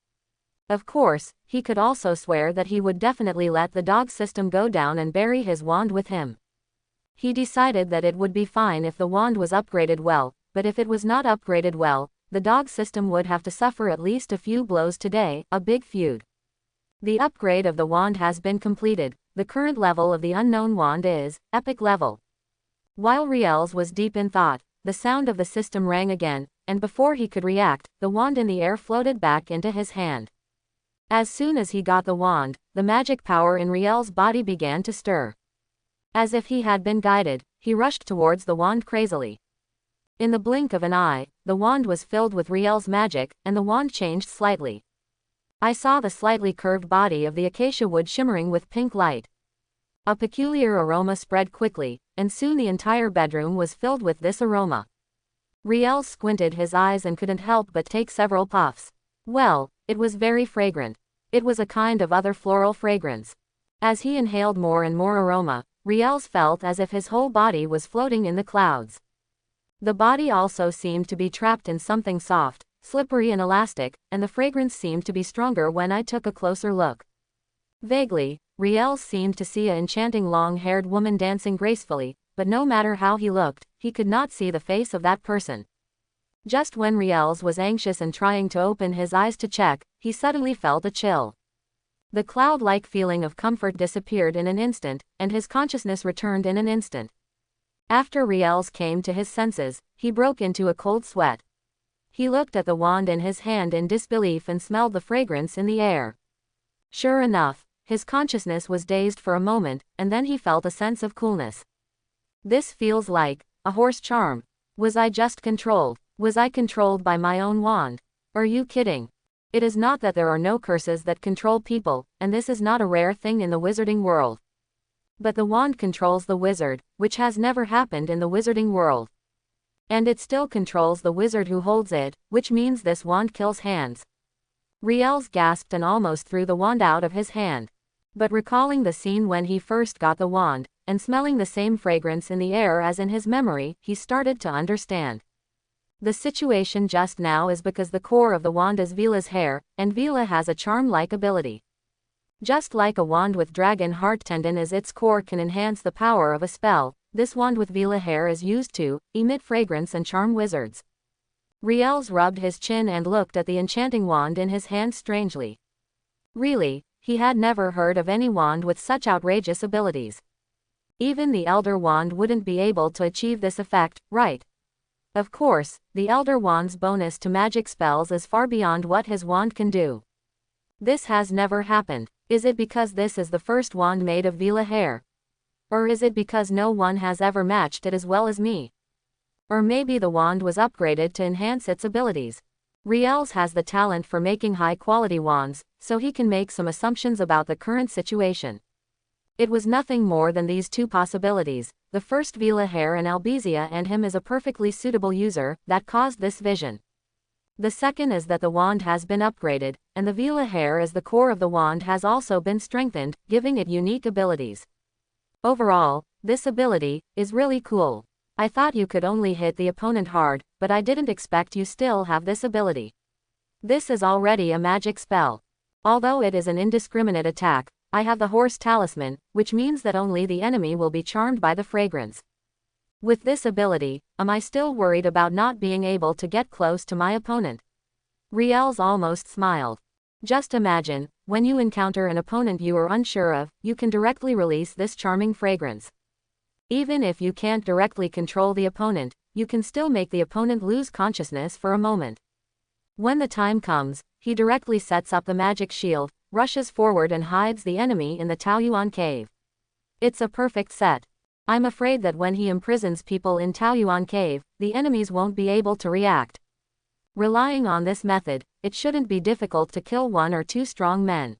Of course, he could also swear that he would definitely let the dog system go down and bury his wand with him. He decided that it would be fine if the wand was upgraded well, but if it was not upgraded well, the dog system would have to suffer at least a few blows today, a big feud. The upgrade of the wand has been completed. The current level of the unknown wand is epic level. While Riel's was deep in thought, the sound of the system rang again, and before he could react, the wand in the air floated back into his hand. As soon as he got the wand, the magic power in Riel's body began to stir. As if he had been guided, he rushed towards the wand crazily. In the blink of an eye, the wand was filled with Riel's magic, and the wand changed slightly. I saw the slightly curved body of the acacia wood shimmering with pink light. A peculiar aroma spread quickly, and soon the entire bedroom was filled with this aroma. Riel squinted his eyes and couldn't help but take several puffs. Well, it was very fragrant. It was a kind of other floral fragrance. As he inhaled more and more aroma, Riel felt as if his whole body was floating in the clouds. The body also seemed to be trapped in something soft, slippery and elastic, and the fragrance seemed to be stronger when I took a closer look. Vaguely, Riel seemed to see an enchanting long-haired woman dancing gracefully, but no matter how he looked, he could not see the face of that person. Just when Riel was anxious and trying to open his eyes to check, he suddenly felt a chill. The cloud-like feeling of comfort disappeared in an instant, and his consciousness returned in an instant. After Riel came to his senses, he broke into a cold sweat. He looked at the wand in his hand in disbelief and smelled the fragrance in the air. Sure enough, his consciousness was dazed for a moment, and then he felt a sense of coolness. This feels like a horse charm. Was I just controlled? Was I controlled by my own wand? Are you kidding? It is not that there are no curses that control people, and this is not a rare thing in the wizarding world. But the wand controls the wizard, which has never happened in the wizarding world. And it still controls the wizard who holds it, which means this wand kills hands. Riel gasped and almost threw the wand out of his hand. But recalling the scene when he first got the wand, and smelling the same fragrance in the air as in his memory, he started to understand. The situation just now is because the core of the wand is Vila's hair, and Vila has a charm-like ability. Just like a wand with dragon heart tendon as its core can enhance the power of a spell, this wand with Vila hair is used to emit fragrance and charm wizards. Riel rubbed his chin and looked at the enchanting wand in his hand strangely. Really, he had never heard of any wand with such outrageous abilities. Even the Elder Wand wouldn't be able to achieve this effect, right? Of course, the Elder Wand's bonus to magic spells is far beyond what his wand can do. This has never happened. Is it because this is the first wand made of Vila hair? Or is it because no one has ever matched it as well as me? Or maybe the wand was upgraded to enhance its abilities. Riel has the talent for making high-quality wands, so he can make some assumptions about the current situation. It was nothing more than these two possibilities: the first, Vila hair and Albizia and him is a perfectly suitable user, that caused this vision. The second is that the wand has been upgraded, and the Vila hair as the core of the wand has also been strengthened, giving it unique abilities. Overall, this ability is really cool. I thought you could only hit the opponent hard, but I didn't expect you still have this ability. This is already a magic spell. Although it is an indiscriminate attack, I have the horse talisman, which means that only the enemy will be charmed by the fragrance. With this ability, am I still worried about not being able to get close to my opponent? Riel almost smiled. Just imagine, when you encounter an opponent you are unsure of, you can directly release this charming fragrance. Even if you can't directly control the opponent, you can still make the opponent lose consciousness for a moment. When the time comes, he directly sets up the magic shield, rushes forward and hides the enemy in the Taoyuan cave. It's a perfect set. I'm afraid that when he imprisons people in Taoyuan cave, the enemies won't be able to react. Relying on this method, it shouldn't be difficult to kill 1 or 2 strong men.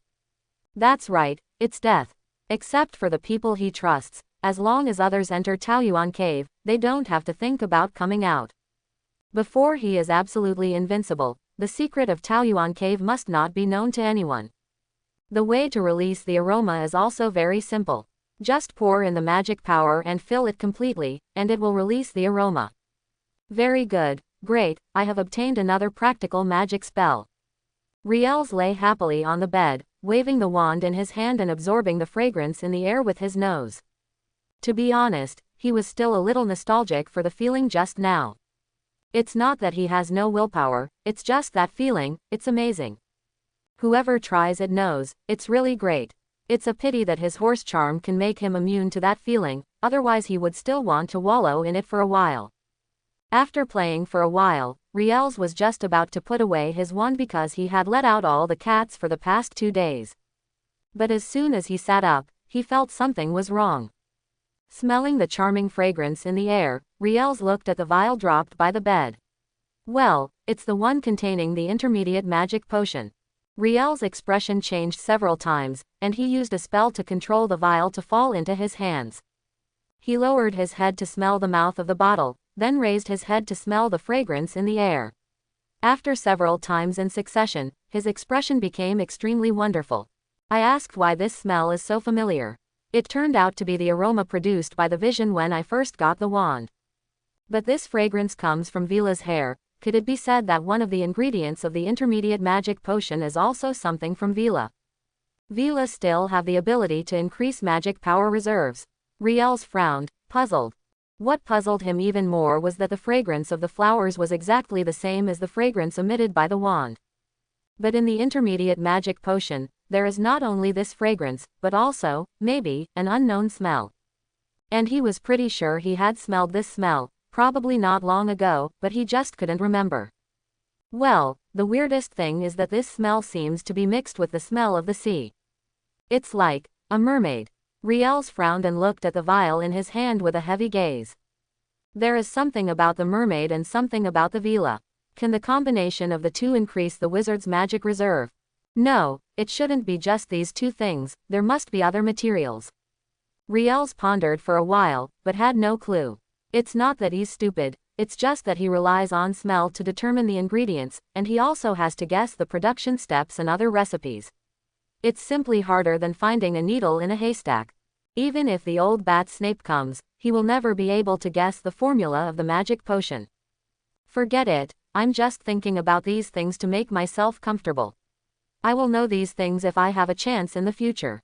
That's right, it's death. Except for the people he trusts, as long as others enter Taoyuan cave, they don't have to think about coming out. Before he is absolutely invincible, the secret of Taoyuan cave must not be known to anyone. The way to release the aroma is also very simple. Just pour in the magic power and fill it completely, and it will release the aroma. Very good, great, I have obtained another practical magic spell. Riels lay happily on the bed, waving the wand in his hand and absorbing the fragrance in the air with his nose. To be honest, he was still a little nostalgic for the feeling just now. It's not that he has no willpower, it's just that feeling, it's amazing. Whoever tries it knows, it's really great. It's a pity that his horse charm can make him immune to that feeling, otherwise he would still want to wallow in it for a while. After playing for a while, Riels was just about to put away his wand because he had let out all the cats for the past 2 days. But as soon as he sat up, he felt something was wrong. Smelling the charming fragrance in the air, Riels looked at the vial dropped by the bed. Well, it's the one containing the intermediate magic potion. Riel's expression changed several times, and he used a spell to control the vial to fall into his hands. He lowered his head to smell the mouth of the bottle, then raised his head to smell the fragrance in the air. After several times in succession, his expression became extremely wonderful. I asked why this smell is so familiar. It turned out to be the aroma produced by the vision when I first got the wand. But this fragrance comes from Vila's hair. Could it be said that one of the ingredients of the intermediate magic potion is also something from Vila? Vila still have the ability to increase magic power reserves. Riels frowned, puzzled. What puzzled him even more was that the fragrance of the flowers was exactly the same as the fragrance emitted by the wand. But in the intermediate magic potion, there is not only this fragrance, but also, maybe, an unknown smell. And he was pretty sure he had smelled this smell, probably not long ago, but he just couldn't remember. Well, the weirdest thing is that this smell seems to be mixed with the smell of the sea. It's like a mermaid. Riels frowned and looked at the vial in his hand with a heavy gaze. There is something about the mermaid and something about the Vila. Can the combination of the two increase the wizard's magic reserve? No, it shouldn't be just these 2 things, there must be other materials. Riels pondered for a while, but had no clue. It's not that he's stupid, it's just that he relies on smell to determine the ingredients, and he also has to guess the production steps and other recipes. It's simply harder than finding a needle in a haystack. Even if the old bat Snape comes, he will never be able to guess the formula of the magic potion. Forget it, I'm just thinking about these things to make myself comfortable. I will know these things if I have a chance in the future.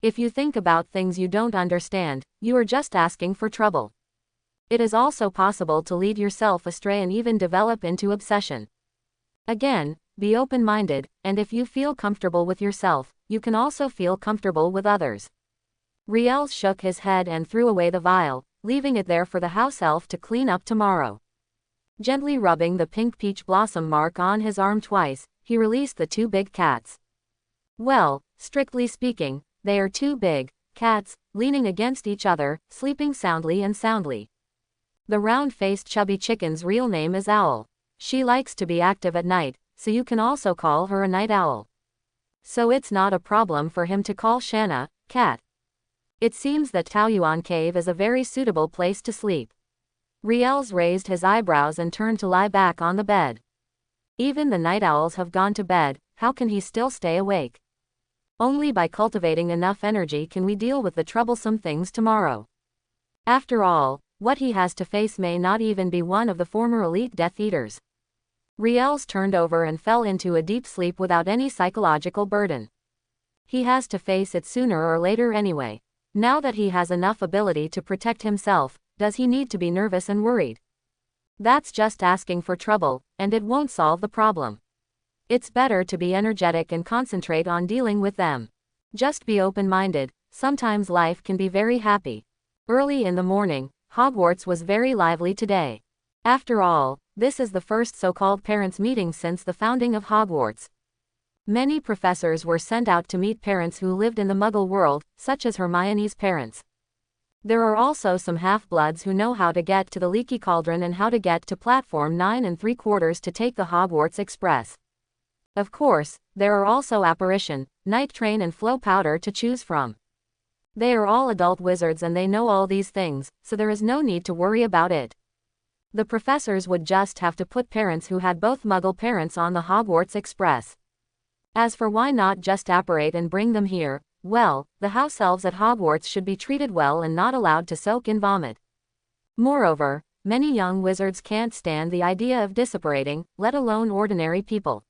If you think about things you don't understand, you are just asking for trouble. It is also possible to lead yourself astray and even develop into obsession. Again, be open-minded, and if you feel comfortable with yourself, you can also feel comfortable with others. Riels shook his head and threw away the vial, leaving it there for the house elf to clean up tomorrow. Gently rubbing the pink peach blossom mark on his arm twice, he released the 2 big cats. Well, strictly speaking, they are 2 big cats, leaning against each other, sleeping soundly and soundly. The round-faced chubby chicken's real name is Owl. She likes to be active at night, so you can also call her a night owl. So it's not a problem for him to call Shanna, cat. It seems that Taoyuan Cave is a very suitable place to sleep. Riels raised his eyebrows and turned to lie back on the bed. Even the night owls have gone to bed, how can he still stay awake? Only by cultivating enough energy can we deal with the troublesome things tomorrow. After all, what he has to face may not even be one of the former elite Death Eaters. Riels turned over and fell into a deep sleep without any psychological burden. He has to face it sooner or later anyway. Now that he has enough ability to protect himself, does he need to be nervous and worried? That's just asking for trouble, and it won't solve the problem. It's better to be energetic and concentrate on dealing with them. Just be open-minded, sometimes life can be very happy. Early in the morning, Hogwarts was very lively today. After all, this is the first so-called parents' meeting since the founding of Hogwarts. Many professors were sent out to meet parents who lived in the Muggle world, such as Hermione's parents. There are also some half-bloods who know how to get to the Leaky Cauldron and how to get to platform 9 3/4 to take the Hogwarts Express. Of course, there are also Apparition, Night Train and Flow Powder to choose from. They are all adult wizards and they know all these things, so there is no need to worry about it. The professors would just have to put parents who had both Muggle parents on the Hogwarts Express. As for why not just apparate and bring them here, well, the house elves at Hogwarts should be treated well and not allowed to soak in vomit. Moreover, many young wizards can't stand the idea of disapparating, let alone ordinary people.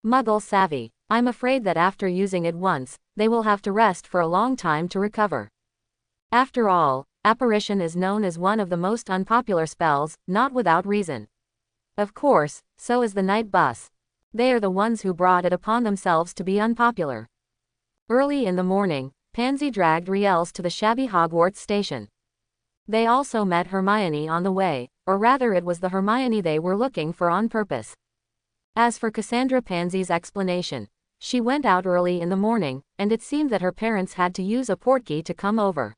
Muggle savvy. I'm afraid that after using it once, they will have to rest for a long time to recover. After all, apparition is known as one of the most unpopular spells, not without reason. Of course, so is the night bus. They are the ones who brought it upon themselves to be unpopular. Early in the morning, Pansy dragged Riels to the shabby Hogwarts station. They also met Hermione on the way, or rather it was the Hermione they were looking for on purpose. As for Cassandra Pansy's explanation, she went out early in the morning, and it seemed that her parents had to use a portkey to come over.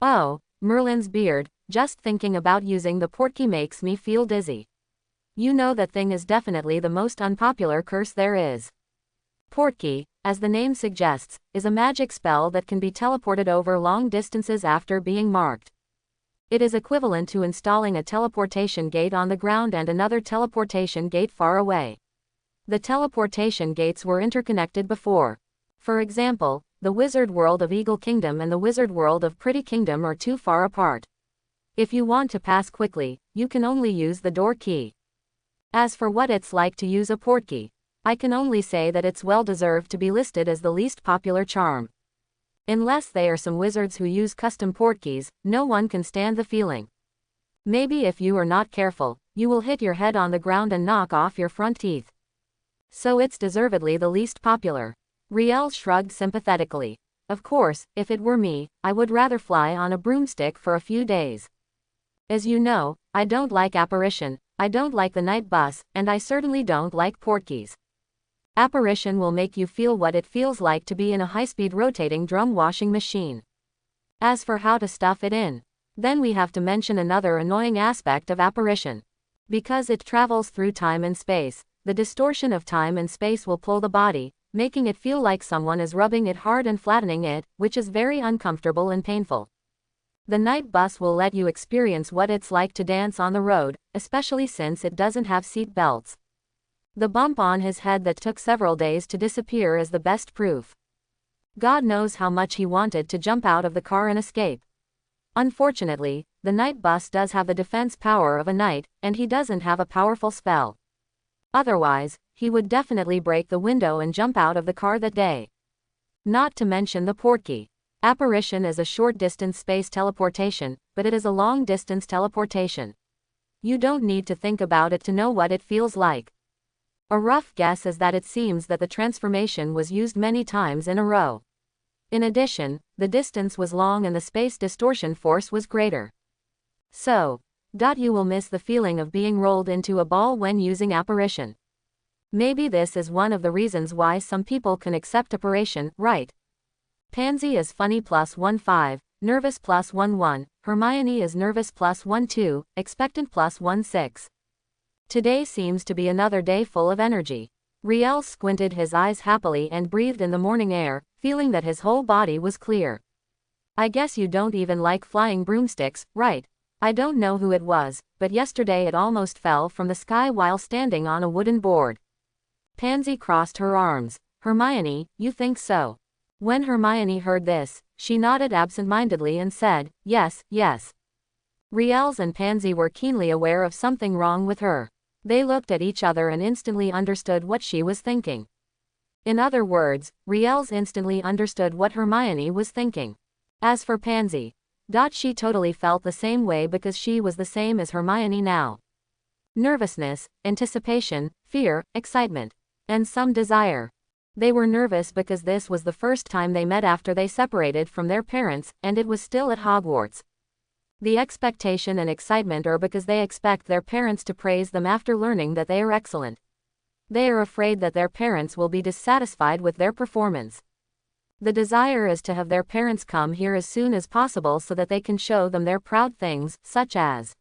Oh, Merlin's beard, just thinking about using the portkey makes me feel dizzy. You know that thing is definitely the most unpopular curse there is. Portkey, as the name suggests, is a magic spell that can be teleported over long distances after being marked. It is equivalent to installing a teleportation gate on the ground and another teleportation gate far away. The teleportation gates were interconnected before. For example, the wizard world of Eagle Kingdom and the wizard world of Pretty Kingdom are too far apart. If you want to pass quickly, you can only use the door key. As for what it's like to use a portkey, I can only say that it's well deserved to be listed as the least popular charm. Unless they are some wizards who use custom portkeys, no one can stand the feeling. Maybe if you are not careful, you will hit your head on the ground and knock off your front teeth. So it's deservedly the least popular. Riel shrugged sympathetically. Of course, if it were me, I would rather fly on a broomstick for a few days. As you know, I don't like apparition, I don't like the night bus, and I certainly don't like portkeys. Apparition will make you feel what it feels like to be in a high-speed rotating drum washing machine. As for how to stuff it in, then we have to mention another annoying aspect of apparition. Because it travels through time and space, the distortion of time and space will pull the body, making it feel like someone is rubbing it hard and flattening it, which is very uncomfortable and painful. The night bus will let you experience what it's like to dance on the road, especially since it doesn't have seat belts. The bump on his head that took several days to disappear is the best proof. God knows how much he wanted to jump out of the car and escape. Unfortunately, the night bus does have the defense power of a knight, and he doesn't have a powerful spell. Otherwise, he would definitely break the window and jump out of the car that day. Not to mention the portkey. Apparition is a short-distance space teleportation, but it is a long-distance teleportation. You don't need to think about it to know what it feels like. A rough guess is that it seems that the transformation was used many times in a row. In addition, the distance was long and the space distortion force was greater. So, you will miss the feeling of being rolled into a ball when using apparition. Maybe this is one of the reasons why some people can accept apparition, right? Pansy is funny +1/5, nervous +1/1, Hermione is nervous +1/2, expectant +1/6. Today seems to be another day full of energy. Riel squinted his eyes happily and breathed in the morning air, feeling that his whole body was clear. I guess you don't even like flying broomsticks, right? I don't know who it was, but yesterday it almost fell from the sky while standing on a wooden board. Pansy crossed her arms. Hermione, you think so? When Hermione heard this, she nodded absent-mindedly and said, yes, yes. Riels and Pansy were keenly aware of something wrong with her. They looked at each other and instantly understood what she was thinking. In other words, Riels instantly understood what Hermione was thinking. As for Pansy, she totally felt the same way because she was the same as Hermione now. Nervousness, anticipation, fear, excitement, and some desire. They were nervous because this was the first time they met after they separated from their parents, and it was still at Hogwarts. The expectation and excitement are because they expect their parents to praise them after learning that they are excellent. They are afraid that their parents will be dissatisfied with their performance. The desire is to have their parents come here as soon as possible so that they can show them their proud things, such as.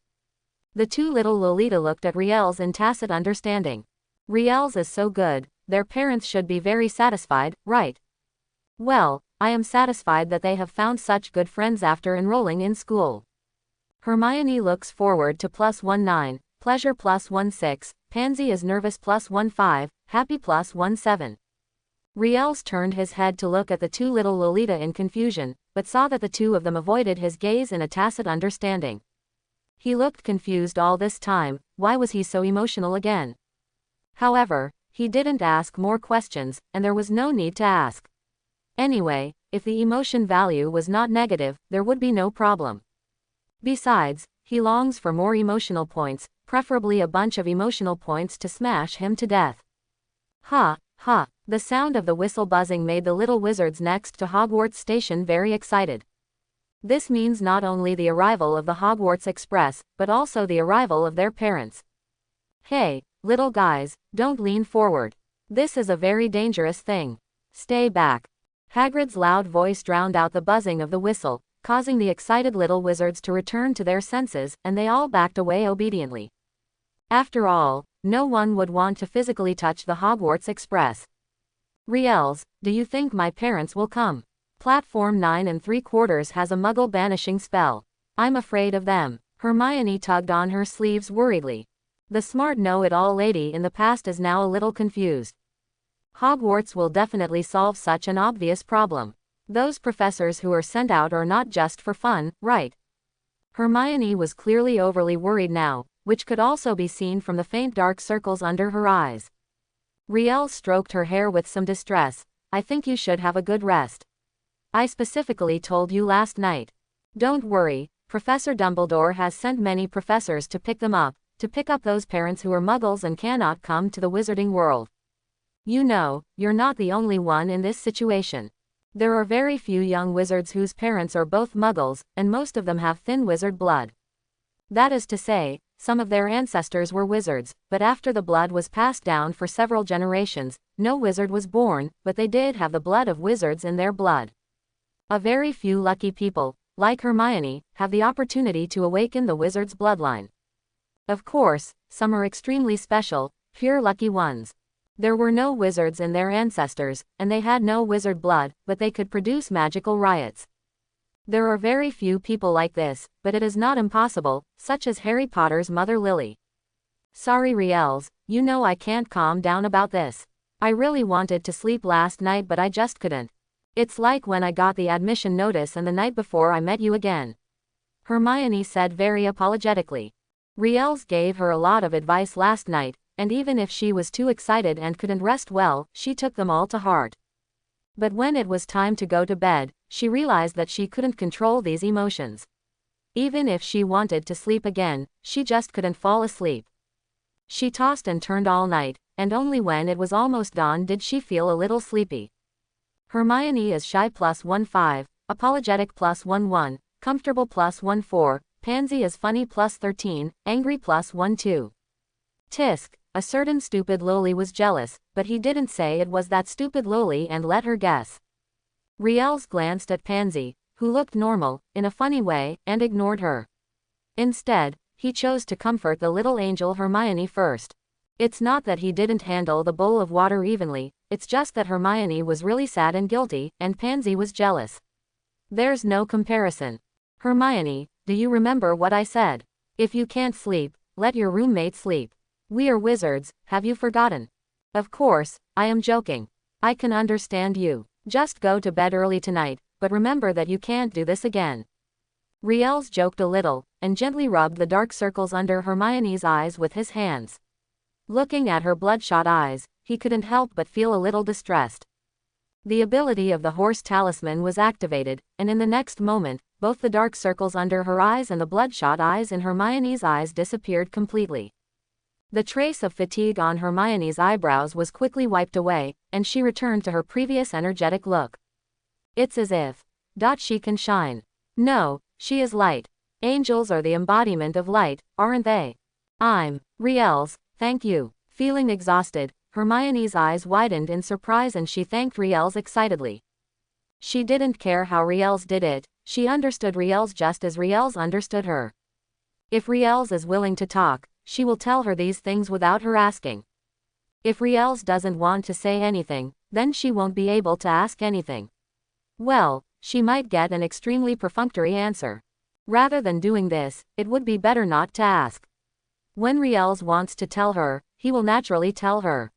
The two little Lolita looked at Riel's in tacit understanding. Riel's is so good, their parents should be very satisfied, right? Well, I am satisfied that they have found such good friends after enrolling in school. Hermione looks forward to +19, pleasure +16, Pansy is nervous +15, happy +17. Riel's turned his head to look at the two little Lolita in confusion, but saw that the two of them avoided his gaze in a tacit understanding. He looked confused all this time. Why was he so emotional again? However, he didn't ask more questions, and there was no need to ask. Anyway, if the emotion value was not negative, there would be no problem. Besides, he longs for more emotional points, preferably a bunch of emotional points to smash him to death. Ha, ha, the sound of the whistle buzzing made the little wizards next to Hogwarts station very excited. This means not only the arrival of the Hogwarts Express, but also the arrival of their parents. Hey, little guys, don't lean forward. This is a very dangerous thing. Stay back. Hagrid's loud voice drowned out the buzzing of the whistle, causing the excited little wizards to return to their senses, and they all backed away obediently. After all, no one would want to physically touch the Hogwarts Express. Riels, do you think my parents will come? Platform 9 3/4 has a muggle banishing spell. I'm afraid of them. Hermione tugged on her sleeves worriedly. The smart know-it-all lady in the past is now a little confused. Hogwarts will definitely solve such an obvious problem. Those professors who are sent out are not just for fun, right? Hermione was clearly overly worried now, which could also be seen from the faint dark circles under her eyes. Riel stroked her hair with some distress. I think you should have a good rest. I specifically told you last night. Don't worry, Professor Dumbledore has sent many professors to pick them up, to pick up those parents who are muggles and cannot come to the wizarding world. You know, you're not the only one in this situation. There are very few young wizards whose parents are both muggles, and most of them have thin wizard blood. That is to say, some of their ancestors were wizards, but after the blood was passed down for several generations, no wizard was born, but they did have the blood of wizards in their blood. A very few lucky people, like Hermione, have the opportunity to awaken the wizard's bloodline. Of course, some are extremely special, pure lucky ones. There were no wizards in their ancestors, and they had no wizard blood, but they could produce magical riots. There are very few people like this, but it is not impossible, such as Harry Potter's mother Lily. Sorry Riels, you know I can't calm down about this. I really wanted to sleep last night but I just couldn't. It's like when I got the admission notice and the night before I met you again. Hermione said very apologetically. Riels gave her a lot of advice last night, and even if she was too excited and couldn't rest well, she took them all to heart. But when it was time to go to bed, she realized that she couldn't control these emotions. Even if she wanted to sleep again, she just couldn't fall asleep. She tossed and turned all night, and only when it was almost dawn did she feel a little sleepy. Hermione is shy +15, apologetic +11, comfortable +14, Pansy is funny +13, angry +12. Tisk, a certain stupid loli was jealous, but he didn't say it was that stupid loli and let her guess. Riels glanced at Pansy, who looked normal, in a funny way, and ignored her. Instead, he chose to comfort the little angel Hermione first. It's not that he didn't handle the bowl of water evenly, it's just that Hermione was really sad and guilty, and Pansy was jealous. There's no comparison. Hermione, do you remember what I said? If you can't sleep, let your roommate sleep. We are wizards, have you forgotten? Of course, I am joking. I can understand you. Just go to bed early tonight, but remember that you can't do this again. Riels joked a little, and gently rubbed the dark circles under Hermione's eyes with his hands. Looking at her bloodshot eyes, he couldn't help but feel a little distressed. The ability of the horse talisman was activated, and in the next moment, both the dark circles under her eyes and the bloodshot eyes in Hermione's eyes disappeared completely. The trace of fatigue on Hermione's eyebrows was quickly wiped away, and she returned to her previous energetic look. It's as if she can shine. No, she is light. Angels are the embodiment of light, aren't they? I'm Riels, thank you. Feeling exhausted, Hermione's eyes widened in surprise and she thanked Riels excitedly. She didn't care how Riels did it, she understood Riels just as Riels understood her. If Riels is willing to talk, she will tell her these things without her asking. If Riels doesn't want to say anything, then she won't be able to ask anything. Well, she might get an extremely perfunctory answer. Rather than doing this, it would be better not to ask. When Riels wants to tell her, he will naturally tell her.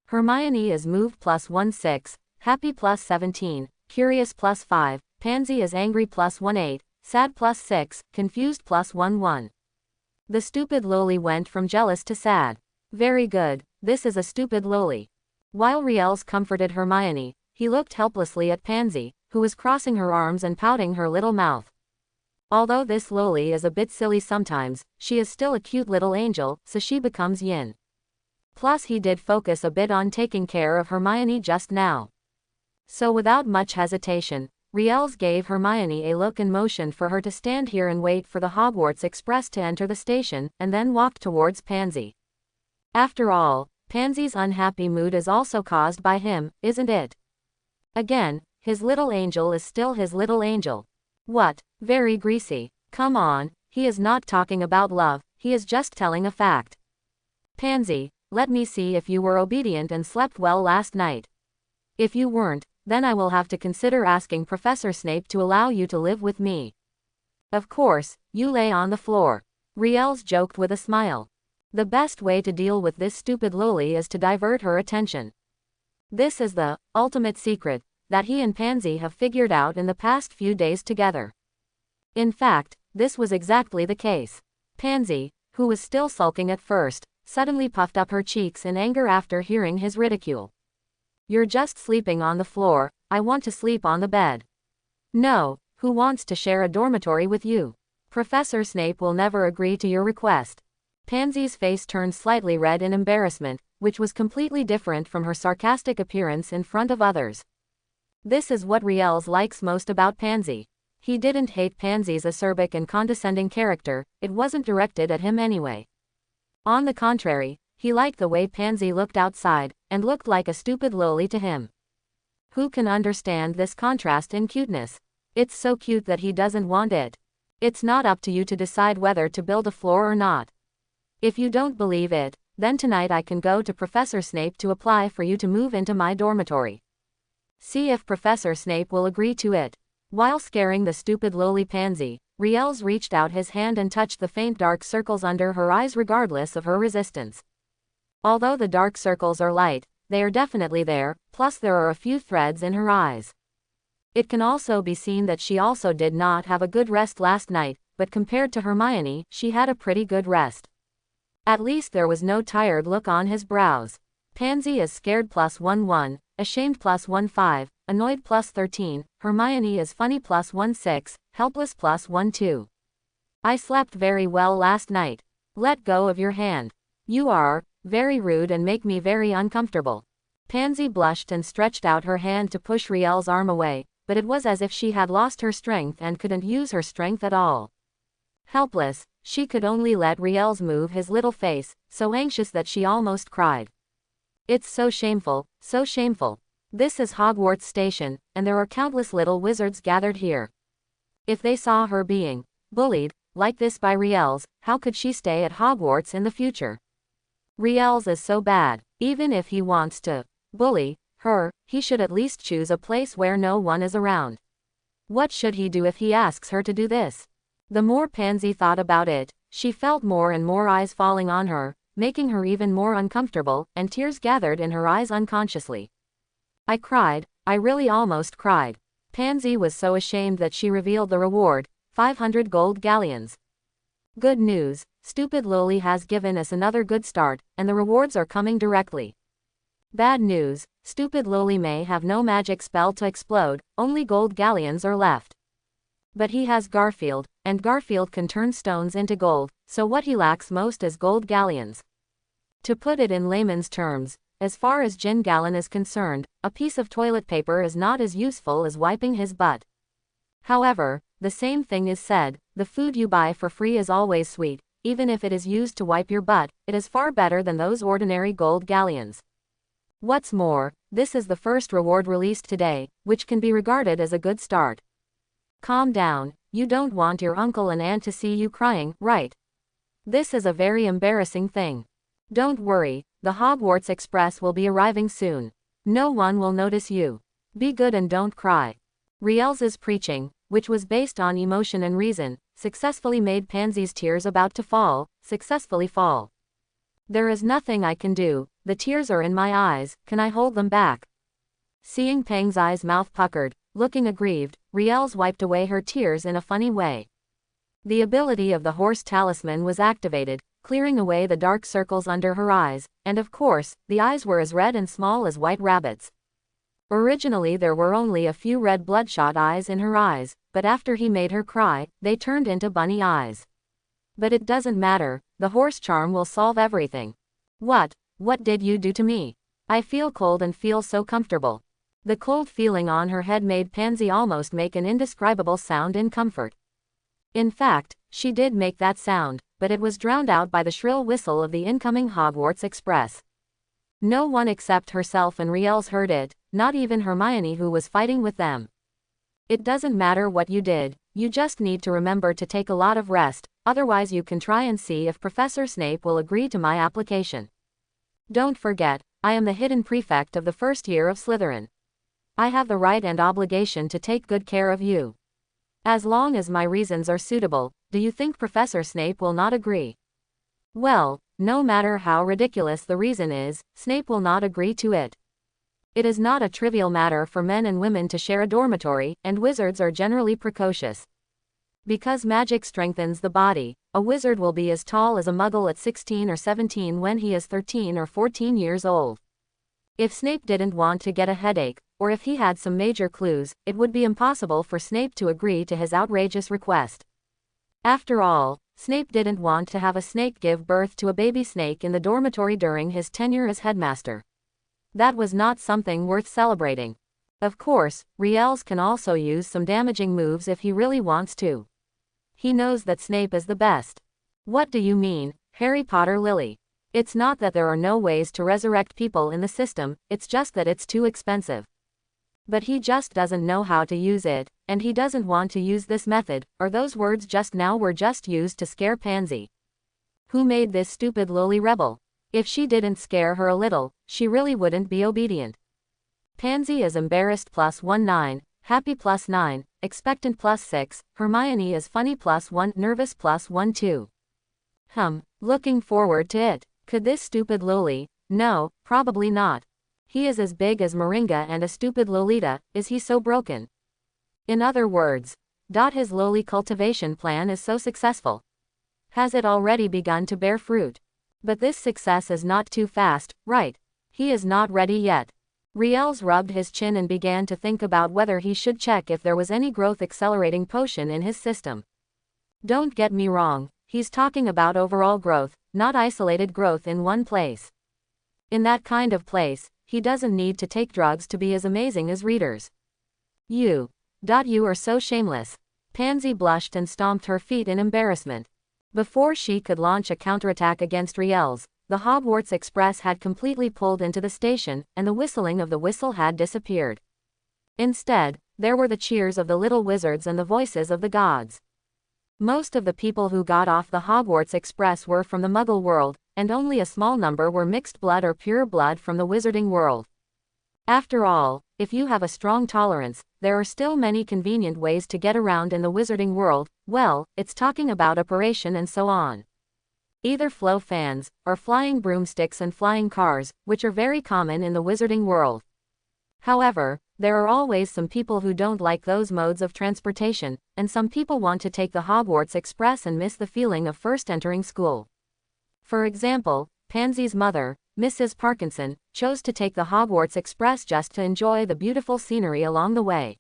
Hermione is moved +16, happy +17, curious +5, Pansy is angry +18, sad +6, confused +11. The stupid loli went from jealous to sad. Very good, this is a stupid loli. While Riels comforted Hermione, he looked helplessly at Pansy, who was crossing her arms and pouting her little mouth. Although this loli is a bit silly sometimes, she is still a cute little angel, so she becomes yin. Plus he did focus a bit on taking care of Hermione just now. So without much hesitation, Riels gave Hermione a look and motioned for her to stand here and wait for the Hogwarts Express to enter the station, and then walked towards Pansy. After all, Pansy's unhappy mood is also caused by him, isn't it? Again, his little angel is still his little angel. What? Very greasy. Come on, he is not talking about love, he is just telling a fact. Pansy, let me see if you were obedient and slept well last night. If you weren't, then I will have to consider asking Professor Snape to allow you to live with me. Of course, you lay on the floor. Riels joked with a smile. The best way to deal with this stupid loli is to divert her attention. This is the ultimate secret that he and Pansy have figured out in the past few days together. In fact, this was exactly the case. Pansy, who was still sulking at first, suddenly puffed up her cheeks in anger after hearing his ridicule. You're just sleeping on the floor, I want to sleep on the bed. No, who wants to share a dormitory with you? Professor Snape will never agree to your request. Pansy's face turned slightly red in embarrassment, which was completely different from her sarcastic appearance in front of others. This is what Riels likes most about Pansy. He didn't hate Pansy's acerbic and condescending character, it wasn't directed at him anyway. On the contrary, he liked the way Pansy looked outside, and looked like a stupid loli to him. Who can understand this contrast in cuteness? It's so cute that he doesn't want it. It's not up to you to decide whether to build a floor or not. If you don't believe it, then tonight I can go to Professor Snape to apply for you to move into my dormitory. See if Professor Snape will agree to it. While scaring the stupid loli Pansy, Riels reached out his hand and touched the faint dark circles under her eyes regardless of her resistance. Although the dark circles are light, they are definitely there, plus there are a few threads in her eyes. It can also be seen that she also did not have a good rest last night, but compared to Hermione, she had a pretty good rest. At least there was no tired look on his brows. Pansy is scared +11, ashamed +15, annoyed +13, Hermione is funny +16, helpless +12. I slept very well last night. Let go of your hand. You are very rude and make me very uncomfortable. Pansy blushed and stretched out her hand to push Riel's arm away, but it was as if she had lost her strength and couldn't use her strength at all. Helpless, she could only let Riels move his little face, so anxious that she almost cried. It's so shameful, so shameful. This is Hogwarts Station, and there are countless little wizards gathered here. If they saw her being bullied like this by Riels, how could she stay at Hogwarts in the future? Riels is so bad. Even if he wants to bully her, he should at least choose a place where no one is around. What should he do if he asks her to do this? The more Pansy thought about it, she felt more and more eyes falling on her, making her even more uncomfortable, and tears gathered in her eyes unconsciously. I cried, I really almost cried. Pansy was so ashamed that she revealed the reward, 500 gold galleons. Good news, stupid loli has given us another good start, and the rewards are coming directly. Bad news, stupid loli may have no magic spell to explode, only gold galleons are left. But he has Garfield, and Garfield can turn stones into gold, so what he lacks most is gold galleons. To put it in layman's terms, as far as Gin Gallon is concerned, a piece of toilet paper is not as useful as wiping his butt. However, the same thing is said, the food you buy for free is always sweet, even if it is used to wipe your butt, it is far better than those ordinary gold galleons. What's more, this is the first reward released today, which can be regarded as a good start. Calm down, you don't want your uncle and aunt to see you crying, right? This is a very embarrassing thing. Don't worry, the Hogwarts Express will be arriving soon. No one will notice you. Be good and don't cry. Riel's preaching, which was based on emotion and reason, successfully made Pansy's tears about to fall, successfully fall. There is nothing I can do, the tears are in my eyes, can I hold them back? Seeing Pansy's mouth puckered, looking aggrieved, Riel's wiped away her tears in a funny way. The ability of the horse talisman was activated, clearing away the dark circles under her eyes, and of course, the eyes were as red and small as white rabbits. Originally there were only a few red bloodshot eyes in her eyes, but after he made her cry, they turned into bunny eyes. But it doesn't matter, the horse charm will solve everything. What did you do to me? I feel cold and feel so comfortable. The cold feeling on her head made Pansy almost make an indescribable sound in comfort. In fact, she did make that sound, but it was drowned out by the shrill whistle of the incoming Hogwarts Express. No one except herself and Riel's heard it, not even Hermione who was fighting with them. It doesn't matter what you did, you just need to remember to take a lot of rest, otherwise you can try and see if Professor Snape will agree to my application. Don't forget, I am the hidden prefect of the first year of Slytherin. I have the right and obligation to take good care of you. As long as my reasons are suitable, do you think Professor Snape will not agree? Well, no matter how ridiculous the reason is, Snape will not agree to it. It is not a trivial matter for men and women to share a dormitory, and wizards are generally precocious. Because magic strengthens the body, a wizard will be as tall as a muggle at 16 or 17 when he is 13 or 14 years old. If Snape didn't want to get a headache, or if he had some major clues, it would be impossible for Snape to agree to his outrageous request. After all, Snape didn't want to have a snake give birth to a baby snake in the dormitory during his tenure as headmaster. That was not something worth celebrating. Of course, Riel's can also use some damaging moves if he really wants to. He knows that Snape is the best. What do you mean, Harry Potter Lily? It's not that there are no ways to resurrect people in the system, it's just that it's too expensive. But he just doesn't know how to use it, and he doesn't want to use this method, or those words just now were just used to scare Pansy. Who made this stupid lowly rebel? If she didn't scare her a little, she really wouldn't be obedient. Pansy is embarrassed +1 happy +9, expectant +6, Hermione is funny +1, nervous +1 2. Looking forward to it. Could this stupid lowly? No, probably not. He is as big as Moringa and a stupid Lolita, is he so broken? In other words, his lowly cultivation plan is so successful. Has it already begun to bear fruit? But this success is not too fast, right? He is not ready yet. Riel's rubbed his chin and began to think about whether he should check if there was any growth accelerating potion in his system. Don't get me wrong, he's talking about overall growth, not isolated growth in one place. In that kind of place, he doesn't need to take drugs to be as amazing as readers. You are so shameless. Pansy blushed and stomped her feet in embarrassment. Before she could launch a counterattack against Riel's, the Hogwarts Express had completely pulled into the station, and the whistling of the whistle had disappeared. Instead, there were the cheers of the little wizards and the voices of the gods. Most of the people who got off the Hogwarts Express were from the Muggle world, and only a small number were mixed blood or pure blood from the Wizarding world. After all, if you have a strong tolerance, there are still many convenient ways to get around in the Wizarding world, well, it's talking about operation and so on. Either flow fans, or flying broomsticks and flying cars, which are very common in the Wizarding world. However, there are always some people who don't like those modes of transportation, and some people want to take the Hogwarts Express and miss the feeling of first entering school. For example, Pansy's mother, Mrs. Parkinson, chose to take the Hogwarts Express just to enjoy the beautiful scenery along the way.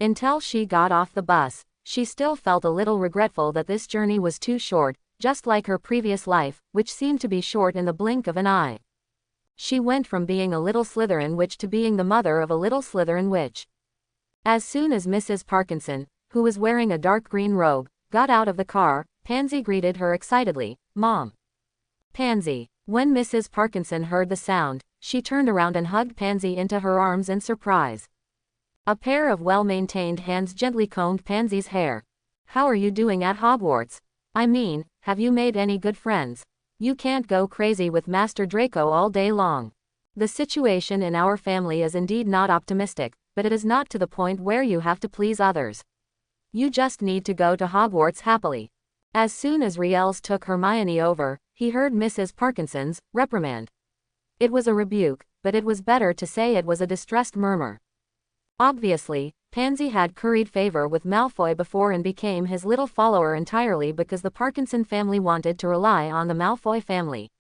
Until she got off the bus, she still felt a little regretful that this journey was too short, just like her previous life, which seemed to be short in the blink of an eye. She went from being a little Slytherin witch to being the mother of a little Slytherin witch. As soon as Mrs. Parkinson, who was wearing a dark green robe, got out of the car, Pansy greeted her excitedly, "Mom." Pansy. When Mrs. Parkinson heard the sound, she turned around and hugged Pansy into her arms in surprise. A pair of well-maintained hands gently combed Pansy's hair. "How are you doing at Hogwarts? I mean, have you made any good friends? You can't go crazy with Master Draco all day long. The situation in our family is indeed not optimistic, but it is not to the point where you have to please others. You just need to go to Hogwarts happily." As soon as Riels took Hermione over, he heard Mrs. Parkinson's reprimand. It was a rebuke, but it was better to say it was a distressed murmur. Obviously, Pansy had curried favor with Malfoy before and became his little follower entirely because the Parkinson family wanted to rely on the Malfoy family.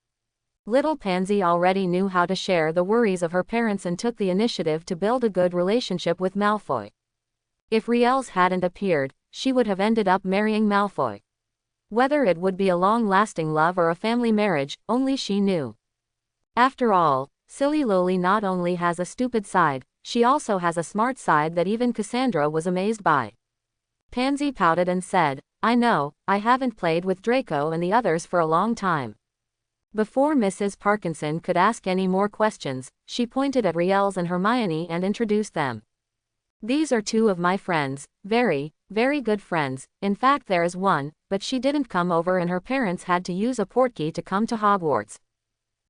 Little Pansy already knew how to share the worries of her parents and took the initiative to build a good relationship with Malfoy. If Riels hadn't appeared, she would have ended up marrying Malfoy. Whether it would be a long-lasting love or a family marriage, only she knew. After all, silly Lily not only has a stupid side, she also has a smart side that even Cassandra was amazed by. Pansy pouted and said, "I know, I haven't played with Draco and the others for a long time." Before Mrs. Parkinson could ask any more questions, she pointed at Riels and Hermione and introduced them. "These are two of my friends, very, very good friends. In fact there is one, but she didn't come over and her parents had to use a portkey to come to Hogwarts.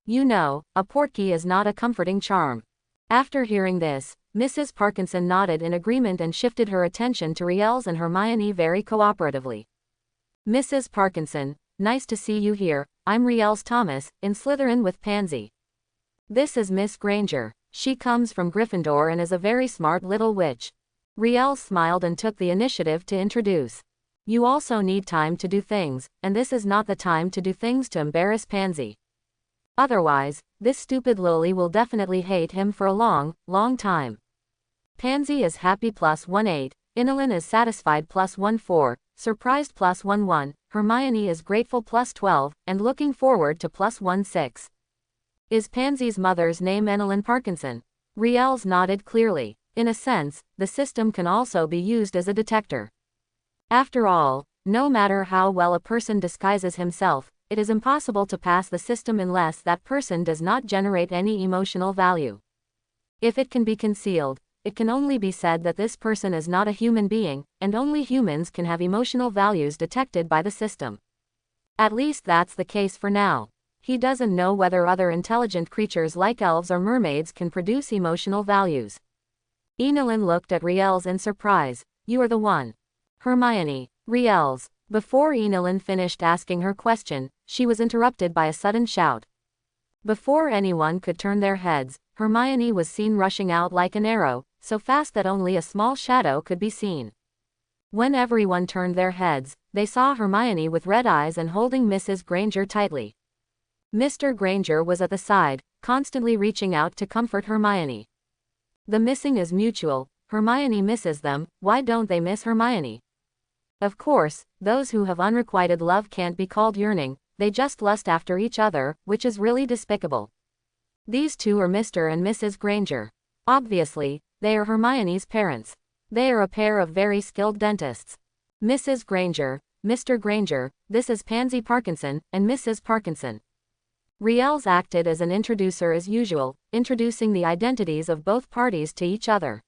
You know, a portkey is not a comforting charm." After hearing this, Mrs. Parkinson nodded in agreement and shifted her attention to Riels and Hermione very cooperatively. "Mrs. Parkinson, nice to see you here. I'm Riels Thomas, in Slytherin with Pansy. This is Miss Granger. She comes from Gryffindor and is a very smart little witch." Riels smiled and took the initiative to introduce. "You also need time to do things, and this is not the time to do things to embarrass Pansy. Otherwise, this stupid Lily will definitely hate him for a long, long time." Pansy is happy +18, Inalin is satisfied +14, surprised +11, Hermione is grateful +12, and looking forward to +16. Is Pansy's mother's name Inalin Parkinson? Riels nodded clearly. In a sense, the system can also be used as a detector. After all, no matter how well a person disguises himself, it is impossible to pass the system unless that person does not generate any emotional value. If it can be concealed, it can only be said that this person is not a human being, and only humans can have emotional values detected by the system. At least that's the case for now. He doesn't know whether other intelligent creatures like elves or mermaids can produce emotional values. Inalin looked at Riels in surprise. "You are the one." Hermione. Riels. Before Inalin finished asking her question, she was interrupted by a sudden shout. Before anyone could turn their heads, Hermione was seen rushing out like an arrow, so fast that only a small shadow could be seen. When everyone turned their heads, they saw Hermione with red eyes and holding Mrs. Granger tightly. Mr. Granger was at the side, constantly reaching out to comfort Hermione. The missing is mutual. Hermione misses them, why don't they miss Hermione? Of course, those who have unrequited love can't be called yearning, they just lust after each other, which is really despicable. These two are Mr. and Mrs. Granger. Obviously, they are Hermione's parents. They are a pair of very skilled dentists. Mrs. Granger, Mr. Granger, this is Pansy Parkinson, and Mrs. Parkinson. Riels acted as an introducer as usual, introducing the identities of both parties to each other.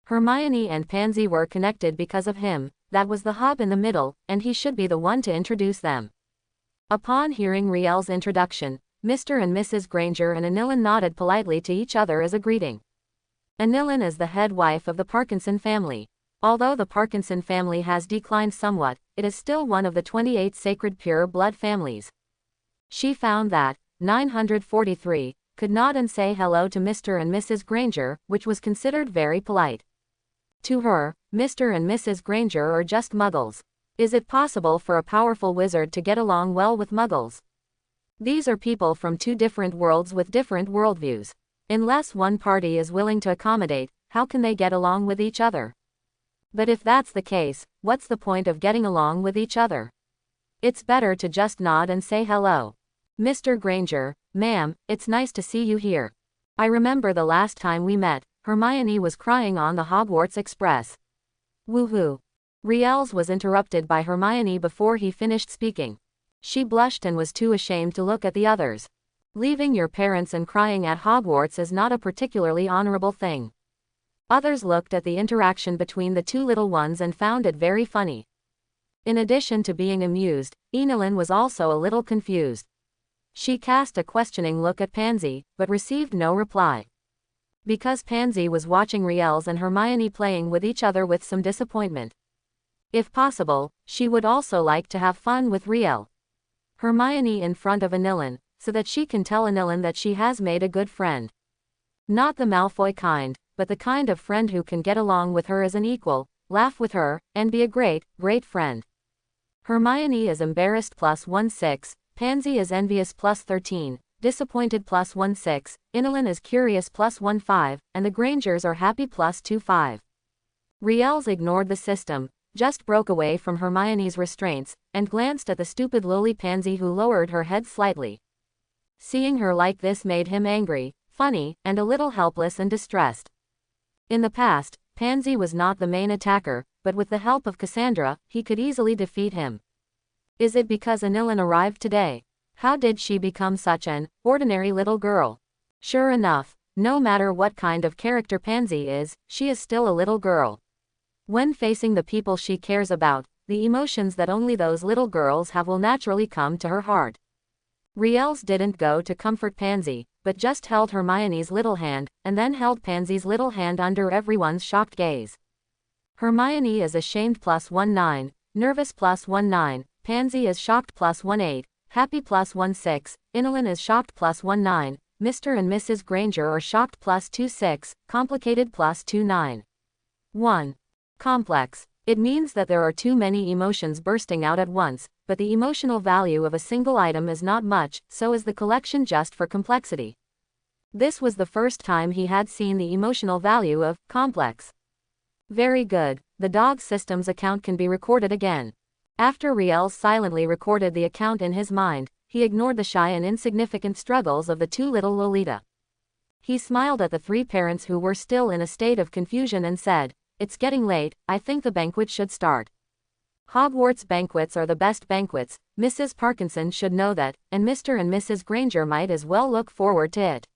Hermione and Pansy were connected because of him, that was the hub in the middle, and he should be the one to introduce them. Upon hearing Riel's introduction, Mr. and Mrs. Granger and Inalin nodded politely to each other as a greeting. Inalin is the head wife of the Parkinson family. Although the Parkinson family has declined somewhat, it is still one of the 28 sacred pure blood families. She found that 943 could nod and say hello to Mr. and Mrs. Granger, which was considered very polite. To her, Mr. and Mrs. Granger are just muggles. Is it possible for a powerful wizard to get along well with muggles? These are people from two different worlds with different worldviews. Unless one party is willing to accommodate, how can they get along with each other? But if that's the case, what's the point of getting along with each other? It's better to just nod and say hello. Mr. Granger, ma'am, it's nice to see you here. I remember the last time we met, Hermione was crying on the Hogwarts Express. Woohoo. Riels was interrupted by Hermione before he finished speaking. She blushed and was too ashamed to look at the others. Leaving your parents and crying at Hogwarts is not a particularly honorable thing. Others looked at the interaction between the two little ones and found it very funny. In addition to being amused, Enelin was also a little confused. She cast a questioning look at Pansy, but received no reply. Because Pansy was watching Riels and Hermione playing with each other with some disappointment. If possible, she would also like to have fun with Riel. Hermione in front of Enelin, so that she can tell Enelin that she has made a good friend. Not the Malfoy kind, but the kind of friend who can get along with her as an equal, laugh with her, and be a great, great friend. Hermione is embarrassed +16, Pansy is envious +13, disappointed +16, Enelin is curious +15, and the Grangers are happy +25. Riels ignored the system, just broke away from Hermione's restraints, and glanced at the stupid lowly Pansy who lowered her head slightly. Seeing her like this made him angry, funny, and a little helpless and distressed. In the past, Pansy was not the main attacker, but with the help of Cassandra, he could easily defeat him. Is it because Enelin arrived today? How did she become such an ordinary little girl? Sure enough, no matter what kind of character Pansy is, she is still a little girl. When facing the people she cares about, the emotions that only those little girls have will naturally come to her heart. Riels didn't go to comfort Pansy, but just held Hermione's little hand, and then held Pansy's little hand under everyone's shocked gaze. Hermione is ashamed +19, nervous +19, Pansy is shocked +18, happy +16, Enelin is shocked +19, Mr. and Mrs. Granger are shocked +26, complicated +29. 1. Complex. It means that there are too many emotions bursting out at once, but the emotional value of a single item is not much, so is the collection just for complexity. This was the first time he had seen the emotional value of complex. Very good, the dog systems account can be recorded again. After Riels silently recorded the account in his mind, he ignored the shy and insignificant struggles of the two little Lolita. He smiled at the three parents who were still in a state of confusion and said, "It's getting late, I think the banquet should start." Hogwarts banquets are the best banquets, Mrs. Parkinson should know that, and Mr. and Mrs. Granger might as well look forward to it.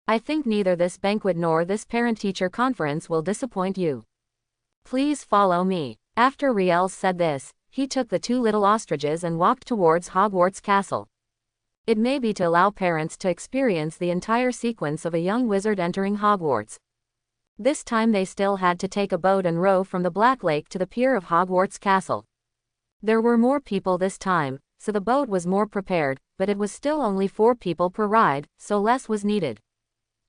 I think neither this banquet nor this parent-teacher conference will disappoint you. Please follow me. After Riels said this, he took the two little ostriches and walked towards Hogwarts Castle. It may be to allow parents to experience the entire sequence of a young wizard entering Hogwarts. This time they still had to take a boat and row from the Black Lake to the pier of Hogwarts Castle. There were more people this time, so the boat was more prepared, but it was still only 4 people per ride, so less was needed.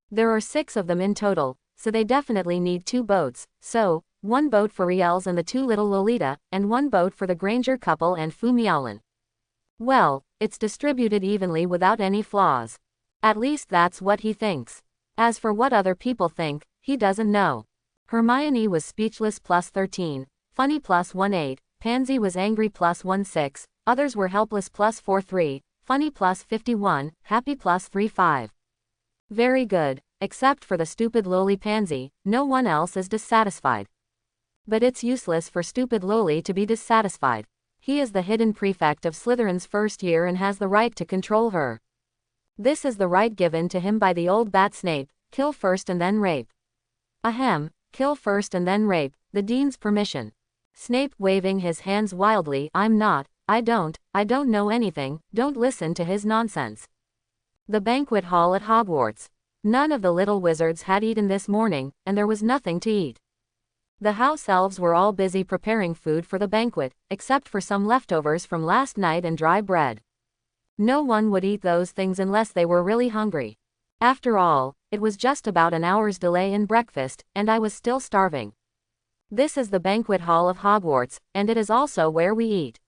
There are 6 of them in total, so they definitely need 2 boats, so, 1 boat for Riels and the 2 little Lolita, and 1 boat for the Granger couple and Fu Miaolin. Well, it's distributed evenly without any flaws. At least that's what he thinks. As for what other people think, he doesn't know. Hermione was speechless +13, funny +18, Pansy was angry +16, others were helpless +43, funny +51, happy +35. Very good, except for the stupid lowly Pansy, no one else is dissatisfied. But it's useless for stupid lowly to be dissatisfied. He is the hidden prefect of Slytherin's first year and has the right to control her. This is the right given to him by the old bat Snape, kill first and then rape. Ahem, kill first and then rape, the dean's permission. Snape waving his hands wildly, I don't know anything, don't listen to his nonsense. The banquet hall at Hogwarts. None of the little wizards had eaten this morning, and there was nothing to eat. The house elves were all busy preparing food for the banquet, except for some leftovers from last night and dry bread. No one would eat those things unless they were really hungry. After all, it was just about an hour's delay in breakfast, and I was still starving. This is the banquet hall of Hogwarts, and it is also where we eat.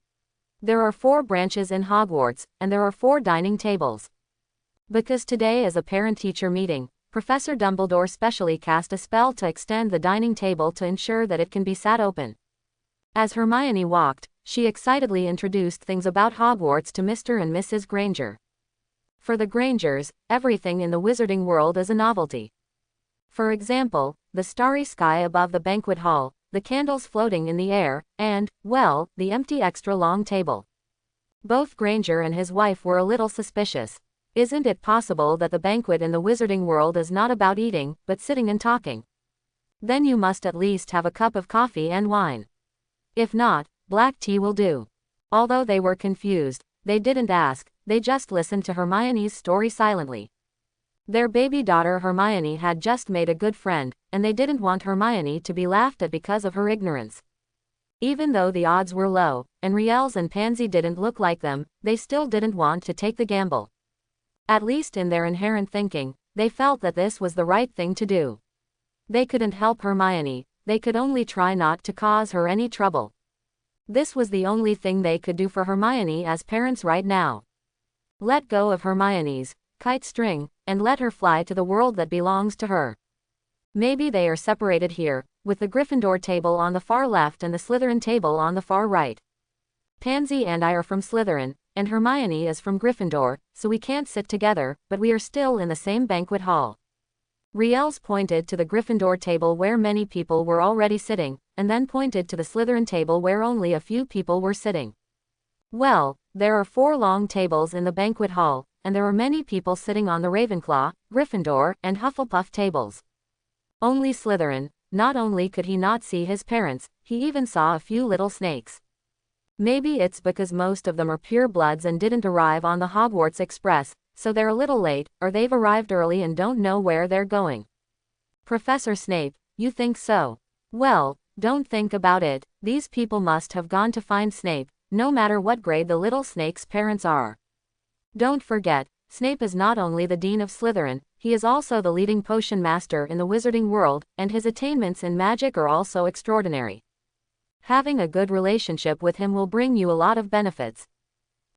There are 4 branches in Hogwarts, and there are 4 dining tables. Because today is a parent-teacher meeting, Professor Dumbledore specially cast a spell to extend the dining table to ensure that it can be sat open. As Hermione walked, she excitedly introduced things about Hogwarts to Mr. and Mrs. Granger. For the Grangers, everything in the wizarding world is a novelty. For example, the starry sky above the banquet hall, the candles floating in the air, and, well, the empty extra long table. Both Granger and his wife were a little suspicious. Isn't it possible that the banquet in the wizarding world is not about eating, but sitting and talking? Then you must at least have a cup of coffee and wine. If not, black tea will do. Although they were confused, they didn't ask, they just listened to Hermione's story silently. Their baby daughter Hermione had just made a good friend, and they didn't want Hermione to be laughed at because of her ignorance. Even though the odds were low, and Riels and Pansy didn't look like them, they still didn't want to take the gamble. At least in their inherent thinking, they felt that this was the right thing to do. They couldn't help Hermione, they could only try not to cause her any trouble. This was the only thing they could do for Hermione as parents right now. Let go of Hermione's kite string, and let her fly to the world that belongs to her. Maybe they are separated here, with the Gryffindor table on the far left and the Slytherin table on the far right. Pansy and I are from Slytherin, and Hermione is from Gryffindor, so we can't sit together, but we are still in the same banquet hall. Riels pointed to the Gryffindor table where many people were already sitting, and then pointed to the Slytherin table where only a few people were sitting. Well, there are 4 long tables in the banquet hall, and there are many people sitting on the Ravenclaw, Gryffindor, and Hufflepuff tables. Only Slytherin. Not only could he not see his parents, he even saw a few little snakes. Maybe it's because most of them are purebloods and didn't arrive on the Hogwarts Express, so they're a little late, or they've arrived early and don't know where they're going. Professor Snape, you think so? Well, don't think about it, these people must have gone to find Snape, no matter what grade the little snake's parents are. Don't forget, Snape is not only the Dean of Slytherin, he is also the leading potion master in the wizarding world, and his attainments in magic are also extraordinary. Having a good relationship with him will bring you a lot of benefits.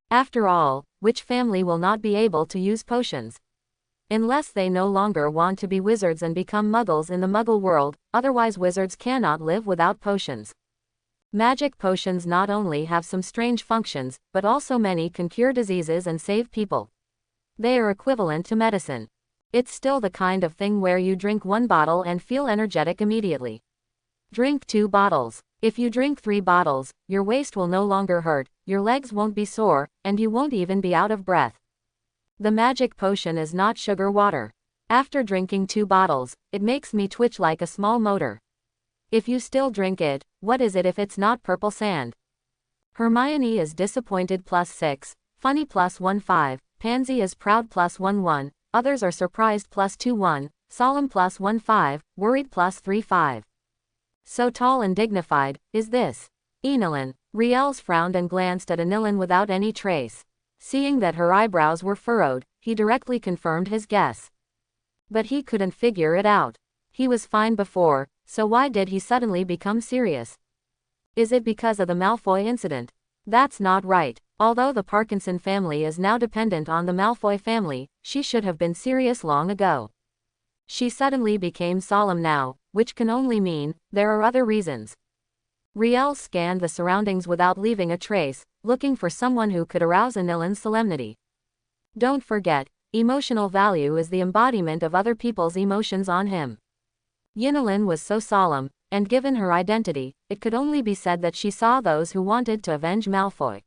After all, which family will not be able to use potions? Unless they no longer want to be wizards and become muggles in the muggle world, otherwise wizards cannot live without potions. Magic potions not only have some strange functions, but also many can cure diseases and save people. They are equivalent to medicine. It's still the kind of thing where you drink 1 bottle and feel energetic immediately. Drink 2 bottles. If you drink 3 bottles, your waist will no longer hurt, your legs won't be sore, and you won't even be out of breath. The magic potion is not sugar water. After drinking 2 bottles, it makes me twitch like a small motor. If you still drink it, what is it if it's not purple sand? Hermione is disappointed +6, funny +1 Pansy is proud +1 others are surprised +2 1, solemn +1 5, worried +3 5. So tall and dignified, is this Enelin? Riels frowned and glanced at Enelin without any trace. Seeing that her eyebrows were furrowed, he directly confirmed his guess. But he couldn't figure it out. He was fine before, so why did he suddenly become serious? Is it because of the Malfoy incident? That's not right. Although the Parkinson family is now dependent on the Malfoy family, she should have been serious long ago. She suddenly became solemn now, which can only mean, there are other reasons. Riel scanned the surroundings without leaving a trace, looking for someone who could arouse Anilin's solemnity. Don't forget, emotional value is the embodiment of other people's emotions on him. Yinelin was so solemn, and given her identity, it could only be said that she saw those who wanted to avenge Malfoy.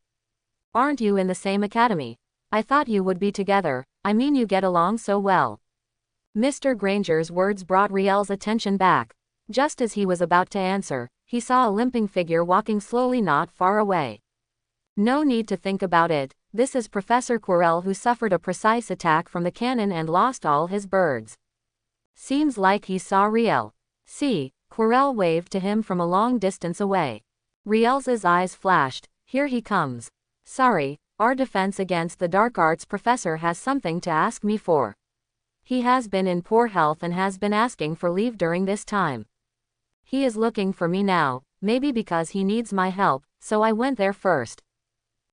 Aren't you in the same academy? I thought you would be together, I mean you get along so well. Mr. Granger's words brought Riel's attention back. Just as he was about to answer, he saw a limping figure walking slowly not far away. No need to think about it, this is Professor Quirrell who suffered a precise attack from the cannon and lost all his birds. Seems like he saw Riel. See, Quirrell waved to him from a long distance away. Riel's eyes flashed, here he comes. Sorry, our defense against the dark arts professor has something to ask me for. He has been in poor health and has been asking for leave during this time. He is looking for me now, maybe because he needs my help, so I went there first.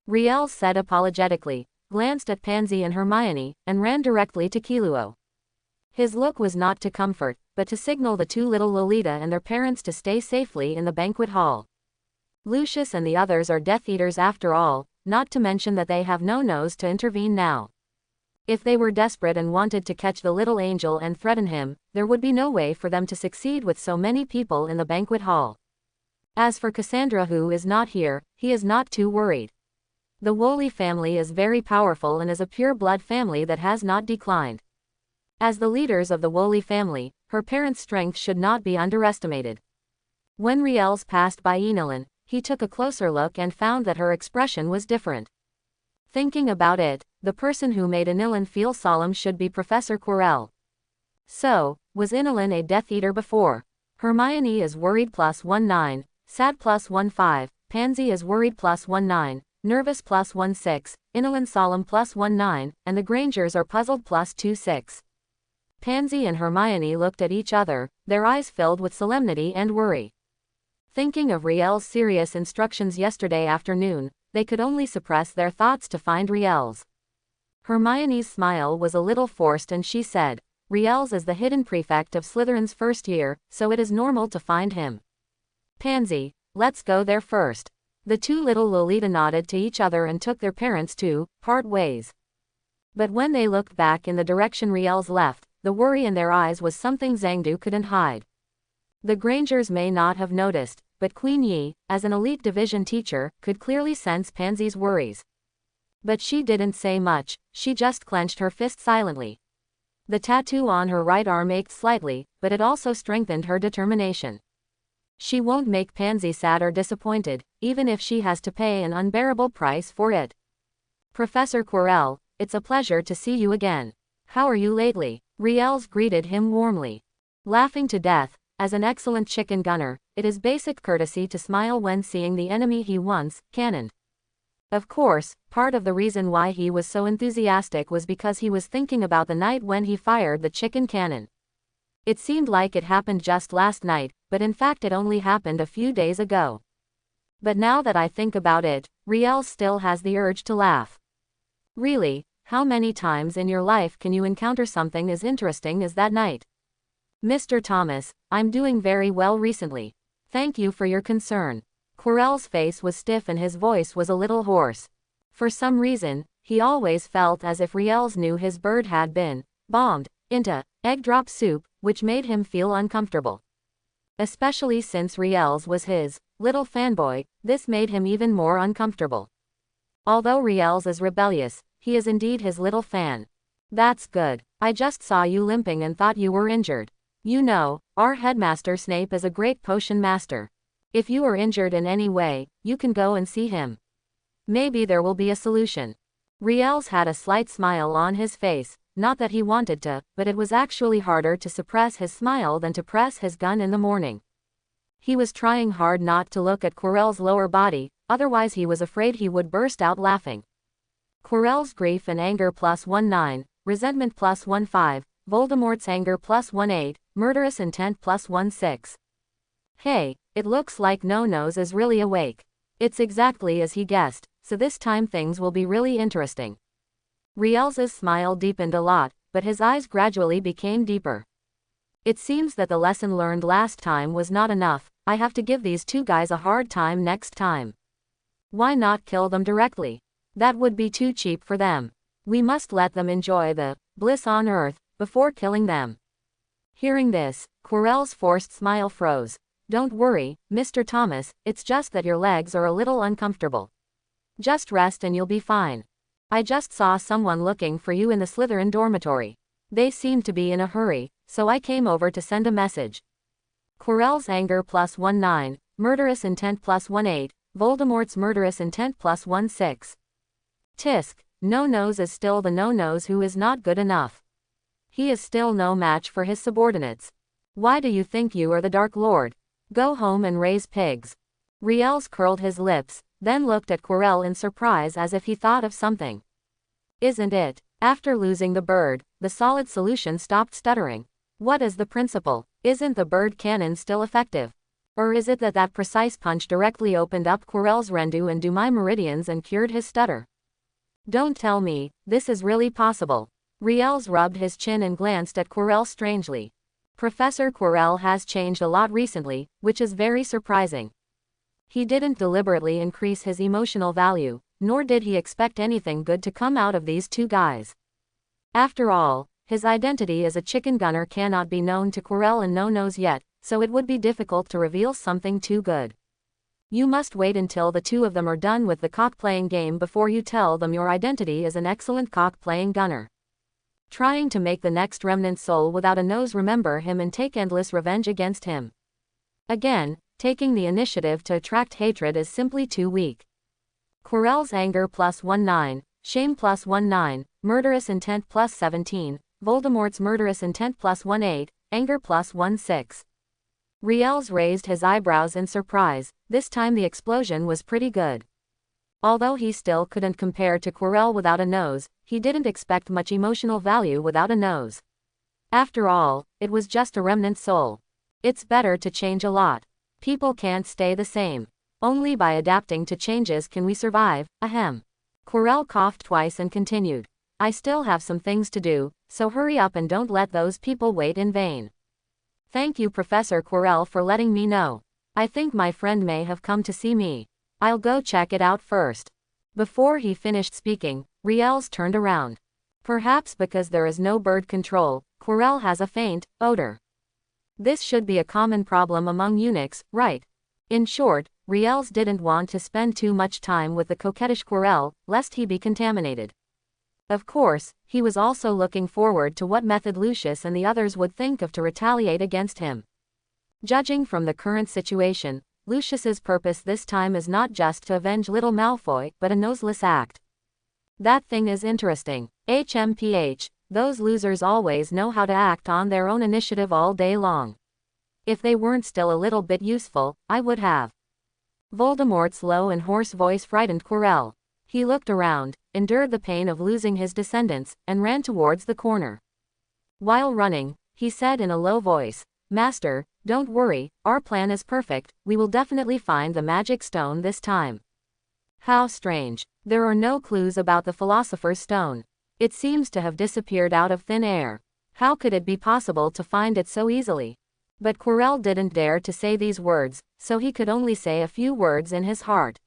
Riel said apologetically, glanced at Pansy and Hermione, and ran directly to Kiluo. His look was not to comfort, but to signal the two little Lolita and their parents to stay safely in the banquet hall. Lucius and the others are Death Eaters after all, not to mention that they have no nose to intervene now. If they were desperate and wanted to catch the little angel and threaten him, there would be no way for them to succeed with so many people in the banquet hall. As for Cassandra, who is not here, he is not too worried. The Woolley family is very powerful and is a pure-blood family that has not declined. As the leaders of the Woolley family, her parents' strength should not be underestimated. When Riels passed by Enelin, he took a closer look and found that her expression was different. Thinking about it, the person who made Enelin feel solemn should be Professor Quirrell. So, was Enelin a Death Eater before? Hermione is worried +19, sad +15, Pansy is worried +19, nervous +16, Enelin solemn +19, and the Grangers are puzzled +26. Pansy and Hermione looked at each other, their eyes filled with solemnity and worry. Thinking of Riel's serious instructions yesterday afternoon, they could only suppress their thoughts to find Riel's. Hermione's smile was a little forced and she said, Riels is the hidden prefect of Slytherin's first year, so it is normal to find him. Pansy, let's go there first. The two little Lolita nodded to each other and took their parents to part ways. But when they looked back in the direction Riels left, the worry in their eyes was something Zangdu couldn't hide. The Grangers may not have noticed, but Queen Yi, as an elite division teacher, could clearly sense Pansy's worries. But she didn't say much, she just clenched her fist silently. The tattoo on her right arm ached slightly, but it also strengthened her determination. She won't make Pansy sad or disappointed, even if she has to pay an unbearable price for it. Professor Quirrell, it's a pleasure to see you again. How are you lately? Riels greeted him warmly. Laughing to death, as an excellent chicken gunner, it is basic courtesy to smile when seeing the enemy he once cannoned. Of course, part of the reason why he was so enthusiastic was because he was thinking about the night when he fired the chicken cannon. It seemed like it happened just last night, but in fact it only happened a few days ago. But now that I think about it, Riels still has the urge to laugh. Really, how many times in your life can you encounter something as interesting as that night? Mr. Thomas, I'm doing very well recently. Thank you for your concern. Quirrell's face was stiff and his voice was a little hoarse. For some reason, he always felt as if Riels knew his bird had been bombed into egg drop soup, which made him feel uncomfortable. Especially since Riels was his little fanboy, this made him even more uncomfortable. Although Riels is rebellious, he is indeed his little fan. That's good. I just saw you limping and thought you were injured. You know, our headmaster Snape is a great potion master. If you are injured in any way, you can go and see him. Maybe there will be a solution. Riels had a slight smile on his face, not that he wanted to, but it was actually harder to suppress his smile than to press his gun in the morning. He was trying hard not to look at Quirrell's lower body, otherwise he was afraid he would burst out laughing. Quirrell's grief and anger +19, resentment +15, Voldemort's anger +18, murderous intent +16. Hey, it looks like No-Nose is really awake. It's exactly as he guessed, so this time things will be really interesting. Riels's smile deepened a lot, but his eyes gradually became deeper. It seems that the lesson learned last time was not enough. I have to give these two guys a hard time next time. Why not kill them directly? That would be too cheap for them. We must let them enjoy the bliss on earth before killing them. Hearing this, Quirrell's forced smile froze. Don't worry, Mr. Thomas, it's just that your legs are a little uncomfortable. Just rest and you'll be fine. I just saw someone looking for you in the Slytherin dormitory. They seemed to be in a hurry, so I came over to send a message. Quirrell's anger +19, murderous intent +18, Voldemort's murderous intent +16. Tisk, No-Nose is still the No-Nose who is not good enough. He is still no match for his subordinates. Why do you think you are the Dark Lord? Go home and raise pigs. Riels curled his lips, then looked at Quirrell in surprise as if he thought of something. Isn't it? After losing the bird, the solid solution stopped stuttering. What is the principle? Isn't the bird cannon still effective? Or is it that that precise punch directly opened up Quirrell's Rendu and Dumai meridians and cured his stutter? Don't tell me, this is really possible. Riels rubbed his chin and glanced at Quirrell strangely. Professor Quirrell has changed a lot recently, which is very surprising. He didn't deliberately increase his emotional value, nor did he expect anything good to come out of these two guys. After all, his identity as a chicken gunner cannot be known to Quirrell and No-Nose yet, so it would be difficult to reveal something too good. You must wait until the two of them are done with the cock-playing game before you tell them your identity is an excellent cock-playing gunner. Trying to make the next remnant soul without a nose remember him and take endless revenge against him. Again, taking the initiative to attract hatred is simply too weak. Quirrell's anger +19, shame +19, murderous intent +17, Voldemort's murderous intent +18, anger +16. Riel's raised his eyebrows in surprise. This time the explosion was pretty good. Although he still couldn't compare to Quirrell without a nose, he didn't expect much emotional value without a nose. After all, it was just a remnant soul. It's better to change a lot. People can't stay the same. Only by adapting to changes can we survive, ahem. Quirrell coughed twice and continued. I still have some things to do, so hurry up and don't let those people wait in vain. Thank you Professor Quirrell for letting me know. I think my friend may have come to see me. I'll go check it out first. Before he finished speaking, Riel's turned around. Perhaps because there is no bird control, Quirrell has a faint odor. This should be a common problem among eunuchs, right? In short, Riel's didn't want to spend too much time with the coquettish Quirrell, lest he be contaminated. Of course, he was also looking forward to what method Lucius and the others would think of to retaliate against him. Judging from the current situation, Lucius's purpose this time is not just to avenge little Malfoy, but a noseless act. That thing is interesting. HMPH, those losers always know how to act on their own initiative all day long. If they weren't still a little bit useful, I would have. Voldemort's low and hoarse voice frightened Quirrell. He looked around, endured the pain of losing his descendants, and ran towards the corner. While running, he said in a low voice, Master, don't worry, our plan is perfect, we will definitely find the magic stone this time. How strange. There are no clues about the Philosopher's Stone. It seems to have disappeared out of thin air. How could it be possible to find it so easily? But Quirrell didn't dare to say these words, so he could only say a few words in his heart.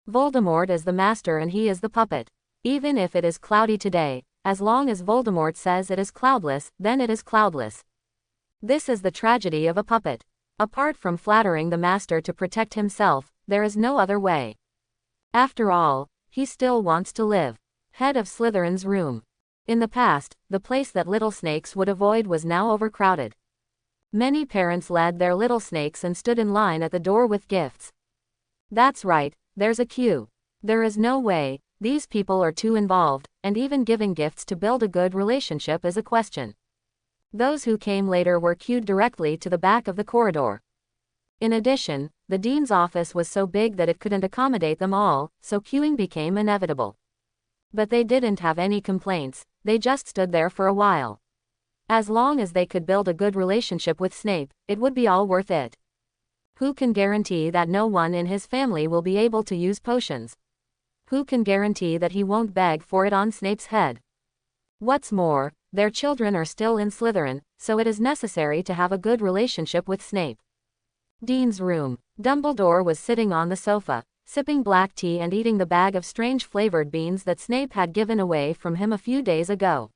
Voldemort is the master and he is the puppet. Even if it is cloudy today, as long as Voldemort says it is cloudless, then it is cloudless. This is the tragedy of a puppet. Apart from flattering the master to protect himself, there is no other way. After all, he still wants to live. Head of Slytherin's room. In the past, the place that little snakes would avoid was now overcrowded. Many parents led their little snakes and stood in line at the door with gifts. That's right, there's a queue. There is no way, these people are too involved, and even giving gifts to build a good relationship is a question. Those who came later were queued directly to the back of the corridor. In addition, the dean's office was so big that it couldn't accommodate them all, so queuing became inevitable. But they didn't have any complaints, they just stood there for a while. As long as they could build a good relationship with Snape, it would be all worth it. Who can guarantee that no one in his family will be able to use potions? Who can guarantee that he won't beg for it on Snape's head? What's more, their children are still in Slytherin, so it is necessary to have a good relationship with Snape. Dean's room. Dumbledore was sitting on the sofa, sipping black tea and eating the bag of strange flavored beans that Snape had given away from him a few days ago.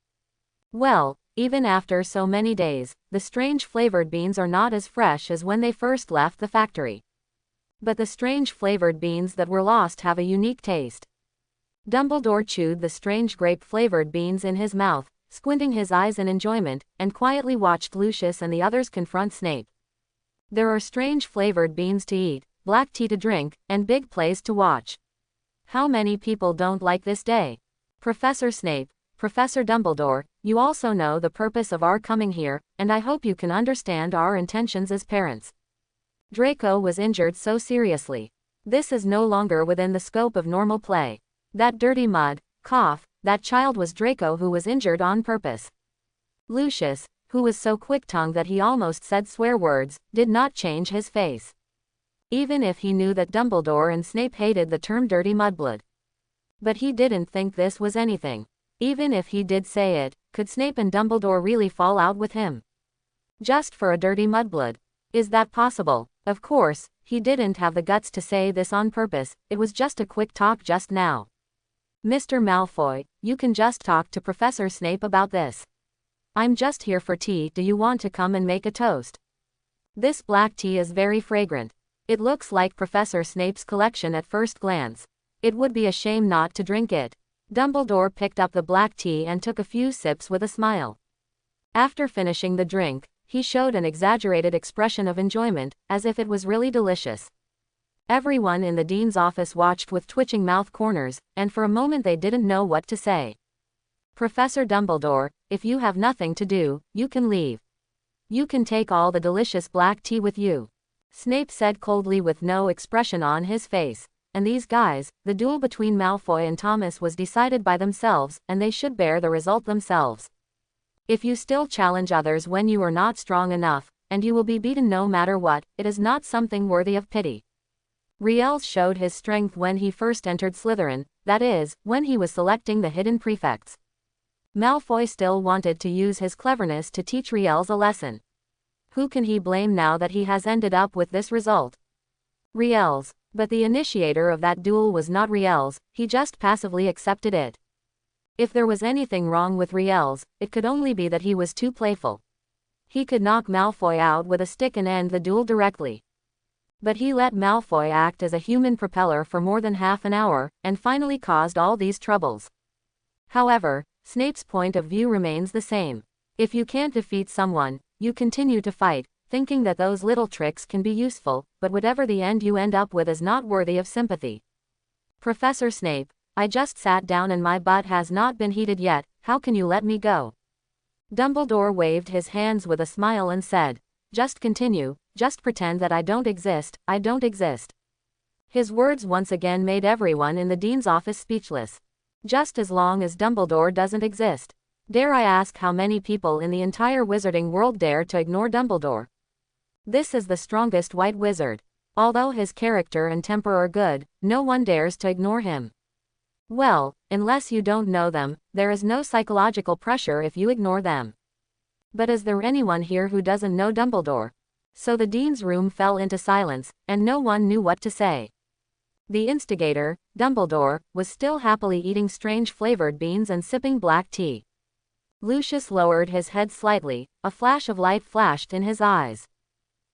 Well, even after so many days, the strange flavored beans are not as fresh as when they first left the factory. But the strange flavored beans that were lost have a unique taste. Dumbledore chewed the strange grape-flavored beans in his mouth, squinting his eyes in enjoyment, and quietly watched Lucius and the others confront Snape. There are strange flavored beans to eat, black tea to drink, and big plays to watch. How many people don't like this day? Professor Snape, Professor Dumbledore, you also know the purpose of our coming here, and I hope you can understand our intentions as parents. Draco was injured so seriously. This is no longer within the scope of normal play. That dirty mud, cough, that child was Draco who was injured on purpose. Lucius, who was so quick-tongued that he almost said swear words, did not change his face. Even if he knew that Dumbledore and Snape hated the term dirty mudblood. But he didn't think this was anything. Even if he did say it, could Snape and Dumbledore really fall out with him? Just for a dirty mudblood? Is that possible? Of course, he didn't have the guts to say this on purpose, it was just a quick talk just now. Mr. Malfoy, you can just talk to Professor Snape about this. I'm just here for tea, do you want to come and make a toast? This black tea is very fragrant. It looks like Professor Snape's collection at first glance. It would be a shame not to drink it. Dumbledore picked up the black tea and took a few sips with a smile. After finishing the drink, he showed an exaggerated expression of enjoyment, as if it was really delicious. Everyone in the dean's office watched with twitching mouth corners, and for a moment they didn't know what to say. Professor Dumbledore, if you have nothing to do, you can leave. You can take all the delicious black tea with you. Snape said coldly with no expression on his face. And these guys, the duel between Malfoy and Thomas was decided by themselves, and they should bear the result themselves. If you still challenge others when you are not strong enough, and you will be beaten no matter what, it is not something worthy of pity. Riels showed his strength when he first entered Slytherin, that is, when he was selecting the hidden prefects. Malfoy still wanted to use his cleverness to teach Riels a lesson. Who can he blame now that he has ended up with this result? Riels. But the initiator of that duel was not Riels, he just passively accepted it. If there was anything wrong with Riels, it could only be that he was too playful. He could knock Malfoy out with a stick and end the duel directly. But he let Malfoy act as a human propeller for more than half an hour, and finally caused all these troubles. However, Snape's point of view remains the same. If you can't defeat someone, you continue to fight, thinking that those little tricks can be useful, but whatever the end you end up with is not worthy of sympathy. Professor Snape, I just sat down and my butt has not been heated yet, how can you let me go? Dumbledore waved his hands with a smile and said, just continue, just pretend that I don't exist, I don't exist. His words once again made everyone in the dean's office speechless. Just as long as Dumbledore doesn't exist. Dare I ask how many people in the entire wizarding world dare to ignore Dumbledore? This is the strongest white wizard. Although his character and temper are good, no one dares to ignore him. Well, unless you don't know them, there is no psychological pressure if you ignore them. But is there anyone here who doesn't know Dumbledore? So the dean's room fell into silence, and no one knew what to say. The instigator, Dumbledore, was still happily eating strange flavored beans and sipping black tea. Lucius lowered his head slightly, a flash of light flashed in his eyes.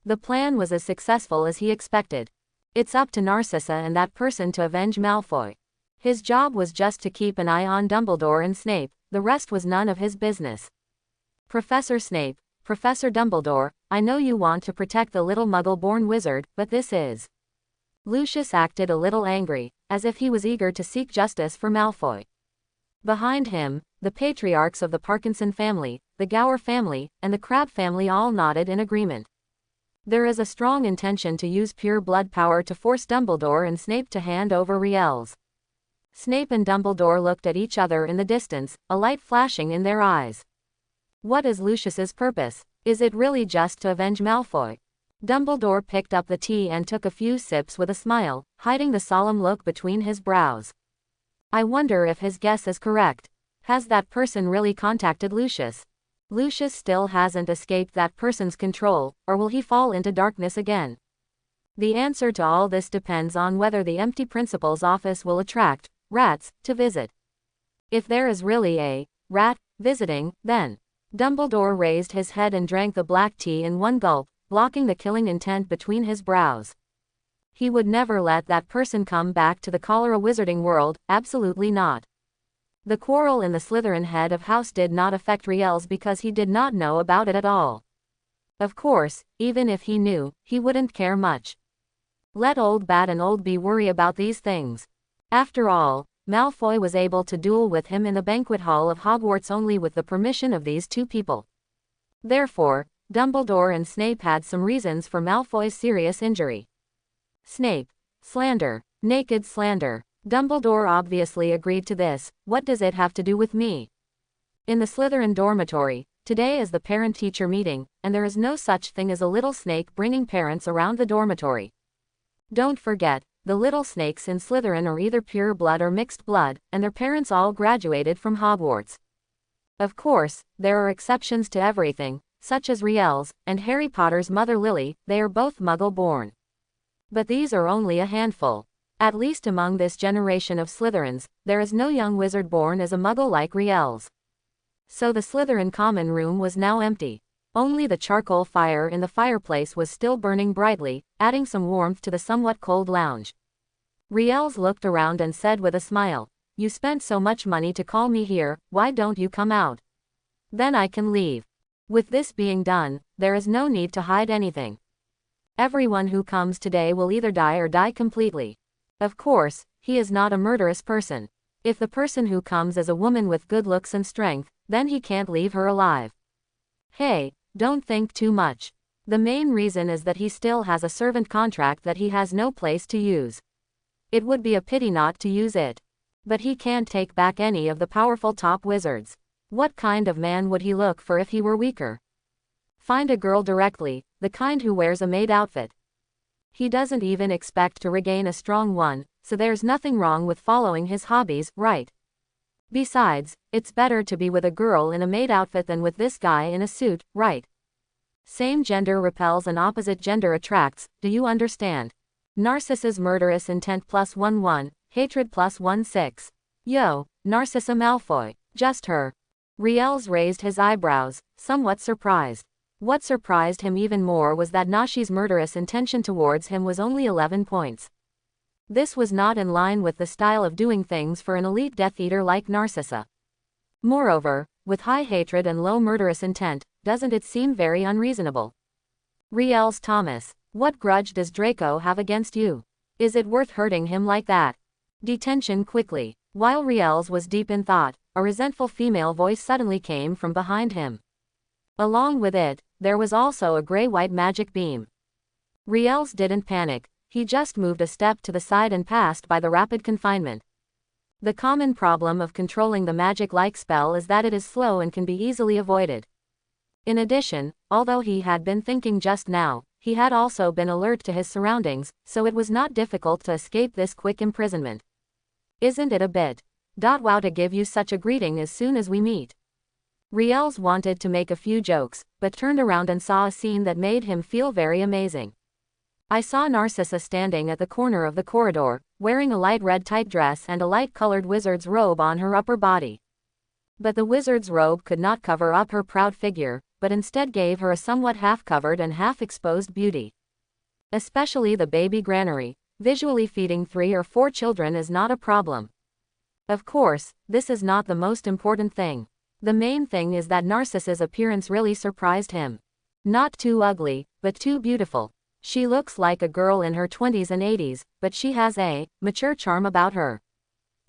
The plan was as successful as he expected. It's up to Narcissa and that person to avenge Malfoy. His job was just to keep an eye on Dumbledore and Snape, the rest was none of his business. Professor Snape, Professor Dumbledore, I know you want to protect the little muggle-born wizard, but this is... Lucius acted a little angry, as if he was eager to seek justice for Malfoy. Behind him, the patriarchs of the Parkinson family, the Gower family, and the Crabbe family all nodded in agreement. There is a strong intention to use pure blood power to force Dumbledore and Snape to hand over Riels. Snape and Dumbledore looked at each other in the distance, a light flashing in their eyes. What is Lucius's purpose? Is it really just to avenge Malfoy? Dumbledore picked up the tea and took a few sips with a smile, hiding the solemn look between his brows. I wonder if his guess is correct. Has that person really contacted Lucius? Lucius still hasn't escaped that person's control, or will he fall into darkness again? The answer to all this depends on whether the empty principal's office will attract rats to visit. If there is really a rat visiting, then... Dumbledore raised his head and drank the black tea in one gulp, blocking the killing intent between his brows. He would never let that person come back to the cholera wizarding world, absolutely not. The quarrel in the Slytherin head of house did not affect Riels because he did not know about it at all. Of course, even if he knew, he wouldn't care much. Let old Bat and old Bee worry about these things. After all, Malfoy was able to duel with him in the banquet hall of Hogwarts only with the permission of these two people. Therefore, Dumbledore and Snape had some reasons for Malfoy's serious injury. Snape. Slander. Naked slander. Dumbledore obviously agreed to this. What does it have to do with me? In the Slytherin dormitory, today is the parent-teacher meeting, and there is no such thing as a little snake bringing parents around the dormitory. Don't forget, the little snakes in Slytherin are either pure blood or mixed blood, and their parents all graduated from Hogwarts. Of course, there are exceptions to everything, such as Riels, and Harry Potter's mother Lily, they are both Muggle-born. But these are only a handful. At least among this generation of Slytherins, there is no young wizard born as a Muggle like Riels. So the Slytherin common room was now empty. Only the charcoal fire in the fireplace was still burning brightly, adding some warmth to the somewhat cold lounge. Riels looked around and said with a smile, "You spent so much money to call me here, why don't you come out? Then I can leave. With this being done, there is no need to hide anything. Everyone who comes today will either die or die completely. Of course, he is not a murderous person. If the person who comes is a woman with good looks and strength, then he can't leave her alive. Hey, don't think too much. The main reason is that he still has a servant contract that he has no place to use. It would be a pity not to use it. But he can't take back any of the powerful top wizards. What kind of man would he look for if he were weaker? Find a girl directly, the kind who wears a maid outfit. He doesn't even expect to regain a strong one, so there's nothing wrong with following his hobbies, right? Besides, it's better to be with a girl in a maid outfit than with this guy in a suit, right? Same gender repels and opposite gender attracts, do you understand? Narcissa's murderous intent +1/1, hatred +1/6. Yo, Narcissa Malfoy, just her. Riels raised his eyebrows, somewhat surprised. What surprised him even more was that Nashi's murderous intention towards him was only 11 points. This was not in line with the style of doing things for an elite Death Eater like Narcissa. Moreover, with high hatred and low murderous intent, doesn't it seem very unreasonable? Riels Thomas, what grudge does Draco have against you? Is it worth hurting him like that? Detention quickly. While Riels was deep in thought, a resentful female voice suddenly came from behind him. Along with it, there was also a gray-white magic beam. Riels didn't panic, he just moved a step to the side and passed by the rapid confinement. The common problem of controlling the magic-like spell is that it is slow and can be easily avoided. In addition, although he had been thinking just now, he had also been alert to his surroundings, so it was not difficult to escape this quick imprisonment. Isn't it a bit wow to give you such a greeting as soon as we meet? Riels wanted to make a few jokes, but turned around and saw a scene that made him feel very amazing. I saw Narcissa standing at the corner of the corridor, wearing a light red tight dress and a light-colored wizard's robe on her upper body. But the wizard's robe could not cover up her proud figure, but instead gave her a somewhat half-covered and half-exposed beauty. Especially the baby granary, visually feeding 3 or 4 children is not a problem. Of course, this is not the most important thing. The main thing is that Narcissa's appearance really surprised him. Not too ugly, but too beautiful. She looks like a girl in her 20s and 80s, but she has a mature charm about her.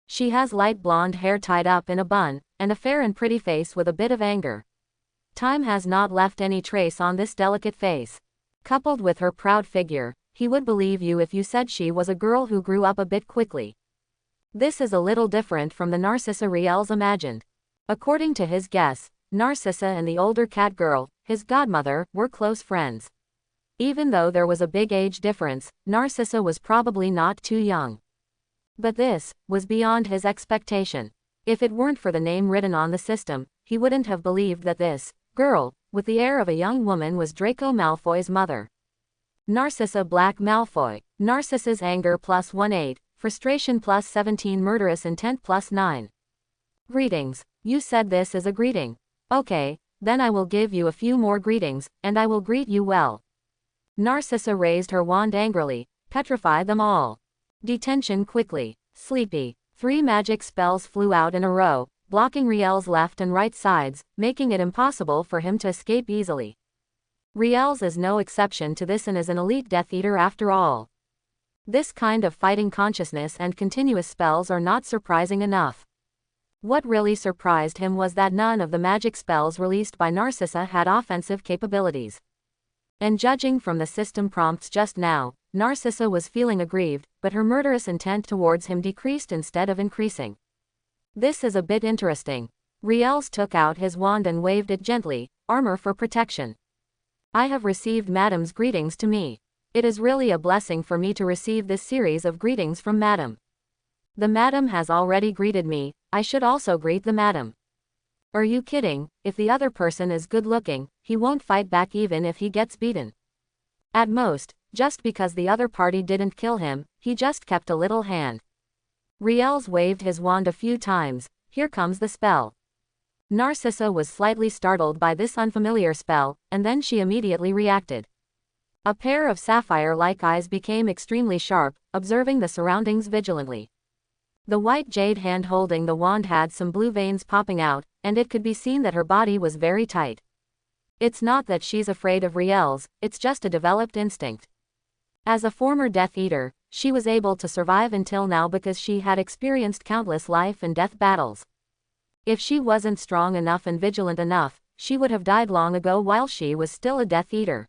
She has light blonde hair tied up in a bun, and a fair and pretty face with a bit of anger. Time has not left any trace on this delicate face. Coupled with her proud figure, he would believe you if you said she was a girl who grew up a bit quickly. This is a little different from the Narcissa Riels imagined. According to his guess, Narcissa and the older cat girl, his godmother, were close friends. Even though there was a big age difference, Narcissa was probably not too young. But this was beyond his expectation. If it weren't for the name written on the system, he wouldn't have believed that this girl, with the air of a young woman, was Draco Malfoy's mother. Narcissa Black Malfoy. Narcissa's anger +18, frustration +17, murderous intent +9. Greetings. You said this is a greeting. Okay, then I will give you a few more greetings, and I will greet you well. Narcissa raised her wand angrily, petrify them all. Detention quickly. Sleepy. 3 magic spells flew out in a row, blocking Riels' left and right sides, making it impossible for him to escape easily. Riels is no exception to this and is an elite Death Eater after all. This kind of fighting consciousness and continuous spells are not surprising enough. What really surprised him was that none of the magic spells released by Narcissa had offensive capabilities. And judging from the system prompts just now, Narcissa was feeling aggrieved, but her murderous intent towards him decreased instead of increasing. This is a bit interesting. Riels took out his wand and waved it gently, armor for protection. I have received Madam's greetings to me. It is really a blessing for me to receive this series of greetings from Madam. The Madam has already greeted me, I should also greet the Madam. Are you kidding? If the other person is good looking, he won't fight back even if he gets beaten. At most, just because the other party didn't kill him, he just kept a little hand. Riels waved his wand a few times, here comes the spell. Narcissa was slightly startled by this unfamiliar spell, and then she immediately reacted. A pair of sapphire-like eyes became extremely sharp, observing the surroundings vigilantly. The white jade hand holding the wand had some blue veins popping out, and it could be seen that her body was very tight. It's not that she's afraid of Riels, it's just a developed instinct. As a former Death Eater, she was able to survive until now because she had experienced countless life and death battles. If she wasn't strong enough and vigilant enough, she would have died long ago while she was still a Death Eater.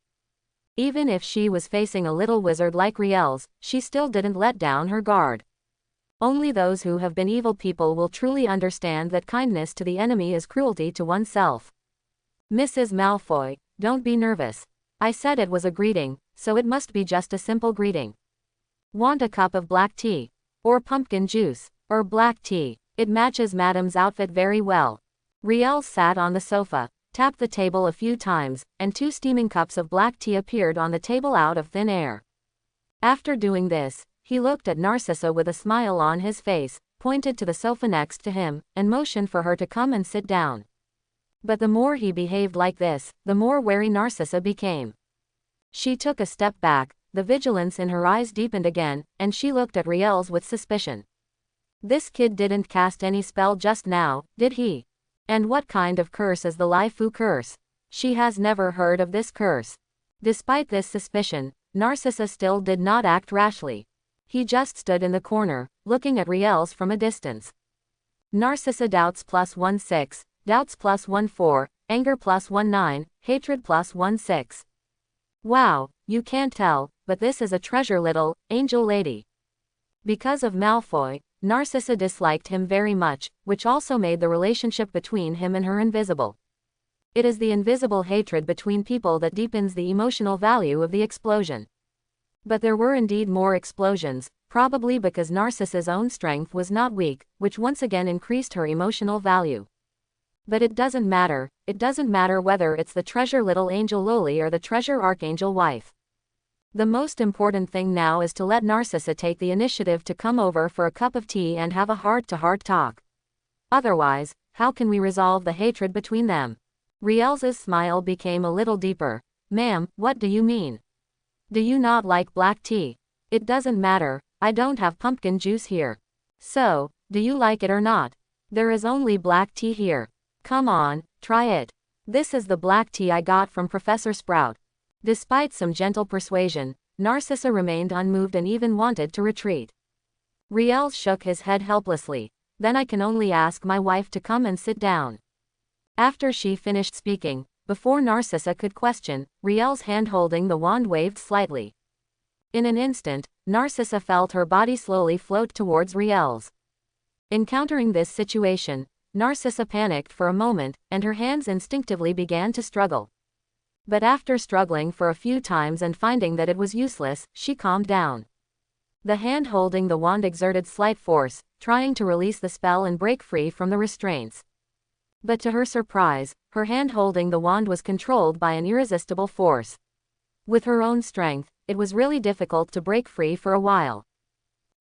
Even if she was facing a little wizard like Riels, she still didn't let down her guard. Only those who have been evil people will truly understand that kindness to the enemy is cruelty to oneself. Mrs. Malfoy, don't be nervous. I said it was a greeting, so it must be just a simple greeting. Want a cup of black tea? Or pumpkin juice? Or black tea? It matches Madam's outfit very well. Riels sat on the sofa, tapped the table a few times, and 2 steaming cups of black tea appeared on the table out of thin air. After doing this, he looked at Narcissa with a smile on his face, pointed to the sofa next to him, and motioned for her to come and sit down. But the more he behaved like this, the more wary Narcissa became. She took a step back, the vigilance in her eyes deepened again, and she looked at Riels with suspicion. This kid didn't cast any spell just now, did he? And what kind of curse is the Lifu curse? She has never heard of this curse. Despite this suspicion, Narcissa still did not act rashly. He just stood in the corner, looking at Riels from a distance. Narcissa doubts +16, doubts +14, anger +19, hatred +16. Wow, you can't tell, but this is a treasure little angel lady. Because of Malfoy, Narcissa disliked him very much, which also made the relationship between him and her invisible. It is the invisible hatred between people that deepens the emotional value of the explosion. But there were indeed more explosions, probably because Narcissa's own strength was not weak, which once again increased her emotional value. But it doesn't matter whether it's the treasure little angel loli or the treasure archangel wife. The most important thing now is to let Narcissa take the initiative to come over for a cup of tea and have a heart-to-heart talk. Otherwise, how can we resolve the hatred between them? Riels's smile became a little deeper. Ma'am, what do you mean? Do you not like black tea? It doesn't matter, I don't have pumpkin juice here. So, do you like it or not? There is only black tea here. Come on, try it. This is the black tea I got from Professor Sprout. Despite some gentle persuasion, Narcissa remained unmoved and even wanted to retreat. Riels shook his head helplessly. Then I can only ask my wife to come and sit down. After she finished speaking, before Narcissa could question, Riels' hand holding the wand waved slightly. In an instant, Narcissa felt her body slowly float towards Riels. Encountering this situation, Narcissa panicked for a moment, and her hands instinctively began to struggle. But after struggling for a few times and finding that it was useless, she calmed down. The hand holding the wand exerted slight force, trying to release the spell and break free from the restraints. But to her surprise, her hand holding the wand was controlled by an irresistible force. With her own strength, it was really difficult to break free for a while.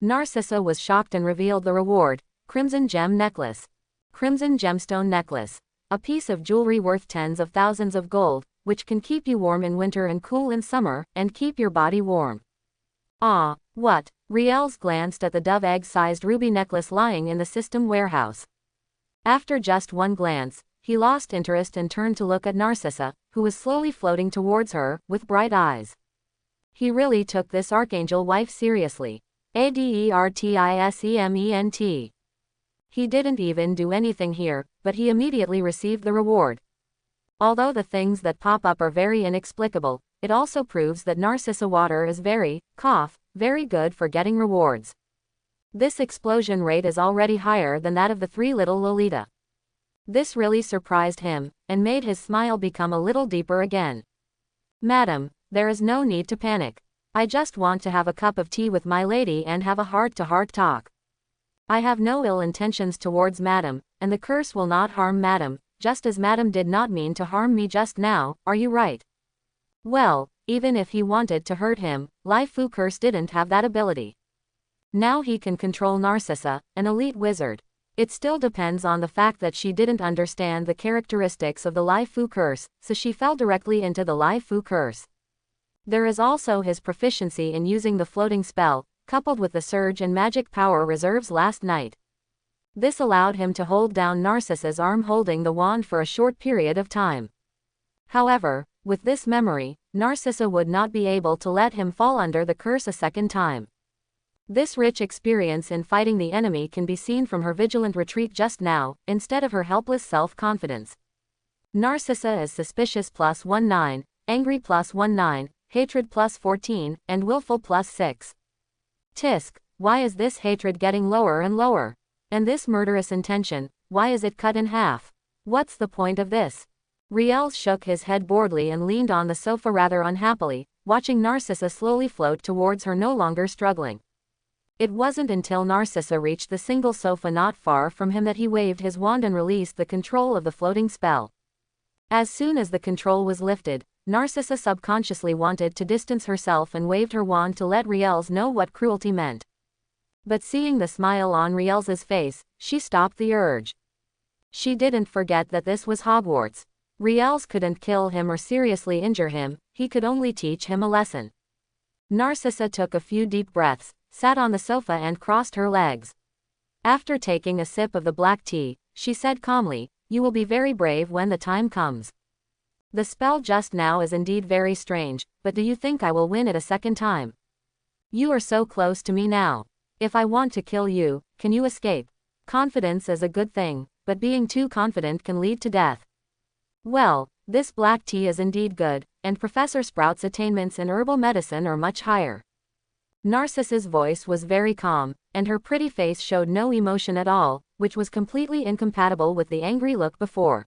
Narcissa was shocked and revealed the reward: Crimson Gem Necklace. Crimson Gemstone Necklace. A piece of jewelry worth tens of thousands of gold, which can keep you warm in winter and cool in summer, and keep your body warm. Ah, what? Riels glanced at the dove egg-sized ruby necklace lying in the system warehouse. After just one glance, he lost interest and turned to look at Narcissa, who was slowly floating towards her, with bright eyes. He really took this archangel wife seriously. Adertisement. He didn't even do anything here, but he immediately received the reward. Although the things that pop up are very inexplicable, it also proves that Narcissa water is very good for getting rewards. This explosion rate is already higher than that of the 3 little Lolita. This really surprised him, and made his smile become a little deeper again. Madam, there is no need to panic. I just want to have a cup of tea with my lady and have a heart-to-heart talk. I have no ill intentions towards Madam, and the curse will not harm Madam, just as Madam did not mean to harm me just now, are you right? Well, even if he wanted to hurt him, Lifu curse didn't have that ability. Now he can control Narcissa, an elite wizard. It still depends on the fact that she didn't understand the characteristics of the Lai Fu curse, so she fell directly into the Lai Fu curse. There is also his proficiency in using the floating spell, coupled with the surge and magic power reserves last night. This allowed him to hold down Narcissa's arm holding the wand for a short period of time. However, with this memory, Narcissa would not be able to let him fall under the curse a second time. This rich experience in fighting the enemy can be seen from her vigilant retreat just now, instead of her helpless self-confidence. Narcissa is suspicious +19, angry +19, hatred +14, and willful +6. Tisk, why is this hatred getting lower and lower? And this murderous intention, why is it cut in half? What's the point of this? Riel shook his head boredly and leaned on the sofa rather unhappily, watching Narcissa slowly float towards her, no longer struggling. It wasn't until Narcissa reached the single sofa not far from him that he waved his wand and released the control of the floating spell. As soon as the control was lifted, Narcissa subconsciously wanted to distance herself and waved her wand to let Riels know what cruelty meant. But seeing the smile on Riels's face, she stopped the urge. She didn't forget that this was Hogwarts. Riels couldn't kill him or seriously injure him, he could only teach him a lesson. Narcissa took a few deep breaths, sat on the sofa and crossed her legs. After taking a sip of the black tea, she said calmly, "You will be very brave when the time comes. The spell just now is indeed very strange, but do you think I will win it a second time? You are so close to me now. If I want to kill you, can you escape? Confidence is a good thing, but being too confident can lead to death." Well, this black tea is indeed good, and Professor Sprout's attainments in herbal medicine are much higher. Narcissa's voice was very calm, and her pretty face showed no emotion at all, which was completely incompatible with the angry look before.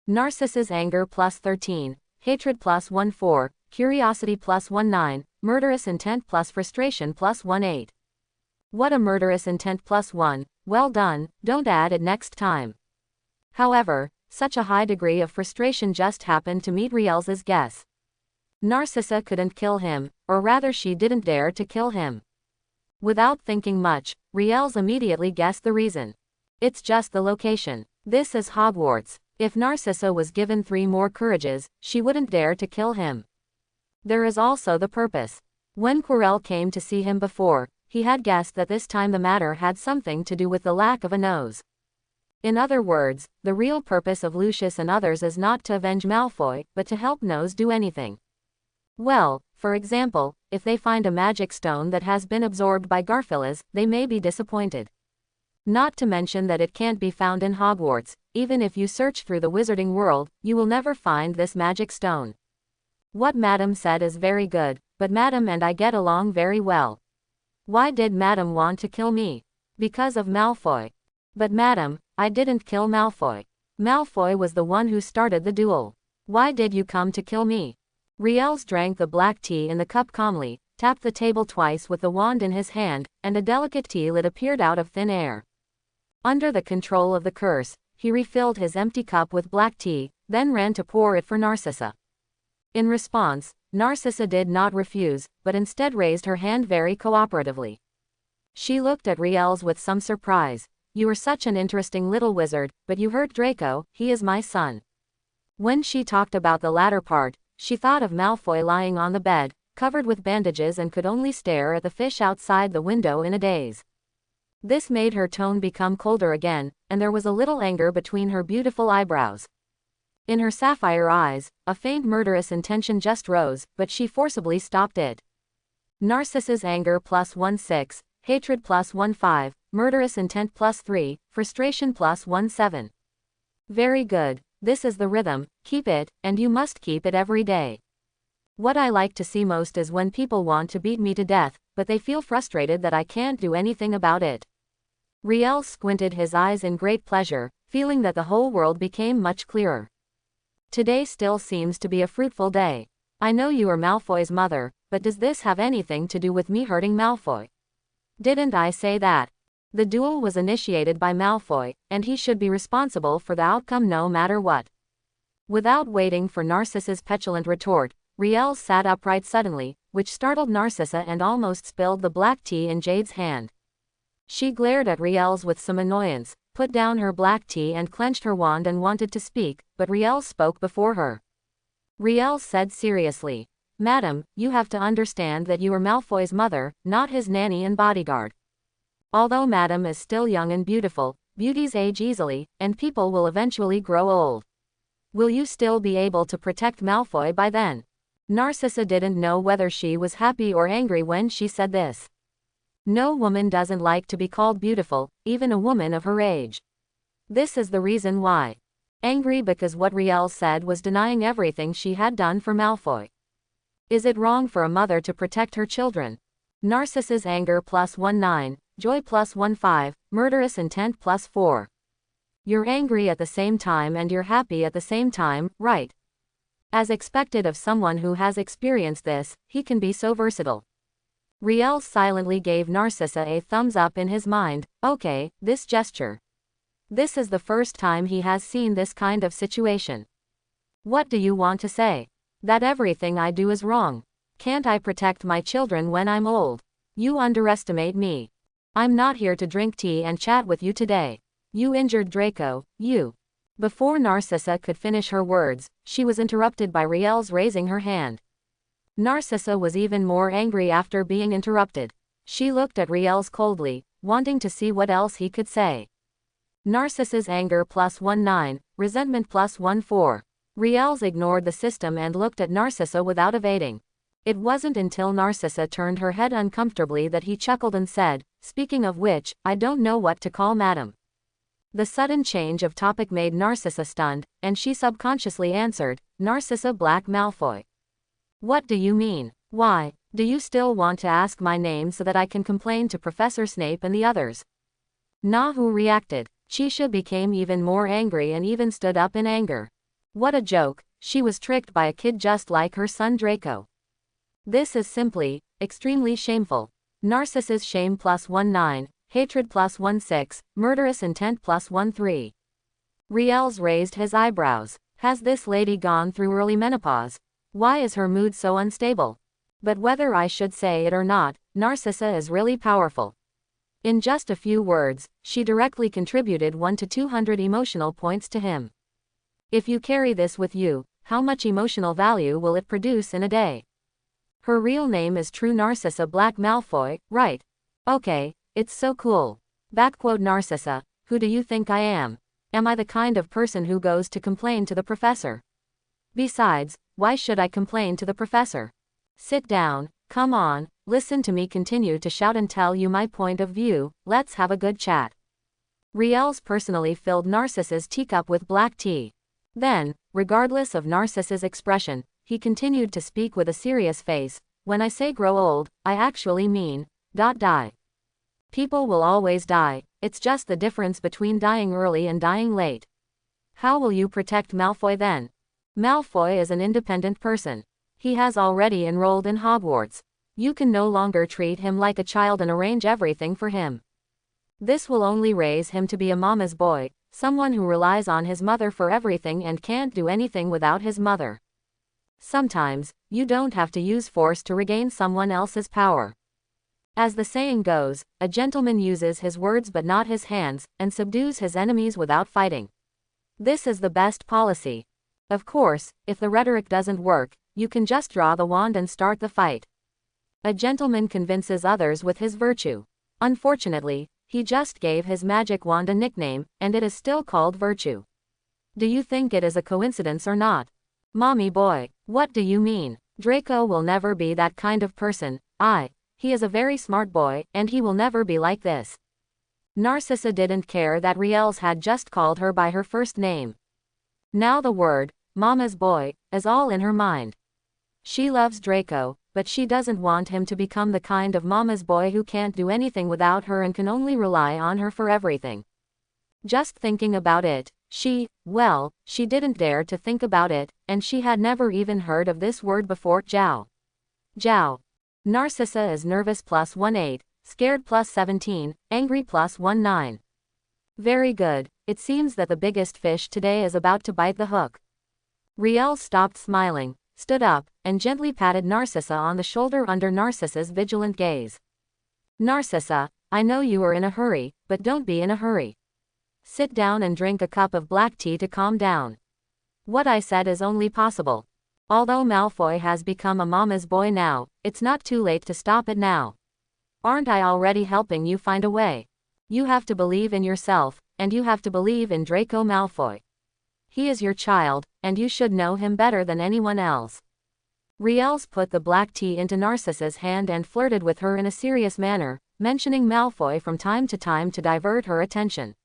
Narcissa's anger +13, hatred +14, curiosity +19, murderous intent plus frustration +18. What a murderous intent +1, well done, don't add it next time. However, such a high degree of frustration just happened to meet Riels's guess. Narcissa couldn't kill him, or rather she didn't dare to kill him. Without thinking much, Riels immediately guessed the reason. It's just the location. This is Hogwarts. If Narcissa was given 3 more courages, she wouldn't dare to kill him. There is also the purpose. When Quirrell came to see him before, he had guessed that this time the matter had something to do with the lack of a nose. In other words, the real purpose of Lucius and others is not to avenge Malfoy, but to help Nose do anything. Well, for example, if they find a magic stone that has been absorbed by Garfield, they may be disappointed. Not to mention that it can't be found in Hogwarts. Even if you search through the wizarding world, you will never find this magic stone. What Madam said is very good, but Madam and I get along very well. Why did Madam want to kill me? Because of Malfoy. But Madam, I didn't kill Malfoy. Malfoy was the one who started the duel. Why did you come to kill me? Riels drank the black tea in the cup calmly, tapped the table twice with the wand in his hand, and a delicate tea lid appeared out of thin air. Under the control of the curse, he refilled his empty cup with black tea, then ran to pour it for Narcissa. In response, Narcissa did not refuse, but instead raised her hand very cooperatively. She looked at Riels with some surprise. "You are such an interesting little wizard, but you hurt Draco, he is my son." When she talked about the latter part, she thought of Malfoy lying on the bed, covered with bandages and could only stare at the fish outside the window in a daze. This made her tone become colder again, and there was a little anger between her beautiful eyebrows. In her sapphire eyes, a faint murderous intention just rose, but she forcibly stopped it. Narcissa's anger +16, hatred +15, murderous intent +3, frustration +17. Very good, this is the rhythm, keep it, and you must keep it every day. What I like to see most is when people want to beat me to death, but they feel frustrated that I can't do anything about it. Riel squinted his eyes in great pleasure, feeling that the whole world became much clearer. Today still seems to be a fruitful day. I know you are Malfoy's mother, but does this have anything to do with me hurting Malfoy? Didn't I say that? The duel was initiated by Malfoy, and he should be responsible for the outcome no matter what. Without waiting for Narcissa's petulant retort, Riel sat upright suddenly, which startled Narcissa and almost spilled the black tea in Jade's hand. She glared at Riels with some annoyance, put down her black tea and clenched her wand and wanted to speak, but Riel spoke before her. Riel said seriously, "Madam, you have to understand that you are Malfoy's mother, not his nanny and bodyguard. Although Madam is still young and beautiful, beauties age easily, and people will eventually grow old. Will you still be able to protect Malfoy by then?" Narcissa didn't know whether she was happy or angry when she said this. No woman doesn't like to be called beautiful, even a woman of her age. This is the reason why. Angry because what Riel said was denying everything she had done for Malfoy. Is it wrong for a mother to protect her children? Narcissa's anger +19, joy +15, murderous intent +4. You're angry at the same time and you're happy at the same time, right? As expected of someone who has experienced this, he can be so versatile. Riel silently gave Narcissa a thumbs up in his mind. Okay, this gesture. This is the first time he has seen this kind of situation. What do you want to say? That everything I do is wrong? Can't I protect my children when I'm old? You underestimate me. I'm not here to drink tea and chat with you today. You injured Draco, you. Before Narcissa could finish her words, she was interrupted by Riel's raising her hand. Narcissa was even more angry after being interrupted. She looked at Riel's coldly, wanting to see what else he could say. Narcissa's anger +19, resentment +14. Riel's ignored the system and looked at Narcissa without evading. It wasn't until Narcissa turned her head uncomfortably that he chuckled and said, "Speaking of which, I don't know what to call Madam." The sudden change of topic made Narcissa stunned, and she subconsciously answered, "Narcissa Black Malfoy." What do you mean? Why, do you still want to ask my name so that I can complain to Professor Snape and the others? Nahu reacted. Chisha became even more angry and even stood up in anger. What a joke, she was tricked by a kid just like her son Draco. This is simply, extremely shameful. Narcissa's shame +19, hatred +16, murderous intent +13. Riel's raised his eyebrows. Has this lady gone through early menopause? Why is her mood so unstable? But whether I should say it or not, Narcissa is really powerful. In just a few words, she directly contributed 1 to 200 emotional points to him. If you carry this with you, how much emotional value will it produce in a day? Her real name is True Narcissa Black Malfoy, right? Okay, it's so cool. Narcissa, who do you think I am? Am I the kind of person who goes to complain to the professor? Besides, why should I complain to the professor? Sit down, come on, listen to me continue to shout and tell you my point of view, let's have a good chat. Riel's personally filled Narcissa's teacup with black tea. Then, regardless of Narcissa's expression, he continued to speak with a serious face, "When I say grow old, I actually mean, die. People will always die, it's just the difference between dying early and dying late. How will you protect Malfoy then? Malfoy is an independent person. He has already enrolled in Hogwarts. You can no longer treat him like a child and arrange everything for him. This will only raise him to be a mama's boy, someone who relies on his mother for everything and can't do anything without his mother. Sometimes, you don't have to use force to regain someone else's power. As the saying goes, a gentleman uses his words but not his hands, and subdues his enemies without fighting. This is the best policy. Of course, if the rhetoric doesn't work, you can just draw the wand and start the fight. A gentleman convinces others with his virtue. Unfortunately, he just gave his magic wand a nickname, and it is still called virtue. Do you think it is a coincidence or not? Mommy boy, what do you mean? Draco will never be that kind of person. He is a very smart boy, and he will never be like this. Narcissa didn't care that Riel's had just called her by her first name. Now the word, mama's boy, is all in her mind. She loves Draco, but she doesn't want him to become the kind of mama's boy who can't do anything without her and can only rely on her for everything. Just thinking about it, she didn't dare to think about it, and she had never even heard of this word before. Jiao. Narcissa is nervous +18, scared +17, angry +19. Very good, it seems that the biggest fish today is about to bite the hook. Riel stopped smiling, stood up, and gently patted Narcissa on the shoulder under Narcissa's vigilant gaze. Narcissa, I know you are in a hurry, but don't be in a hurry. Sit down and drink a cup of black tea to calm down. What I said is only possible. Although Malfoy has become a mama's boy now, it's not too late to stop it now. Aren't I already helping you find a way? You have to believe in yourself, and you have to believe in Draco Malfoy. He is your child, and you should know him better than anyone else. Riels put the black tea into Narcissa's hand and flirted with her in a serious manner, mentioning Malfoy from time to time to divert her attention.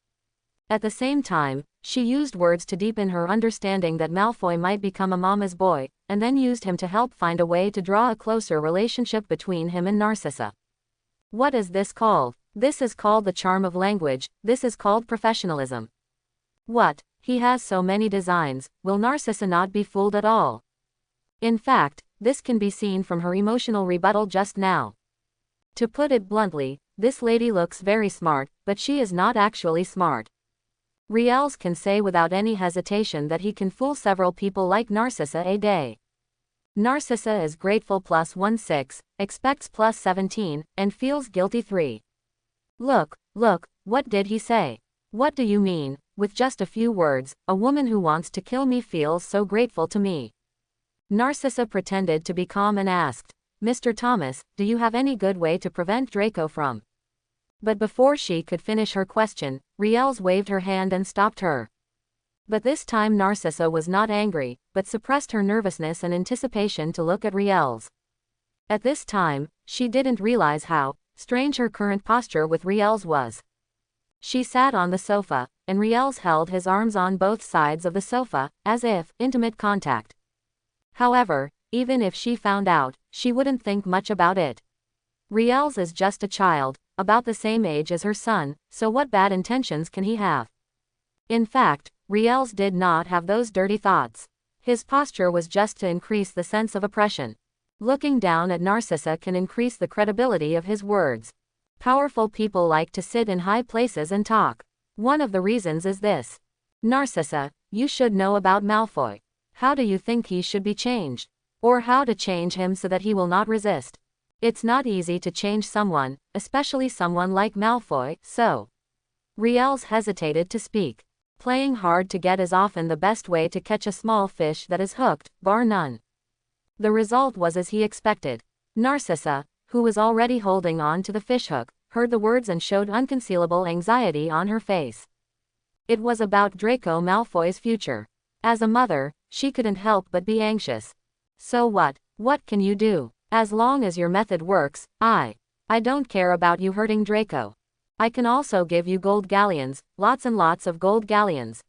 At the same time, she used words to deepen her understanding that Malfoy might become a mama's boy, and then used him to help find a way to draw a closer relationship between him and Narcissa. What is this called? This is called the charm of language, this is called professionalism. What? He has so many designs, will Narcissa not be fooled at all? In fact, this can be seen from her emotional rebuttal just now. To put it bluntly, this lady looks very smart, but she is not actually smart. Riels can say without any hesitation that he can fool several people like Narcissa a day. Narcissa is grateful +16, expects +17, and feels guilty 3. Look, what did he say? What do you mean, with just a few words, a woman who wants to kill me feels so grateful to me? Narcissa pretended to be calm and asked, Mr. Thomas, do you have any good way to prevent Draco from? But before she could finish her question, Riels waved her hand and stopped her. But this time Narcissa was not angry, but suppressed her nervousness and anticipation to look at Riels. At this time, she didn't realize how strange her current posture with Riels was. She sat on the sofa, and Riels held his arms on both sides of the sofa, as if intimate contact. However, even if she found out, she wouldn't think much about it. Riels is just a child, about the same age as her son, so what bad intentions can he have? In fact, Riels did not have those dirty thoughts. His posture was just to increase the sense of oppression. Looking down at Narcissa can increase the credibility of his words. Powerful people like to sit in high places and talk. One of the reasons is this. Narcissa, you should know about Malfoy. How do you think he should be changed? Or how to change him so that he will not resist? It's not easy to change someone, especially someone like Malfoy, so. Riels hesitated to speak. Playing hard to get is often the best way to catch a small fish that is hooked, bar none. The result was as he expected. Narcissa, who was already holding on to the fishhook, heard the words and showed unconcealable anxiety on her face. It was about Draco Malfoy's future. As a mother, she couldn't help but be anxious. So what? What can you do? As long as your method works, I don't care about you hurting Draco. I can also give you gold galleons, lots and lots of gold galleons.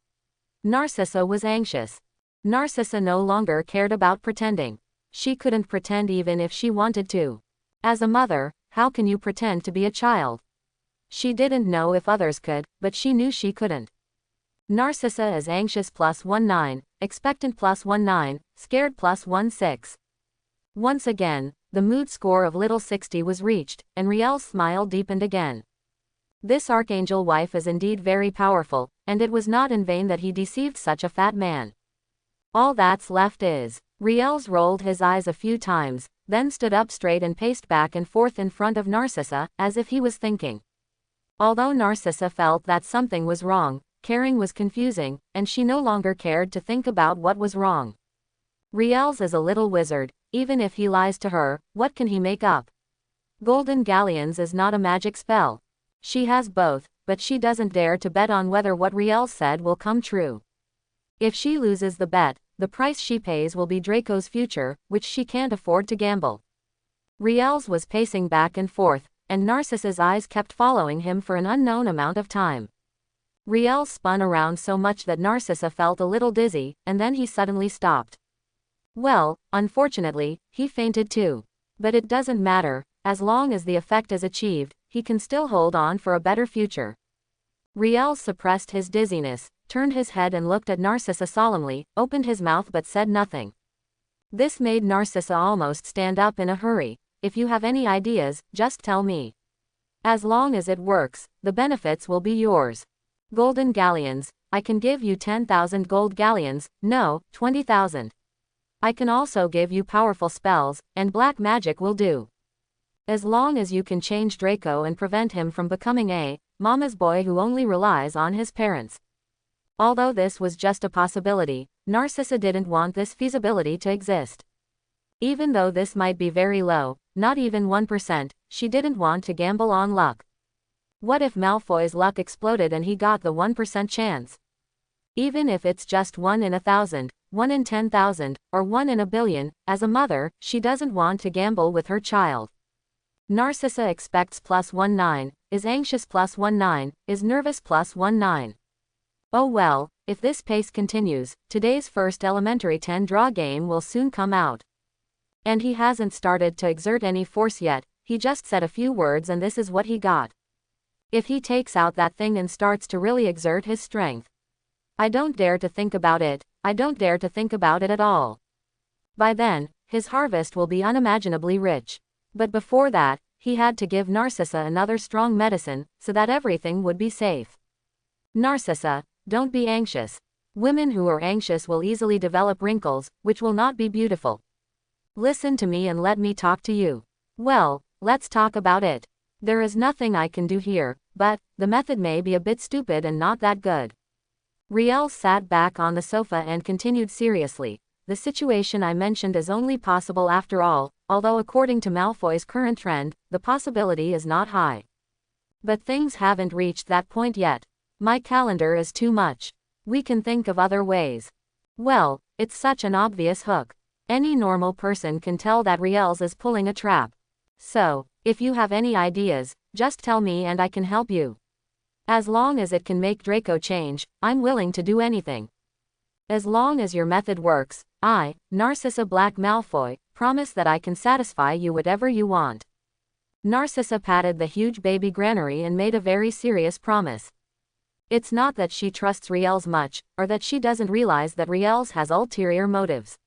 Narcissa was anxious. Narcissa no longer cared about pretending. She couldn't pretend even if she wanted to. As a mother, how can you pretend to be a child? She didn't know if others could, but she knew she couldn't. Narcissa is anxious +19, expectant +19, scared +16. Once again, the mood score of little 60 was reached, and Riel's smile deepened again. This archangel wife is indeed very powerful, and it was not in vain that he deceived such a fat man. All that's left is. Riels rolled his eyes a few times, then stood up straight and paced back and forth in front of Narcissa, as if he was thinking. Although Narcissa felt that something was wrong, caring was confusing, and she no longer cared to think about what was wrong. Riels is a little wizard, even if he lies to her, what can he make up? Golden galleons is not a magic spell. She has both, but she doesn't dare to bet on whether what Riels said will come true. If she loses the bet, the price she pays will be Draco's future, which she can't afford to gamble. Riels was pacing back and forth, and Narcissa's eyes kept following him for an unknown amount of time. Riels spun around so much that Narcissa felt a little dizzy, and then he suddenly stopped. Well, unfortunately, he fainted too. But it doesn't matter, as long as the effect is achieved, he can still hold on for a better future. Riels suppressed his dizziness, turned his head and looked at Narcissa solemnly, opened his mouth but said nothing. This made Narcissa almost stand up in a hurry. If you have any ideas, just tell me. As long as it works, the benefits will be yours. Golden galleons, I can give you 10,000 gold galleons, no, 20,000. I can also give you powerful spells, and black magic will do. As long as you can change Draco and prevent him from becoming a mama's boy who only relies on his parents. Although this was just a possibility, Narcissa didn't want this feasibility to exist. Even though this might be very low, not even 1%, she didn't want to gamble on luck. What if Malfoy's luck exploded and he got the 1% chance? Even if it's just 1 in 1,000, 1 in 10,000, or 1 in a billion, as a mother, she doesn't want to gamble with her child. Narcissa expects +19, is anxious +19, is nervous +19. Oh well, if this pace continues, today's first elementary 10 draw game will soon come out. And he hasn't started to exert any force yet, he just said a few words and this is what he got. If he takes out that thing and starts to really exert his strength. I don't dare to think about it, I don't dare to think about it at all. By then, his harvest will be unimaginably rich. But before that, he had to give Narcissa another strong medicine, so that everything would be safe. Narcissa, don't be anxious. Women who are anxious will easily develop wrinkles, which will not be beautiful. Listen to me and let me talk to you. Well, let's talk about it. There is nothing I can do here, but the method may be a bit stupid and not that good. Riel sat back on the sofa and continued seriously. The situation I mentioned is only possible after all, although according to Malfoy's current trend, the possibility is not high. But things haven't reached that point yet. My calendar is too much. We can think of other ways. Well, it's such an obvious hook. Any normal person can tell that Riel's is pulling a trap. So, if you have any ideas, just tell me and I can help you. As long as it can make Draco change, I'm willing to do anything. As long as your method works, I, Narcissa Black Malfoy, promise that I can satisfy you whatever you want. Narcissa patted the huge baby granary and made a very serious promise. It's not that she trusts Riel's much, or that she doesn't realize that Riel's has ulterior motives.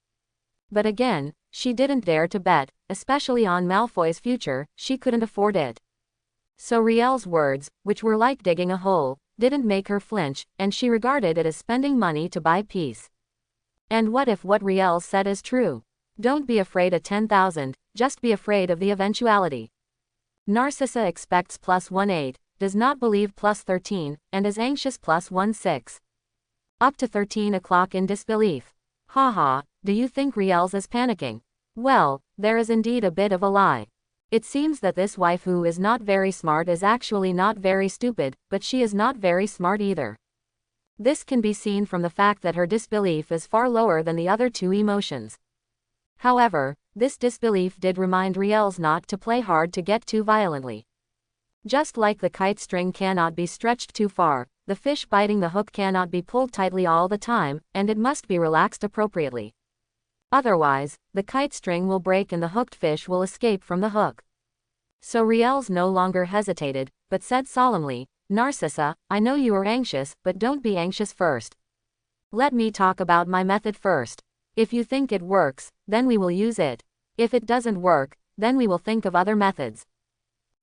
But again, she didn't dare to bet, especially on Malfoy's future, she couldn't afford it. So Riel's words, which were like digging a hole, didn't make her flinch, and she regarded it as spending money to buy peace. And what if what Riel said is true? Don't be afraid of 10,000, just be afraid of the eventuality. Narcissa expects +18, does not believe +13, and is anxious +16. Up to 13 o'clock in disbelief. Haha, do you think Riel's is panicking? Well, there is indeed a bit of a lie. It seems that this wife who is not very smart is actually not very stupid, but she is not very smart either. This can be seen from the fact that her disbelief is far lower than the other two emotions. However, this disbelief did remind Riel's not to play hard to get too violently. Just like the kite string cannot be stretched too far, the fish biting the hook cannot be pulled tightly all the time, and it must be relaxed appropriately. Otherwise, the kite string will break and the hooked fish will escape from the hook. So Riel's no longer hesitated, but said solemnly, Narcissa, I know you are anxious, but don't be anxious first. Let me talk about my method first. If you think it works, then we will use it. If it doesn't work, then we will think of other methods.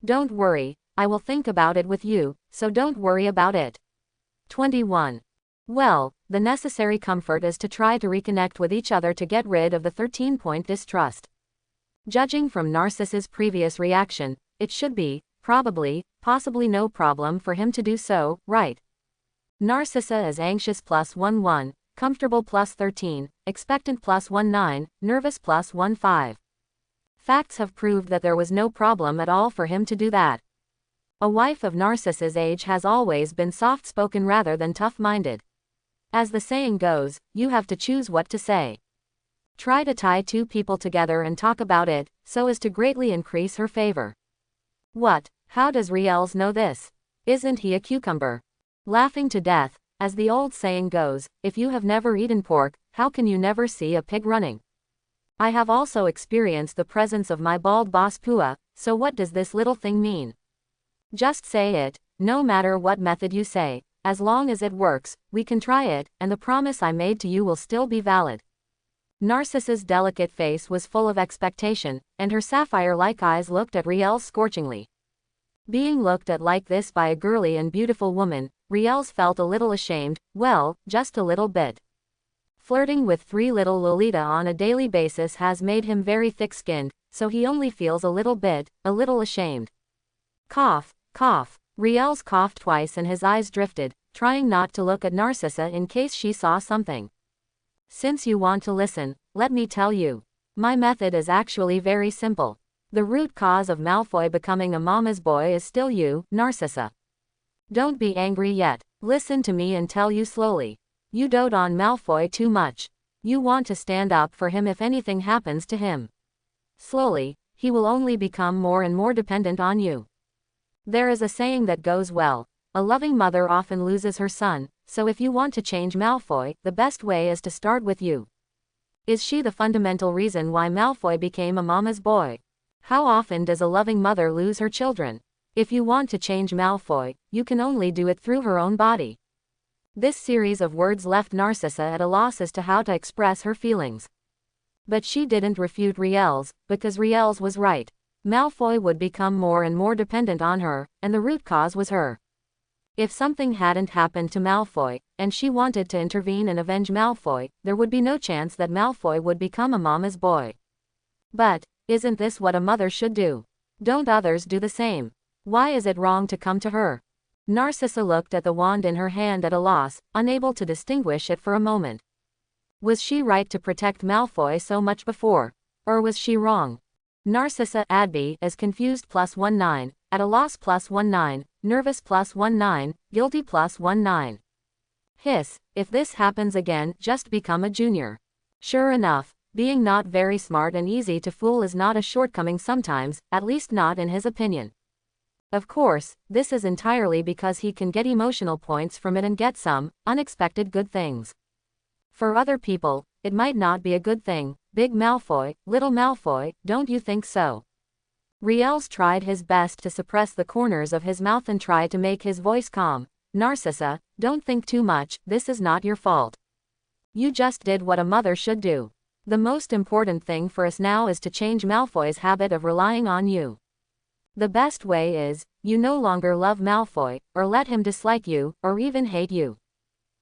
Don't worry, I will think about it with you, so don't worry about it. 21. Well, the necessary comfort is to try to reconnect with each other to get rid of the 13-point distrust. Judging from Narcissa's previous reaction, it should be, probably, possibly no problem for him to do so, right? Narcissa is anxious +11, comfortable +13, expectant +19, nervous +15. Facts have proved that there was no problem at all for him to do that. A wife of Narcissa's age has always been soft-spoken rather than tough-minded. As the saying goes, you have to choose what to say. Try to tie two people together and talk about it, so as to greatly increase her favor. What? How does Riel's know this? Isn't he a cucumber? Laughing to death, as the old saying goes, if you have never eaten pork, how can you never see a pig running? I have also experienced the presence of my bald boss Pua, so what does this little thing mean? Just say it, no matter what method you say, as long as it works, we can try it, and the promise I made to you will still be valid. Narcissa's delicate face was full of expectation, and her sapphire-like eyes looked at Riel scorchingly. Being looked at like this by a girly and beautiful woman, Riel's felt a little ashamed, well, just a little bit. Flirting with three little Lolita on a daily basis has made him very thick-skinned, so he only feels a little ashamed. Cough, cough. Riel's coughed twice and his eyes drifted, trying not to look at Narcissa in case she saw something. Since you want to listen, let me tell you. My method is actually very simple. The root cause of Malfoy becoming a mama's boy is still you, Narcissa. Don't be angry yet. Listen to me and tell you slowly. You dote on Malfoy too much. You want to stand up for him if anything happens to him. Slowly, he will only become more and more dependent on you. There is a saying that goes well. A loving mother often loses her son, so if you want to change Malfoy, the best way is to start with you. Is she the fundamental reason why Malfoy became a mama's boy? How often does a loving mother lose her children? If you want to change Malfoy, you can only do it through her own body. This series of words left Narcissa at a loss as to how to express her feelings. But she didn't refute Riel's, because Riel's was right. Malfoy would become more and more dependent on her, and the root cause was her. If something hadn't happened to Malfoy, and she wanted to intervene and avenge Malfoy, there would be no chance that Malfoy would become a mama's boy. But, isn't this what a mother should do? Don't others do the same? Why is it wrong to come to her? Narcissa looked at the wand in her hand at a loss, unable to distinguish it for a moment. Was she right to protect Malfoy so much before? Or was she wrong? Narcissa Adby as confused +19, at a loss +19, nervous +19, guilty +19. Hiss, if this happens again, just become a junior. Sure enough, being not very smart and easy to fool is not a shortcoming sometimes, at least not in his opinion. Of course, this is entirely because he can get emotional points from it and get some unexpected good things. For other people, it might not be a good thing. Big Malfoy, little Malfoy, don't you think so? Riel's tried his best to suppress the corners of his mouth and tried to make his voice calm. Narcissa, don't think too much, this is not your fault. You just did what a mother should do. The most important thing for us now is to change Malfoy's habit of relying on you. The best way is, you no longer love Malfoy, or let him dislike you, or even hate you.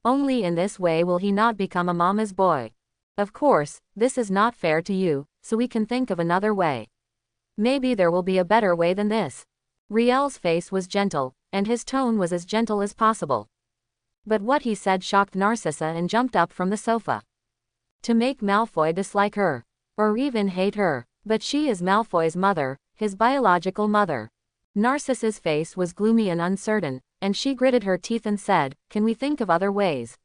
Only in this way will he not become a mama's boy. Of course, this is not fair to you, so we can think of another way. Maybe there will be a better way than this. Riel's face was gentle, and his tone was as gentle as possible. But what he said shocked Narcissa and jumped up from the sofa. To make Malfoy dislike her, or even hate her, but she is Malfoy's mother, his biological mother. Narcissa's face was gloomy and uncertain, and she gritted her teeth and said, "Can we think of other ways?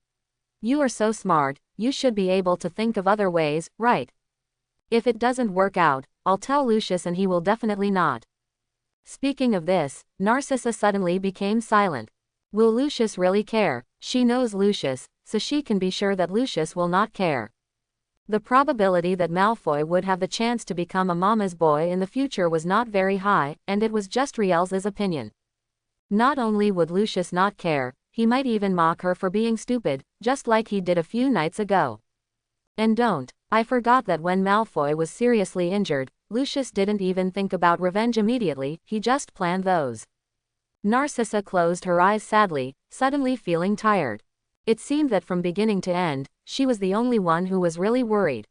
You are so smart, you should be able to think of other ways, right? If it doesn't work out, I'll tell Lucius and he will definitely not." Speaking of this, Narcissa suddenly became silent. Will Lucius really care? She knows Lucius, so she can be sure that Lucius will not care. The probability that Malfoy would have the chance to become a mama's boy in the future was not very high, and it was just Riel's opinion. Not only would Lucius not care, he might even mock her for being stupid, just like he did a few nights ago. And I forgot that when Malfoy was seriously injured, Lucius didn't even think about revenge immediately, he just planned those. Narcissa closed her eyes sadly, suddenly feeling tired. It seemed that from beginning to end, she was the only one who was really worried.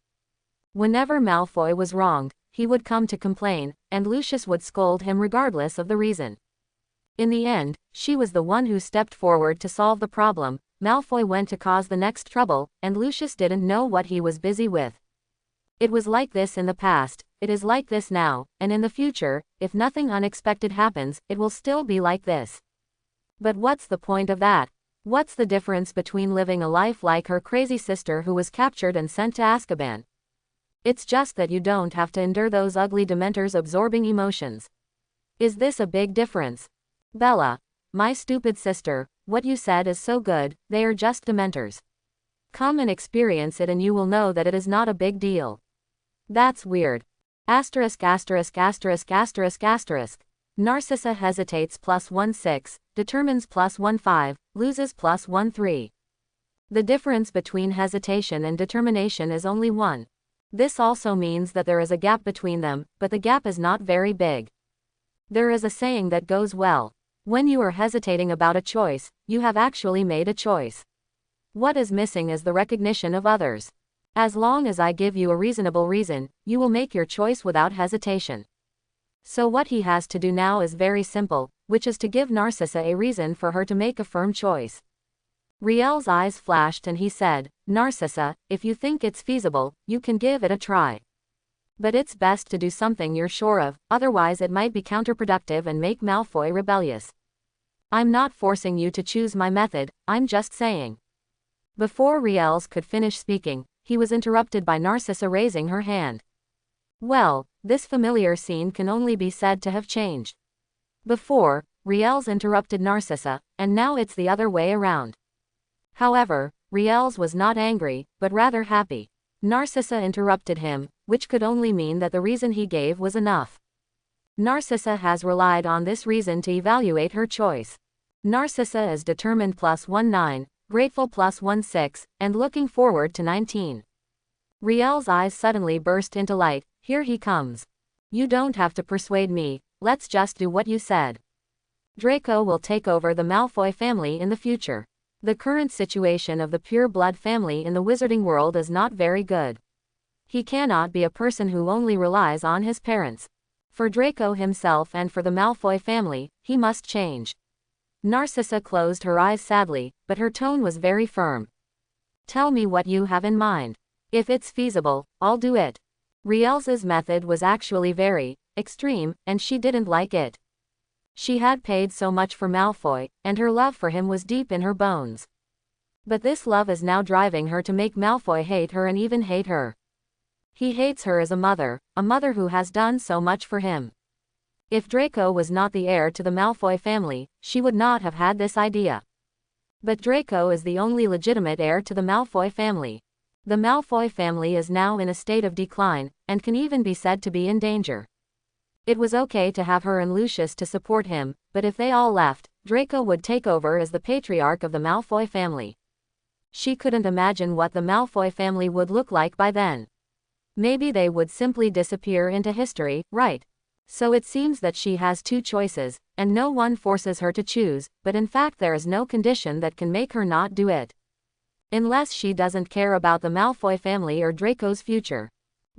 Whenever Malfoy was wronged, he would come to complain, and Lucius would scold him regardless of the reason. In the end, she was the one who stepped forward to solve the problem. Malfoy went to cause the next trouble, and Lucius didn't know what he was busy with. It was like this in the past, it is like this now, and in the future, if nothing unexpected happens, it will still be like this. But what's the point of that? What's the difference between living a life like her crazy sister who was captured and sent to Azkaban? It's just that you don't have to endure those ugly Dementors absorbing emotions. Is this a big difference? Bella, my stupid sister, what you said is so good, they are just Dementors. Come and experience it and you will know that it is not a big deal. That's weird. Asterisk asterisk asterisk asterisk asterisk. Narcissa hesitates +16, determines +15, loses +13. The difference between hesitation and determination is only 1. This also means that there is a gap between them, but the gap is not very big. There is a saying that goes well. When you are hesitating about a choice, you have actually made a choice. What is missing is the recognition of others. As long as I give you a reasonable reason, you will make your choice without hesitation. So what he has to do now is very simple, which is to give Narcissa a reason for her to make a firm choice. Riel's eyes flashed and he said, Narcissa, if you think it's feasible, you can give it a try. But it's best to do something you're sure of, otherwise it might be counterproductive and make Malfoy rebellious. I'm not forcing you to choose my method, I'm just saying. Before Riels could finish speaking, he was interrupted by Narcissa raising her hand. Well, this familiar scene can only be said to have changed. Before, Riels interrupted Narcissa, and now it's the other way around. However, Riels was not angry, but rather happy. Narcissa interrupted him, which could only mean that the reason he gave was enough. Narcissa has relied on this reason to evaluate her choice. Narcissa is determined +19, grateful +16, and looking forward to 19. Riel's eyes suddenly burst into light. Here he comes. You don't have to persuade me, let's just do what you said. Draco will take over the Malfoy family in the future. The current situation of the pure blood family in the wizarding world is not very good. He cannot be a person who only relies on his parents. For Draco himself and for the Malfoy family, he must change. Narcissa closed her eyes sadly, but her tone was very firm. Tell me what you have in mind. If it's feasible, I'll do it. Riels's method was actually very extreme, and she didn't like it. She had paid so much for Malfoy, and her love for him was deep in her bones. But this love is now driving her to make Malfoy hate her and even hate her. He hates her as a mother who has done so much for him. If Draco was not the heir to the Malfoy family, she would not have had this idea. But Draco is the only legitimate heir to the Malfoy family. The Malfoy family is now in a state of decline, and can even be said to be in danger. It was okay to have her and Lucius to support him, but if they all left, Draco would take over as the patriarch of the Malfoy family. She couldn't imagine what the Malfoy family would look like by then. Maybe they would simply disappear into history, right? So it seems that she has two choices, and no one forces her to choose, but in fact there is no condition that can make her not do it. Unless she doesn't care about the Malfoy family or Draco's future.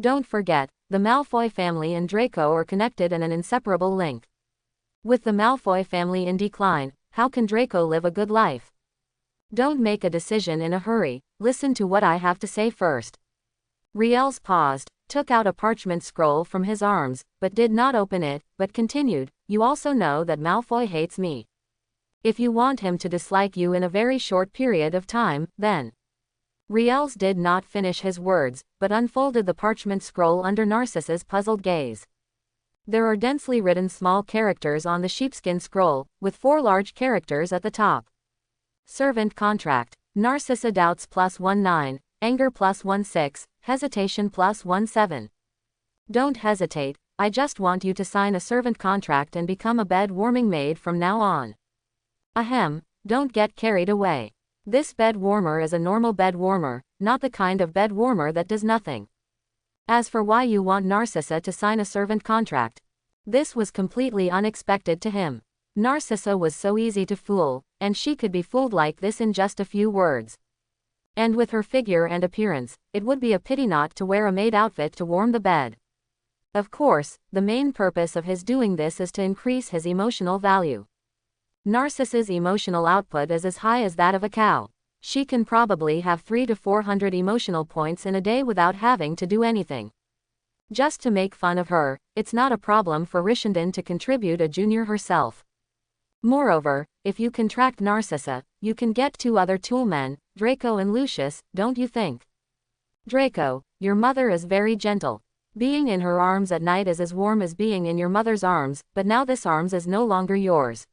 Don't forget, the Malfoy family and Draco are connected in an inseparable link. With the Malfoy family in decline, how can Draco live a good life? Don't make a decision in a hurry, listen to what I have to say first. Riels paused, took out a parchment scroll from his arms, but did not open it, but continued, you also know that Malfoy hates me. If you want him to dislike you in a very short period of time, then. Riels did not finish his words, but unfolded the parchment scroll under Narcissa's puzzled gaze. There are densely written small characters on the sheepskin scroll, with 4 large characters at the top. Servant contract. Narcissa doubts +19, anger +16, hesitation +17. Don't hesitate, I just want you to sign a servant contract and become a bed warming maid from now on. Ahem, don't get carried away. This bed warmer is a normal bed warmer, not the kind of bed warmer that does nothing. As for why you want Narcissa to sign a servant contract, this was completely unexpected to him. Narcissa was so easy to fool, and she could be fooled like this in just a few words. And with her figure and appearance, it would be a pity not to wear a maid outfit to warm the bed. Of course, the main purpose of his doing this is to increase his emotional value. Narcissa's emotional output is as high as that of a cow. She can probably have 300 to 400 emotional points in a day without having to do anything. Just to make fun of her, it's not a problem for Rishenden to contribute a junior herself. Moreover, if you contract Narcissa, you can get 2 other toolmen, Draco and Lucius, don't you think? Draco, your mother is very gentle. Being in her arms at night is as warm as being in your mother's arms, but now this arms is no longer yours.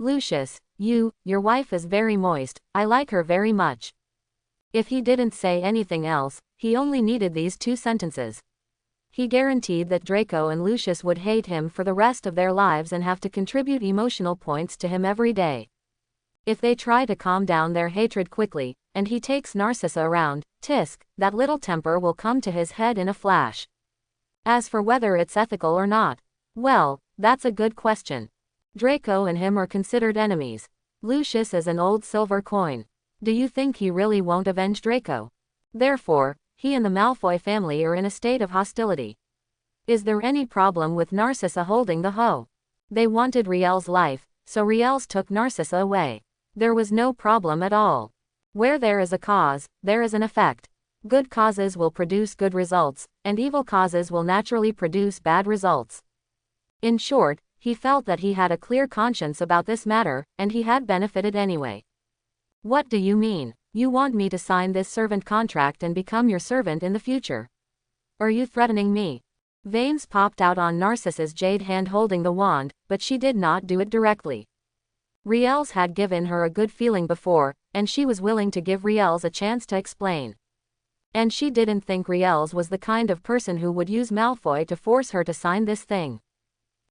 Lucius, your wife is very moist, I like her very much. If he didn't say anything else, he only needed these 2 sentences. He guaranteed that Draco and Lucius would hate him for the rest of their lives and have to contribute emotional points to him every day. If they try to calm down their hatred quickly, and he takes Narcissa around, tisk, that little temper will come to his head in a flash. As for whether it's ethical or not, well, that's a good question. Draco and him are considered enemies. Lucius is an old silver coin. Do you think he really won't avenge Draco? Therefore, he and the Malfoy family are in a state of hostility. Is there any problem with Narcissa holding the hoe? They wanted Riel's life, so Riel's took Narcissa away. There was no problem at all. Where there is a cause, there is an effect. Good causes will produce good results, and evil causes will naturally produce bad results. In short, he felt that he had a clear conscience about this matter, and he had benefited anyway. What do you mean? You want me to sign this servant contract and become your servant in the future? Are you threatening me? Veins popped out on Narcissa's jade hand holding the wand, but she did not do it directly. Riel's had given her a good feeling before, and she was willing to give Riel's a chance to explain. And she didn't think Riel's was the kind of person who would use Malfoy to force her to sign this thing.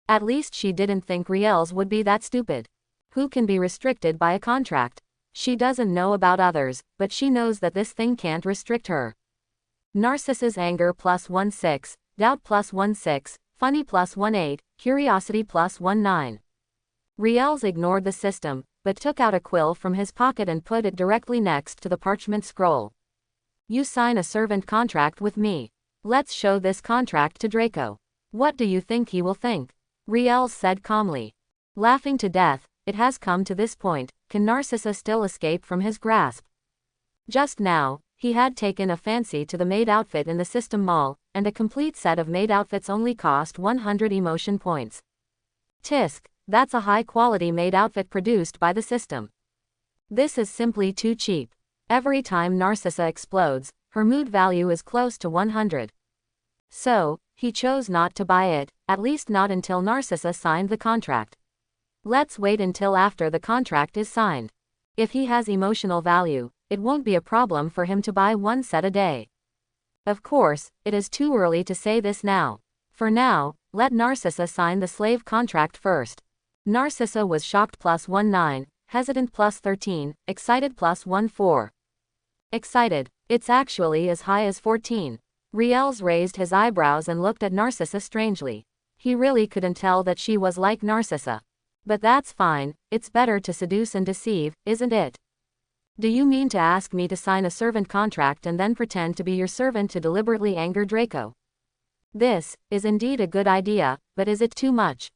At least she didn't think Riel's would be that stupid. Who can be restricted by a contract? She doesn't know about others, but she knows that this thing can't restrict her. Narcissa's anger +16, doubt +16, funny +18, curiosity +19. Riel's ignored the system, but took out a quill from his pocket and put it directly next to the parchment scroll. You sign a servant contract with me. Let's show this contract to Draco. What do you think he will think? Riel said calmly. Laughing to death, it has come to this point, can Narcissa still escape from his grasp? Just now, he had taken a fancy to the maid outfit in the system mall, and a complete set of maid outfits only cost 100 emotion points. Tisk, that's a high-quality maid outfit produced by the system. This is simply too cheap. Every time Narcissa explodes, her mood value is close to 100. So, he chose not to buy it, at least not until Narcissa signed the contract. Let's wait until after the contract is signed. If he has emotional value, it won't be a problem for him to buy one set a day. Of course, it is too early to say this now. For now, let Narcissa sign the slave contract first. Narcissa was shocked +19, hesitant +13, excited +14. Excited. It's actually as high as 14. Riel's raised his eyebrows and looked at Narcissa strangely. He really couldn't tell that she was like Narcissa. But that's fine, it's better to seduce and deceive, isn't it? Do you mean to ask me to sign a servant contract and then pretend to be your servant to deliberately anger Draco? This is indeed a good idea, but is it too much?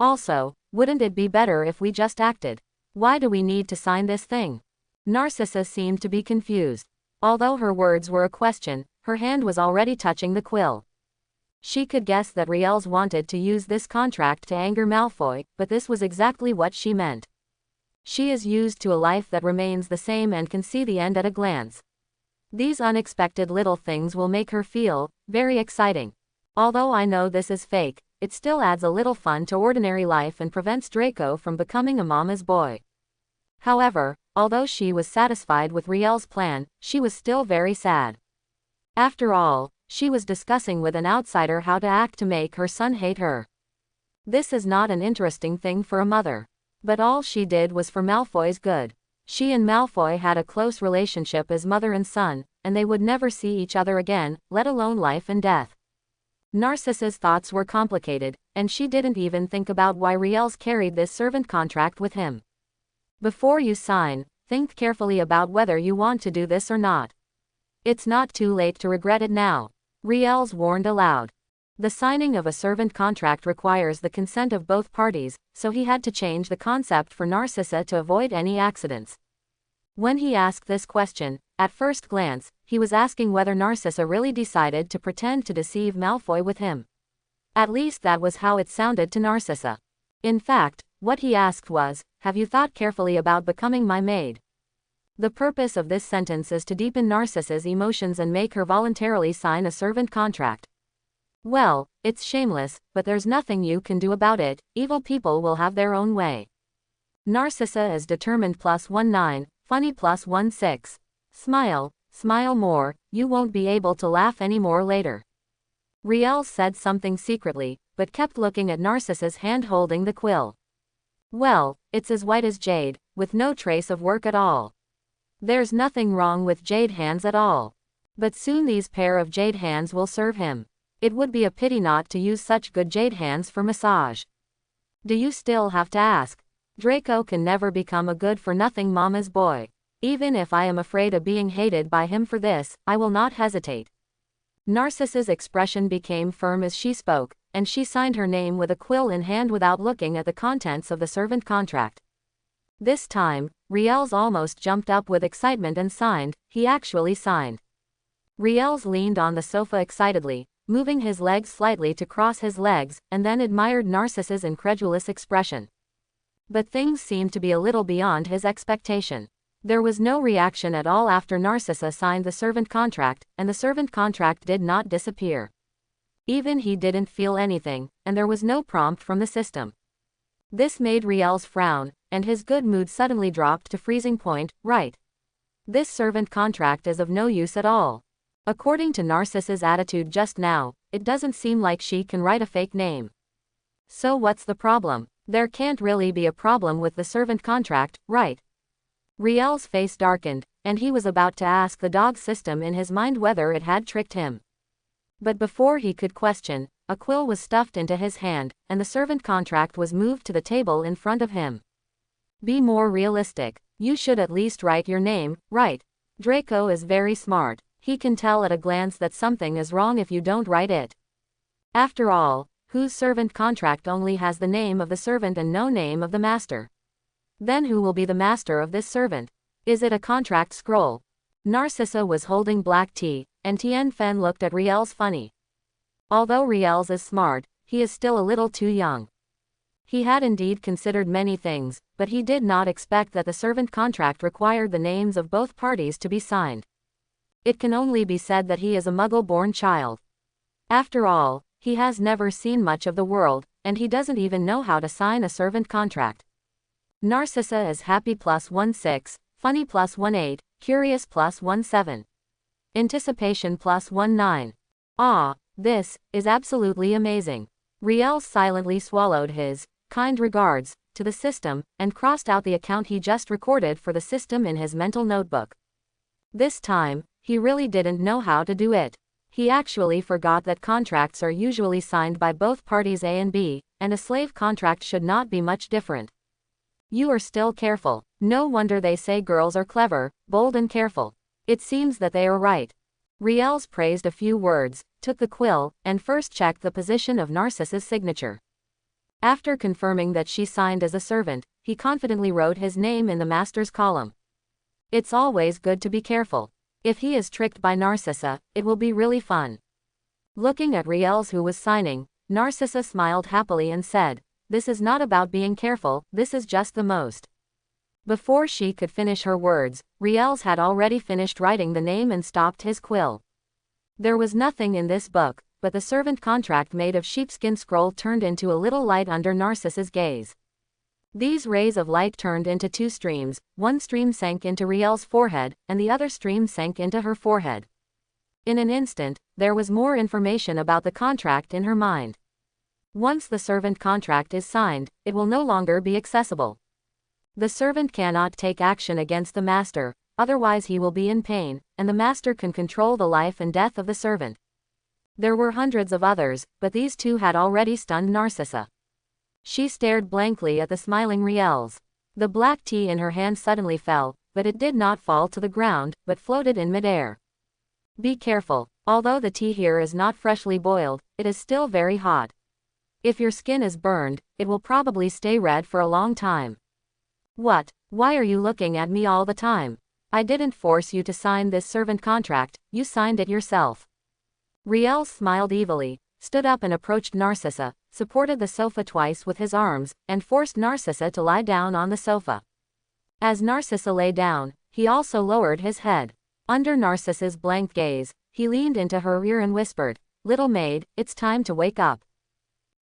Also, wouldn't it be better if we just acted? Why do we need to sign this thing? Narcissa seemed to be confused. Although her words were a question, her hand was already touching the quill. She could guess that Riel's wanted to use this contract to anger Malfoy, but this was exactly what she meant. She is used to a life that remains the same and can see the end at a glance. These unexpected little things will make her feel very exciting. Although I know this is fake, it still adds a little fun to ordinary life and prevents Draco from becoming a mama's boy. However, although she was satisfied with Riel's plan, she was still very sad. After all, she was discussing with an outsider how to act to make her son hate her. This is not an interesting thing for a mother. But all she did was for Malfoy's good. She and Malfoy had a close relationship as mother and son, and they would never see each other again, let alone life and death. Narcissa's thoughts were complicated, and she didn't even think about why Riel's carried this servant contract with him. Before you sign, think carefully about whether you want to do this or not. It's not too late to regret it now. Riel's warned aloud. The signing of a servant contract requires the consent of both parties, so he had to change the concept for Narcissa to avoid any accidents. When he asked this question, at first glance, he was asking whether Narcissa really decided to pretend to deceive Malfoy with him. At least that was how it sounded to Narcissa. In fact, what he asked was, "Have you thought carefully about becoming my maid?" The purpose of this sentence is to deepen Narcissa's emotions and make her voluntarily sign a servant contract. Well, it's shameless, but there's nothing you can do about it, evil people will have their own way. Narcissa is determined +19, funny +16. Smile, smile more, you won't be able to laugh anymore later. Riel said something secretly, but kept looking at Narcissa's hand holding the quill. Well, it's as white as jade, with no trace of work at all. There's nothing wrong with jade hands at all. But soon these pair of jade hands will serve him. It would be a pity not to use such good jade hands for massage. Do you still have to ask? Draco can never become a good-for-nothing mama's boy. Even if I am afraid of being hated by him for this, I will not hesitate. Narcissa's expression became firm as she spoke, and she signed her name with a quill in hand without looking at the contents of the servant contract. This time, Riels almost jumped up with excitement and signed. He actually signed. Riels leaned on the sofa excitedly, moving his legs slightly to cross his legs, and then admired Narcissa's incredulous expression. But things seemed to be a little beyond his expectation. There was no reaction at all after Narcissa signed the servant contract, and the servant contract did not disappear. Even he didn't feel anything, and there was no prompt from the system. This made Riels frown, and his good mood suddenly dropped to freezing point. Right. This servant contract is of no use at all. According to Narcissa's attitude just now, it doesn't seem like she can write a fake name. So what's the problem? There can't really be a problem with the servant contract, right? Riel's face darkened, and he was about to ask the dog system in his mind whether it had tricked him. But before he could question, a quill was stuffed into his hand, and the servant contract was moved to the table in front of him. Be more realistic. You should at least write your name, right? Draco is very smart. He can tell at a glance that something is wrong if you don't write it. After all, whose servant contract only has the name of the servant and no name of the master? Then who will be the master of this servant? Is it a contract scroll? Narcissa was holding black tea, and Tien Fen looked at Riels funny. Although Riels is smart, he is still a little too young. He had indeed considered many things, but he did not expect that the servant contract required the names of both parties to be signed. It can only be said that he is a Muggle-born child. After all, he has never seen much of the world, and he doesn't even know how to sign a servant contract. Narcissa is happy +16, funny +18, curious +17. Anticipation +19. Ah, this is absolutely amazing. Riels silently swallowed his kind regards to the system and crossed out the account he just recorded for the system in his mental notebook. This time, he really didn't know how to do it. He actually forgot that contracts are usually signed by both parties A and B, and a slave contract should not be much different. You are still careful. No wonder they say girls are clever, bold and careful. It seems that they are right. Riels praised a few words, took the quill, and first checked the position of Narcissa's signature. After confirming that she signed as a servant, he confidently wrote his name in the master's column. It's always good to be careful. If he is tricked by Narcissa, it will be really fun. Looking at Riels who was signing, Narcissa smiled happily and said, "This is not about being careful, this is just the most." Before she could finish her words, Riels had already finished writing the name and stopped his quill. There was nothing in this book, but the servant contract made of sheepskin scroll turned into a little light under Narcissa's gaze. These rays of light turned into two streams, one stream sank into Riel's forehead, and the other stream sank into her forehead. In an instant, there was more information about the contract in her mind. Once the servant contract is signed, it will no longer be accessible. The servant cannot take action against the master, otherwise he will be in pain, and the master can control the life and death of the servant. There were hundreds of others, but these two had already stunned Narcissa. She stared blankly at the smiling Riels. The black tea in her hand suddenly fell, but it did not fall to the ground, but floated in midair. Be careful. Although the tea here is not freshly boiled, it is still very hot. If your skin is burned, it will probably stay red for a long time. What? Why are you looking at me all the time? I didn't force you to sign this servant contract, you signed it yourself. Riels smiled evilly, stood up and approached Narcissa, supported the sofa twice with his arms, and forced Narcissa to lie down on the sofa. As Narcissa lay down, he also lowered his head. Under Narcissa's blank gaze, he leaned into her ear and whispered, "Little maid, it's time to wake up."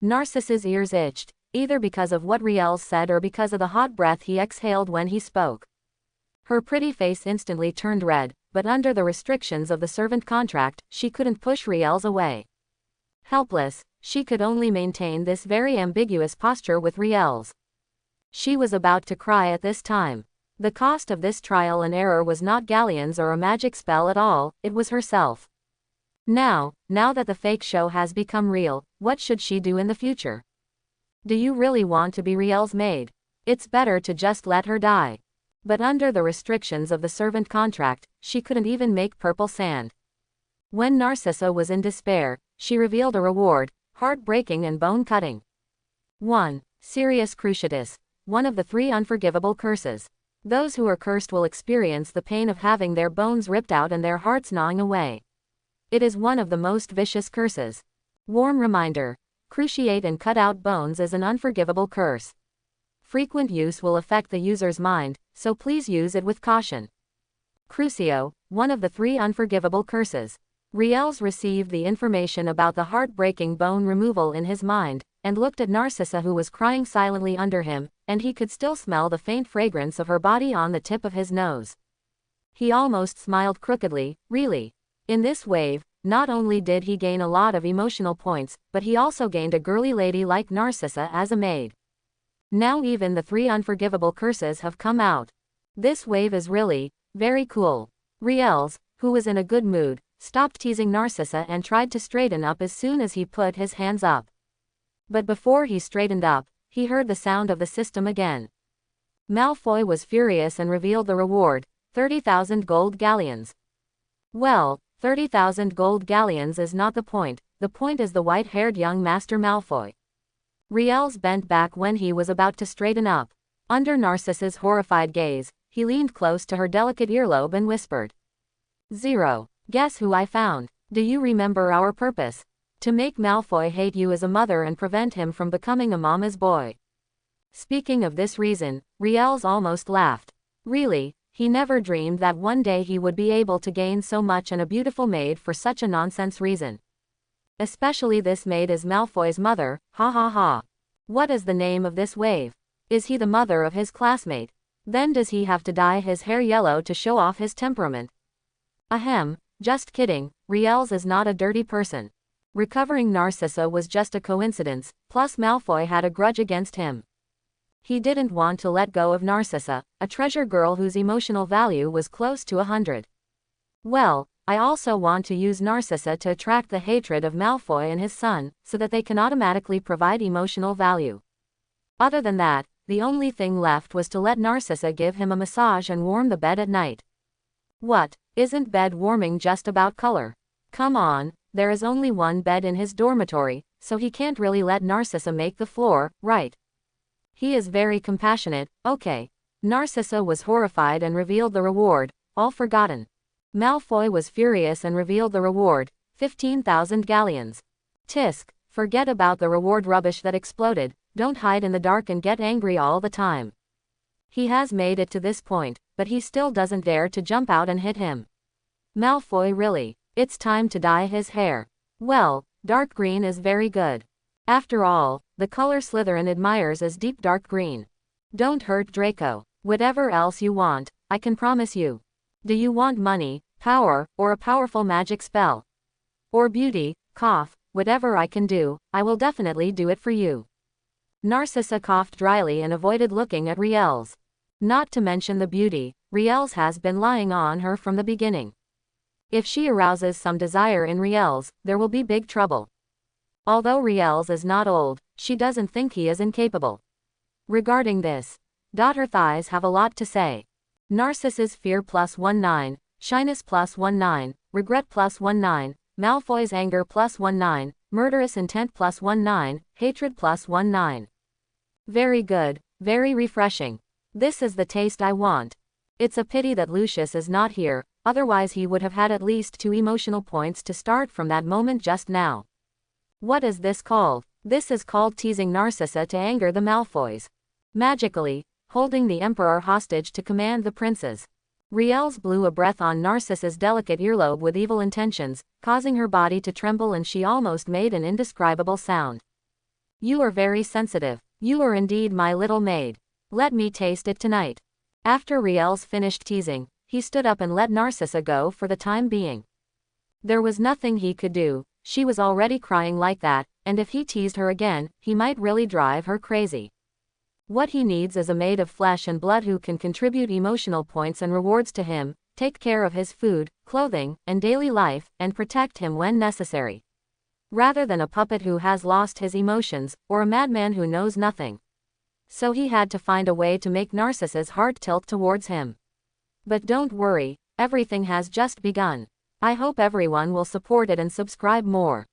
Narcissa's ears itched, either because of what Riels said or because of the hot breath he exhaled when he spoke. Her pretty face instantly turned red, but under the restrictions of the servant contract, she couldn't push Riels away. Helpless, she could only maintain this very ambiguous posture with Riels. She was about to cry at this time. The cost of this trial and error was not galleons or a magic spell at all, it was herself. Now that the fake show has become real, what should she do in the future? Do you really want to be Riel's maid? It's better to just let her die. But under the restrictions of the servant contract, she couldn't even make purple sand. When Narcissa was in despair, she revealed a reward, heartbreaking and bone-cutting. 1. Serious Cruciatus, one of the 3 unforgivable curses. Those who are cursed will experience the pain of having their bones ripped out and their hearts gnawing away. It is one of the most vicious curses. Warm reminder. Cruciate and cut out bones is an unforgivable curse. Frequent use will affect the user's mind, so please use it with caution. Crucio, one of the 3 unforgivable curses. Riels received the information about the heartbreaking bone removal in his mind, and looked at Narcissa, who was crying silently under him, and he could still smell the faint fragrance of her body on the tip of his nose. He almost smiled crookedly. Really. In this wave, not only did he gain a lot of emotional points, but he also gained a girly lady like Narcissa as a maid. Now even the 3 unforgivable curses have come out. This wave is really very cool. Riels, who was in a good mood, stopped teasing Narcissa and tried to straighten up as soon as he put his hands up. But before he straightened up, he heard the sound of the system again. Malfoy was furious and revealed the reward, 30,000 gold galleons. Well, 30,000 gold galleons is not the point is the white-haired young Master Malfoy. Riels bent back when he was about to straighten up. Under Narcissa's horrified gaze, he leaned close to her delicate earlobe and whispered. 0. Guess who I found? Do you remember our purpose? To make Malfoy hate you as a mother and prevent him from becoming a mama's boy. Speaking of this reason, Riels almost laughed. Really, he never dreamed that one day he would be able to gain so much and a beautiful maid for such a nonsense reason. Especially this maid is Malfoy's mother, ha ha ha. What is the name of this wave? Is he the mother of his classmate? Then does he have to dye his hair yellow to show off his temperament? Ahem, just kidding, Riels is not a dirty person. Recovering Narcissa was just a coincidence, plus Malfoy had a grudge against him. He didn't want to let go of Narcissa, a treasure girl whose emotional value was close to 100. Well, I also want to use Narcissa to attract the hatred of Malfoy and his son, so that they can automatically provide emotional value. Other than that, the only thing left was to let Narcissa give him a massage and warm the bed at night. What, isn't bed warming just about color? Come on, there is only one bed in his dormitory, so he can't really let Narcissa make the floor, right? He is very compassionate. Okay. Narcissa was horrified and revealed the reward, all forgotten. Malfoy was furious and revealed the reward, 15,000 galleons. Tisk, forget about the reward rubbish that exploded, don't hide in the dark and get angry all the time. He has made it to this point, but he still doesn't dare to jump out and hit him. Malfoy, really, it's time to dye his hair. Well, dark green is very good. After all, the color Slytherin admires is deep dark green. Don't hurt Draco. Whatever else you want, I can promise you. Do you want money, power, or a powerful magic spell? Or beauty, cough, whatever I can do, I will definitely do it for you. Narcissa coughed dryly and avoided looking at Riels. Not to mention the beauty, Riels has been lying on her from the beginning. If she arouses some desire in Riels, there will be big trouble. Although Riels is not old, she doesn't think he is incapable. Regarding this, her thighs have a lot to say. Narcissa's fear +19, shyness +19, regret +19, Malfoy's anger +19, murderous intent +19, hatred +19. Very good, very refreshing. This is the taste I want. It's a pity that Lucius is not here, otherwise he would have had at least 2 emotional points to start from that moment just now. What is this called? This is called teasing Narcissa to anger the Malfoys. Magically, holding the Emperor hostage to command the princes. Riels blew a breath on Narcissa's delicate earlobe with evil intentions, causing her body to tremble and she almost made an indescribable sound. You are very sensitive. You are indeed my little maid. Let me taste it tonight. After Riels finished teasing, he stood up and let Narcissa go for the time being. There was nothing he could do, she was already crying like that, and if he teased her again, he might really drive her crazy. What he needs is a maid of flesh and blood who can contribute emotional points and rewards to him, take care of his food, clothing, and daily life, and protect him when necessary. Rather than a puppet who has lost his emotions, or a madman who knows nothing. So he had to find a way to make Narcissa's heart tilt towards him. But don't worry, everything has just begun. I hope everyone will support it and subscribe more.